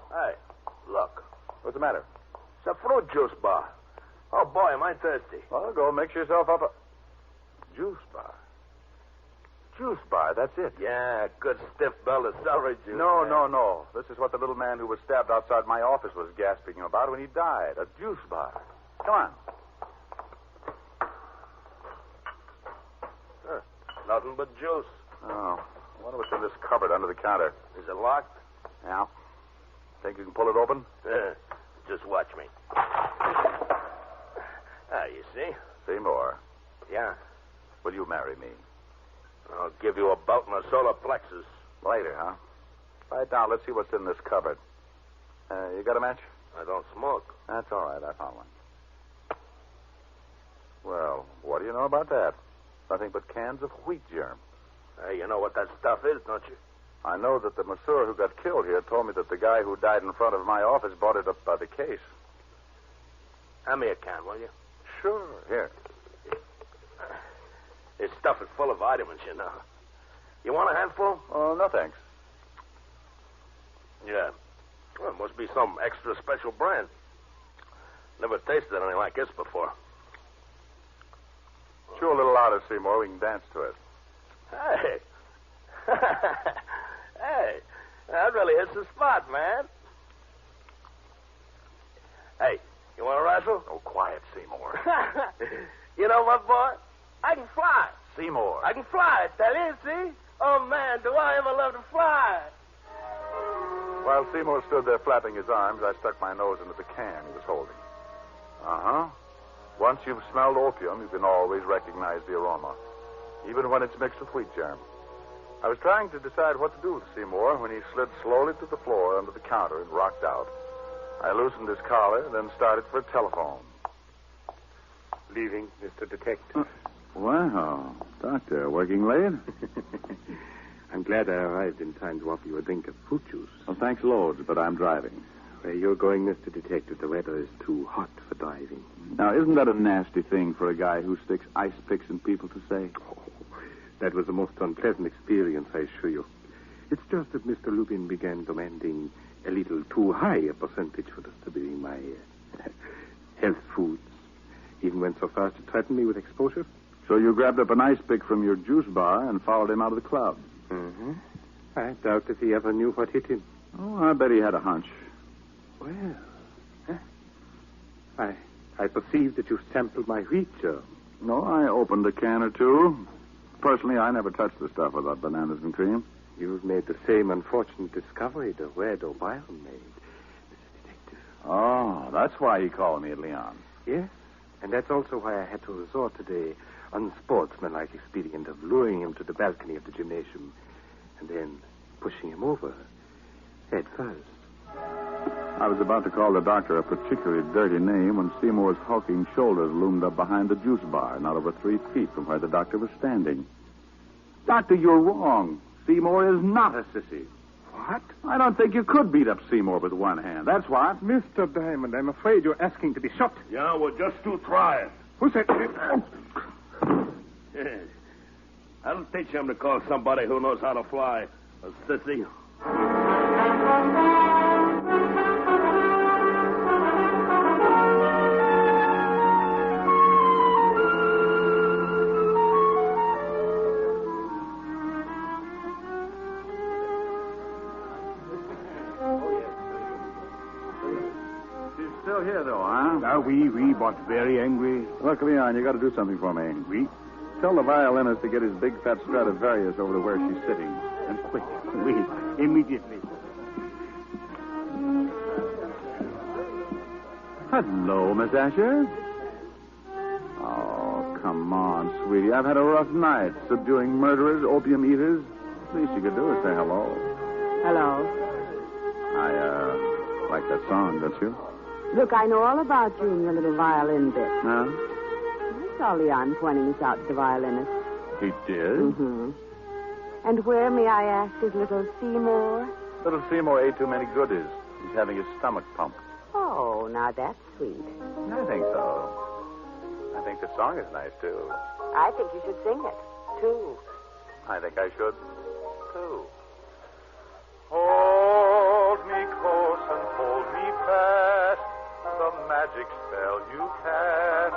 Hey, look. What's the matter? It's a fruit juice bar. Oh, boy, am I thirsty. Well, go mix yourself up a... Juice bar? Juice bar, that's it. Yeah, good stiff belt of celery juice. No. This is what the little man who was stabbed outside my office was gasping about when he died. A juice bar. Come on. Nothing but juice. Oh, I wonder what's in this cupboard under the counter. Is it locked? Yeah. Think you can pull it open? Just watch me. You see? Seymour. Yeah. Will you marry me? I'll give you a belt and a solar plexus. Later, huh? Right now, let's see what's in this cupboard. You got a match? I don't smoke. That's all right. I found one. Well, what do you know about that? Nothing but cans of wheat germ. Hey, you know what that stuff is, don't you? I know that the masseur who got killed here told me that the guy who died in front of my office bought it up by the case. Hand me a can, will you? Sure. Here. This stuff is full of vitamins, you know. You want a handful? Oh, no, thanks. Yeah. Well, it must be some extra special brand. Never tasted anything like this before. Chew a little louder, Seymour. We can dance to it. Hey. Hey. That really hits the spot, man. Hey, you want to wrestle? Oh, quiet, Seymour. You know what, boy? I can fly. Seymour. I can fly, I tell you, see? Oh, man, do I ever love to fly. While Seymour stood there flapping his arms, I stuck my nose into the can he was holding. Uh-huh. Once you've smelled opium, you can always recognize the aroma, even when it's mixed with wheat germ. I was trying to decide what to do with Seymour when he slid slowly to the floor under the counter and rocked out. I loosened his collar, then started for a telephone. Leaving, Mr. Detective. Wow. Doctor, working late? I'm glad I arrived in time to offer you a drink of fruit juice. Well, thanks loads, but I'm driving. Where you're going, Mr. Detective, the weather is too hot for driving. Now, isn't that a nasty thing for a guy who sticks ice picks in people to say? Oh, that was the most unpleasant experience, I assure you. It's just that Mr. Lupin began demanding a little too high a percentage for distributing my health foods. Even went so far as to threaten me with exposure. So you grabbed up an ice pick from your juice bar and followed him out of the club? Mm-hmm. I doubt if he ever knew what hit him. Oh, I bet he had a hunch. Well, I perceive that you sampled my wheat germ. No, I opened a can or two. Personally, I never touched the stuff without bananas and cream. You've made the same unfortunate discovery the Red O'Brien made, Mr. Detective. Oh, that's why he called me at Leon. Yes, and that's also why I had to resort to the unsportsmanlike expedient of luring him to the balcony of the gymnasium and then pushing him over head first. I was about to call the doctor a particularly dirty name when Seymour's hulking shoulders loomed up behind the juice bar, not over 3 feet from where the doctor was standing. Doctor, you're wrong. Seymour is not a sissy. What? I don't think you could beat up Seymour with one hand. That's what. Mr. Diamond, I'm afraid you're asking to be shot. Yeah, well, just to try it. Who said... Yes. I'll teach him to call somebody who knows how to fly. A sissy. She's still here, though, huh? Oui, but very angry. Look, Leon, you got to do something for me. Oui. Tell the violinist to get his big fat Stradivarius over to where she's sitting. And quick. Oui, immediately. Hello, Miss Asher. Oh, come on, sweetie. I've had a rough night subduing murderers, opium eaters. Least you could do is say hello. Hello. I like that song, don't you? Look, I know all about you and your little violin bit. Huh? I saw Leon pointing us out to the violinist. He did? Mm-hmm. And where, may I ask, is little Seymour? Little Seymour ate too many goodies. He's having his stomach pumped. Oh, now that's sweet. I think so. I think the song is nice, too. I think you should sing it, too. I think I should, too. Hold me close and hold me fast. The magic spell you cast.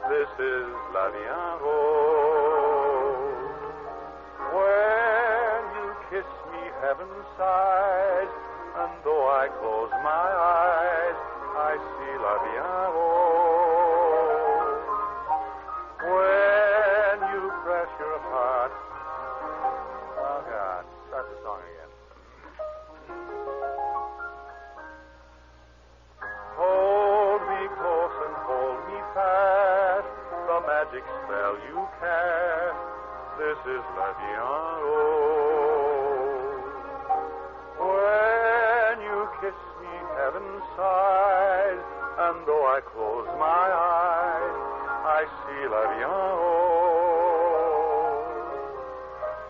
This is La Vie en Rose. When you kiss me, heaven sighs, and though I close my eyes, I see La Vie en Rose. When you press your heart. Oh, God. Start the song again. Hold me close and hold me fast. The magic spell you cast. This is La Vie en Rose. When you kiss me, heaven sighs, and though I close my eyes, I see La Vie en Rose.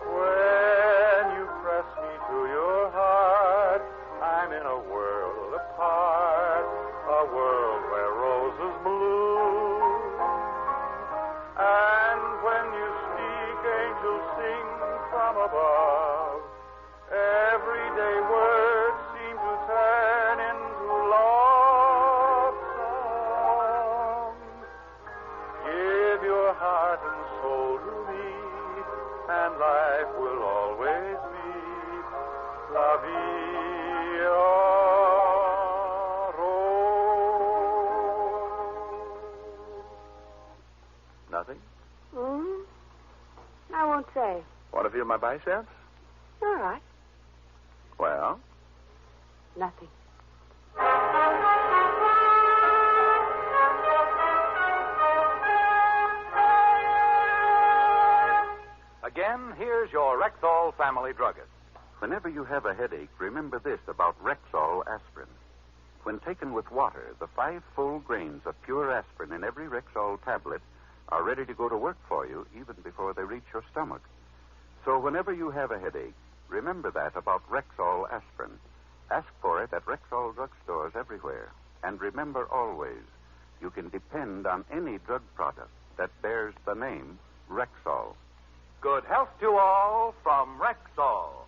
When you press me to your heart, I'm in a world apart, a world where roses bloom. And when you speak, angels sing from above. Everyday words seem to turn into love songs. Give your heart and soul to me, and life will always be La Vie en Rose. Nothing? I won't say. Want to feel my biceps? All right. Well? Nothing. Again, here's your Rexall family druggist. Whenever you have a headache, remember this about Rexall aspirin. When taken with water, the 5 full grains of pure aspirin in every Rexall tablet are ready to go to work for you even before they reach your stomach. So whenever you have a headache, remember that about Rexall aspirin. Ask for it at Rexall drugstores everywhere. And remember always, you can depend on any drug product that bears the name Rexall. Good health to all from Rexall.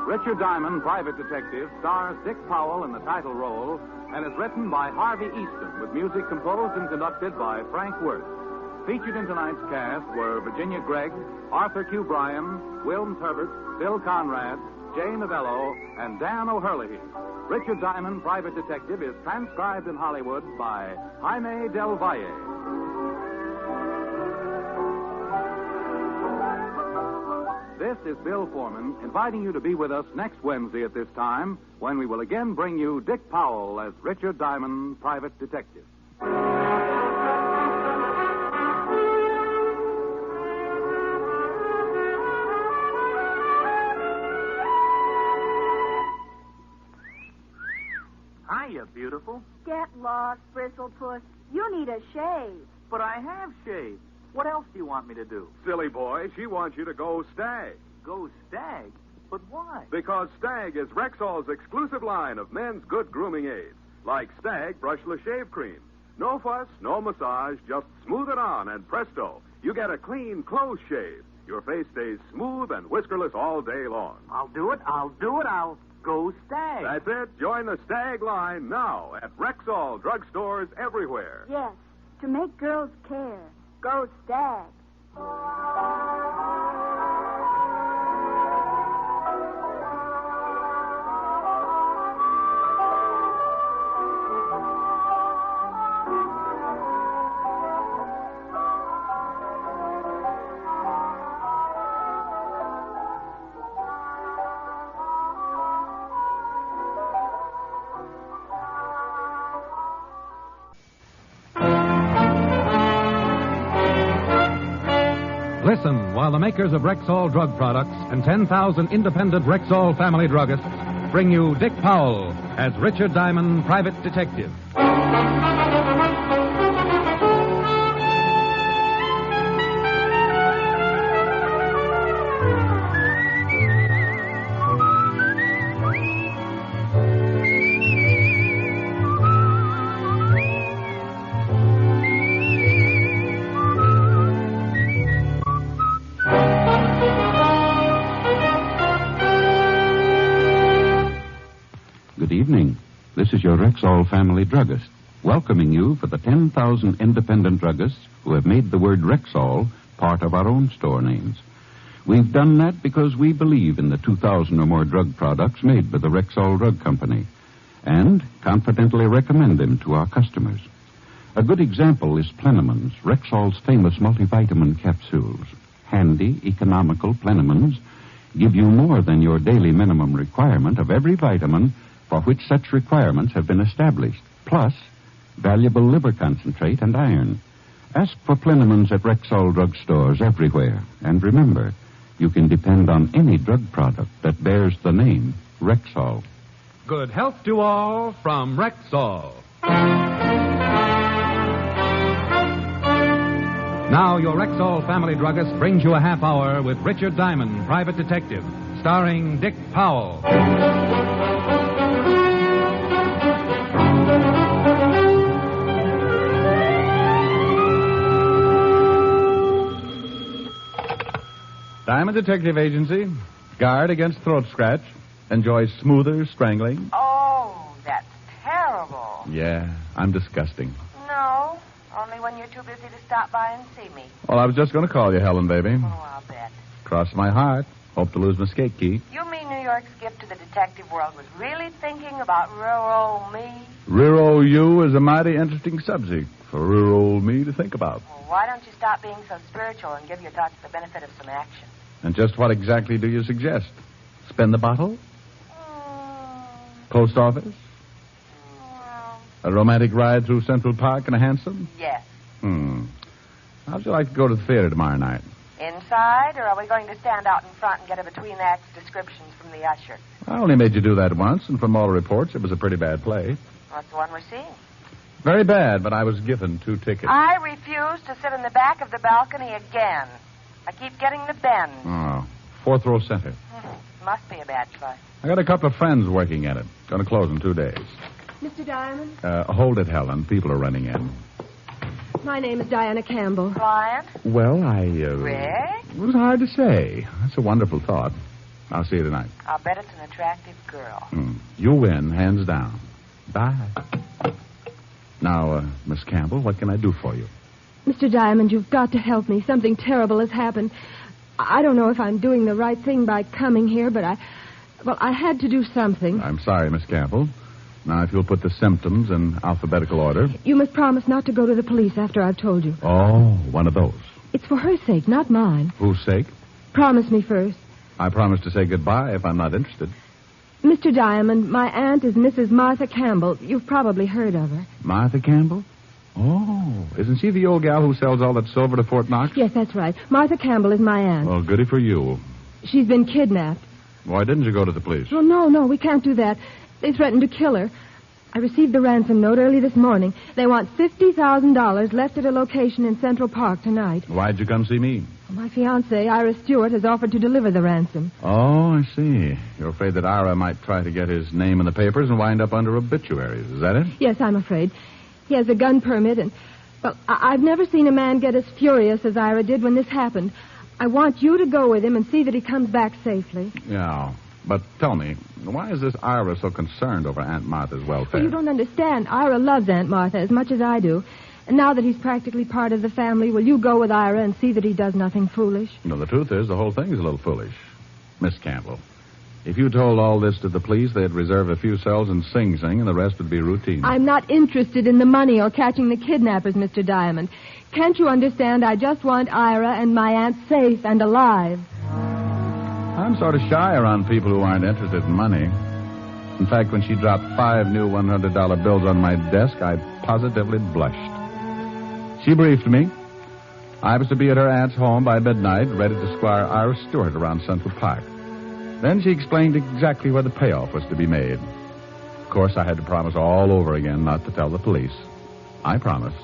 Richard Diamond, Private Detective, stars Dick Powell in the title role and is written by Harvey Easton with music composed and conducted by Frank Worth. Featured in tonight's cast were Virginia Gregg, Arthur Q. Bryan, Wilm Turbot, Bill Conrad, Jay Novello, and Dan O'Herlihy. Richard Diamond, Private Detective, is transcribed in Hollywood by Jaime Del Valle. This is Bill Foreman inviting you to be with us next Wednesday at this time when we will again bring you Dick Powell as Richard Diamond, Private Detective. Hiya, beautiful. Get lost, Bristlepuss. You need a shave. But I have shaved. What else do you want me to do? Silly boy, she wants you to go Stag. Go Stag? But why? Because Stag is Rexall's exclusive line of men's good grooming aids. Like Stag Brushless Shave Cream. No fuss, no massage, just smooth it on and presto, you get a clean, close shave. Your face stays smooth and whiskerless all day long. I'll do it. I'll go Stag. That's it. Join the Stag line now at Rexall drugstores everywhere. Yes, to make girls care. Go Stag. Listen while the makers of Rexall drug products and 10,000 independent Rexall family druggists bring you Dick Powell as Richard Diamond, private detective. Good evening. This is your Rexall family druggist, welcoming you for the 10,000 independent druggists who have made the word Rexall part of our own store names. We've done that because we believe in the 2,000 or more drug products made by the Rexall Drug Company and confidently recommend them to our customers. A good example is Plenamins, Rexall's famous multivitamin capsules. Handy, economical Plenamins give you more than your daily minimum requirement of every vitamin for which such requirements have been established, plus valuable liver concentrate and iron. Ask for Plenamins at Rexall drugstores everywhere. And remember, you can depend on any drug product that bears the name Rexall. Good health to all from Rexall. Now, your Rexall family druggist brings you a half hour with Richard Diamond, private detective, starring Dick Powell. Diamond Detective Agency. Guard against throat scratch. Enjoys smoother strangling. Oh, that's terrible. Yeah, I'm disgusting. No, only when you're too busy to stop by and see me. Well, I was just going to call you, Helen, baby. Oh, I'll bet. Cross my heart. Hope to lose my skate key. You mean New York's gift to the detective world was really thinking about rural me? Rural you is a mighty interesting subject for rural me to think about. Well, why don't you stop being so spiritual and give your thoughts the benefit of some action? And just what exactly do you suggest? Spend the bottle? Post office? A romantic ride through Central Park in a hansom? Yes. How'd you like to go to the theater tomorrow night? Inside, or are we going to stand out in front and get a between-acts descriptions from the usher? I only made you do that once, and from all reports, it was a pretty bad play. What's the one we're seeing? Very bad, but I was given 2 tickets. I refuse to sit in the back of the balcony again. I keep getting the bend. Oh, 4th row center. Must be a bad choice. I got a couple of friends working at it. Going to close in 2 days. Mr. Diamond? Hold it, Helen. People are running in. My name is Diana Campbell. Client? Well, Rick? It was hard to say. That's a wonderful thought. I'll see you tonight. I'll bet it's an attractive girl. You win, hands down. Bye. Now, Miss Campbell, what can I do for you? Mr. Diamond, you've got to help me. Something terrible has happened. I don't know if I'm doing the right thing by coming here, but I had to do something. I'm sorry, Miss Campbell. Now, if you'll put the symptoms in alphabetical order. You must promise not to go to the police after I've told you. Oh, one of those. It's for her sake, not mine. Whose sake? Promise me first. I promise to say goodbye if I'm not interested. Mr. Diamond, my aunt is Mrs. Martha Campbell. You've probably heard of her. Martha Campbell? Oh, isn't she the old gal who sells all that silver to Fort Knox? Yes, that's right. Martha Campbell is my aunt. Well, goody for you. She's been kidnapped. Why didn't you go to the police? Well, no, we can't do that. They threatened to kill her. I received the ransom note early this morning. They want $50,000 left at a location in Central Park tonight. Why'd you come see me? My fiancée, Ira Stewart, has offered to deliver the ransom. Oh, I see. You're afraid that Ira might try to get his name in the papers and wind up under obituaries. Is that it? Yes, I'm afraid. He has a gun permit, and, well, I've never seen a man get as furious as Ira did when this happened. I want you to go with him and see that he comes back safely. Yeah. But tell me, why is this Ira so concerned over Aunt Martha's welfare? Well, you don't understand. Ira loves Aunt Martha as much as I do. And now that he's practically part of the family, will you go with Ira and see that he does nothing foolish? No, the truth is, the whole thing is a little foolish. Miss Campbell, if you told all this to the police, they'd reserve a few cells in Sing Sing, and the rest would be routine. I'm not interested in the money or catching the kidnappers, Mr. Diamond. Can't you understand? I just want Ira and my aunt safe and alive. I'm sort of shy around people who aren't interested in money. In fact, when she dropped 5 new $100 bills on my desk, I positively blushed. She briefed me. I was to be at her aunt's home by midnight, ready to squire Ira Stewart around Central Park. Then she explained exactly where the payoff was to be made. Of course, I had to promise all over again not to tell the police. I promised.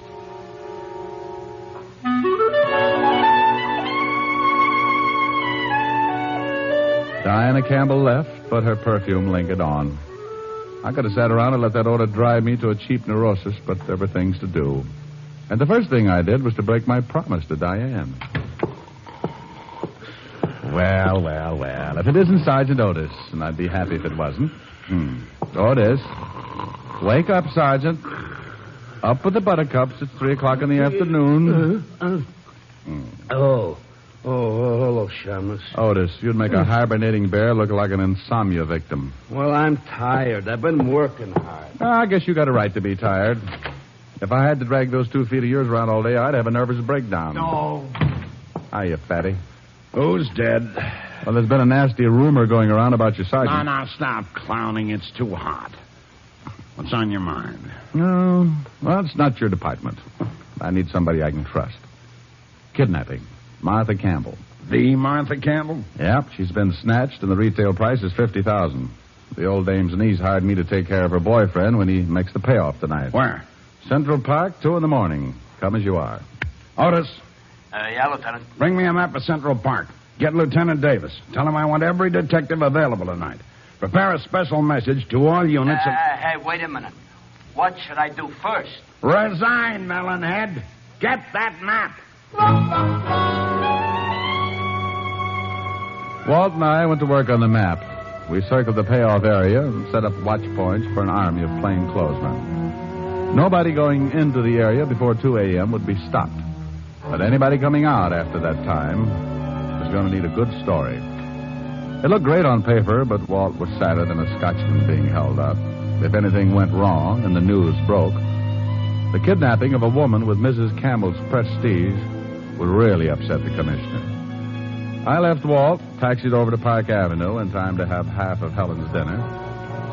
Diana Campbell left, but her perfume lingered on. I could have sat around and let that odor drive me to a cheap neurosis, but there were things to do. And the first thing I did was to break my promise to Diane. Well. If it isn't Sergeant Otis, and I'd be happy if it wasn't. Otis. Wake up, Sergeant. Up with the buttercups. It's 3 o'clock in the afternoon. Oh, hello, Shamus. Otis, you'd make a hibernating bear look like an insomnia victim. Well, I'm tired. I've been working hard. I guess you got a right to be tired. If I had to drag those 2 feet of yours around all day, I'd have a nervous breakdown. No. Hiya, fatty. Who's dead? Well, there's been a nasty rumor going around about your sergeant. No, stop clowning. It's too hot. What's on your mind? No, well, it's not your department. I need somebody I can trust. Kidnapping. Martha Campbell. The Martha Campbell? Yep, she's been snatched, and the retail price is $50,000. The old dame's niece hired me to take care of her boyfriend when he makes the payoff tonight. Where? Central Park, 2 a.m. Come as you are. Otis. Yeah, Lieutenant. Bring me a map of Central Park. Get Lieutenant Davis. Tell him I want every detective available tonight. Prepare a special message to all units. Hey, wait a minute. What should I do first? Resign, melonhead. Get that map. Walt and I went to work on the map. We circled the payoff area and set up watch points for an army of plainclothesmen. Nobody going into the area before 2 a.m. would be stopped. But anybody coming out after that time was going to need a good story. It looked great on paper, but Walt was sadder than a Scotchman being held up. If anything went wrong and the news broke, the kidnapping of a woman with Mrs. Campbell's prestige would really upset the commissioner. I left Walt, taxied over to Park Avenue in time to have half of Helen's dinner,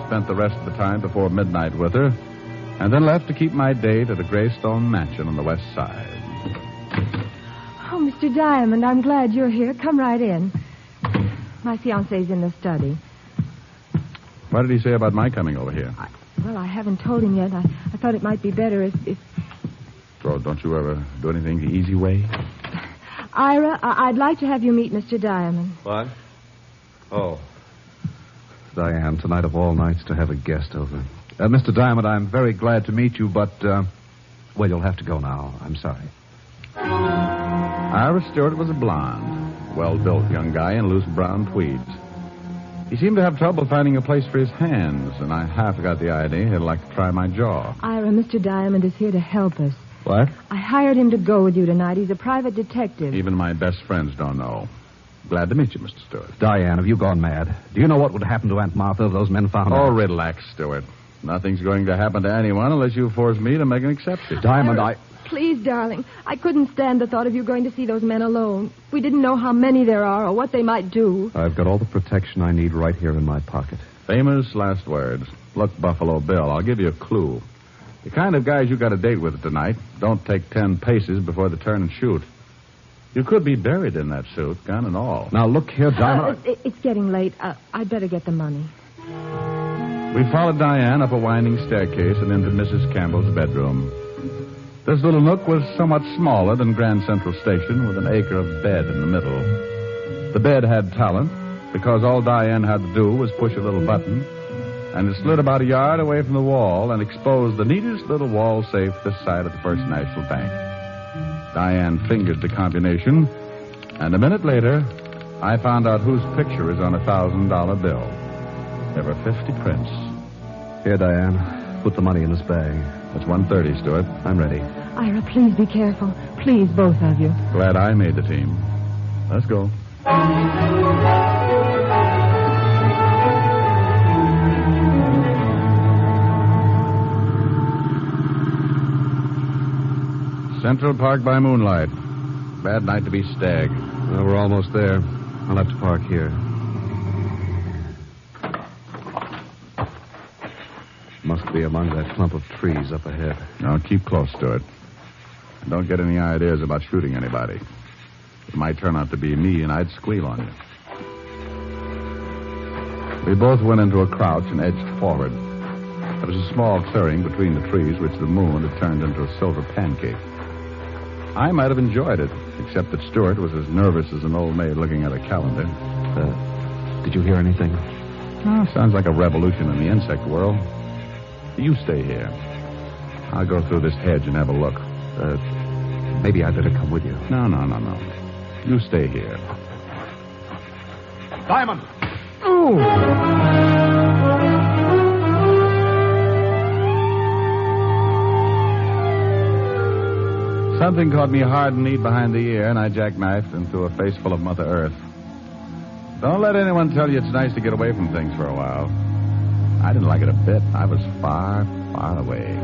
spent the rest of the time before midnight with her, and then left to keep my date at a graystone mansion on the west side. Oh, Mr. Diamond, I'm glad you're here. Come right in. My fiancé's in the study. What did he say about my coming over here? Well, I haven't told him yet. I thought it might be better if... So, don't you ever do anything the easy way? Ira, I'd like to have you meet Mr. Diamond. What? Oh. Diane, tonight of all nights to have a guest over. Mr. Diamond, I'm very glad to meet you, but, well, you'll have to go now. I'm sorry. Ira Stewart was a blonde, well-built young guy in loose brown tweeds. He seemed to have trouble finding a place for his hands, and I half got the idea he'd like to try my jaw. Ira, Mr. Diamond is here to help us. What? I hired him to go with you tonight. He's a private detective. Even my best friends don't know. Glad to meet you, Mr. Stewart. Diane, have you gone mad? Do you know what would happen to Aunt Martha if those men found out? Oh, relax, Stewart. Nothing's going to happen to anyone unless you force me to make an exception. Diamond, Please, darling. I couldn't stand the thought of you going to see those men alone. We didn't know how many there are or what they might do. I've got all the protection I need right here in my pocket. Famous last words. Look, Buffalo Bill, I'll give you a clue. The kind of guys you got a date with tonight don't take 10 paces before they turn and shoot. You could be buried in that suit, gun and all. Now, look here, Diamond. It's getting late. I'd better get the money. We followed Diane up a winding staircase and into Mrs. Campbell's bedroom. This little nook was somewhat smaller than Grand Central Station, with an acre of bed in the middle. The bed had talent, because all Diane had to do was push a little button, and it slid about a yard away from the wall and exposed the neatest little wall safe this side of the First National Bank. Diane fingered the combination, and a minute later, I found out whose picture is on a $1,000 bill. There were 50 prints. Here, Diane. Put the money in this bag. That's $130, Stuart. I'm ready. Ira, please be careful. Please, both of you. Glad I made the team. Let's go. Central Park by moonlight. Bad night to be stag. Well, we're almost there. I'll have to park here. Must be among that clump of trees up ahead. Now, keep close, Stuart. And don't get any ideas about shooting anybody. It might turn out to be me, and I'd squeal on you. We both went into a crouch and edged forward. There was a small clearing between the trees, which the moon had turned into a silver pancake. I might have enjoyed it, except that Stuart was as nervous as an old maid looking at a calendar. Did you hear anything? Oh, sounds like a revolution in the insect world. You stay here. I'll go through this hedge and have a look. Maybe I'd better come with you. No. You stay here. Diamond! Ooh! Something caught me hard and neat behind the ear, and I jackknifed into a face full of Mother Earth. Don't let anyone tell you it's nice to get away from things for a while. I didn't like it a bit. I was far, far away.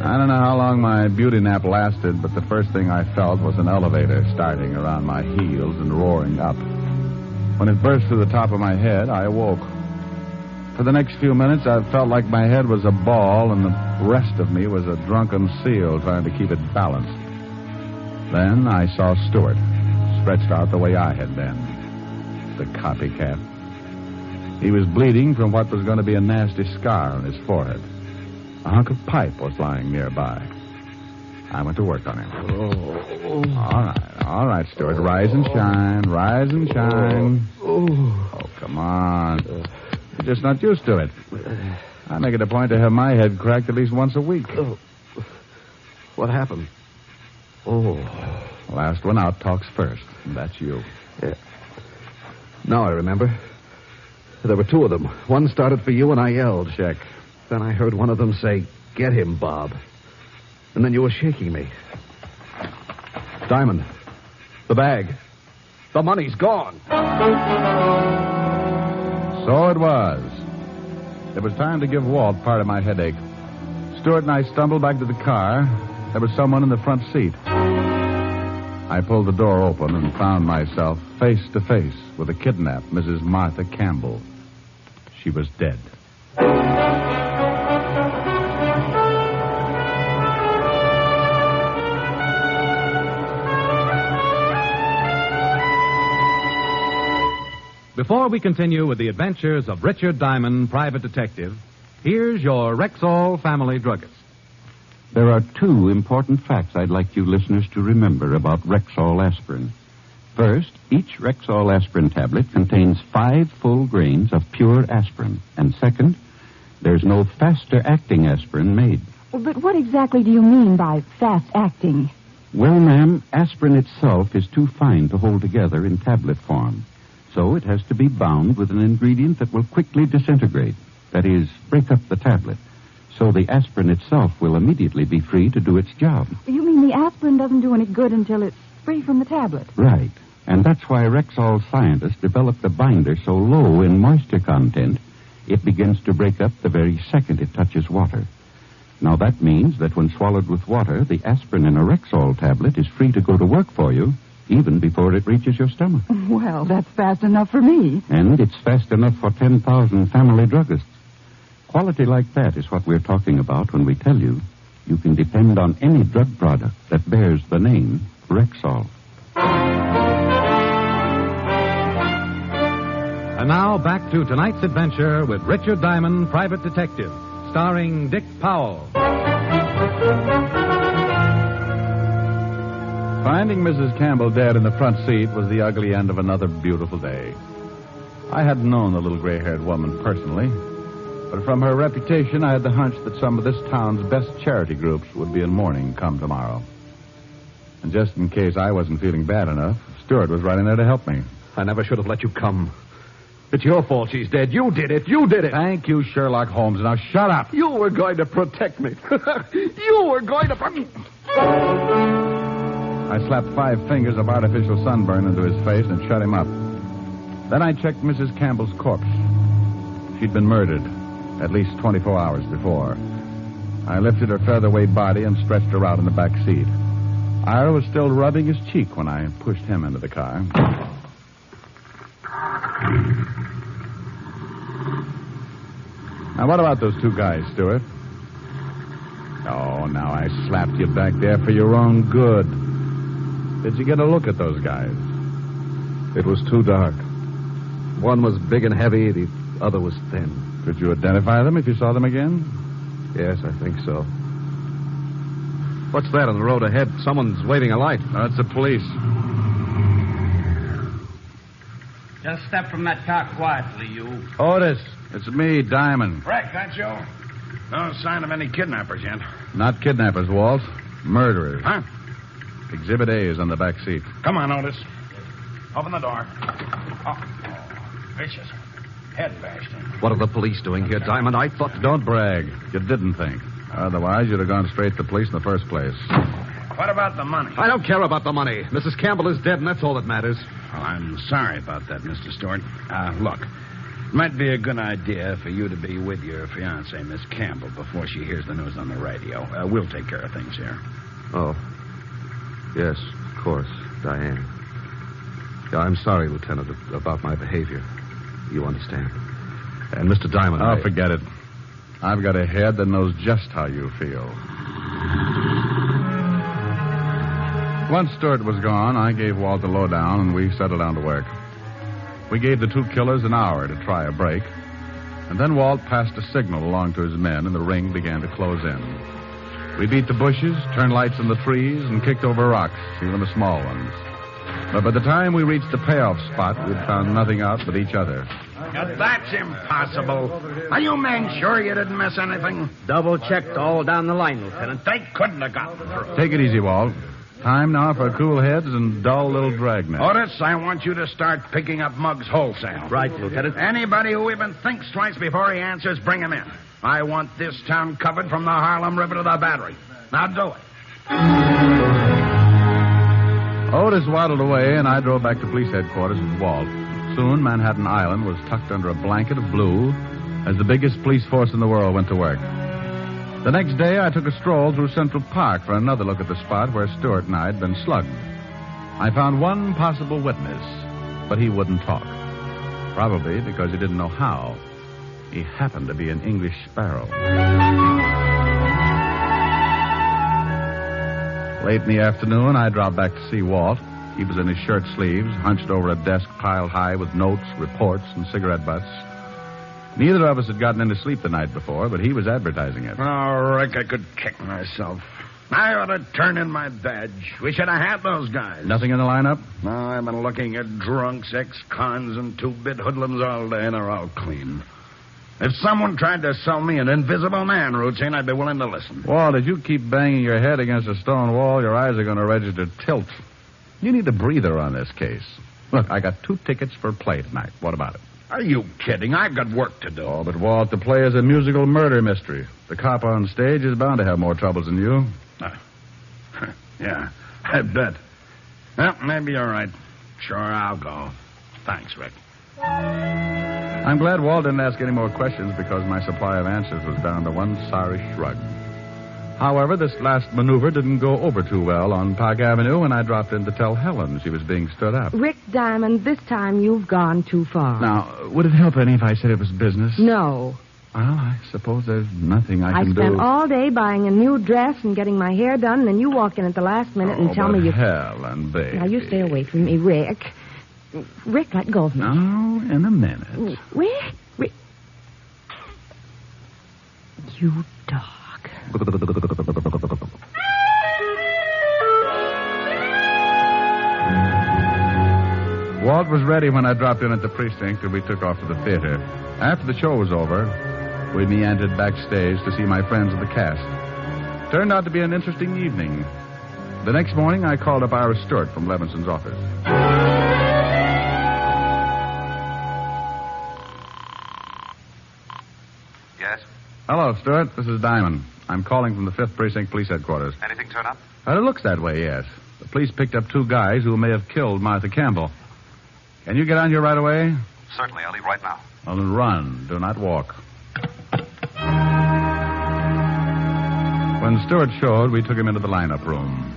I don't know how long my beauty nap lasted, but the first thing I felt was an elevator starting around my heels and roaring up. When it burst through the top of my head, I awoke. For the next few minutes, I felt like my head was a ball and the rest of me was a drunken seal trying to keep it balanced. Then I saw Stuart, stretched out the way I had been. The copycat. He was bleeding from what was going to be a nasty scar on his forehead. A hunk of pipe was lying nearby. I went to work on him. All right, Stuart. Rise and shine. Oh, come on. You're just not used to it. I make it a point to have my head cracked at least once a week. What happened? Oh. Last one out talks first, and that's you. Yeah. Now I remember. There were two of them. One started for you, and I yelled. Check. Then I heard one of them say, "Get him, Bob." And then you were shaking me. Diamond, the bag. The money's gone. So it was. It was time to give Walt part of my headache. Stuart and I stumbled back to the car. There was someone in the front seat. I pulled the door open and found myself face to face with a kidnapped Mrs. Martha Campbell. She was dead. Before we continue with the adventures of Richard Diamond, private detective, here's your Rexall family druggist. There are two important facts I'd like you listeners to remember about Rexall aspirin. First, each Rexall aspirin tablet contains 5 full grains of pure aspirin. And second, there's no faster-acting aspirin made. But what exactly do you mean by fast-acting? Well, ma'am, aspirin itself is too fine to hold together in tablet form. So it has to be bound with an ingredient that will quickly disintegrate. That is, break up the tablet. So the aspirin itself will immediately be free to do its job. You mean the aspirin doesn't do any good until it's free from the tablet? Right. And that's why Rexall scientists developed a binder so low in moisture content, it begins to break up the very second it touches water. Now that means that when swallowed with water, the aspirin in a Rexall tablet is free to go to work for you, even before it reaches your stomach. Well, that's fast enough for me. And it's fast enough for 10,000 family druggists. Quality like that is what we're talking about when we tell you you can depend on any drug product that bears the name Rexall. And now back to tonight's adventure with Richard Diamond, Private Detective, starring Dick Powell. Finding Mrs. Campbell dead in the front seat was the ugly end of another beautiful day. I hadn't known the little gray-haired woman personally, but from her reputation, I had the hunch that some of this town's best charity groups would be in mourning come tomorrow. And just in case I wasn't feeling bad enough, Stuart was right in there to help me. I never should have let you come. It's your fault she's dead. You did it. You did it. Thank you, Sherlock Holmes. Now shut up. You were going to protect me. You were going to... I slapped 5 fingers of artificial sunburn into his face and shut him up. Then I checked Mrs. Campbell's corpse. She'd been murdered at least 24 hours before. I lifted her featherweight body and stretched her out in the back seat. Ira was still rubbing his cheek when I pushed him into the car. Now, what about those 2 guys, Stuart? Oh, now I slapped you back there for your own good. Did you get a look at those guys? It was too dark. One was big and heavy, the other was thin. Could you identify them if you saw them again? Yes, I think so. What's that on the road ahead? Someone's waving a light. No, it's the police. Just step from that car quietly, you. Otis, it's me, Diamond. Rick, that's you? No sign of any kidnappers yet. Not kidnappers, Walt. Murderers. Huh? Exhibit A is on the back seat. Come on, Otis. Open the door. Oh, vicious. Head bashed in. What are the police doing here, Diamond? I thought... Don't brag. You didn't think. Otherwise, you'd have gone straight to the police in the first place. What about the money? I don't care about the money. Mrs. Campbell is dead, and that's all that matters. Well, I'm sorry about that, Mr. Stewart. Look, it might be a good idea for you to be with your fiancée, Miss Campbell, before she hears the news on the radio. We'll take care of things here. Oh. Yes, of course, Diane. Yeah, I'm sorry, Lieutenant, about my behavior. You understand. And Mr. Diamond... Oh, forget it. I've got a head that knows just how you feel. Once Stuart was gone, I gave Walt the lowdown, and we settled down to work. We gave the 2 killers an hour to try a break, and then Walt passed a signal along to his men, and the ring began to close in. We beat the bushes, turned lights in the trees, and kicked over rocks, even the small ones. But by the time we reached the payoff spot, we'd found nothing out but each other. Now, that's impossible. Are you men sure you didn't miss anything? Double-checked all down the line, Lieutenant. They couldn't have gotten through. Take it easy, Walt. Time now for cool heads and dull little dragnet. Otis, I want you to start picking up mugs wholesale. Right, Lieutenant. Anybody who even thinks twice before he answers, bring him in. I want this town covered from the Harlem River to the Battery. Now do it. Otis waddled away, and I drove back to police headquarters with Walt. Soon, Manhattan Island was tucked under a blanket of blue as the biggest police force in the world went to work. The next day, I took a stroll through Central Park for another look at the spot where Stuart and I had been slugged. I found one possible witness, but he wouldn't talk. Probably because he didn't know how. He happened to be an English sparrow. Late in the afternoon, I dropped back to see Walt. He was in his shirt sleeves, hunched over a desk piled high with notes, reports, and cigarette butts. Neither of us had gotten any sleep the night before, but he was advertising it. Oh, Rick, I could kick myself. I ought to turn in my badge. We should have had those guys. Nothing in the lineup? No, I've been looking at drunks, ex-cons, and 2-bit hoodlums all day, and they're all clean. If someone tried to sell me an invisible man routine, I'd be willing to listen. Walt, if you keep banging your head against a stone wall, your eyes are going to register tilt. You need a breather on this case. Look, I got 2 tickets for play tonight. What about it? Are you kidding? I've got work to do. Oh, but Walt, the play is a musical murder mystery. The cop on stage is bound to have more troubles than you. Yeah, I bet. Well, maybe you're right. Sure, I'll go. Thanks, Rick. I'm glad Walt didn't ask any more questions because my supply of answers was down to one sorry shrug. However, this last maneuver didn't go over too well on Park Avenue when I dropped in to tell Helen she was being stood up. Rick Diamond, this time you've gone too far. Now, would it help any if I said it was business? No. Well, I suppose there's nothing I can do. I spent all day buying a new dress and getting my hair done, and then you walk in at the last minute and tell me you... Helen, baby. Now, you stay away from me, Rick. Rick, let go of me. Oh, in a minute. Rick. You dog. Walt was ready when I dropped in at the precinct and we took off to the theater. After the show was over, we meandered backstage to see my friends of the cast. Turned out to be an interesting evening. The next morning, I called up Ira Stewart from Levinson's office. Yes? Hello, Stewart. This is Diamond. I'm calling from the 5th Precinct Police Headquarters. Anything turn up? It looks that way, yes. The police picked up 2 guys who may have killed Martha Campbell. Can you get on here right away? Certainly. I'll leave right now. Well, then run. Do not walk. When Stewart showed, we took him into the lineup room.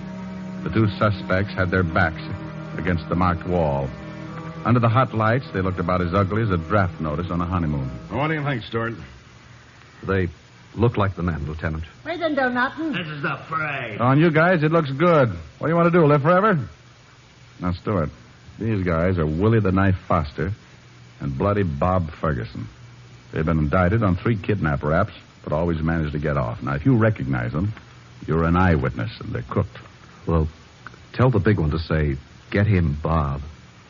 The 2 suspects had their backs against the marked wall. Under the hot lights, they looked about as ugly as a draft notice on a honeymoon. What do you think, Stewart? They look like the men, Lieutenant. We didn't do nothing. This is the parade. On you guys, it looks good. What do you want to do, live forever? Now, Stewart, these guys are Willie the Knife Foster and Bloody Bob Ferguson. They've been indicted on 3 kidnap raps, but always managed to get off. Now, if you recognize them, you're an eyewitness, and they're cooked. Well, tell the big one to say, get him, Bob.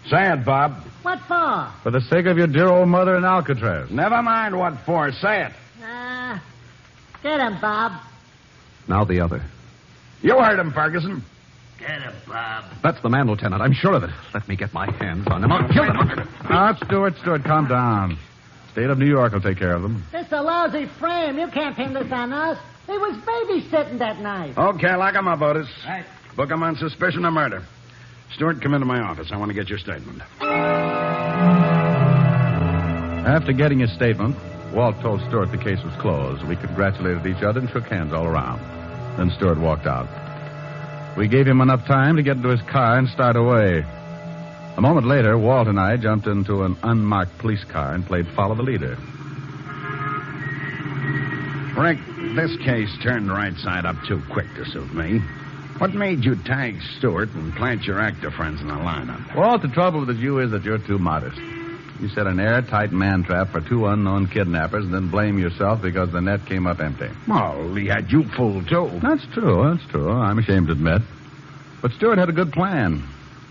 Say it, Bob. What for? For the sake of your dear old mother in Alcatraz. Never mind what for. Say it. Get him, Bob. Now the other. You heard him, Ferguson. Get him, Bob. That's the man, Lieutenant. I'm sure of it. Let me get my hands on him. I'll kill him. Now, Stewart, calm down. State of New York will take care of them. This is a lousy frame. You can't pin this on us. He was babysitting that night. Okay, lock him up, Otis. Right. Book him on suspicion of murder. Stewart, come into my office. I want to get your statement. After getting his statement, Walt told Stewart the case was closed. We congratulated each other and shook hands all around. Then Stewart walked out. We gave him enough time to get into his car and start away. A moment later, Walt and I jumped into an unmarked police car and played Follow the Leader. Rick, this case turned right side up too quick to suit me. What made you tag Stewart and plant your actor friends in the lineup? Walt, the trouble with you is that you're too modest. You set an airtight man trap for 2 unknown kidnappers and then blame yourself because the net came up empty. Well, he had you fooled, too. That's true. I'm ashamed to admit. But Stewart had a good plan.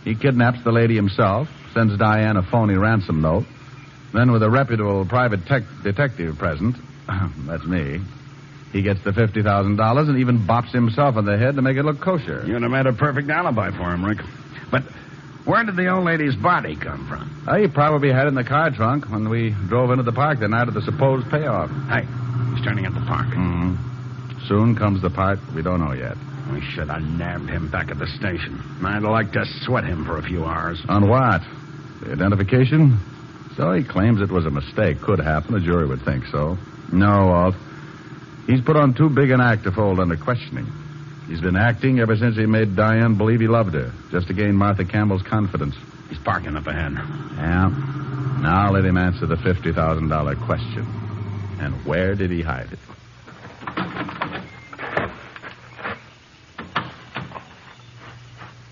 He kidnaps the lady himself, sends Diane a phony ransom note. Then with a reputable private detective present, that's me, he gets the $50,000 and even bops himself on the head to make it look kosher. You'd have made a perfect alibi for him, Rick. But where did the old lady's body come from? He probably had it in the car trunk when we drove into the park the night of the supposed payoff. Hey, he's turning at the park. Mm-hmm. Soon comes the part we don't know yet. We should have nabbed him back at the station. I'd like to sweat him for a few hours. On what? The identification? So he claims it was a mistake. Could happen. The jury would think so. No, Walt. He's put on too big an act to fold under questioning. He's been acting ever since he made Diane believe he loved her, just to gain Martha Campbell's confidence. He's parking up ahead. Yeah. Now let him answer the $50,000 question. And where did he hide it?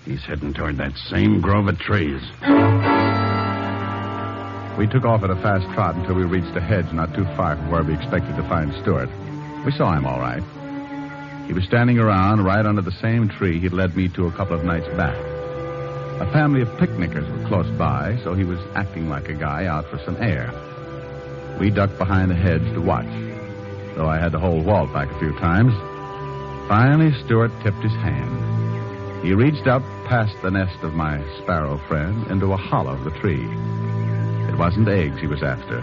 He's heading toward that same grove of trees. We took off at a fast trot until we reached a hedge not too far from where we expected to find Stewart. We saw him all right. He was standing around right under the same tree he'd led me to a couple of nights back. A family of picnickers were close by, so he was acting like a guy out for some air. We ducked behind the hedge to watch, though I had to hold Walt back a few times. Finally, Stewart tipped his hand. He reached up past the nest of my sparrow friend into a hollow of the tree. It wasn't eggs he was after.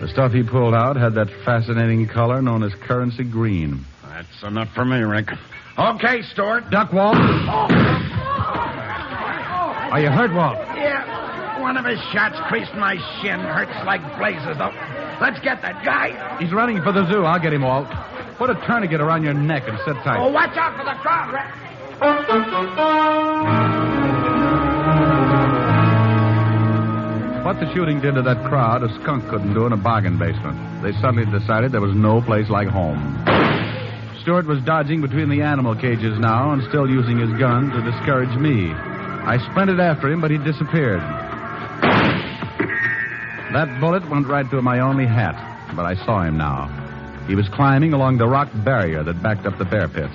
The stuff he pulled out had that fascinating color known as currency green. That's enough for me, Rick. Okay, Stewart. Duck, Walt. Are you hurt, Walt? Yeah. One of his shots creased my shin. Hurts like blazes, though. Let's get that guy. He's running for the zoo. I'll get him, Walt. Put a tourniquet around your neck and sit tight. Oh, watch out for the crowd, Rick. What the shooting did to that crowd, a skunk couldn't do in a bargain basement. They suddenly decided there was no place like home. Stewart was dodging between the animal cages now and still using his gun to discourage me. I sprinted after him, but he disappeared. That bullet went right through my only hat, but I saw him now. He was climbing along the rock barrier that backed up the bear pits.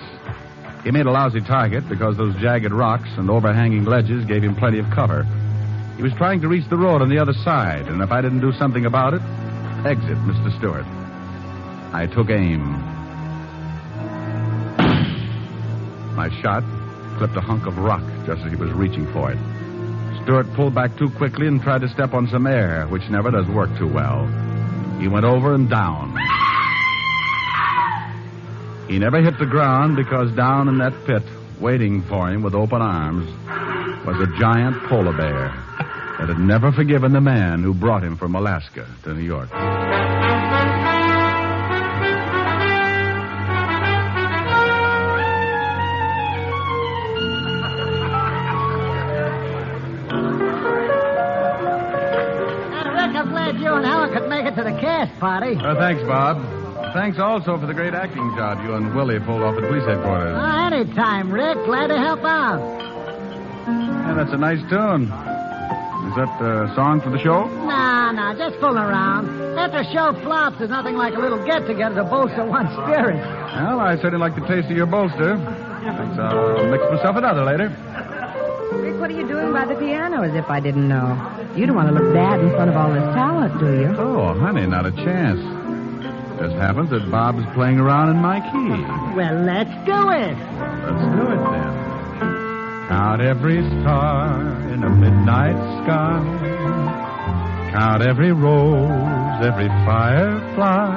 He made a lousy target because those jagged rocks and overhanging ledges gave him plenty of cover. He was trying to reach the road on the other side, and if I didn't do something about it, exit, Mr. Stewart. I took aim. My shot clipped a hunk of rock just as he was reaching for it. Stewart pulled back too quickly and tried to step on some air, which never does work too well. He went over and down. He never hit the ground because down in that pit, waiting for him with open arms, was a giant polar bear that had never forgiven the man who brought him from Alaska to New York. Rick, I'm glad you and Helen could make it to the cast party. Thanks, Bob. Thanks also for the great acting job you and Willie pulled off at police headquarters. Anytime, Rick. Glad to help out. Yeah, that's a nice tune. Is that a song for the show? Nah, just fooling around. After a show flops, there's nothing like a little get-together to bolster one's spirits. Well, I certainly like the taste of your bolster. Thanks, I'll mix myself another later. Rick, what are you doing by the piano as if I didn't know? You don't want to look bad in front of all this talent, do you? Oh, honey, not a chance. Just happens that Bob's playing around in my key. Well, let's do it. Let's do it, then. Count every star in a midnight sky. Count every rose, every firefly.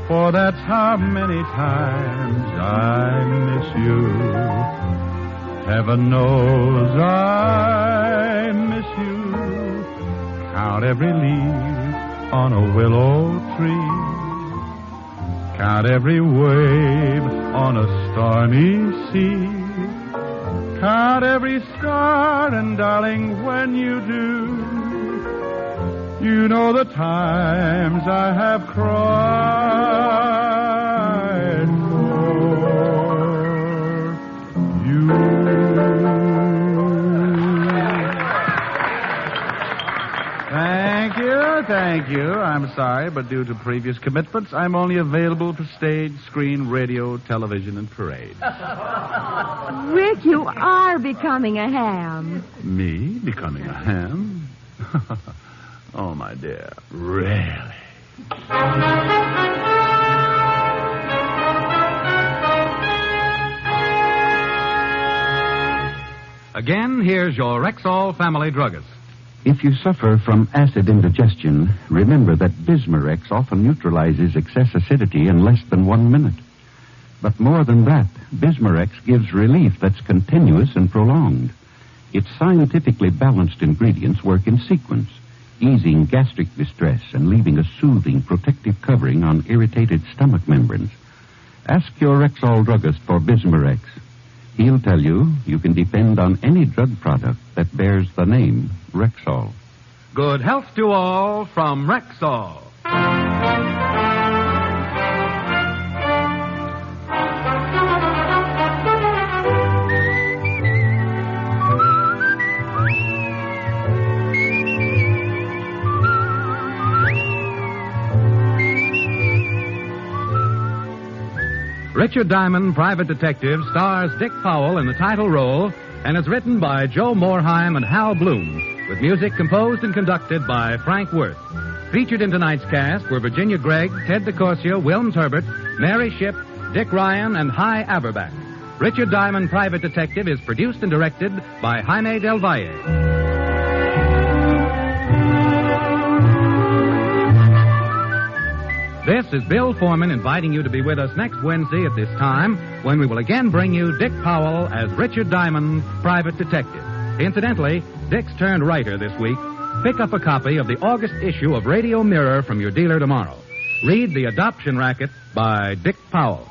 For that's how many times I miss you. Heaven knows I miss you. Count every leaf on a willow tree. Count every wave on a stormy sea. Count every star, and darling, when you do, you know the times I have cried for you. Thank you. I'm sorry, but due to previous commitments, I'm only available for stage, screen, radio, television, and parade. Rick, you are becoming a ham. Me? Becoming a ham? Oh, my dear. Really? Again, here's your Rexall family druggist. If you suffer from acid indigestion, remember that Bismarex often neutralizes excess acidity in less than 1 minute. But more than that, Bismarex gives relief that's continuous and prolonged. Its scientifically balanced ingredients work in sequence, easing gastric distress and leaving a soothing, protective covering on irritated stomach membranes. Ask your Rexall druggist for Bismarex. He'll tell you can depend on any drug product that bears the name Rexall. Good health to all from Rexall. Richard Diamond, Private Detective, stars Dick Powell in the title role and is written by Joe Morheim and Hal Bloom, with music composed and conducted by Frank Worth. Featured in tonight's cast were Virginia Gregg, Ted DeCorsia, Wilms Herbert, Mary Shipp, Dick Ryan, and Hy Aberback. Richard Diamond, Private Detective is produced and directed by Jaime Del Valle. This is Bill Foreman inviting you to be with us next Wednesday at this time when we will again bring you Dick Powell as Richard Diamond, Private Detective. Incidentally, Dick's turned writer this week. Pick up a copy of the August issue of Radio Mirror from your dealer tomorrow. Read The Adoption Racket by Dick Powell.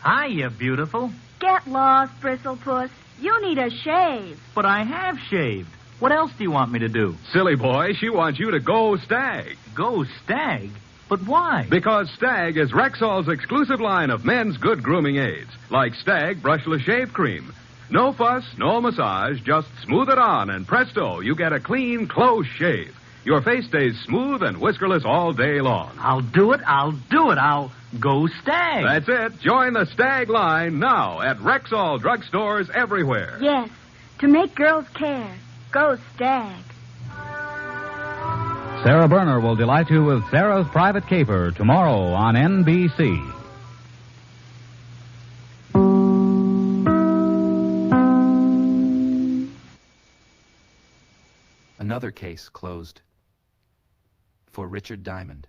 Hiya, beautiful. Get lost, Bristlepuss. You need a shave. But I have shaved. What else do you want me to do? Silly boy, she wants you to go stag. Go stag? But why? Because Stag is Rexall's exclusive line of men's good grooming aids, like Stag Brushless Shave Cream. No fuss, no massage, just smooth it on, and presto, you get a clean, close shave. Your face stays smooth and whiskerless all day long. I'll do it. I'll go Stag. That's it. Join the Stag line now at Rexall drugstores everywhere. Yes, to make girls care. Go Stag. Sarah Berner will delight you with Sarah's Private Caper tomorrow on NBC. Another case closed for Richard Diamond.